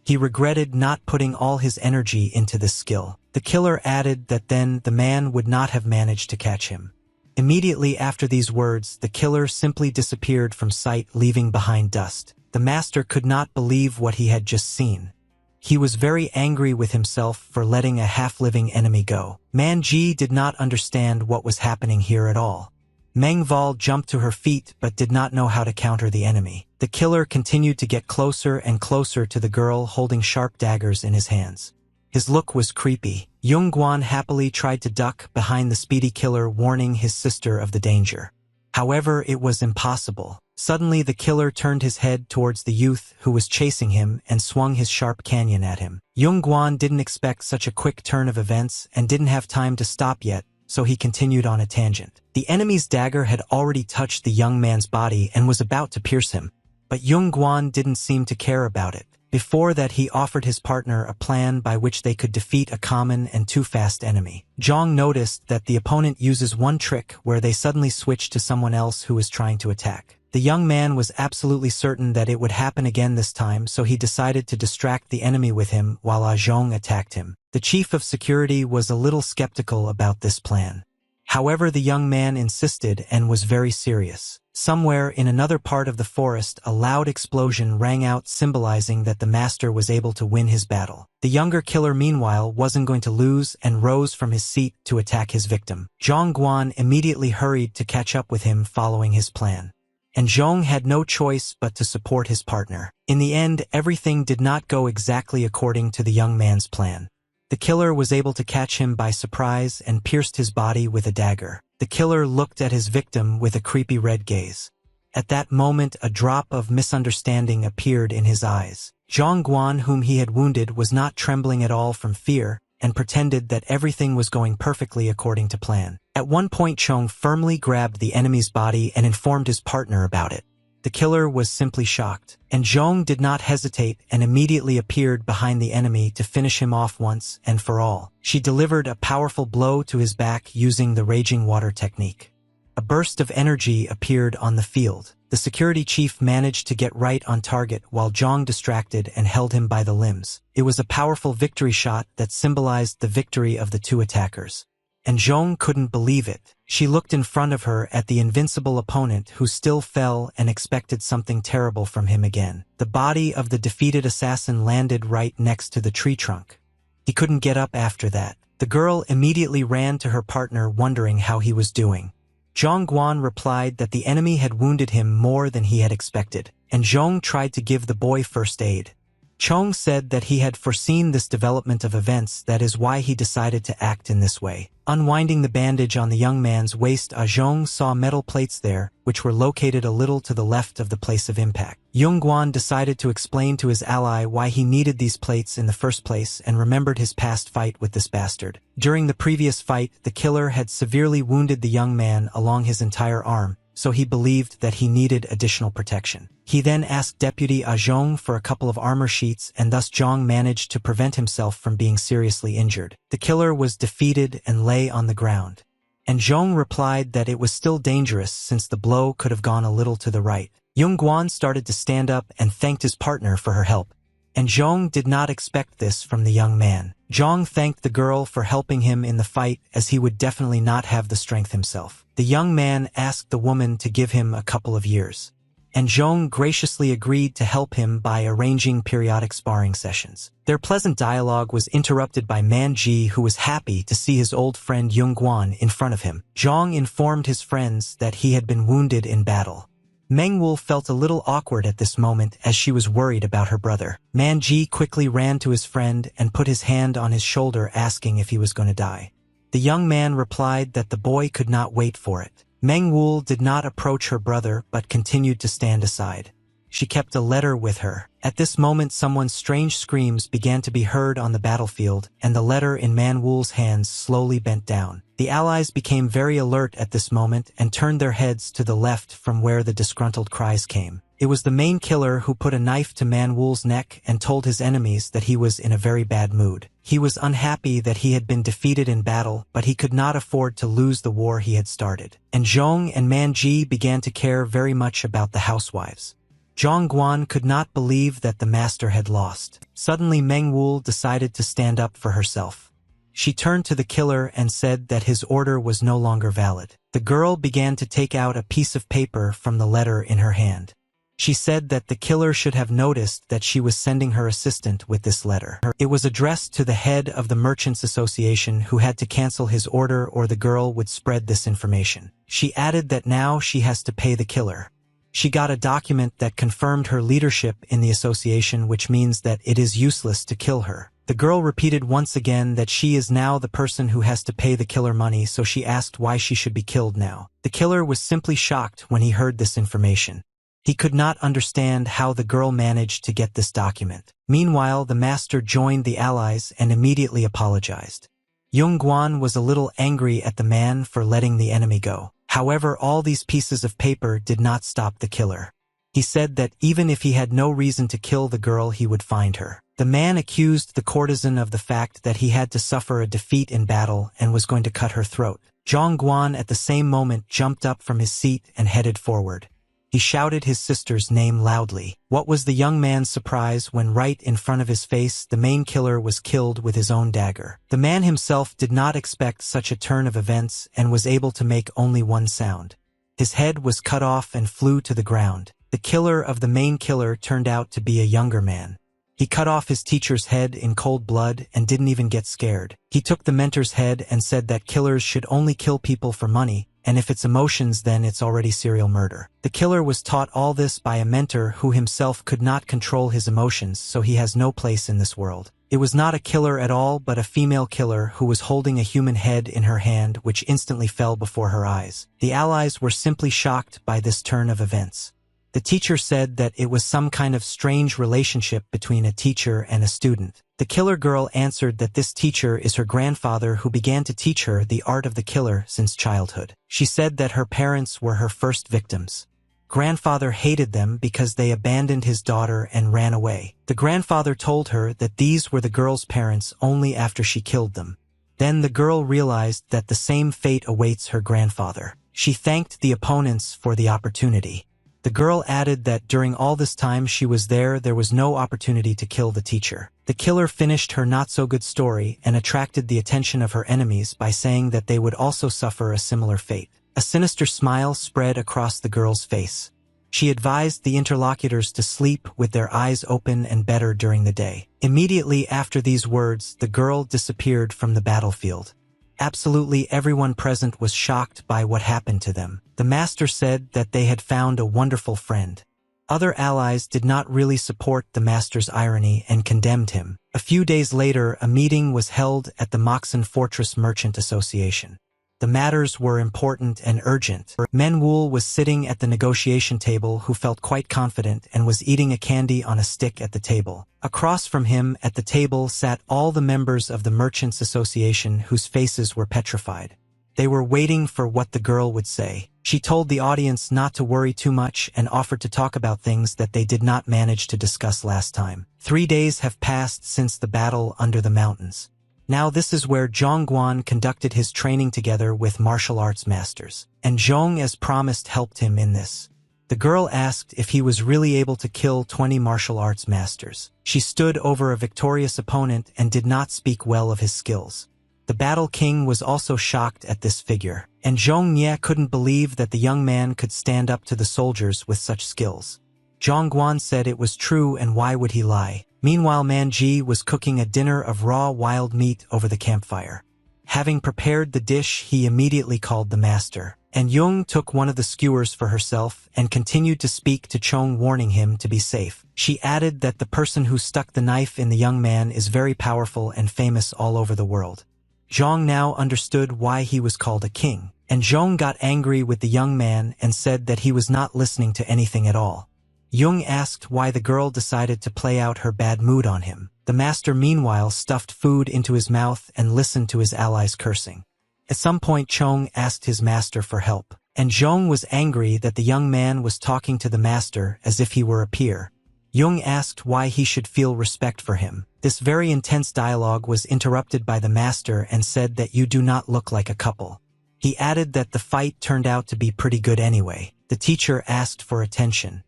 He regretted not putting all his energy into this skill. The killer added that then the man would not have managed to catch him. Immediately after these words, the killer simply disappeared from sight, leaving behind dust. The master could not believe what he had just seen. He was very angry with himself for letting a half-living enemy go. Manji did not understand what was happening here at all. Mengval jumped to her feet but did not know how to counter the enemy. The killer continued to get closer and closer to the girl, holding sharp daggers in his hands. His look was creepy. Yongguan happily tried to duck behind the speedy killer, warning his sister of the danger. However, it was impossible. Suddenly the killer turned his head towards the youth who was chasing him and swung his sharp cannon at him. Yongguan didn't expect such a quick turn of events and didn't have time to stop yet, so he continued on a tangent. The enemy's dagger had already touched the young man's body and was about to pierce him, but Yongguan didn't seem to care about it. Before that, he offered his partner a plan by which they could defeat a common and too fast enemy. Zhang noticed that the opponent uses one trick where they suddenly switch to someone else who is trying to attack. The young man was absolutely certain that it would happen again this time, so he decided to distract the enemy with him while Zhang attacked him. The chief of security was a little skeptical about this plan. However, the young man insisted and was very serious. Somewhere in another part of the forest, a loud explosion rang out, symbolizing that the master was able to win his battle. The younger killer, meanwhile, wasn't going to lose and rose from his seat to attack his victim. Zhang Guan immediately hurried to catch up with him following his plan. And Zhong had no choice but to support his partner. In the end, everything did not go exactly according to the young man's plan. The killer was able to catch him by surprise and pierced his body with a dagger. The killer looked at his victim with a creepy red gaze. At that moment, a drop of misunderstanding appeared in his eyes. Zhang Guan, whom he had wounded, was not trembling at all from fear and pretended that everything was going perfectly according to plan. At one point, Chong firmly grabbed the enemy's body and informed his partner about it. The killer was simply shocked, and Zhong did not hesitate and immediately appeared behind the enemy to finish him off once and for all. She delivered a powerful blow to his back using the raging water technique. A burst of energy appeared on the field. The security chief managed to get right on target while Zhong distracted and held him by the limbs. It was a powerful victory shot that symbolized the victory of the two attackers. And Zhong couldn't believe it. She looked in front of her at the invincible opponent who still fell and expected something terrible from him again. The body of the defeated assassin landed right next to the tree trunk. He couldn't get up after that. The girl immediately ran to her partner, wondering how he was doing. Zhang Guan replied that the enemy had wounded him more than he had expected, and Zhong tried to give the boy first aid. Chong said that he had foreseen this development of events, that is why he decided to act in this way. Unwinding the bandage on the young man's waist, Zhong saw metal plates there, which were located a little to the left of the place of impact. Yongguan decided to explain to his ally why he needed these plates in the first place and remembered his past fight with this bastard. During the previous fight, the killer had severely wounded the young man along his entire arm, so he believed that he needed additional protection. He then asked Deputy Zhong for a couple of armor sheets, and thus Zhong managed to prevent himself from being seriously injured. The killer was defeated and lay on the ground. And Zhong replied that it was still dangerous since the blow could have gone a little to the right. Yongguan started to stand up and thanked his partner for her help. And Zhong did not expect this from the young man. Zhong thanked the girl for helping him in the fight, as he would definitely not have the strength himself. The young man asked the woman to give him a couple of years. and Zhong graciously agreed to help him by arranging periodic sparring sessions. Their pleasant dialogue was interrupted by Man Ji, who was happy to see his old friend Yung Guan in front of him. Zhong informed his friends that he had been wounded in battle. Mengwu felt a little awkward at this moment as she was worried about her brother. Man Ji quickly ran to his friend and put his hand on his shoulder, asking if he was going to die. The young man replied that the boy could not wait for it. Mengwu did not approach her brother but continued to stand aside. She kept a letter with her. At this moment, someone's strange screams began to be heard on the battlefield, and the letter in Manwu's hands slowly bent down. The allies became very alert at this moment and turned their heads to the left from where the disgruntled cries came. It was the main killer who put a knife to Manwu's neck and told his enemies that he was in a very bad mood. He was unhappy that he had been defeated in battle, but he could not afford to lose the war he had started. And Zhong and Man Ji began to care very much about the housewives. Zhong Guan could not believe that the master had lost. Suddenly Mengwu decided to stand up for herself. She turned to the killer and said that his order was no longer valid. The girl began to take out a piece of paper from the letter in her hand. She said that the killer should have noticed that she was sending her assistant with this letter. It was addressed to the head of the Merchants Association, who had to cancel his order or the girl would spread this information. She added that now she has to pay the killer. She got a document that confirmed her leadership in the association, which means that it is useless to kill her. The girl repeated once again that she is now the person who has to pay the killer money, so she asked why she should be killed now. The killer was simply shocked when he heard this information. He could not understand how the girl managed to get this document. Meanwhile, the master joined the allies and immediately apologized. Yung Guan was a little angry at the man for letting the enemy go. However, all these pieces of paper did not stop the killer. He said that even if he had no reason to kill the girl, he would find her. The man accused the courtesan of the fact that he had to suffer a defeat in battle and was going to cut her throat. Zhong Guan at the same moment jumped up from his seat and headed forward. He shouted his sister's name loudly. What was the young man's surprise when right in front of his face the main killer was killed with his own dagger. The man himself did not expect such a turn of events and was able to make only one sound. His head was cut off and flew to the ground. The killer of the main killer turned out to be a younger man. He cut off his teacher's head in cold blood and didn't even get scared. He took the mentor's head and said that killers should only kill people for money, and if it's emotions, then it's already serial murder. The killer was taught all this by a mentor who himself could not control his emotions, so he has no place in this world. It was not a killer at all, but a female killer who was holding a human head in her hand, which instantly fell before her eyes. The allies were simply shocked by this turn of events. The teacher said that it was some kind of strange relationship between a teacher and a student. The killer girl answered that this teacher is her grandfather, who began to teach her the art of the killer since childhood. She said that her parents were her first victims. Grandfather hated them because they abandoned his daughter and ran away. The grandfather told her that these were the girl's parents only after she killed them. Then the girl realized that the same fate awaits her grandfather. She thanked the opponents for the opportunity. The girl added that during all this time she was there was no opportunity to kill the teacher. The killer finished her not-so-good story and attracted the attention of her enemies by saying that they would also suffer a similar fate. A sinister smile spread across the girl's face. She advised the interlocutors to sleep with their eyes open and better during the day. Immediately after these words, the girl disappeared from the battlefield. Absolutely everyone present was shocked by what happened to them. The master said that they had found a wonderful friend. Other allies did not really support the master's irony and condemned him. A few days later, a meeting was held at the Moxon Fortress Merchant Association. The matters were important and urgent. Menwul was sitting at the negotiation table, who felt quite confident and was eating a candy on a stick at the table. Across from him at the table sat all the members of the Merchants Association, whose faces were petrified. They were waiting for what the girl would say. She told the audience not to worry too much and offered to talk about things that they did not manage to discuss last time. 3 days have passed since the battle under the mountains. Now this is where Zhong Guan conducted his training together with martial arts masters, and Zhong, as promised, helped him in this. The girl asked if he was really able to kill 20 martial arts masters. She stood over a victorious opponent and did not speak well of his skills. The Battle King was also shocked at this figure, and Zhong Ye couldn't believe that the young man could stand up to the soldiers with such skills. Zhang Guan said it was true, and why would he lie? Meanwhile, Man Ji was cooking a dinner of raw wild meat over the campfire. Having prepared the dish, he immediately called the master, and Jung took one of the skewers for herself and continued to speak to Chong, warning him to be safe. She added that the person who stuck the knife in the young man is very powerful and famous all over the world. Zhong now understood why he was called a king, and Zhong got angry with the young man and said that he was not listening to anything at all. Jung asked why the girl decided to play out her bad mood on him. The master meanwhile stuffed food into his mouth and listened to his allies cursing. At some point Chong asked his master for help, and Zhong was angry that the young man was talking to the master as if he were a peer. Jung asked why he should feel respect for him. This very intense dialogue was interrupted by the master and said that you do not look like a couple. He added that the fight turned out to be pretty good anyway. The teacher asked for attention.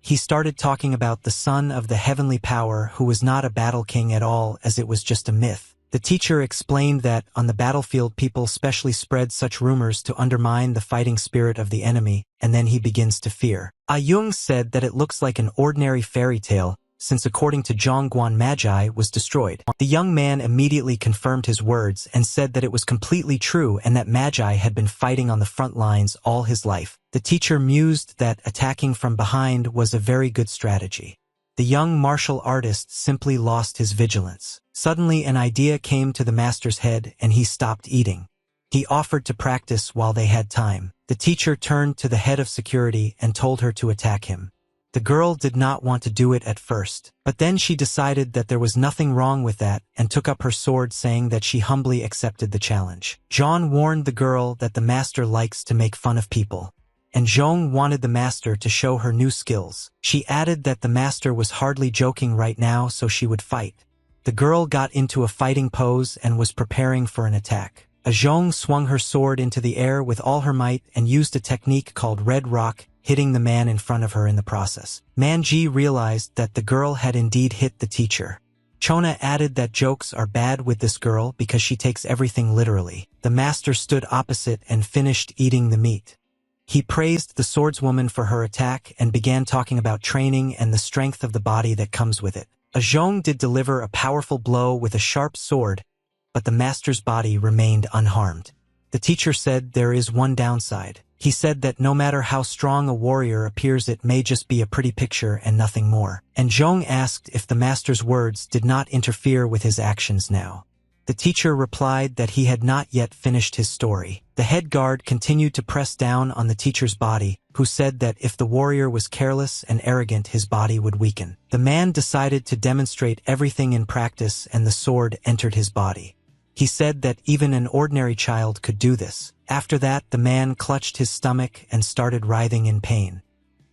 He started talking about the son of the heavenly power who was not a battle king at all, as it was just a myth. The teacher explained that on the battlefield people specially spread such rumors to undermine the fighting spirit of the enemy, and then he begins to fear. Jung said that it looks like an ordinary fairy tale, since according to Zhongguan Magi was destroyed. The young man immediately confirmed his words and said that it was completely true and that Magi had been fighting on the front lines all his life. The teacher mused that attacking from behind was a very good strategy. The young martial artist simply lost his vigilance. Suddenly an idea came to the master's head and he stopped eating. He offered to practice while they had time. The teacher turned to the head of security and told her to attack him. The girl did not want to do it at first, but then she decided that there was nothing wrong with that and took up her sword, saying that she humbly accepted the challenge. John warned the girl that the master likes to make fun of people, and Zhong wanted the master to show her new skills. She added that the master was hardly joking right now, so she would fight. The girl got into a fighting pose and was preparing for an attack. Zhong swung her sword into the air with all her might and used a technique called Red Rock, hitting the man in front of her in the process. Man Ji realized that the girl had indeed hit the teacher. Chona added that jokes are bad with this girl because she takes everything literally. The master stood opposite and finished eating the meat. He praised the swordswoman for her attack and began talking about training and the strength of the body that comes with it. Zhong did deliver a powerful blow with a sharp sword, but the master's body remained unharmed. The teacher said there is one downside. He said that no matter how strong a warrior appears, it may just be a pretty picture and nothing more. And Zhong asked if the master's words did not interfere with his actions now. The teacher replied that he had not yet finished his story. The head guard continued to press down on the teacher's body, who said that if the warrior was careless and arrogant, his body would weaken. The man decided to demonstrate everything in practice, and the sword entered his body. He said that even an ordinary child could do this. After that, the man clutched his stomach and started writhing in pain.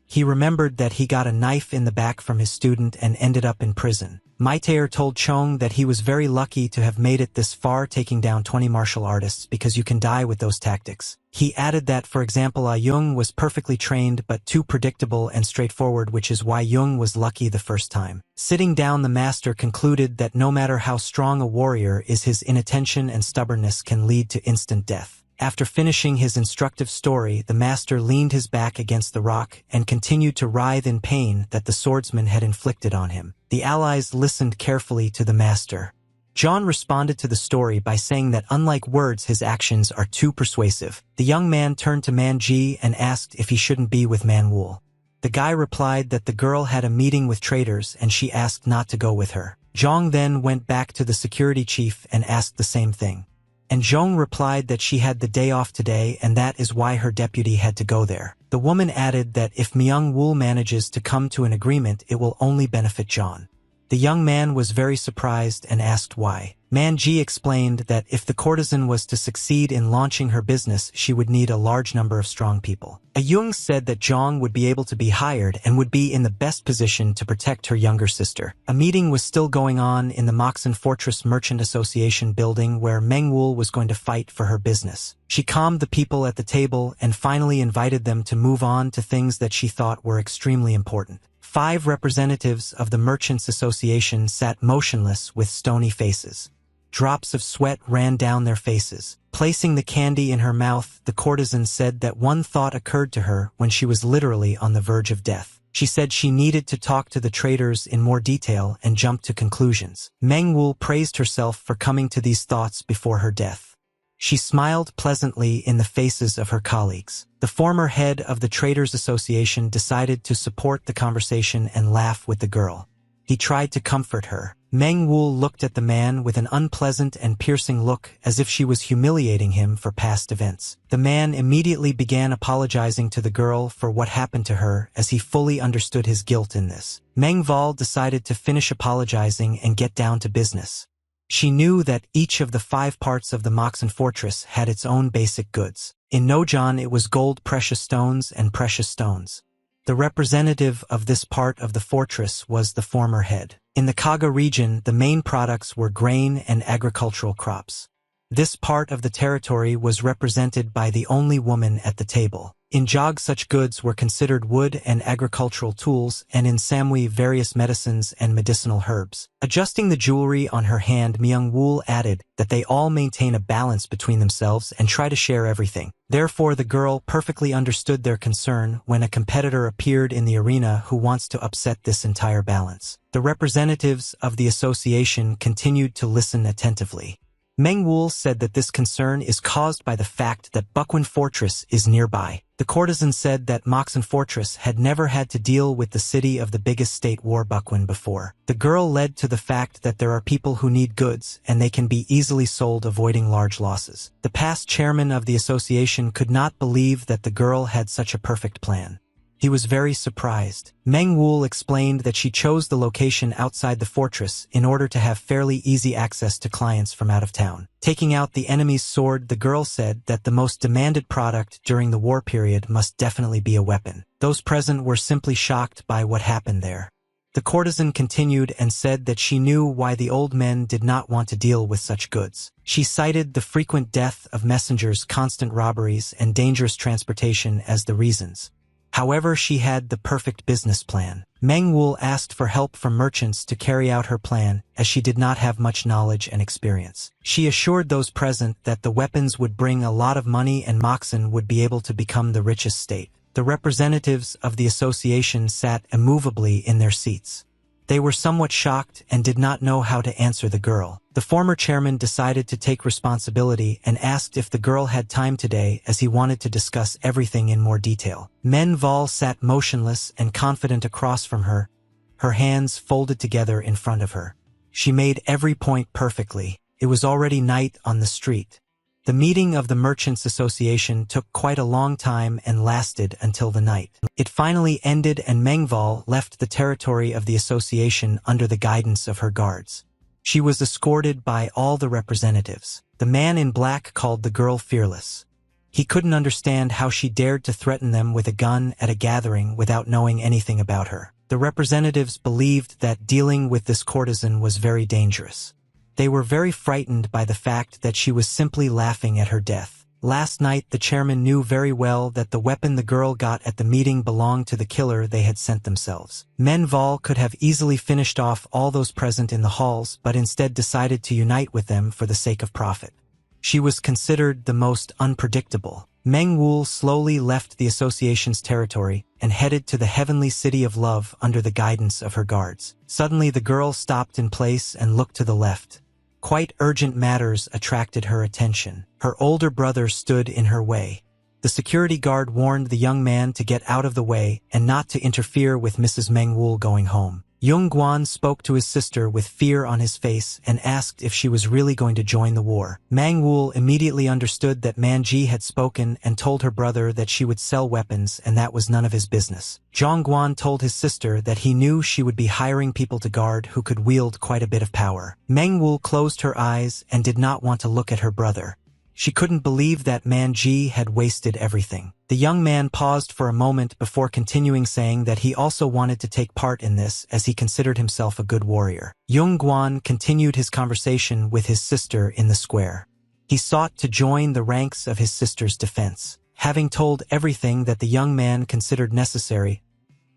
He remembered that he got a knife in the back from his student and ended up in prison. Maitaer told Chong that he was very lucky to have made it this far, taking down 20 martial artists, because you can die with those tactics. He added that, for example, Jung was perfectly trained but too predictable and straightforward, which is why Jung was lucky the first time. Sitting down, the master concluded that no matter how strong a warrior is, his inattention and stubbornness can lead to instant death. After finishing his instructive story, the master leaned his back against the rock and continued to writhe in pain that the swordsman had inflicted on him. The allies listened carefully to the master. John responded to the story by saying that unlike words, his actions are too persuasive. The young man turned to Man Ji and asked if he shouldn't be with Man Wul. The guy replied that the girl had a meeting with traitors and she asked not to go with her. Zhong then went back to the security chief and asked the same thing. And Zhong replied that she had the day off today and that is why her deputy had to go there. The woman added that if Myung Wul manages to come to an agreement, it will only benefit John. The young man was very surprised and asked why. Man Ji explained that if the courtesan was to succeed in launching her business, she would need a large number of strong people. Jung said that Zhong would be able to be hired and would be in the best position to protect her younger sister. A meeting was still going on in the Moxon Fortress Merchant Association building where Meng Wul was going to fight for her business. She calmed the people at the table and finally invited them to move on to things that she thought were extremely important. 5 representatives of the Merchants Association sat motionless with stony faces. Drops of sweat ran down their faces. Placing the candy in her mouth, the courtesan said that one thought occurred to her when she was literally on the verge of death. She said she needed to talk to the traders in more detail and jumped to conclusions. Manhwa praised herself for coming to these thoughts before her death. She smiled pleasantly in the faces of her colleagues. The former head of the Traders Association decided to support the conversation and laugh with the girl. He tried to comfort her. Manhwa looked at the man with an unpleasant and piercing look as if she was humiliating him for past events. The man immediately began apologizing to the girl for what happened to her as he fully understood his guilt in this. Manhwa decided to finish apologizing and get down to business. She knew that each of the 5 parts of the Moxen fortress had its own basic goods. In Nojon it was gold, precious stones, and precious stones. The representative of this part of the fortress was the former head. In the Kaga region, the main products were grain and agricultural crops. This part of the territory was represented by the only woman at the table. In Jog, such goods were considered wood and agricultural tools, and in Samui, various medicines and medicinal herbs. Adjusting the jewelry on her hand, Myung-woo added that they all maintain a balance between themselves and try to share everything. Therefore, the girl perfectly understood their concern when a competitor appeared in the arena who wants to upset this entire balance. The representatives of the association continued to listen attentively. Manhwa said that this concern is caused by the fact that Bukwon Fortress is nearby. The courtesan said that Moxen Fortress had never had to deal with the city of the biggest state war Bukwon before. The girl led to the fact that there are people who need goods and they can be easily sold, avoiding large losses. The past chairman of the association could not believe that the girl had such a perfect plan. He was very surprised. Manhwa explained that she chose the location outside the fortress in order to have fairly easy access to clients from out of town. Taking out the enemy's sword, the girl said that the most demanded product during the war period must definitely be a weapon. Those present were simply shocked by what happened there. The courtesan continued and said that she knew why the old men did not want to deal with such goods. She cited the frequent death of messengers, constant robberies, and dangerous transportation as the reasons. However, she had the perfect business plan. Manhwa asked for help from merchants to carry out her plan, as she did not have much knowledge and experience. She assured those present that the weapons would bring a lot of money and Moxen would be able to become the richest state. The representatives of the association sat immovably in their seats. They were somewhat shocked and did not know how to answer the girl. The former chairman decided to take responsibility and asked if the girl had time today, as he wanted to discuss everything in more detail. Manhwa sat motionless and confident across from her, her hands folded together in front of her. She made every point perfectly. It was already night on the street. The meeting of the Merchants Association took quite a long time and lasted until the night. It finally ended and Manhwa left the territory of the association under the guidance of her guards. She was escorted by all the representatives. The man in black called the girl fearless. He couldn't understand how she dared to threaten them with a gun at a gathering without knowing anything about her. The representatives believed that dealing with this courtesan was very dangerous. They were very frightened by the fact that she was simply laughing at her death. Last night, the chairman knew very well that the weapon the girl got at the meeting belonged to the killer they had sent themselves. Manhwa could have easily finished off all those present in the halls, but instead decided to unite with them for the sake of profit. She was considered the most unpredictable. Manhwa slowly left the association's territory and headed to the heavenly city of love under the guidance of her guards. Suddenly, the girl stopped in place and looked to the left. Quite urgent matters attracted her attention. Her older brother stood in her way. The security guard warned the young man to get out of the way and not to interfere with Mrs. Manhwa going home. Young Guan spoke to his sister with fear on his face and asked if she was really going to join the war. Manhwa immediately understood that Manji had spoken and told her brother that she would sell weapons and that was none of his business. Zhang Guan told his sister that he knew she would be hiring people to guard who could wield quite a bit of power. Manhwa closed her eyes and did not want to look at her brother. She couldn't believe that Manji had wasted everything. The young man paused for a moment before continuing, saying that he also wanted to take part in this as he considered himself a good warrior. Yung Guan continued his conversation with his sister in the square. He sought to join the ranks of his sister's defense. Having told everything that the young man considered necessary,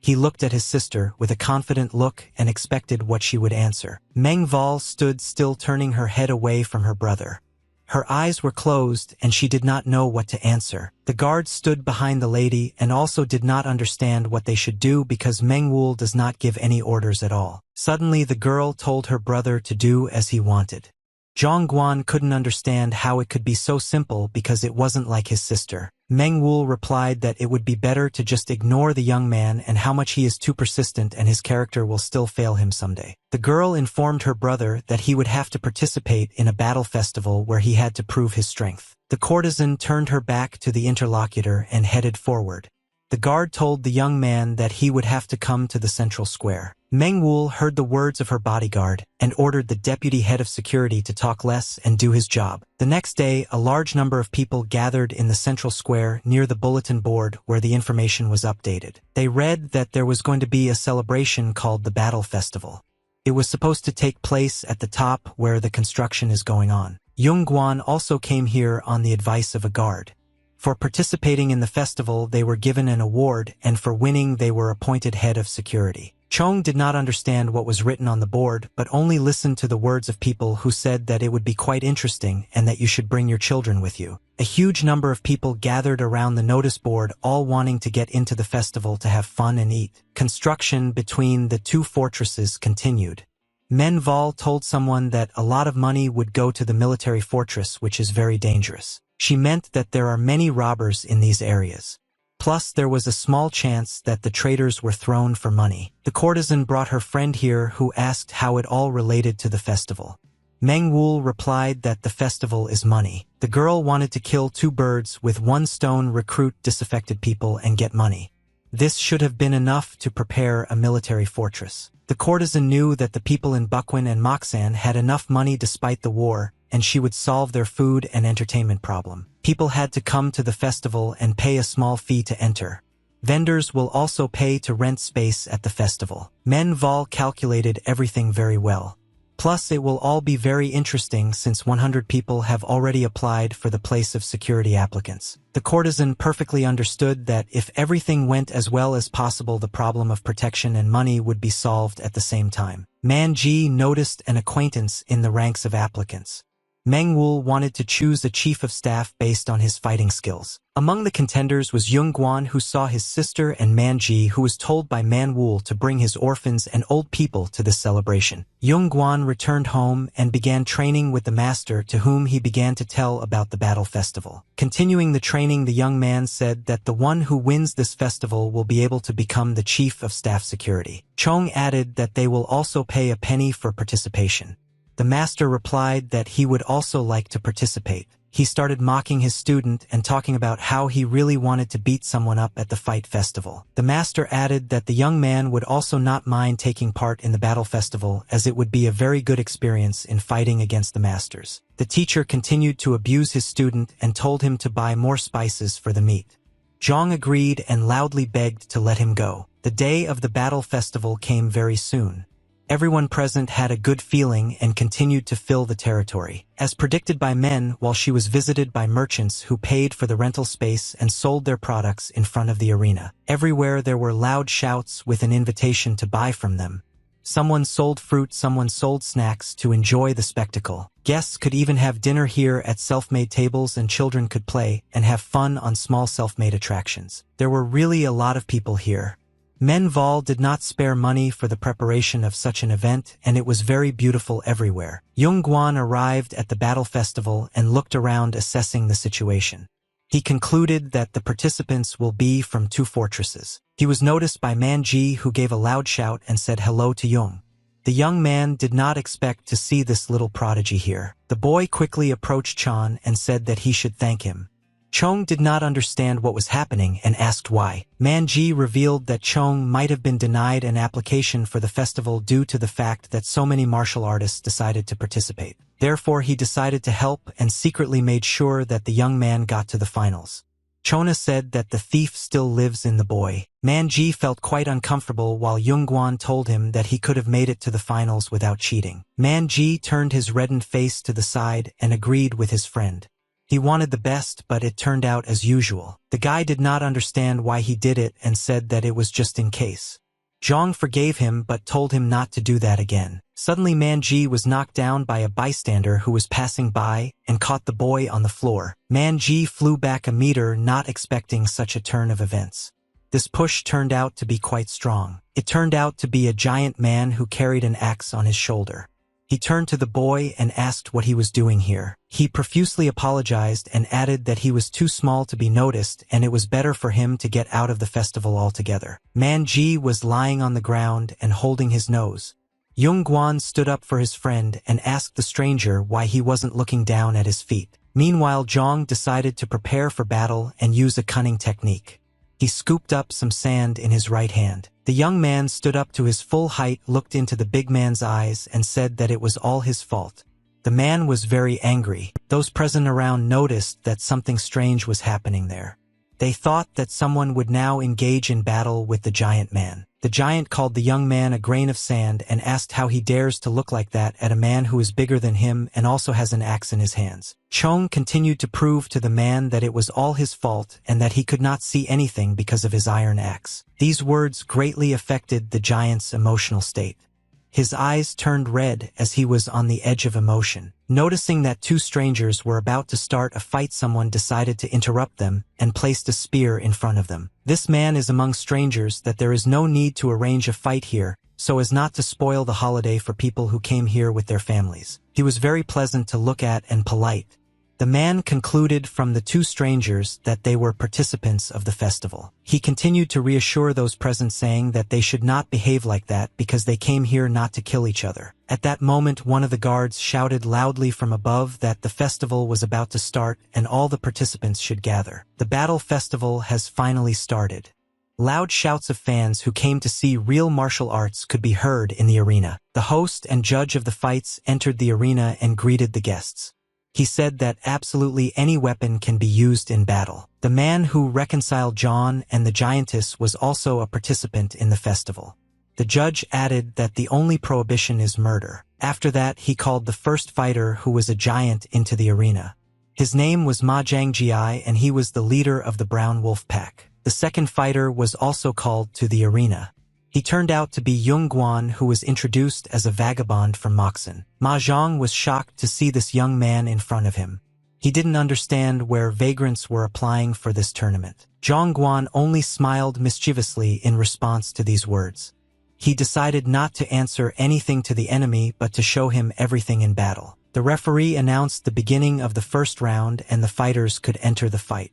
He looked at his sister with a confident look and expected what she would answer. Meng Val stood still, turning her head away from her brother. Her eyes were closed and she did not know what to answer. The guards stood behind the lady and also did not understand what they should do because Meng Wul does not give any orders at all. Suddenly the girl told her brother to do as he wanted. Zhang Guan couldn't understand how it could be so simple because it wasn't like his sister. Meng Wul replied that it would be better to just ignore the young man and how much he is too persistent and his character will still fail him someday. The girl informed her brother that he would have to participate in a battle festival where he had to prove his strength. The courtesan turned her back to the interlocutor and headed forward. The guard told the young man that he would have to come to the central square. Meng Wul heard the words of her bodyguard and ordered the deputy head of security to talk less and do his job. The next day, a large number of people gathered in the central square near the bulletin board where the information was updated. They read that there was going to be a celebration called the Battle Festival. It was supposed to take place at the top where the construction is going on. Yung Guan also came here on the advice of a guard. For participating in the festival, they were given an award, and for winning, they were appointed head of security. Chong did not understand what was written on the board, but only listened to the words of people who said that it would be quite interesting and that you should bring your children with you. A huge number of people gathered around the notice board, all wanting to get into the festival to have fun and eat. Construction between the two fortresses continued. Men Val told someone that a lot of money would go to the military fortress, which is very dangerous. She meant that there are many robbers in these areas. Plus, there was a small chance that the traders were thrown for money. The courtesan brought her friend here who asked how it all related to the festival. Meng Wul replied that the festival is money. The girl wanted to kill 2 birds with 1 stone, recruit disaffected people and get money. This should have been enough to prepare a military fortress. The courtesan knew that the people in Bukwin and Moksan had enough money despite the war, and she would solve their food and entertainment problem. People had to come to the festival and pay a small fee to enter. Vendors will also pay to rent space at the festival. Men Val calculated everything very well. Plus, it will all be very interesting since 100 people have already applied for the place of security applicants. The courtesan perfectly understood that if everything went as well as possible, the problem of protection and money would be solved at the same time. Man Ji noticed an acquaintance in the ranks of applicants. Meng Wul wanted to choose a chief of staff based on his fighting skills. Among the contenders was Yung Guan, who saw his sister, and Man Ji, who was told by Man Wul to bring his orphans and old people to this celebration. Yung Guan returned home and began training with the master, to whom he began to tell about the battle festival. Continuing the training, the young man said that the one who wins this festival will be able to become the chief of staff security. Chong added that they will also pay a penny for participation. The master replied that he would also like to participate. He started mocking his student and talking about how he really wanted to beat someone up at the fight festival. The master added that the young man would also not mind taking part in the battle festival, as it would be a very good experience in fighting against the masters. The teacher continued to abuse his student and told him to buy more spices for the meat. Zhang agreed and loudly begged to let him go. The day of the battle festival came very soon. Everyone present had a good feeling and continued to fill the territory. As predicted by men, while she was visited by merchants who paid for the rental space and sold their products in front of the arena. Everywhere there were loud shouts with an invitation to buy from them. Someone sold fruit, someone sold snacks to enjoy the spectacle. Guests could even have dinner here at self-made tables, and children could play and have fun on small self-made attractions. There were really a lot of people here. Men Val did not spare money for the preparation of such an event, and it was very beautiful everywhere. Yung Guan arrived at the battle festival and looked around, assessing the situation. He concluded that the participants will be from 2 fortresses. He was noticed by Man Ji, who gave a loud shout and said hello to Yung. The young man did not expect to see this little prodigy here. The boy quickly approached Chan and said that he should thank him. Chong did not understand what was happening and asked why. Man Ji revealed that Chong might have been denied an application for the festival due to the fact that so many martial artists decided to participate. Therefore, he decided to help and secretly made sure that the young man got to the finals. Chona said that the thief still lives in the boy. Man Ji felt quite uncomfortable while Yung Guan told him that he could have made it to the finals without cheating. Man Ji turned his reddened face to the side and agreed with his friend. He wanted the best, but it turned out as usual. The guy did not understand why he did it and said that it was just in case. Zhang forgave him but told him not to do that again. Suddenly Man Ji was knocked down by a bystander who was passing by and caught the boy on the floor. Man Ji flew back a meter, not expecting such a turn of events. This push turned out to be quite strong. It turned out to be a giant man who carried an axe on his shoulder. He turned to the boy and asked what he was doing here. He profusely apologized and added that he was too small to be noticed and it was better for him to get out of the festival altogether. Man Ji was lying on the ground and holding his nose. Yung Guan stood up for his friend and asked the stranger why he wasn't looking down at his feet. Meanwhile, Zhang decided to prepare for battle and use a cunning technique. He scooped up some sand in his right hand. The young man stood up to his full height, looked into the big man's eyes, and said that it was all his fault. The man was very angry. Those present around noticed that something strange was happening there. They thought that someone would now engage in battle with the giant man. The giant called the young man a grain of sand and asked how he dares to look like that at a man who is bigger than him and also has an axe in his hands. Chong continued to prove to the man that it was all his fault and that he could not see anything because of his iron axe. These words greatly affected the giant's emotional state. His eyes turned red as he was on the edge of emotion. Noticing that two strangers were about to start a fight, someone decided to interrupt them and placed a spear in front of them. This man is among strangers that there is no need to arrange a fight here, so as not to spoil the holiday for people who came here with their families. He was very pleasant to look at and polite. The man concluded from the two strangers that they were participants of the festival. He continued to reassure those present, saying that they should not behave like that because they came here not to kill each other. At that moment, one of the guards shouted loudly from above that the festival was about to start and all the participants should gather. The battle festival has finally started. Loud shouts of fans who came to see real martial arts could be heard in the arena. The host and judge of the fights entered the arena and greeted the guests. He said that absolutely any weapon can be used in battle. The man who reconciled John and the giantess was also a participant in the festival. The judge added that the only prohibition is murder. After that, he called the first fighter, who was a giant, into the arena. His name was Ma Zhangjiai and he was the leader of the Brown Wolf Pack. The second fighter was also called to the arena. He turned out to be Yung Guan, who was introduced as a vagabond from Moxon. Ma Zhang was shocked to see this young man in front of him. He didn't understand where vagrants were applying for this tournament. Zhang Guan only smiled mischievously in response to these words. He decided not to answer anything to the enemy but to show him everything in battle. The referee announced the beginning of the first round and the fighters could enter the fight.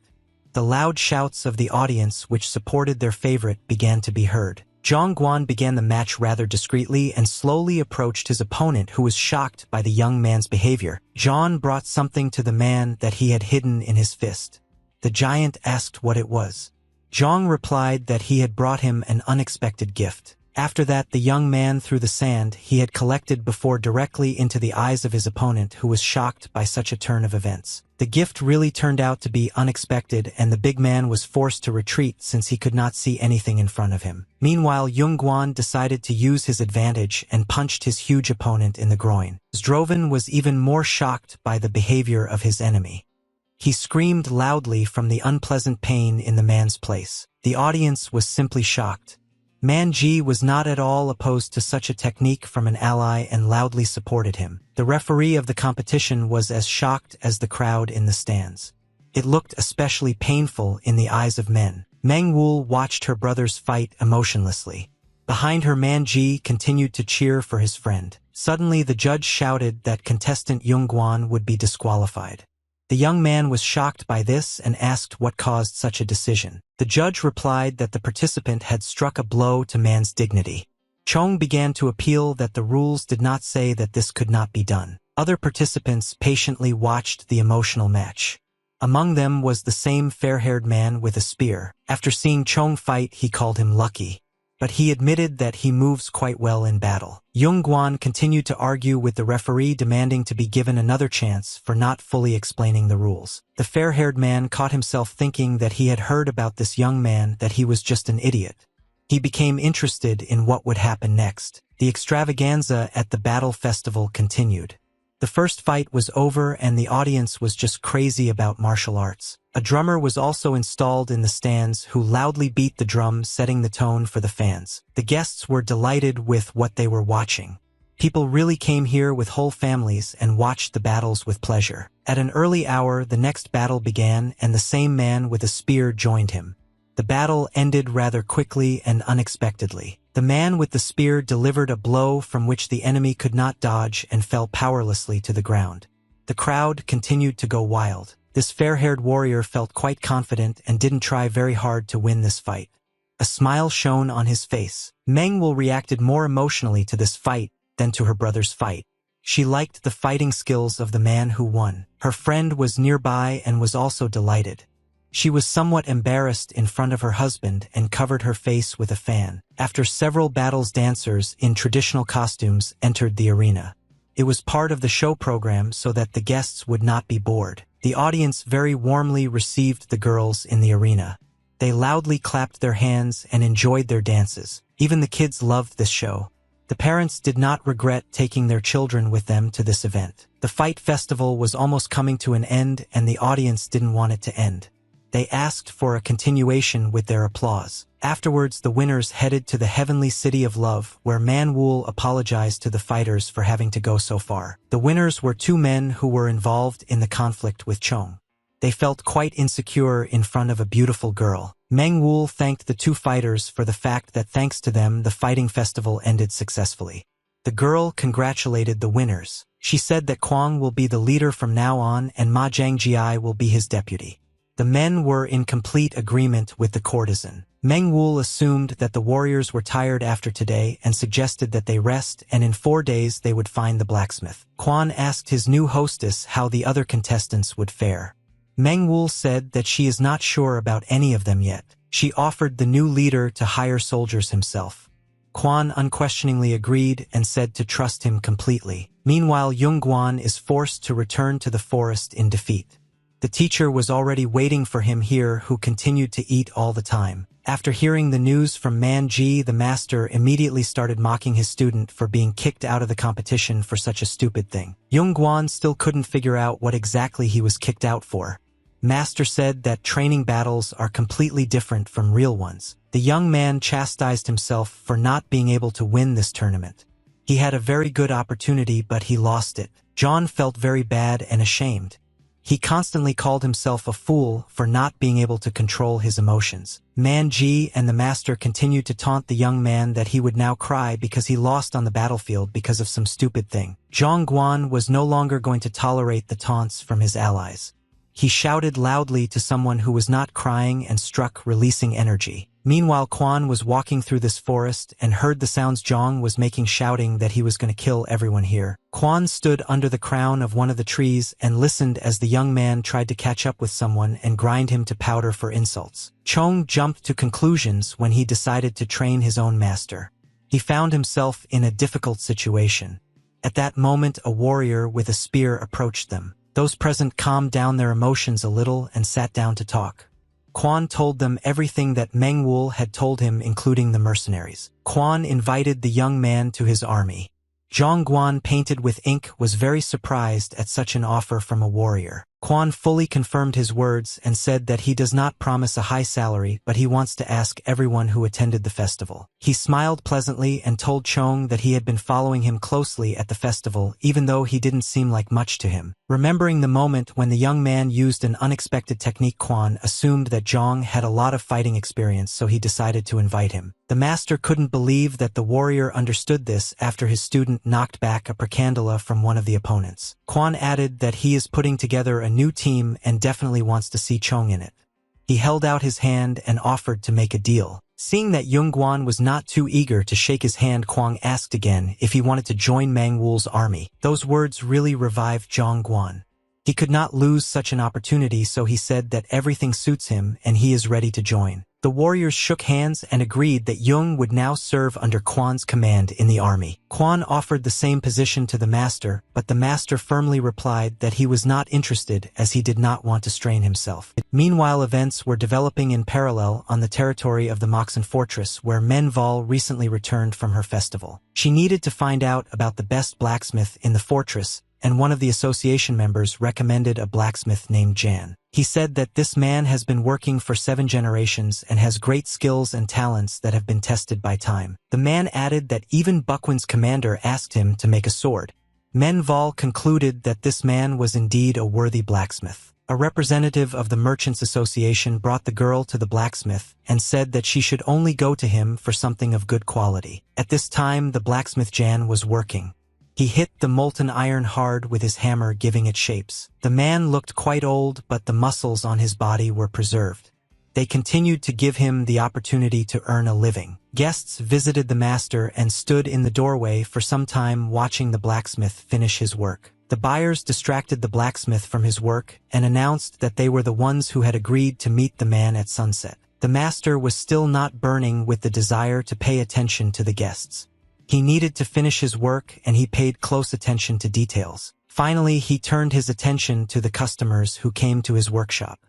The loud shouts of the audience which supported their favorite began to be heard. Zhang Guan began the match rather discreetly and slowly approached his opponent, who was shocked by the young man's behavior. Zhang brought something to the man that he had hidden in his fist. The giant asked what it was. Zhang replied that he had brought him an unexpected gift. After that, the young man threw the sand he had collected before directly into the eyes of his opponent, who was shocked by such a turn of events. The gift really turned out to be unexpected and the big man was forced to retreat since he could not see anything in front of him. Meanwhile, Yung Guan decided to use his advantage and punched his huge opponent in the groin. Zdrovan was even more shocked by the behavior of his enemy. He screamed loudly from the unpleasant pain in the man's place. The audience was simply shocked. Man Ji was not at all opposed to such a technique from an ally and loudly supported him. The referee of the competition was as shocked as the crowd in the stands. It looked especially painful in the eyes of men. Meng Wu watched her brothers fight emotionlessly. Behind her, Man Ji continued to cheer for his friend. Suddenly, the judge shouted that contestant Yung Guan would be disqualified. The young man was shocked by this and asked what caused such a decision. The judge replied that the participant had struck a blow to man's dignity. Chong began to appeal that the rules did not say that this could not be done. Other participants patiently watched the emotional match. Among them was the same fair-haired man with a spear. After seeing Chong fight, he called him lucky. But he admitted that he moves quite well in battle. Yung Guan continued to argue with the referee, demanding to be given another chance for not fully explaining the rules. The fair-haired man caught himself thinking that he had heard about this young man, that he was just an idiot. He became interested in what would happen next. The extravaganza at the battle festival continued. The first fight was over and the audience was just crazy about martial arts. A drummer was also installed in the stands who loudly beat the drum, setting the tone for the fans. The guests were delighted with what they were watching. People really came here with whole families and watched the battles with pleasure. At an early hour, the next battle began and the same man with a spear joined him. The battle ended rather quickly and unexpectedly. The man with the spear delivered a blow from which the enemy could not dodge and fell powerlessly to the ground. The crowd continued to go wild. This fair-haired warrior felt quite confident and didn't try very hard to win this fight. A smile shone on his face. Manhwa reacted more emotionally to this fight than to her brother's fight. She liked the fighting skills of the man who won. Her friend was nearby and was also delighted. She was somewhat embarrassed in front of her husband and covered her face with a fan. After several battles, dancers in traditional costumes entered the arena. It was part of the show program so that the guests would not be bored. The audience very warmly received the girls in the arena. They loudly clapped their hands and enjoyed their dances. Even the kids loved this show. The parents did not regret taking their children with them to this event. The fight festival was almost coming to an end and the audience didn't want it to end. They asked for a continuation with their applause. Afterwards, the winners headed to the heavenly city of love, where Manhwa apologized to the fighters for having to go so far. The winners were two men who were involved in the conflict with Chong. They felt quite insecure in front of a beautiful girl. Manhwa thanked the two fighters for the fact that thanks to them the fighting festival ended successfully. The girl congratulated the winners. She said that Kwang will be the leader from now on and Ma Jiangji will be his deputy. The men were in complete agreement with the courtesan. Manhwa assumed that the warriors were tired after today and suggested that they rest and in 4 days they would find the blacksmith. Kwon asked his new hostess how the other contestants would fare. Manhwa said that she is not sure about any of them yet. She offered the new leader to hire soldiers himself. Kwon unquestioningly agreed and said to trust him completely. Meanwhile, Youngguan is forced to return to the forest in defeat. The teacher was already waiting for him here, who continued to eat all the time. After hearing the news from Manji, the master immediately started mocking his student for being kicked out of the competition for such a stupid thing. Youngguan still couldn't figure out what exactly he was kicked out for. Master said that training battles are completely different from real ones. The young man chastised himself for not being able to win this tournament. He had a very good opportunity, but he lost it. John felt very bad and ashamed. He constantly called himself a fool for not being able to control his emotions. Manji and the master continued to taunt the young man that he would now cry because he lost on the battlefield because of some stupid thing. Zhongguan was no longer going to tolerate the taunts from his allies. He shouted loudly to someone who was not crying and struck, releasing energy. Meanwhile, Quan was walking through this forest and heard the sounds Zhong was making, shouting that he was going to kill everyone here. Quan stood under the crown of one of the trees and listened as the young man tried to catch up with someone and grind him to powder for insults. Chong jumped to conclusions when he decided to train his own master. He found himself in a difficult situation. At that moment, a warrior with a spear approached them. Those present calmed down their emotions a little and sat down to talk. Quan told them everything that Manhwa had told him, including the mercenaries. Quan invited the young man to his army. Zhongguan, painted with ink, was very surprised at such an offer from a warrior. Quan fully confirmed his words and said that he does not promise a high salary, but he wants to ask everyone who attended the festival. He smiled pleasantly and told Chong that he had been following him closely at the festival, even though he didn't seem like much to him. Remembering the moment when the young man used an unexpected technique, Quan assumed that Zhong had a lot of fighting experience, so he decided to invite him. The master couldn't believe that the warrior understood this after his student knocked back a percandala from one of the opponents. Quan added that he is putting together a new team and definitely wants to see Chong in it. He held out his hand and offered to make a deal. Seeing that Youngguan was not too eager to shake his hand, Kwang asked again if he wanted to join Manhwa's army. Those words really revived Zhongguan. He could not lose such an opportunity, so he said that everything suits him and he is ready to join. The warriors shook hands and agreed that Jung would now serve under Quan's command in the army. Quan offered the same position to the master, but the master firmly replied that he was not interested as he did not want to strain himself. Meanwhile, events were developing in parallel on the territory of the Moxon fortress, where Menval recently returned from her festival. She needed to find out about the best blacksmith in the fortress, and one of the association members recommended a blacksmith named Jan. He said that this man has been working for 7 generations and has great skills and talents that have been tested by time. The man added that even Bukwin's commander asked him to make a sword. Manhwa concluded that this man was indeed a worthy blacksmith. A representative of the Merchants Association brought the girl to the blacksmith and said that she should only go to him for something of good quality. At this time, the blacksmith Jan was working. He hit the molten iron hard with his hammer, giving it shapes. The man looked quite old, but the muscles on his body were preserved. They continued to give him the opportunity to earn a living. Guests visited the master and stood in the doorway for some time watching the blacksmith finish his work. The buyers distracted the blacksmith from his work and announced that they were the ones who had agreed to meet the man at sunset. The master was still not burning with the desire to pay attention to the guests. He needed to finish his work, and he paid close attention to details. Finally, he turned his attention to the customers who came to his workshop.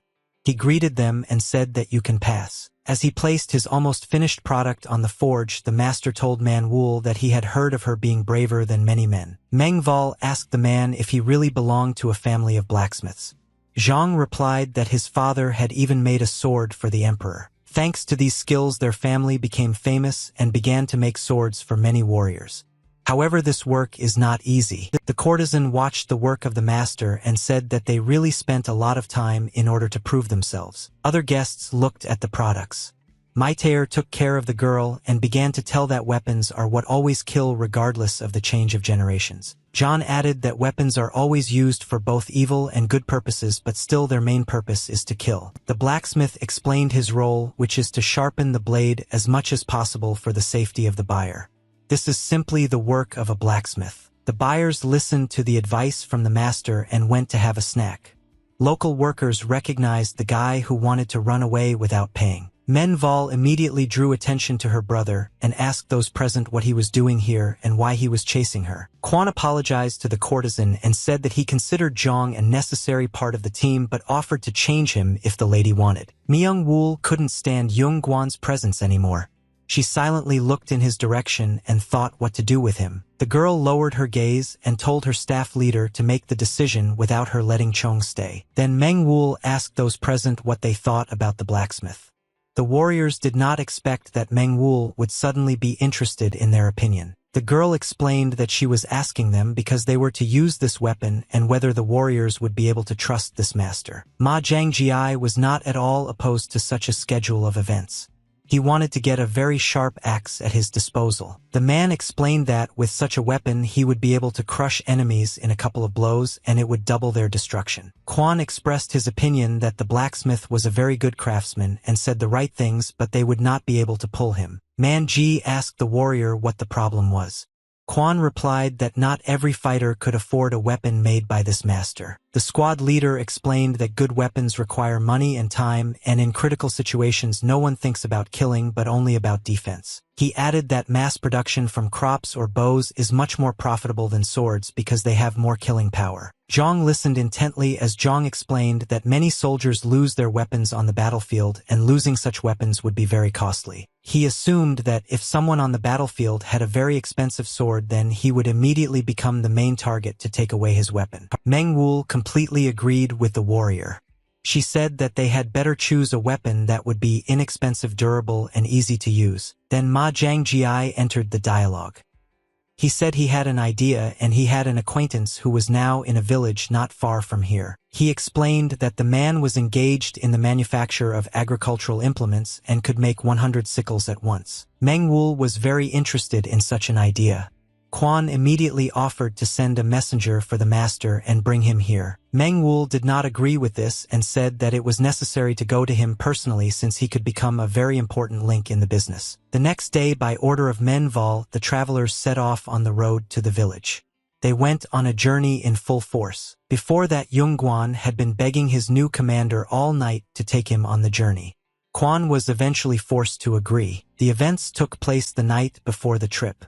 He greeted them and said that you can pass. As he placed his almost finished product on the forge, the master told Manhwa that he had heard of her being braver than many men. Manhwa asked the man if he really belonged to a family of blacksmiths. Zhang replied that his father had even made a sword for the emperor. Thanks to these skills, their family became famous and began to make swords for many warriors. However, this work is not easy. The courtesan watched the work of the master and said that they really spent a lot of time in order to prove themselves. Other guests looked at the products. Maitaer took care of the girl and began to tell that weapons are what always kill regardless of the change of generations. John added that weapons are always used for both evil and good purposes, but still their main purpose is to kill. The blacksmith explained his role, which is to sharpen the blade as much as possible for the safety of the buyer. This is simply the work of a blacksmith. The buyers listened to the advice from the master and went to have a snack. Local workers recognized the guy who wanted to run away without paying. Manhwa immediately drew attention to her brother and asked those present what he was doing here and why he was chasing her. Quan apologized to the courtesan and said that he considered Zhang a necessary part of the team but offered to change him if the lady wanted. Myung-woo couldn't stand Yung Guan's presence anymore. She silently looked in his direction and thought what to do with him. The girl lowered her gaze and told her staff leader to make the decision without her letting Chong stay. Then Meng-woo asked those present what they thought about the blacksmith. The warriors did not expect that Meng-woo would suddenly be interested in their opinion. The girl explained that she was asking them because they were to use this weapon and whether the warriors would be able to trust this master. Ma Zhangjiai was not at all opposed to such a schedule of events. He wanted to get a very sharp axe at his disposal. The man explained that with such a weapon he would be able to crush enemies in a couple of blows and it would double their destruction. Quan expressed his opinion that the blacksmith was a very good craftsman and said the right things, but they would not be able to pull him. Man Ji asked the warrior what the problem was. Quan replied that not every fighter could afford a weapon made by this master. The squad leader explained that good weapons require money and time, and in critical situations no one thinks about killing but only about defense. He added that mass production from crops or bows is much more profitable than swords because they have more killing power. Zhang listened intently as Zhang explained that many soldiers lose their weapons on the battlefield and losing such weapons would be very costly. He assumed that if someone on the battlefield had a very expensive sword, then he would immediately become the main target to take away his weapon. Meng-woo completely agreed with the warrior. She said that they had better choose a weapon that would be inexpensive, durable, and easy to use. Then Ma Zhangjiai entered the dialogue. He said he had an idea and he had an acquaintance who was now in a village not far from here. He explained that the man was engaged in the manufacture of agricultural implements and could make 100 sickles at once. Meng-woo was very interested in such an idea. Quan immediately offered to send a messenger for the master and bring him here. Meng-woo did not agree with this and said that it was necessary to go to him personally since he could become a very important link in the business. The next day, by order of Manhwa, the travelers set off on the road to the village. They went on a journey in full force. Before that, Yongguan had been begging his new commander all night to take him on the journey. Quan was eventually forced to agree. The events took place the night before the trip.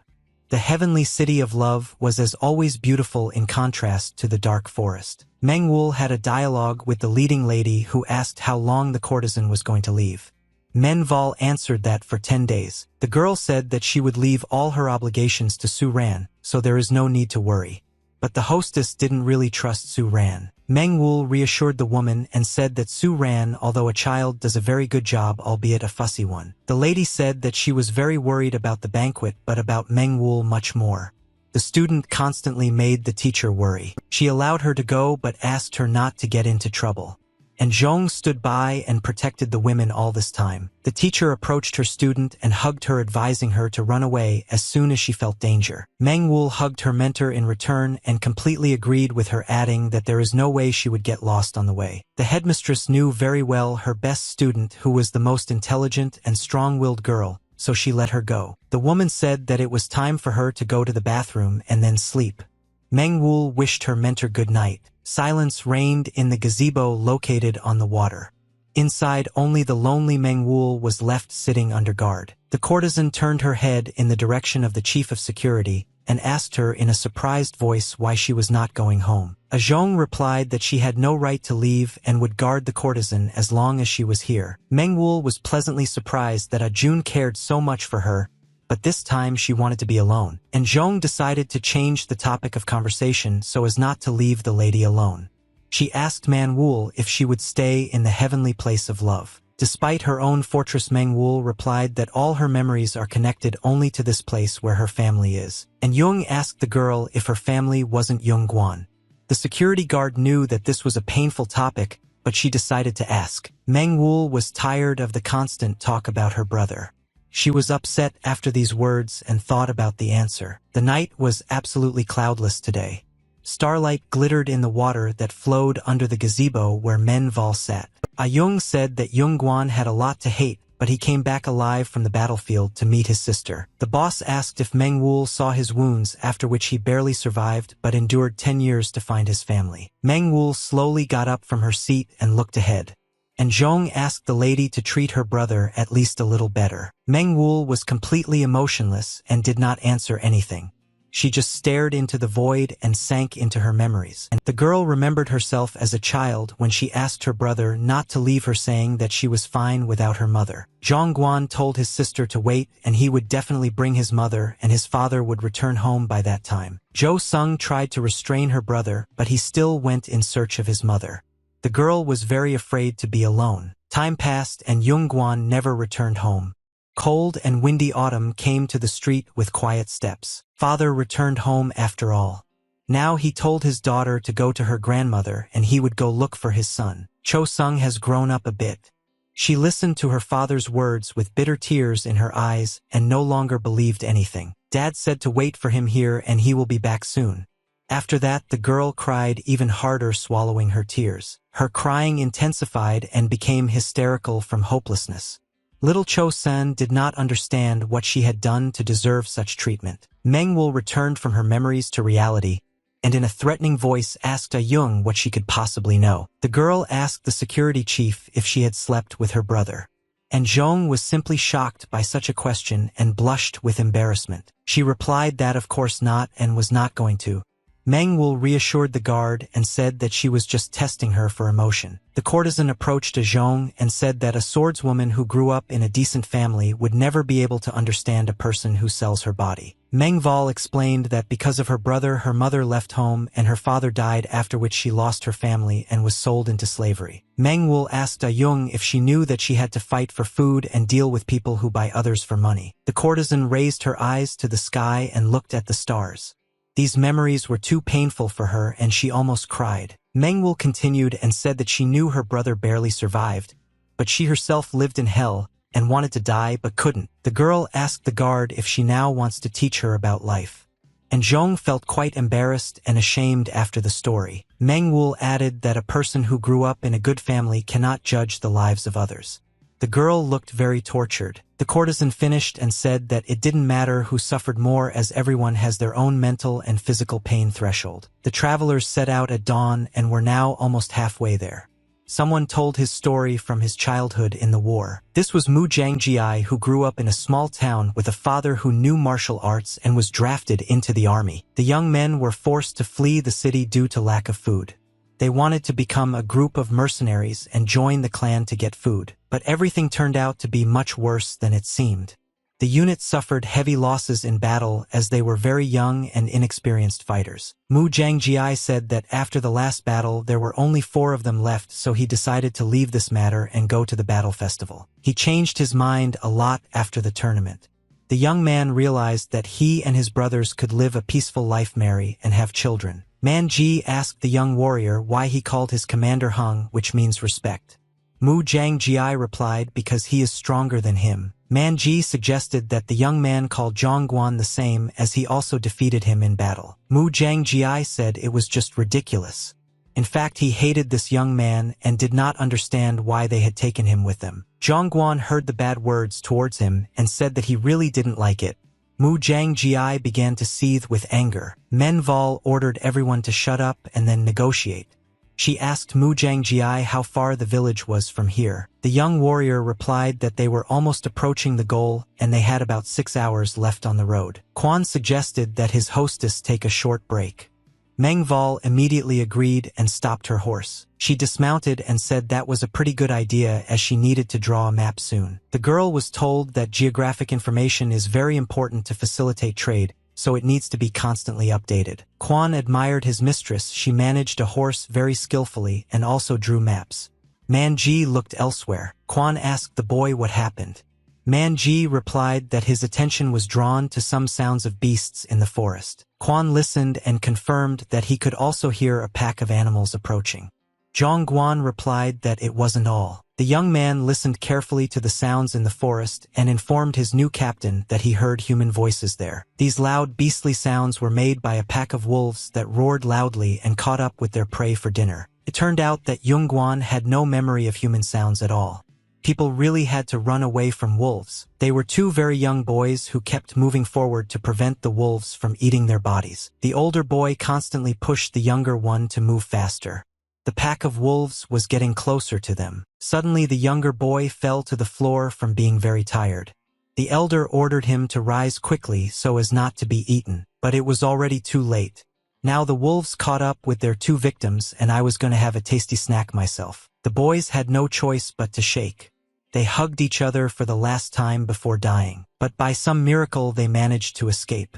The heavenly city of love was as always beautiful in contrast to the dark forest. Meng-woo had a dialogue with the leading lady who asked how long the courtesan was going to leave. Manhwa answered that for 10 days. The girl said that she would leave all her obligations to Su Ran, so there is no need to worry. but the hostess didn't really trust Su Ran. Meng Wul reassured the woman and said that Su Ran, although a child, does a very good job, albeit a fussy one. The lady said that she was very worried about the banquet, but about Meng Wul much more. The student constantly made the teacher worry. She allowed her to go but asked her not to get into trouble. And Zhong stood by and protected the women all this time. The teacher approached her student and hugged her, advising her to run away as soon as she felt danger. Meng Wul hugged her mentor in return and completely agreed with her, adding that there is no way she would get lost on the way. The headmistress knew very well her best student, who was the most intelligent and strong-willed girl, so she let her go. The woman said that it was time for her to go to the bathroom and then sleep. Meng Wul wished her mentor good night. Silence reigned in the gazebo located on the water. Inside, only the lonely Meng Wul was left sitting under guard. The courtesan turned her head in the direction of the chief of security and asked her in a surprised voice why she was not going home. Zhong replied that she had no right to leave and would guard the courtesan as long as she was here. Meng Wul was pleasantly surprised that Jun cared so much for her, but this time she wanted to be alone, and Zhong decided to change the topic of conversation so as not to leave the lady alone. She asked Man Wul if she would stay in the heavenly place of love. Despite her own fortress, Meng Wul replied that all her memories are connected only to this place where her family is. And Jung asked the girl if her family wasn't Yongguan. The security guard knew that this was a painful topic, but she decided to ask. Meng Wul was tired of the constant talk about her brother. She was upset after these words and thought about the answer. The night was absolutely cloudless today. Starlight glittered in the water that flowed under the gazebo where Men Val sat. Jung said that Yongguan had a lot to hate, but he came back alive from the battlefield to meet his sister. The boss asked if Meng Wul saw his wounds, after which he barely survived but endured 10 years to find his family. Meng Wul slowly got up from her seat and looked ahead. And Zhong asked the lady to treat her brother at least a little better. Meng Wul was completely emotionless and did not answer anything. She just stared into the void and sank into her memories. And the girl remembered herself as a child when she asked her brother not to leave her, saying that she was fine without her mother. Zhong Guan told his sister to wait, and he would definitely bring his mother, and his father would return home by that time. Zhou Sung tried to restrain her brother, but he still went in search of his mother. The girl was very afraid to be alone. Time passed and Yongguan never returned home. Cold and windy autumn came to the street with quiet steps. Father returned home after all. Now he told his daughter to go to her grandmother and he would go look for his son. Cho Sung has grown up a bit. She listened to her father's words with bitter tears in her eyes and no longer believed anything. Dad said to wait for him here and he will be back soon. After that, the girl cried even harder, swallowing her tears. Her crying intensified and became hysterical from hopelessness. Little Cho San did not understand what she had done to deserve such treatment. Meng Wul returned from her memories to reality, and in a threatening voice asked Jung what she could possibly know. The girl asked the security chief if she had slept with her brother. And Zhong was simply shocked by such a question and blushed with embarrassment. She replied that of course not and was not going to. Meng Wul reassured the guard and said that she was just testing her for emotion. The courtesan approached Zhong and said that a swordswoman who grew up in a decent family would never be able to understand a person who sells her body. Meng Val explained that because of her brother, her mother left home and her father died, after which she lost her family and was sold into slavery. Meng Wul asked Jung if she knew that she had to fight for food and deal with people who buy others for money. The courtesan raised her eyes to the sky and looked at the stars. These memories were too painful for her and she almost cried. Meng Wul continued and said that she knew her brother barely survived, but she herself lived in hell and wanted to die but couldn't. The girl asked the guard if she now wants to teach her about life. And Zhong felt quite embarrassed and ashamed after the story. Meng Wul added that a person who grew up in a good family cannot judge the lives of others. The girl looked very tortured. The courtesan finished and said that it didn't matter who suffered more, as everyone has their own mental and physical pain threshold. The travelers set out at dawn and were now almost halfway there. Someone told his story from his childhood in the war. This was Mu Jiangjiai, who grew up in a small town with a father who knew martial arts and was drafted into the army. The young men were forced to flee the city due to lack of food. They wanted to become a group of mercenaries and join the clan to get food, but everything turned out to be much worse than it seemed. The unit suffered heavy losses in battle as they were very young and inexperienced fighters. Mu Zhangjiai said that after the last battle there were only 4 of them left, so he decided to leave this matter and go to the battle festival. He changed his mind a lot after the tournament. The young man realized that he and his brothers could live a peaceful life, marry, and have children. Man Ji asked the young warrior why he called his commander Hung, which means respect. Mu Zhangjiai replied because he is stronger than him. Man Ji suggested that the young man called Zhongguan the same, as he also defeated him in battle. Mu Zhangjiai said it was just ridiculous. In fact, he hated this young man and did not understand why they had taken him with them. Zhongguan heard the bad words towards him and said that he really didn't like it. Mu Zhangjiai began to seethe with anger. Manhwa ordered everyone to shut up and then negotiate. She asked Mu Zhangjiai how far the village was from here. The young warrior replied that they were almost approaching the goal and they had about 6 hours left on the road. Quan suggested that his hostess take a short break. Manhwa immediately agreed and stopped her horse. She dismounted and said that was a pretty good idea as she needed to draw a map soon. The girl was told that geographic information is very important to facilitate trade, so it needs to be constantly updated. Quan admired his mistress. She managed a horse very skillfully and also drew maps. Man Ji looked elsewhere. Quan asked the boy what happened. Man Ji replied that his attention was drawn to some sounds of beasts in the forest. Quan listened and confirmed that he could also hear a pack of animals approaching. Zhongguan replied that it wasn't all. The young man listened carefully to the sounds in the forest and informed his new captain that he heard human voices there. These loud beastly sounds were made by a pack of wolves that roared loudly and caught up with their prey for dinner. It turned out that Yongguan had no memory of human sounds at all. People really had to run away from wolves. They were 2 very young boys who kept moving forward to prevent the wolves from eating their bodies. The older boy constantly pushed the younger one to move faster. The pack of wolves was getting closer to them. Suddenly the younger boy fell to the floor from being very tired. The elder ordered him to rise quickly so as not to be eaten, but it was already too late. Now the wolves caught up with their 2 victims and I was going to have a tasty snack myself. The boys had no choice but to shake. They hugged each other for the last time before dying, but by some miracle they managed to escape.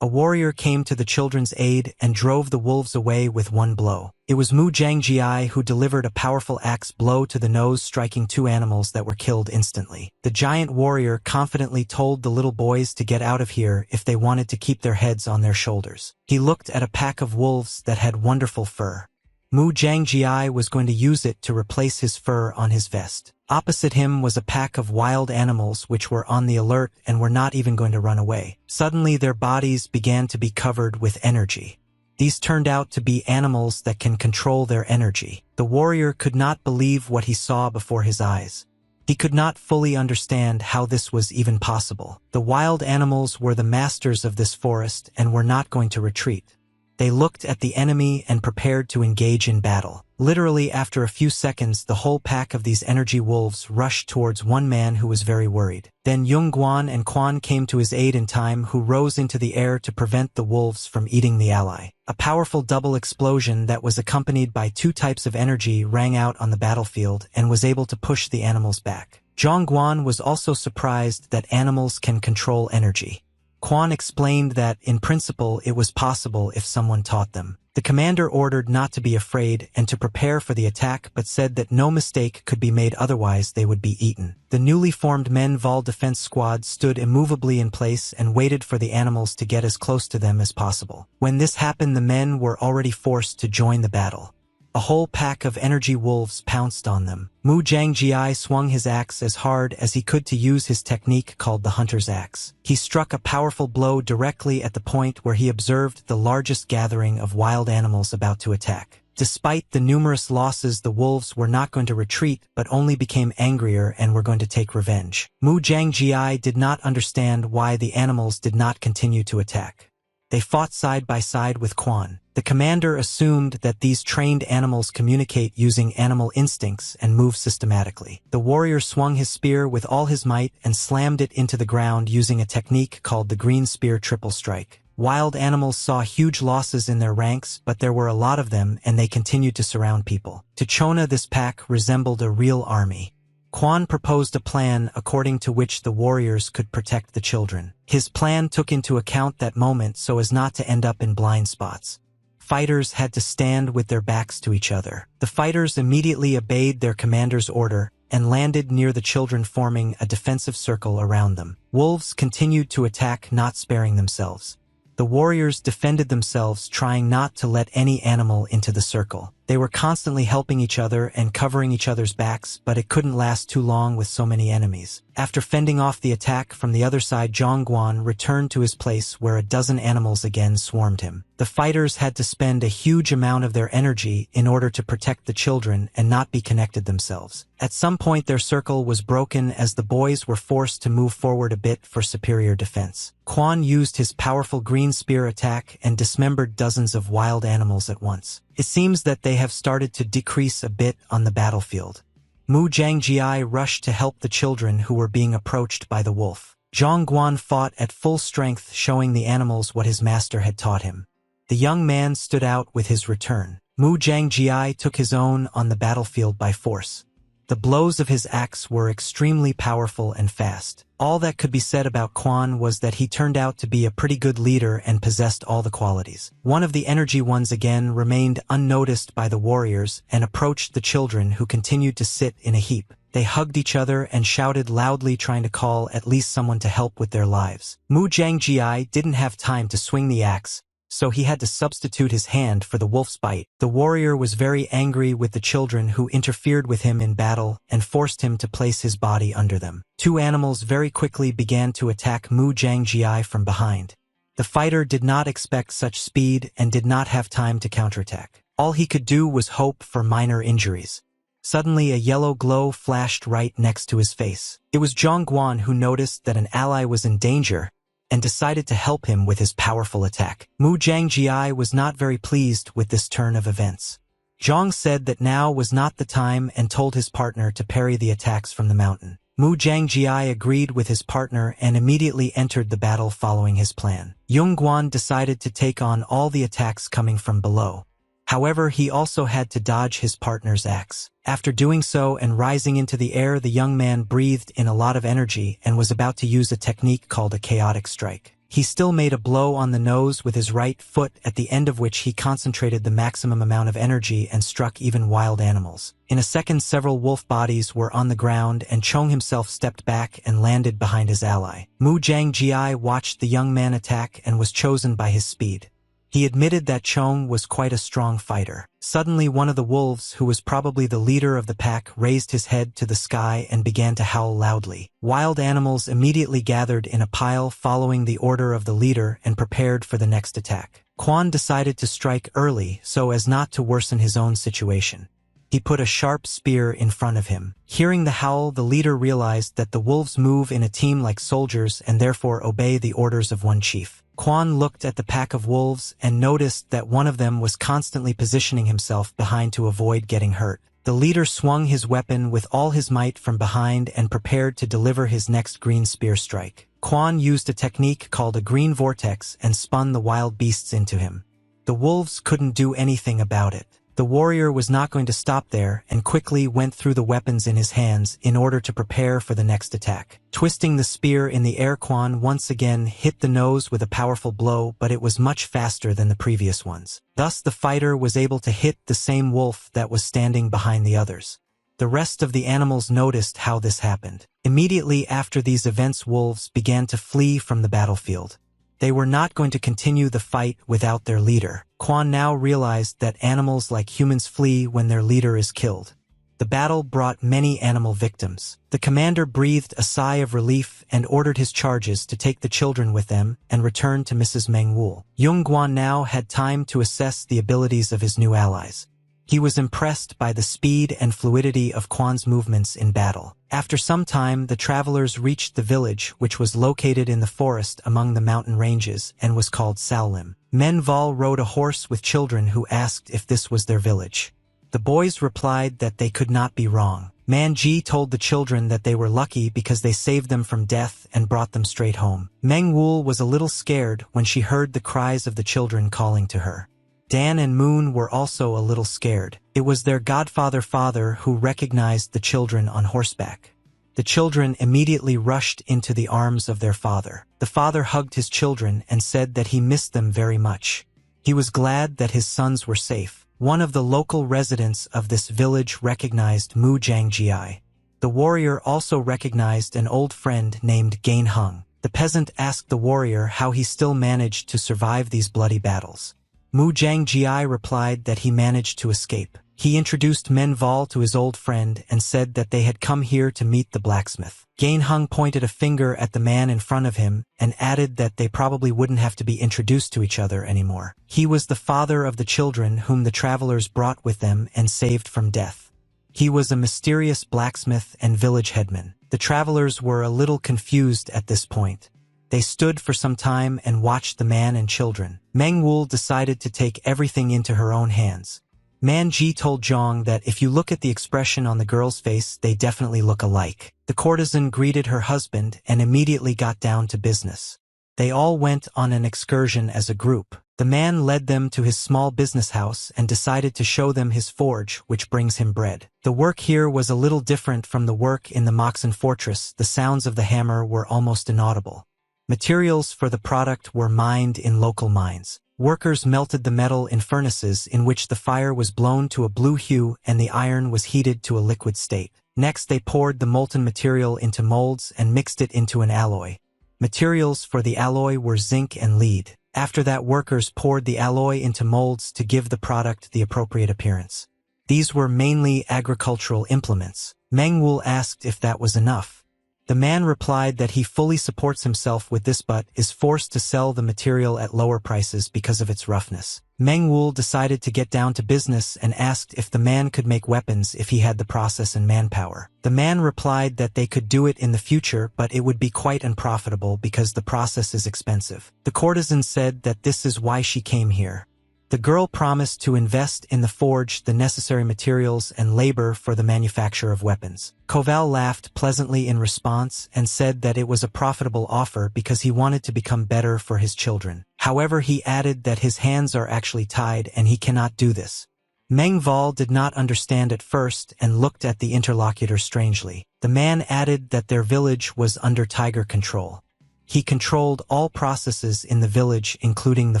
A warrior came to the children's aid and drove the wolves away with 1 blow. It was Mu Zhangjiai who delivered a powerful axe blow to the nose, striking 2 animals that were killed instantly. The giant warrior confidently told the little boys to get out of here if they wanted to keep their heads on their shoulders. He looked at a pack of wolves that had wonderful fur. Mu Zhangjiai was going to use it to replace his fur on his vest. Opposite him was a pack of wild animals which were on the alert and were not even going to run away. Suddenly their bodies began to be covered with energy. These turned out to be animals that can control their energy. The warrior could not believe what he saw before his eyes. He could not fully understand how this was even possible. The wild animals were the masters of this forest and were not going to retreat. They looked at the enemy and prepared to engage in battle. Literally after a few seconds, the whole pack of these energy wolves rushed towards one man who was very worried. Then Yongguan and Quan came to his aid in time, who rose into the air to prevent the wolves from eating the ally. A powerful double explosion that was accompanied by 2 types of energy rang out on the battlefield and was able to push the animals back. Zhongguan was also surprised that animals can control energy. Quan explained that, in principle, it was possible if someone taught them. The commander ordered not to be afraid and to prepare for the attack, but said that no mistake could be made, otherwise they would be eaten. The newly formed Manhwa defense squad stood immovably in place and waited for the animals to get as close to them as possible. When this happened, the men were already forced to join the battle. A whole pack of energy wolves pounced on them. Mu Zhangjiai swung his axe as hard as he could to use his technique called the hunter's axe. He struck a powerful blow directly at the point where he observed the largest gathering of wild animals about to attack. Despite the numerous losses, the wolves were not going to retreat, but only became angrier and were going to take revenge. Mu Zhangjiai did not understand why the animals did not continue to attack. They fought side by side with Quan. The commander assumed that these trained animals communicate using animal instincts and move systematically. The warrior swung his spear with all his might and slammed it into the ground using a technique called the green spear triple strike. Wild animals saw huge losses in their ranks, but there were a lot of them and they continued to surround people. To Chona, this pack resembled a real army. Quan proposed a plan according to which the warriors could protect the children. His plan took into account that moment so as not to end up in blind spots. Fighters had to stand with their backs to each other. The fighters immediately obeyed their commander's order and landed near the children, forming a defensive circle around them. Wolves continued to attack, not sparing themselves. The warriors defended themselves, trying not to let any animal into the circle. They were constantly helping each other and covering each other's backs, but it couldn't last too long with so many enemies. After fending off the attack from the other side, Zhongguan returned to his place where a dozen animals again swarmed him. The fighters had to spend a huge amount of their energy in order to protect the children and not be connected themselves. At some point their circle was broken as the boys were forced to move forward a bit for superior defense. Quan used his powerful green spear attack and dismembered dozens of wild animals at once. It seems that they have started to decrease a bit on the battlefield. Mu Zhangjiai rushed to help the children who were being approached by the wolf. Zhongguan fought at full strength, showing the animals what his master had taught him. The young man stood out with his return. Mu Zhangjiai took his own on the battlefield by force. The blows of his axe were extremely powerful and fast. All that could be said about Quan was that he turned out to be a pretty good leader and possessed all the qualities. One of the energy ones again remained unnoticed by the warriors and approached the children, who continued to sit in a heap. They hugged each other and shouted loudly, trying to call at least someone to help with their lives. Mu Zhangjiai didn't have time to swing the axe, so he had to substitute his hand for the wolf's bite. The warrior was very angry with the children who interfered with him in battle and forced him to place his body under them. Two animals very quickly began to attack Mu Zhangjiai from behind. The fighter did not expect such speed and did not have time to counterattack. All he could do was hope for minor injuries. Suddenly a yellow glow flashed right next to his face. It was Zhongguan who noticed that an ally was in danger and decided to help him with his powerful attack. Mu Zhangjiai was not very pleased with this turn of events. Zhang said that now was not the time and told his partner to parry the attacks from the mountain. Mu Zhangjiai agreed with his partner and immediately entered the battle following his plan. Yongguan decided to take on all the attacks coming from below. However, he also had to dodge his partner's axe. After doing so and rising into the air, the young man breathed in a lot of energy and was about to use a technique called a chaotic strike. He still made a blow on the nose with his right foot, at the end of which he concentrated the maximum amount of energy and struck even wild animals. In a second, several wolf bodies were on the ground and Chong himself stepped back and landed behind his ally. Mu Zhangjiai watched the young man attack and was chosen by his speed. He admitted that Chong was quite a strong fighter. Suddenly one of the wolves, who was probably the leader of the pack, raised his head to the sky and began to howl loudly. Wild animals immediately gathered in a pile following the order of the leader and prepared for the next attack. Quan decided to strike early so as not to worsen his own situation. He put a sharp spear in front of him. Hearing the howl, the leader realized that the wolves move in a team like soldiers and therefore obey the orders of one chief. Quan looked at the pack of wolves and noticed that one of them was constantly positioning himself behind to avoid getting hurt. The leader swung his weapon with all his might from behind and prepared to deliver his next green spear strike. Quan used a technique called a green vortex and spun the wild beasts into him. The wolves couldn't do anything about it. The warrior was not going to stop there and quickly went through the weapons in his hands in order to prepare for the next attack. Twisting the spear in the air, Quan once again hit the nose with a powerful blow, but it was much faster than the previous ones. Thus the fighter was able to hit the same wolf that was standing behind the others. The rest of the animals noticed how this happened. Immediately after these events, wolves began to flee from the battlefield. They were not going to continue the fight without their leader. Quan now realized that animals like humans flee when their leader is killed. The battle brought many animal victims. The commander breathed a sigh of relief and ordered his charges to take the children with them and return to Mrs. Mengwu. Yongguan now had time to assess the abilities of his new allies. He was impressed by the speed and fluidity of Quan's movements in battle. After some time, the travelers reached the village, which was located in the forest among the mountain ranges and was called Saolim. Menval rode a horse with children who asked if this was their village. The boys replied that they could not be wrong. Manji told the children that they were lucky because they saved them from death and brought them straight home. Mengwu was a little scared when she heard the cries of the children calling to her. Dan and Moon were also a little scared. It was their father who recognized the children on horseback. The children immediately rushed into the arms of their father. The father hugged his children and said that he missed them very much. He was glad that his sons were safe. One of the local residents of this village recognized Mu Jiangjiai. The warrior also recognized an old friend named Gain Hung. The peasant asked the warrior how he still managed to survive these bloody battles. Mu Jiangjiai replied that he managed to escape. He introduced Manhwa to his old friend and said that they had come here to meet the blacksmith. Gain Hung pointed a finger at the man in front of him and added that they probably wouldn't have to be introduced to each other anymore. He was the father of the children whom the travelers brought with them and saved from death. He was a mysterious blacksmith and village headman. The travelers were a little confused at this point. They stood for some time and watched the man and children. Meng Wul decided to take everything into her own hands. Man Ji told Zhang that if you look at the expression on the girl's face, they definitely look alike. The courtesan greeted her husband and immediately got down to business. They all went on an excursion as a group. The man led them to his small business house and decided to show them his forge, which brings him bread. The work here was a little different from the work in the Moxen fortress. The sounds of the hammer were almost inaudible. Materials for the product were mined in local mines. Workers melted the metal in furnaces in which the fire was blown to a blue hue and the iron was heated to a liquid state. Next, they poured the molten material into molds and mixed it into an alloy. Materials for the alloy were zinc and lead. After that, workers poured the alloy into molds to give the product the appropriate appearance. These were mainly agricultural implements. Meng Wul asked if that was enough. The man replied that he fully supports himself with this but is forced to sell the material at lower prices because of its roughness. Meng Wul decided to get down to business and asked if the man could make weapons if he had the process and manpower. The man replied that they could do it in the future, but it would be quite unprofitable because the process is expensive. The courtesan said that this is why she came here. The girl promised to invest in the forge the necessary materials and labor for the manufacture of weapons. Koval laughed pleasantly in response and said that it was a profitable offer because he wanted to become better for his children. However, he added that his hands are actually tied and he cannot do this. Meng Val did not understand at first and looked at the interlocutor strangely. The man added that their village was under tiger control. He controlled all processes in the village, including the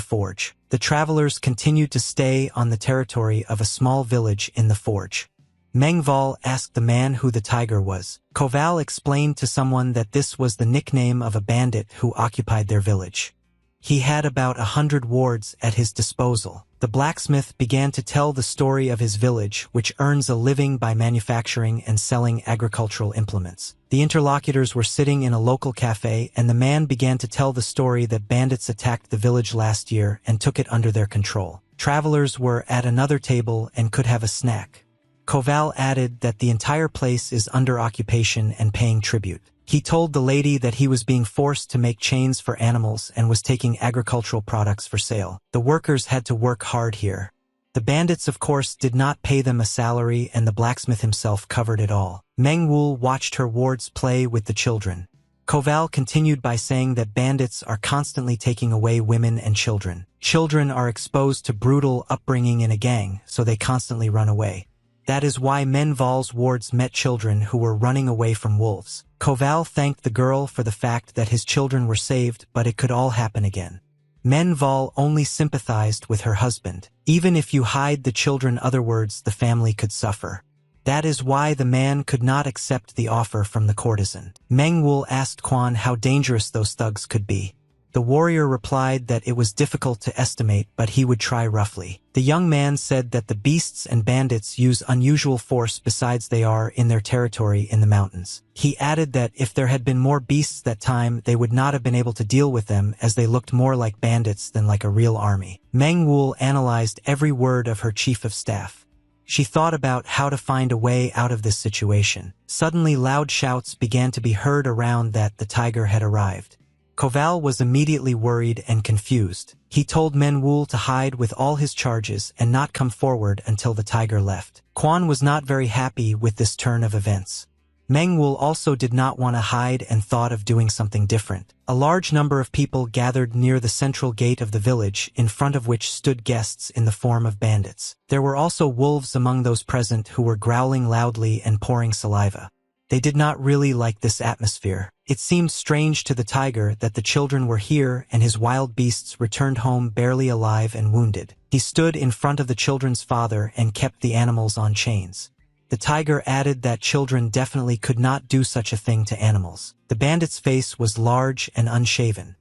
forge. The travelers continued to stay on the territory of a small village in the forge. Mengval asked the man who the tiger was. Koval explained to someone that this was the nickname of a bandit who occupied their village. He had about 100 wards at his disposal. The blacksmith began to tell the story of his village, which earns a living by manufacturing and selling agricultural implements. The interlocutors were sitting in a local cafe, and the man began to tell the story that bandits attacked the village last year and took it under their control. Travelers were at another table and could have a snack. Koval added that the entire place is under occupation and paying tribute. He told the lady that he was being forced to make chains for animals and was taking agricultural products for sale. The workers had to work hard here. The bandits, of course, did not pay them a salary, and the blacksmith himself covered it all. Meng Wul watched her wards play with the children. Koval continued by saying that bandits are constantly taking away women and children. Children are exposed to brutal upbringing in a gang, so they constantly run away. That is why Menval's wards met children who were running away from wolves. Koval thanked the girl for the fact that his children were saved, but it could all happen again. Menval only sympathized with her husband. Even if you hide the children, other words, the family could suffer. That is why the man could not accept the offer from the courtesan. Meng Wul asked Quan how dangerous those thugs could be. The warrior replied that it was difficult to estimate, but he would try roughly. The young man said that the beasts and bandits use unusual force besides they are in their territory in the mountains. He added that if there had been more beasts that time, they would not have been able to deal with them, as they looked more like bandits than like a real army. Meng Wul analyzed every word of her chief of staff. She thought about how to find a way out of this situation. Suddenly loud shouts began to be heard around that the tiger had arrived. Koval was immediately worried and confused. He told Meng Wul to hide with all his charges and not come forward until the tiger left. Quan was not very happy with this turn of events. Manhwa also did not want to hide and thought of doing something different. A large number of people gathered near the central gate of the village, in front of which stood guests in the form of bandits. There were also wolves among those present who were growling loudly and pouring saliva. They did not really like this atmosphere. It seemed strange to the tiger that the children were here and his wild beasts returned home barely alive and wounded. He stood in front of the children's father and kept the animals on chains. The tiger added that children definitely could not do such a thing to animals. The bandit's face was large and unshaven.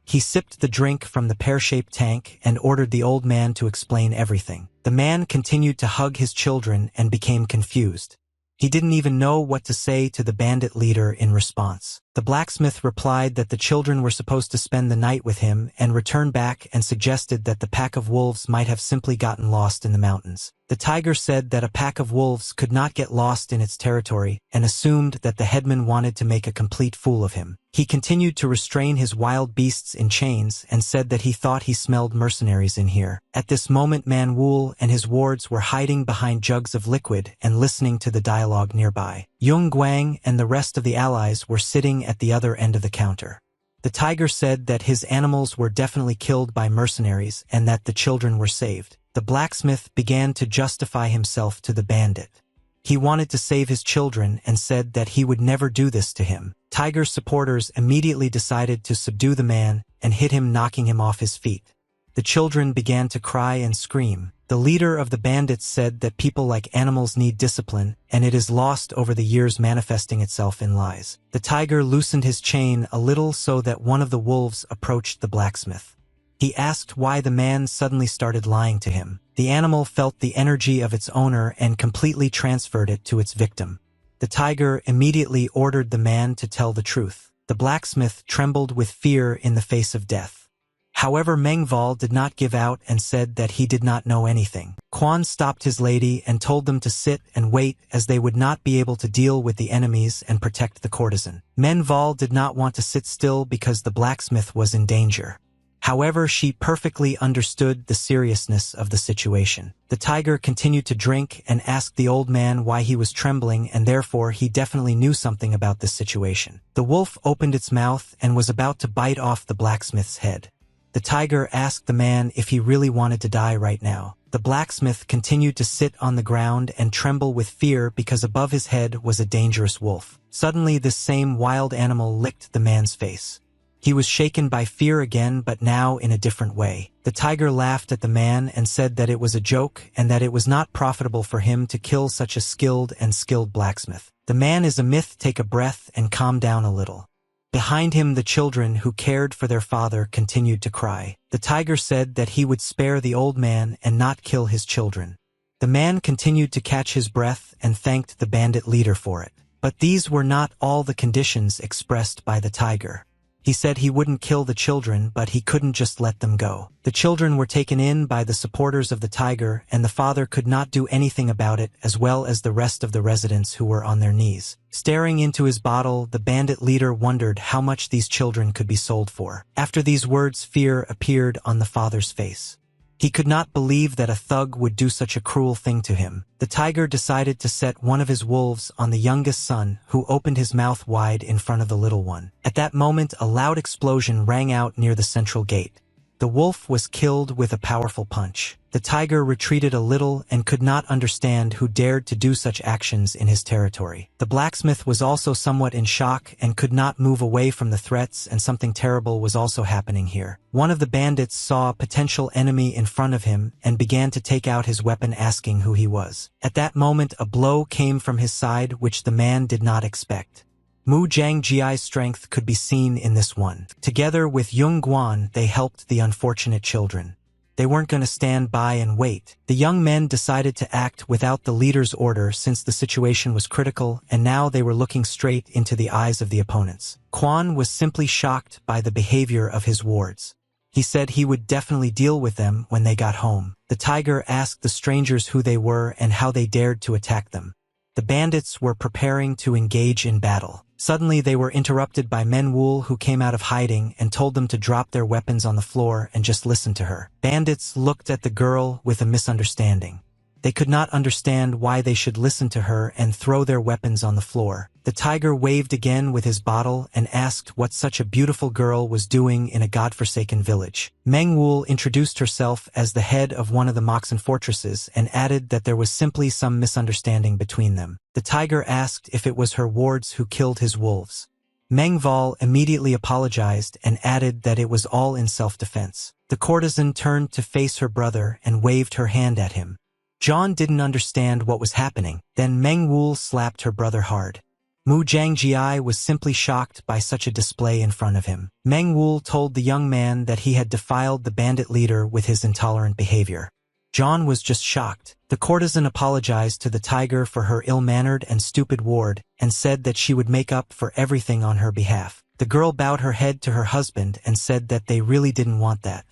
He sipped the drink from the pear-shaped tank and ordered the old man to explain everything. The man continued to hug his children and became confused. He didn't even know what to say to the bandit leader in response. The blacksmith replied that the children were supposed to spend the night with him and return back, and suggested that the pack of wolves might have simply gotten lost in the mountains. The tiger said that a pack of wolves could not get lost in its territory and assumed that the headman wanted to make a complete fool of him. He continued to restrain his wild beasts in chains and said that he thought he smelled mercenaries in here. At this moment, Manhwa and his wards were hiding behind jugs of liquid and listening to the dialogue nearby. Yung Guang and the rest of the allies were sitting at the other end of the counter. The tiger said that his animals were definitely killed by mercenaries and that the children were saved. The blacksmith began to justify himself to the bandit. He wanted to save his children and said that he would never do this to him. Tiger's supporters immediately decided to subdue the man and hit him, knocking him off his feet. The children began to cry and scream. The leader of the bandits said that people like animals need discipline, and it is lost over the years, manifesting itself in lies. The tiger loosened his chain a little so that one of the wolves approached the blacksmith. He asked why the man suddenly started lying to him. The animal felt the energy of its owner and completely transferred it to its victim. The tiger immediately ordered the man to tell the truth. The blacksmith trembled with fear in the face of death. However, Manhwa did not give out and said that he did not know anything. Quan stopped his lady and told them to sit and wait, as they would not be able to deal with the enemies and protect the courtesan. Manhwa did not want to sit still because the blacksmith was in danger. However, she perfectly understood the seriousness of the situation. The tiger continued to drink and asked the old man why he was trembling, and therefore he definitely knew something about this situation. The wolf opened its mouth and was about to bite off the blacksmith's head. The tiger asked the man if he really wanted to die right now. The blacksmith continued to sit on the ground and tremble with fear because above his head was a dangerous wolf. Suddenly, this same wild animal licked the man's face. He was shaken by fear again, but now in a different way. The tiger laughed at the man and said that it was a joke and that it was not profitable for him to kill such a skilled blacksmith. The man is a myth. Take a breath and calm down a little. Behind him, the children who cared for their father continued to cry. The tiger said that he would spare the old man and not kill his children. The man continued to catch his breath and thanked the bandit leader for it. But these were not all the conditions expressed by the tiger. He said he wouldn't kill the children, but he couldn't just let them go. The children were taken in by the supporters of the tiger, and the father could not do anything about it, as well as the rest of the residents who were on their knees. Staring into his bottle, the bandit leader wondered how much these children could be sold for. After these words, fear appeared on the father's face. He could not believe that a thug would do such a cruel thing to him. The tiger decided to set one of his wolves on the youngest son, who opened his mouth wide in front of the little one. At that moment, a loud explosion rang out near the central gate. The wolf was killed with a powerful punch. The tiger retreated a little and could not understand who dared to do such actions in his territory. The blacksmith was also somewhat in shock and could not move away from the threats, and something terrible was also happening here. One of the bandits saw a potential enemy in front of him and began to take out his weapon, asking who he was. At that moment, a blow came from his side which the man did not expect. Mu Zhangjiai's strength could be seen in this one. Together with Yung Guan, they helped the unfortunate children. They weren't going to stand by and wait. The young men decided to act without the leader's order, since the situation was critical, and now they were looking straight into the eyes of the opponents. Quan was simply shocked by the behavior of his wards. He said he would definitely deal with them when they got home. The tiger asked the strangers who they were and how they dared to attack them. The bandits were preparing to engage in battle. Suddenly, they were interrupted by Manhwa, who came out of hiding and told them to drop their weapons on the floor and just listen to her. Bandits looked at the girl with a misunderstanding. They could not understand why they should listen to her and throw their weapons on the floor. The tiger waved again with his bottle and asked what such a beautiful girl was doing in a godforsaken village. Manhwa introduced herself as the head of one of the Moxen fortresses and added that there was simply some misunderstanding between them. The tiger asked if it was her wards who killed his wolves. Manhwa immediately apologized and added that it was all in self-defense. The courtesan turned to face her brother and waved her hand at him. John didn't understand what was happening. Then Manhwa slapped her brother hard. Mu Jiangji was simply shocked by such a display in front of him. Manhwa told the young man that he had defiled the bandit leader with his intolerant behavior. John was just shocked. The courtesan apologized to the tiger for her ill-mannered and stupid ward and said that she would make up for everything on her behalf. The girl bowed her head to her husband and said that they really didn't want that.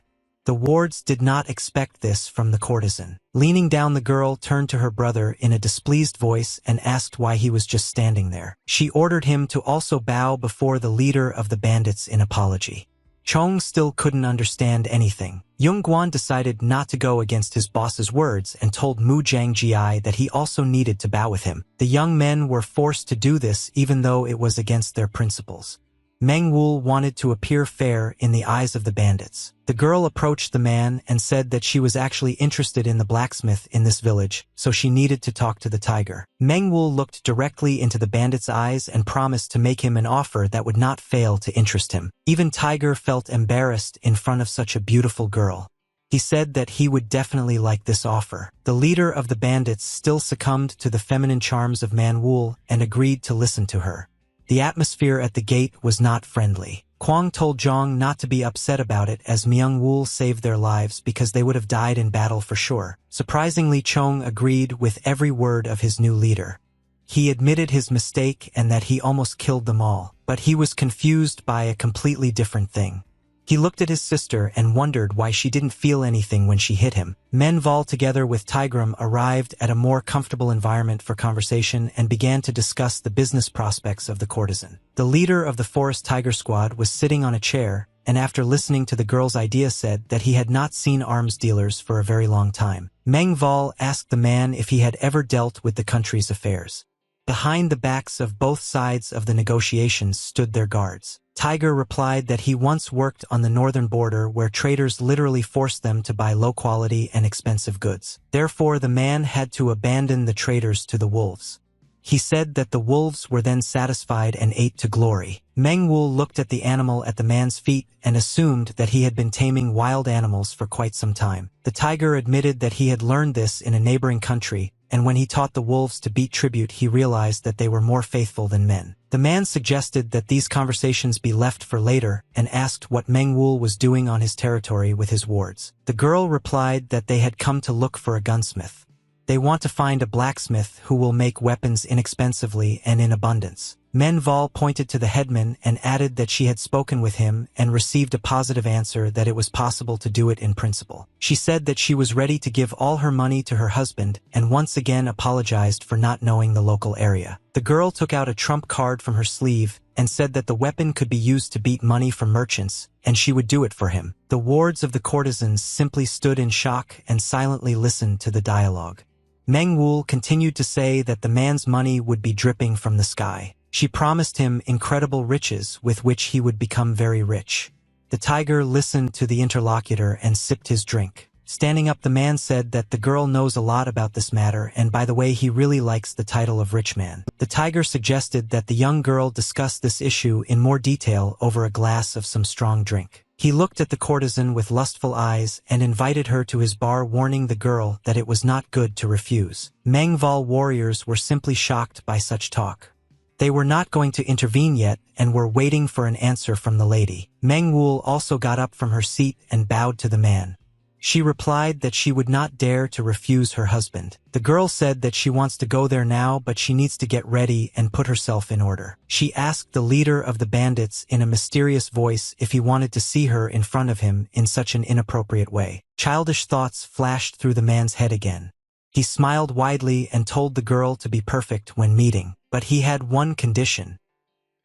The wards did not expect this from the courtesan. Leaning down, the girl turned to her brother in a displeased voice and asked why he was just standing there. She ordered him to also bow before the leader of the bandits in apology. Chong still couldn't understand anything. Yongguan decided not to go against his boss's words and told Mu Jiangji that he also needed to bow with him. The young men were forced to do this even though it was against their principles. Manhwa wanted to appear fair in the eyes of the bandits. The girl approached the man and said that she was actually interested in the blacksmith in this village, so she needed to talk to the tiger. Manhwa looked directly into the bandit's eyes and promised to make him an offer that would not fail to interest him. Even Tiger felt embarrassed in front of such a beautiful girl. He said that he would definitely like this offer. The leader of the bandits still succumbed to the feminine charms of Manhwa and agreed to listen to her. The atmosphere at the gate was not friendly. Kwang told Zhang not to be upset about it as Myung-woo saved their lives because they would have died in battle for sure. Surprisingly, Chong agreed with every word of his new leader. He admitted his mistake and that he almost killed them all, but he was confused by a completely different thing. He looked at his sister and wondered why she didn't feel anything when she hit him. Manhwa together with Tigram arrived at a more comfortable environment for conversation and began to discuss the business prospects of the courtesan. The leader of the Forest Tiger Squad was sitting on a chair, and after listening to the girl's idea said that he had not seen arms dealers for a very long time. Manhwa asked the man if he had ever dealt with the country's affairs. Behind the backs of both sides of the negotiations stood their guards. Tiger replied that he once worked on the northern border where traders literally forced them to buy low-quality and expensive goods. Therefore, the man had to abandon the traders to the wolves. He said that the wolves were then satisfied and ate to glory. Manhwa looked at the animal at the man's feet and assumed that he had been taming wild animals for quite some time. The tiger admitted that he had learned this in a neighboring country, and when he taught the wolves to beat tribute, he realized that they were more faithful than men. The man suggested that these conversations be left for later and asked what Manhwa was doing on his territory with his wards. The girl replied that they had come to look for a gunsmith. They want to find a blacksmith who will make weapons inexpensively and in abundance. Manhwa pointed to the headman and added that she had spoken with him and received a positive answer that it was possible to do it in principle. She said that she was ready to give all her money to her husband and once again apologized for not knowing the local area. The girl took out a trump card from her sleeve and said that the weapon could be used to beat money from merchants, and she would do it for him. The wards of the courtesans simply stood in shock and silently listened to the dialogue. Manhwa continued to say that the man's money would be dripping from the sky. She promised him incredible riches with which he would become very rich. The tiger listened to the interlocutor and sipped his drink. Standing up, the man said that the girl knows a lot about this matter, and by the way, he really likes the title of rich man. The tiger suggested that the young girl discuss this issue in more detail over a glass of some strong drink. He looked at the courtesan with lustful eyes and invited her to his bar, warning the girl that it was not good to refuse. Manhwa warriors were simply shocked by such talk. They were not going to intervene yet and were waiting for an answer from the lady. Manhwa also got up from her seat and bowed to the man. She replied that she would not dare to refuse her husband. The girl said that she wants to go there now, but she needs to get ready and put herself in order. She asked the leader of the bandits in a mysterious voice if he wanted to see her in front of him in such an inappropriate way. Childish thoughts flashed through the man's head again. He smiled widely and told the girl to be perfect when meeting, but he had one condition.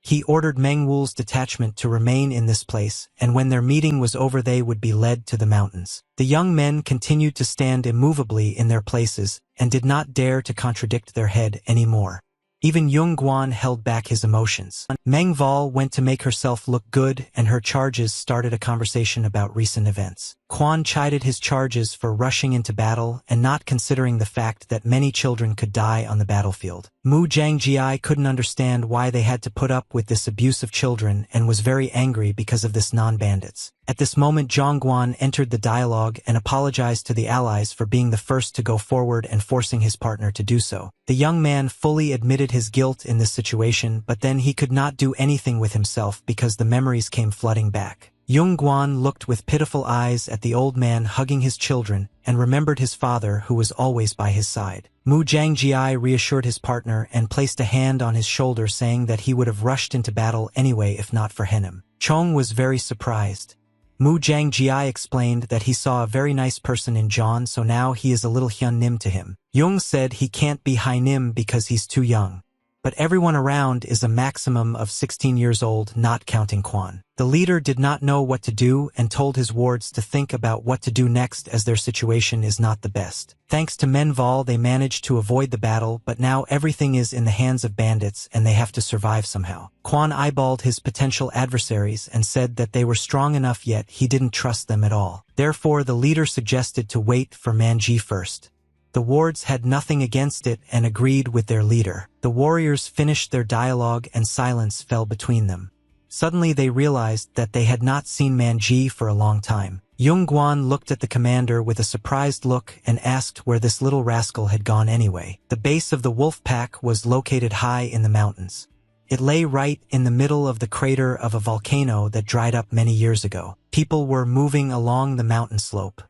He ordered Meng Wu's detachment to remain in this place, and when their meeting was over they would be led to the mountains. The young men continued to stand immovably in their places, and did not dare to contradict their head any more. Even Yung Guan held back his emotions. Meng Val went to make herself look good, and her charges started a conversation about recent events. Quan chided his charges for rushing into battle and not considering the fact that many children could die on the battlefield. Mu Zhangjiai couldn't understand why they had to put up with this abuse of children and was very angry because of this non-bandits. At this moment Zhang Guan entered the dialogue and apologized to the allies for being the first to go forward and forcing his partner to do so. The young man fully admitted his guilt in this situation, but then he could not do anything with himself because the memories came flooding back. Yung Guan looked with pitiful eyes at the old man hugging his children and remembered his father who was always by his side. Mu Zhangjiai reassured his partner and placed a hand on his shoulder saying that he would have rushed into battle anyway if not for Henim. Chong was very surprised. Mu Zhangjiai explained that he saw a very nice person in John, so now he is a little Hyun Nim to him. Yung said he can't be Hai Nim because he's too young. But everyone around is a maximum of 16 years old, not counting Quan. The leader did not know what to do and told his wards to think about what to do next as their situation is not the best. Thanks to Menval they managed to avoid the battle, but now everything is in the hands of bandits and they have to survive somehow. Quan eyeballed his potential adversaries and said that they were strong enough yet he didn't trust them at all. Therefore the leader suggested to wait for Manji first. The wards had nothing against it and agreed with their leader. The warriors finished their dialogue and silence fell between them. Suddenly they realized that they had not seen Manji for a long time. Yung Guan looked at the commander with a surprised look and asked where this little rascal had gone anyway. The base of the wolf pack was located high in the mountains. It lay right in the middle of the crater of a volcano that dried up many years ago. People were moving along the mountain slope.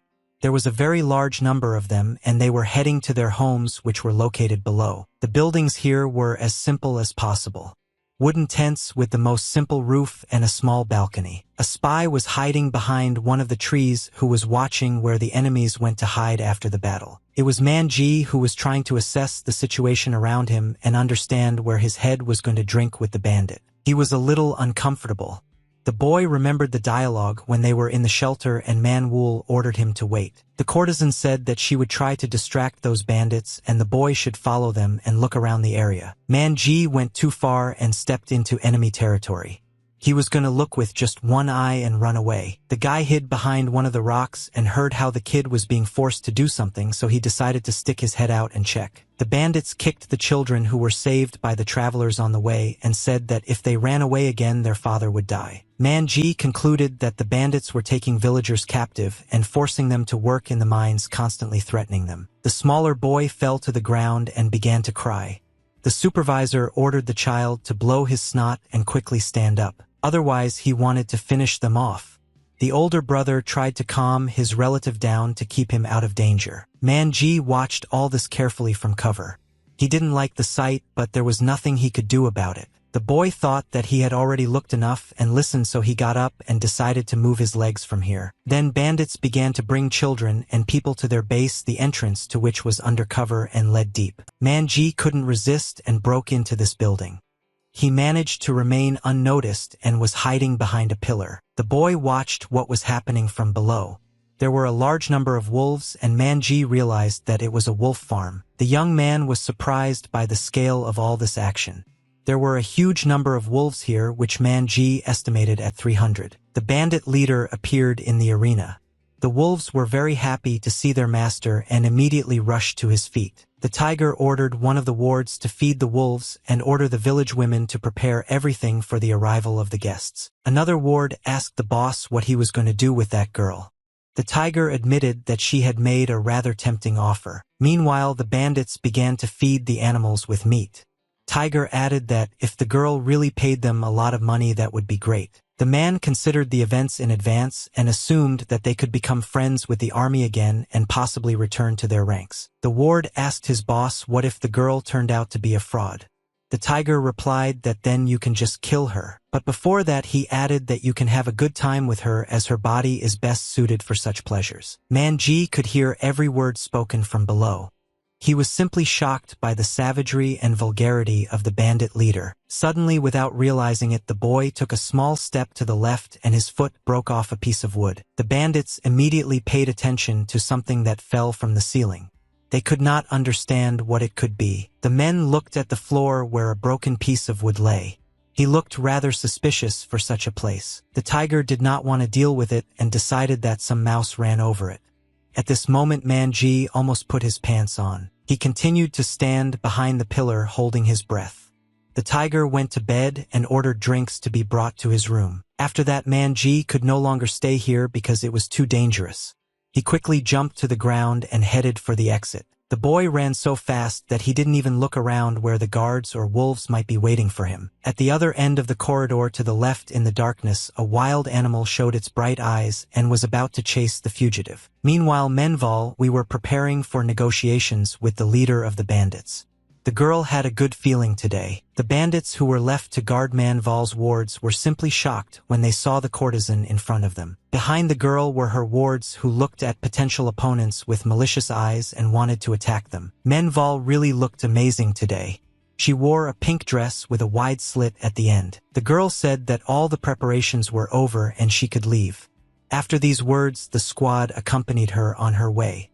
There was a very large number of them, and they were heading to their homes which were located below. The buildings here were as simple as possible. Wooden tents with the most simple roof and a small balcony. A spy was hiding behind one of the trees who was watching where the enemies went to hide after the battle. It was Manji who was trying to assess the situation around him and understand where his head was going to drink with the bandit. He was a little uncomfortable. The boy remembered the dialogue when they were in the shelter and Manwul ordered him to wait. The courtesan said that she would try to distract those bandits and the boy should follow them and look around the area. Manji went too far and stepped into enemy territory. He was going to look with just one eye and run away. The guy hid behind one of the rocks and heard how the kid was being forced to do something, so he decided to stick his head out and check. The bandits kicked the children who were saved by the travelers on the way and said that if they ran away again their father would die. Manji concluded that the bandits were taking villagers captive and forcing them to work in the mines, constantly threatening them. The smaller boy fell to the ground and began to cry. The supervisor ordered the child to blow his snot and quickly stand up. Otherwise, he wanted to finish them off. The older brother tried to calm his relative down to keep him out of danger. Manji watched all this carefully from cover. He didn't like the sight, but there was nothing he could do about it. The boy thought that he had already looked enough and listened, so he got up and decided to move his legs from here. Then bandits began to bring children and people to their base, the entrance to which was undercover and led deep. Manji couldn't resist and broke into this building. He managed to remain unnoticed and was hiding behind a pillar. The boy watched what was happening from below. There were a large number of wolves, and Manji realized that it was a wolf farm. The young man was surprised by the scale of all this action. There were a huge number of wolves here, which Manji estimated at 300. The bandit leader appeared in the arena. The wolves were very happy to see their master and immediately rushed to his feet. The tiger ordered one of the wards to feed the wolves and order the village women to prepare everything for the arrival of the guests. Another ward asked the boss what he was going to do with that girl. The tiger admitted that she had made a rather tempting offer. Meanwhile, the bandits began to feed the animals with meat. Tiger added that if the girl really paid them a lot of money, that would be great. The man considered the events in advance and assumed that they could become friends with the army again and possibly return to their ranks. The ward asked his boss what if the girl turned out to be a fraud. The tiger replied that then you can just kill her. But before that he added that you can have a good time with her as her body is best suited for such pleasures. Manji could hear every word spoken from below. He was simply shocked by the savagery and vulgarity of the bandit leader. Suddenly, without realizing it, the boy took a small step to the left and his foot broke off a piece of wood. The bandits immediately paid attention to something that fell from the ceiling. They could not understand what it could be. The men looked at the floor where a broken piece of wood lay. He looked rather suspicious for such a place. The tiger did not want to deal with it and decided that some mouse ran over it. At this moment, Manji almost put his pants on. He continued to stand behind the pillar holding his breath. The tiger went to bed and ordered drinks to be brought to his room. After that, Manji could no longer stay here because it was too dangerous. He quickly jumped to the ground and headed for the exit. The boy ran so fast that he didn't even look around where the guards or wolves might be waiting for him. At the other end of the corridor to the left in the darkness, a wild animal showed its bright eyes and was about to chase the fugitive. Meanwhile, Manhwa, we were preparing for negotiations with the leader of the bandits. The girl had a good feeling today. The bandits who were left to guard Manhwa's wards were simply shocked when they saw the courtesan in front of them. Behind the girl were her wards who looked at potential opponents with malicious eyes and wanted to attack them. Manhwa really looked amazing today. She wore a pink dress with a wide slit at the end. The girl said that all the preparations were over and she could leave. After these words, the squad accompanied her on her way.